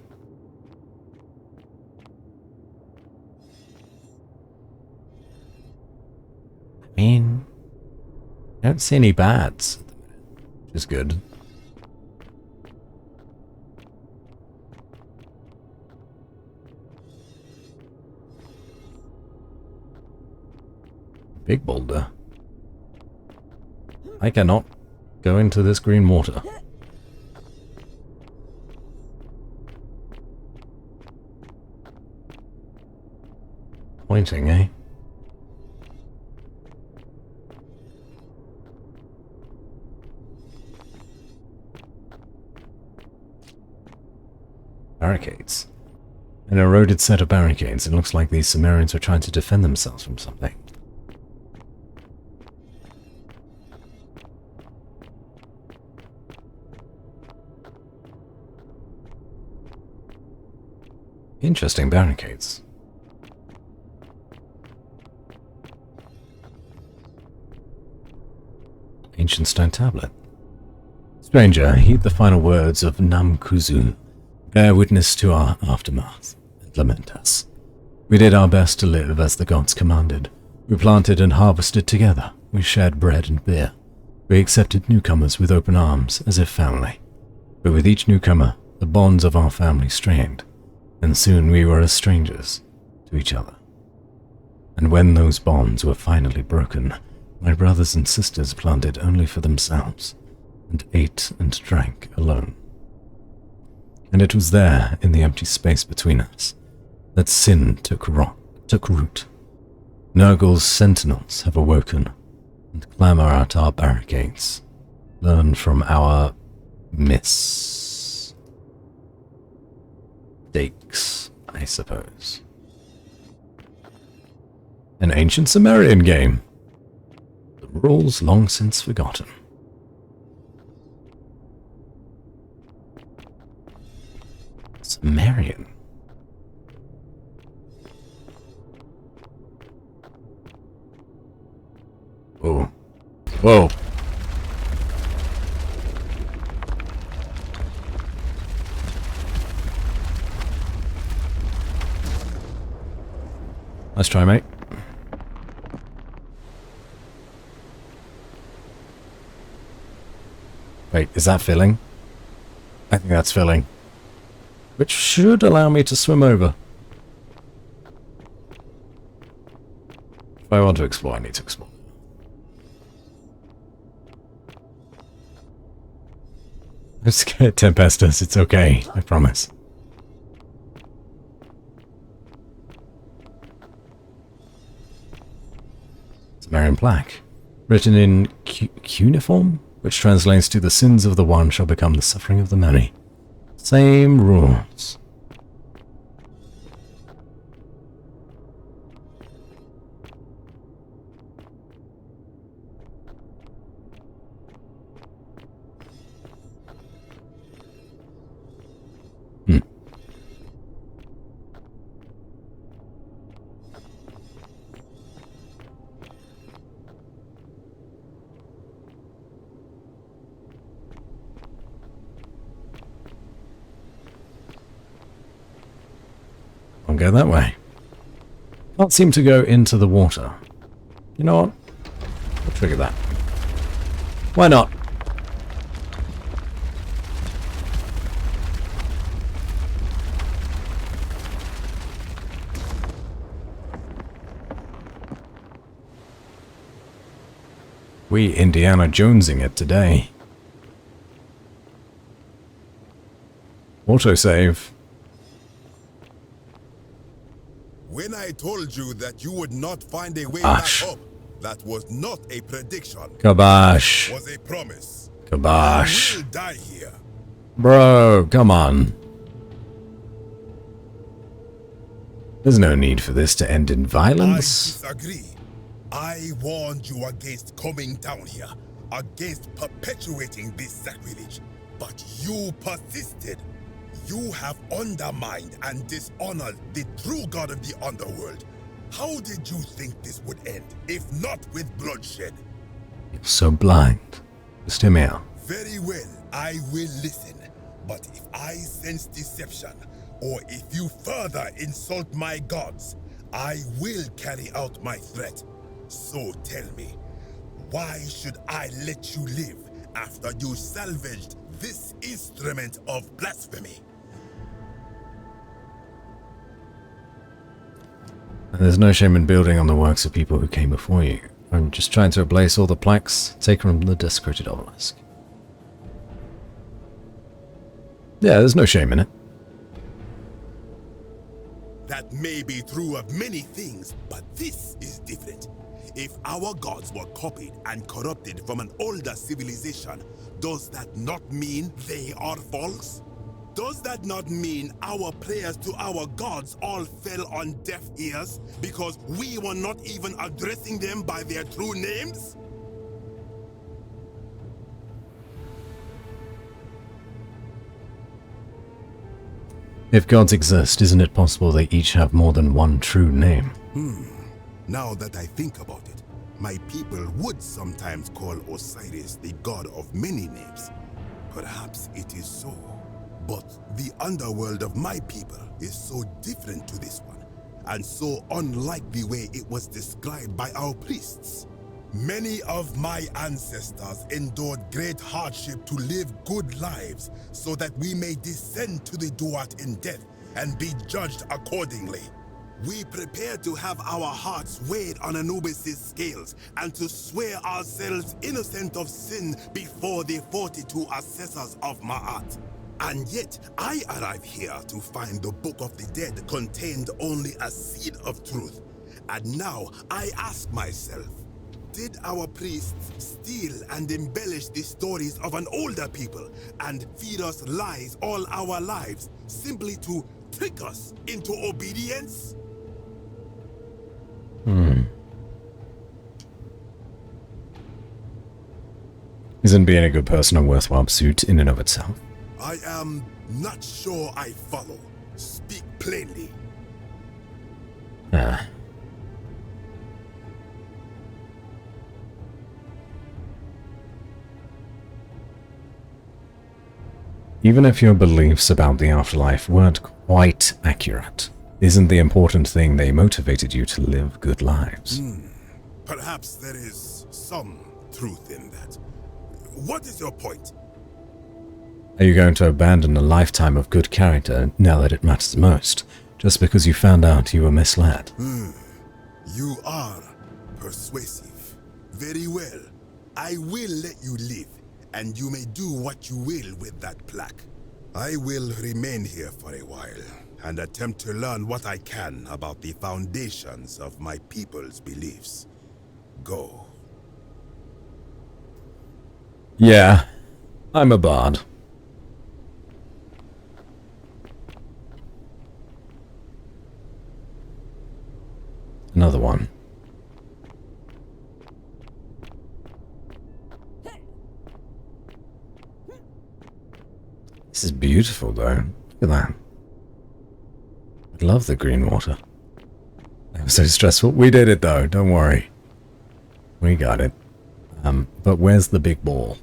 I mean, I don't see any bads at the minute, which is good. Big boulder. I cannot go into this green water. Pointing, eh? Barricades. An eroded set of barricades. It looks like these Sumerians were trying to defend themselves from something. Interesting barricades. Ancient stone tablet. Stranger, heed the final words of Namkuzu. Bear witness to our aftermath and lament us. We did our best to live as the gods commanded. We planted and harvested together. We shared bread and beer. We accepted newcomers with open arms, as if family. But with each newcomer, the bonds of our family strained, and soon we were as strangers to each other. And when those bonds were finally broken, my brothers and sisters planted only for themselves, and ate and drank alone. And it was there, in the empty space between us, that sin took root. Nurgle's sentinels have awoken, and clamor at our barricades. Learn from our mistakes, I suppose. An ancient Sumerian game. The rules long since forgotten. Sumerian. Whoa. Whoa. Let's try, mate. Wait, is that filling? I think that's filling. Which should allow me to swim over. If I want to explore, I need to explore. I'm scared, Tempestus. It's okay. I promise. Sumerian plaque, written in cuneiform, which translates to the sins of the one shall become the suffering of the many. Same rules. I'll go that way. Can't seem to go into the water. You know what? I'll trigger that. Why not? We Indiana Jonesing it today. Autosave. When I told you that you would not find a way back up, that was not a prediction. Kabosh. It was a promise. Kabosh. You will die here. Bro, come on. There's no need for this to end in violence. I disagree. I warned you against coming down here, against perpetuating this sacrilege, but you persisted. You have undermined and dishonored the true god of the underworld. How did you think this would end, if not with bloodshed? You're so blind. Just hear me out. Very well, I will listen. But if I sense deception, or if you further insult my gods, I will carry out my threat. So tell me, why should I let you live after you salvaged this instrument of blasphemy? There's no shame in building on the works of people who came before you. I'm just trying to replace all the plaques taken from the desecrated obelisk. Yeah, there's no shame in it. That may be true of many things, but this is different. If our gods were copied and corrupted from an older civilization, does that not mean they are false? Does that not mean our prayers to our gods all fell on deaf ears because we were not even addressing them by their true names? If gods exist, isn't it possible they each have more than one true name? Now that I think about it, my people would sometimes call Osiris the god of many names. Perhaps it is so. But the underworld of my people is so different to this one, and so unlike the way it was described by our priests. Many of my ancestors endured great hardship to live good lives so that we may descend to the Duat in death and be judged accordingly. We prepare to have our hearts weighed on Anubis' scales and to swear ourselves innocent of sin before the 42 assessors of Ma'at. And yet, I arrive here to find the Book of the Dead contained only a seed of truth. And now, I ask myself, did our priests steal and embellish the stories of an older people and feed us lies all our lives simply to trick us into obedience? Isn't being a good person a worthwhile pursuit in and of itself? I am not sure I follow. Speak plainly. Even if your beliefs about the afterlife weren't quite accurate, isn't the important thing they motivated you to live good lives? Perhaps there is some truth in that. What is your point? Are you going to abandon a lifetime of good character now that it matters most, just because you found out you were misled? You are persuasive. Very well. I will let you live, and you may do what you will with that plaque. I will remain here for a while, and attempt to learn what I can about the foundations of my people's beliefs. Go. Yeah, I'm a bard. Another one. This is beautiful, though. Look at that. I love the green water. That was so stressful. We did it, though. Don't worry. We got it. But where's the big ball?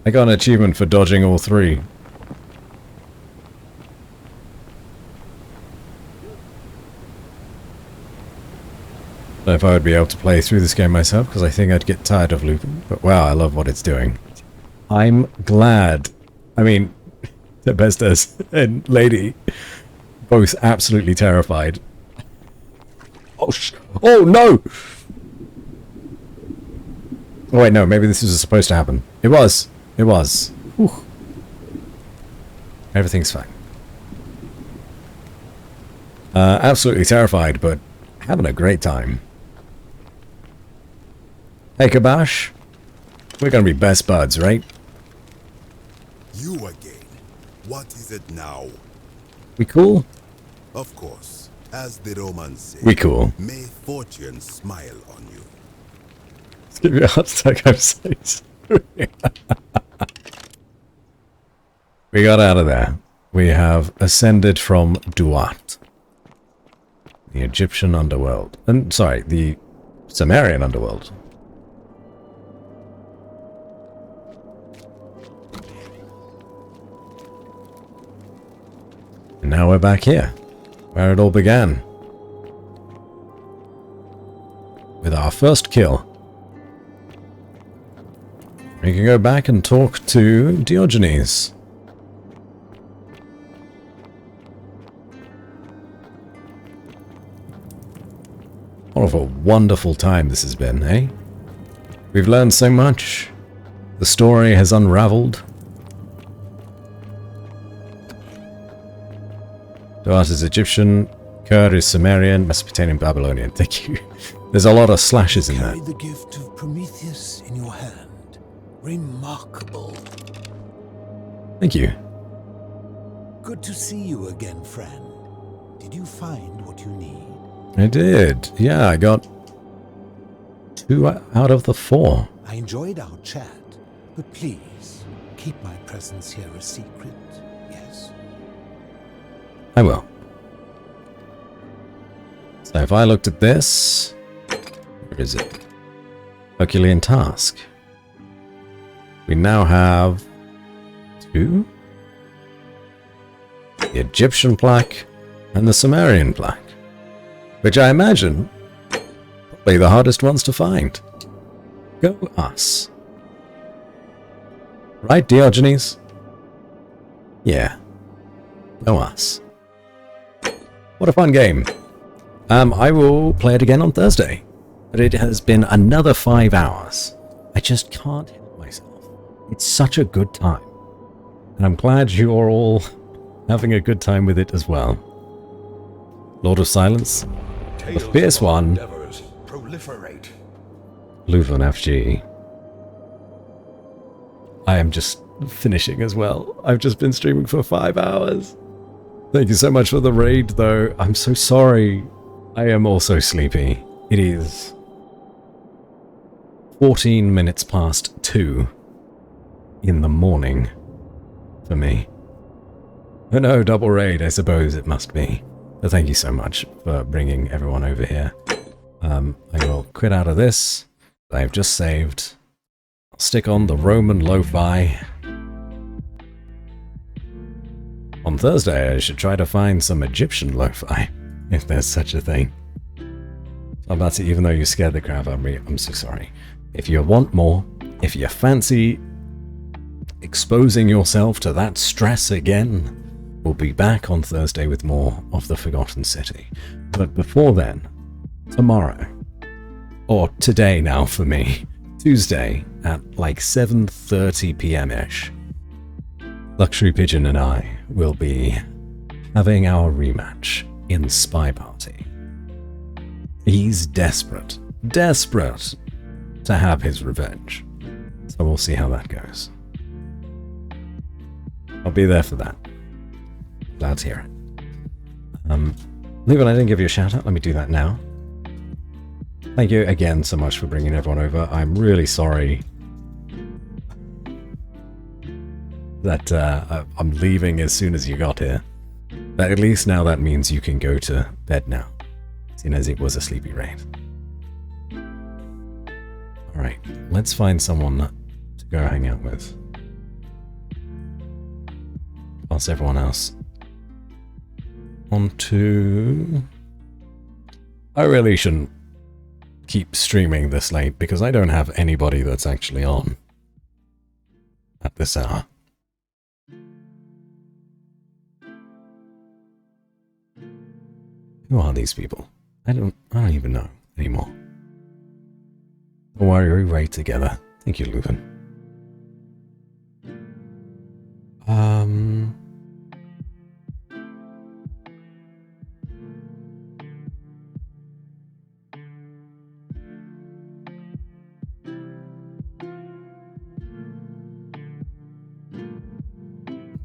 I got an achievement for dodging all three. I don't know if I would be able to play through this game myself, because I think I'd get tired of looping. But wow, I love what it's doing. I'm glad. I mean, Tempestus and Lady, both absolutely terrified. Oh no! Oh wait, no, maybe this was supposed to happen. It was. It was. Whew. Everything's fine. Absolutely terrified, but having a great time. Hey, Kabash. We're gonna be best buds, right? You again. What is it now? We cool? Of course. As the Romans say, We cool. may fortune smile on you. Let's give you a heart attack, I'm sorry. We got out of there. We have ascended from Duat, the Egyptian underworld. And sorry, the Sumerian underworld. And now we're back here, where it all began. With our first kill. We can go back and talk to Diogenes. What a wonderful time this has been, eh? We've learned so much. The story has unraveled. Duat is Egyptian, Ker is Sumerian, Mesopotamian, Babylonian. Thank you. There's a lot of slashes in Carry that. the gift of Prometheus in your hand. Remarkable. Thank you. Good to see you again, friend. Did you find what you need? I did. Yeah, I got 2 out of the 4. I enjoyed our chat, but please keep my presence here a secret. Yes. I will. So if I looked at this, where is it? Herculean task. We now have 2. The Egyptian plaque and the Sumerian plaque. Which I imagine probably the hardest ones to find. Go us. Right, Diogenes? Yeah. Go us. What a fun game. I will play it again on Thursday. But it has been another 5 hours. I just can't help myself. It's such a good time. And I'm glad you're all having a good time with it as well. Lord of Silence. The fierce one. Proliferate. Luvan FG. I am just finishing as well. I've just been streaming for 5 hours. Thank you so much for the raid, though. I'm so sorry. I am also sleepy. It is 14 minutes past 2 in the morning for me. Oh no, double raid, I suppose it must be. But thank you so much for bringing everyone over here. I will quit out of this. I've just saved. I'll stick on the Roman lo-fi. On Thursday, I should try to find some Egyptian lo-fi, if there's such a thing. Oh, Batsy, even though you scared the crap out of me, I'm so sorry. If you want more, if you fancy exposing yourself to that stress again, we'll be back on Thursday with more of The Forgotten City. But before then, tomorrow, or today now for me, Tuesday at like 7:30 p.m.-ish, Luxury Pigeon and I will be having our rematch in Spy Party. He's desperate to have his revenge. So we'll see how that goes. I'll be there for that. Glad to hear it. Leuven, I didn't give you a shout out. Let me do that now. Thank you again so much for bringing everyone over. I'm really sorry that I'm leaving as soon as you got here. But at least now that means you can go to bed now, seeing as it was a sleepy raid. Alright, let's find someone to go hang out with. Pass everyone else on to... I really shouldn't keep streaming this late because I don't have anybody that's actually on at this hour. Who are these people? I don't even know anymore. Don't worry, we're right together. Thank you, Leuven.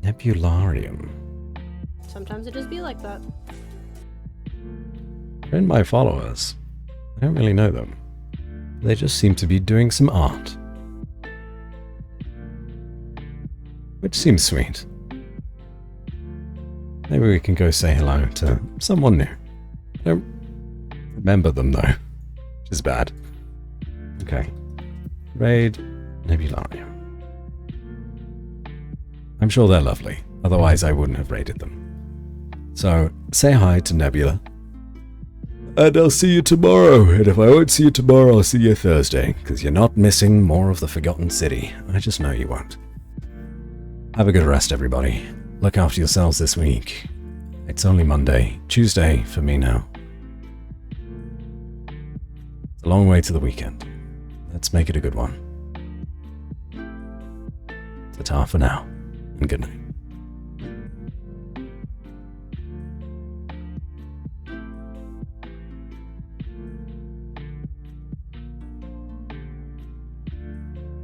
Nebularium. Sometimes it just be like that. They're in my followers. I don't really know them. They just seem to be doing some art. Which seems sweet. Maybe we can go say hello to someone new. I don't remember them though, which is bad. Okay. Raid Nebularium. I'm sure they're lovely, otherwise I wouldn't have raided them. So, say hi to Nebula. And I'll see you tomorrow, and if I won't see you tomorrow, I'll see you Thursday, because you're not missing more of the Forgotten City. I just know you won't. Have a good rest, everybody. Look after yourselves this week. It's only Monday, Tuesday for me now. It's a long way to the weekend. Let's make it a good one. Ta-ta for now, and good night.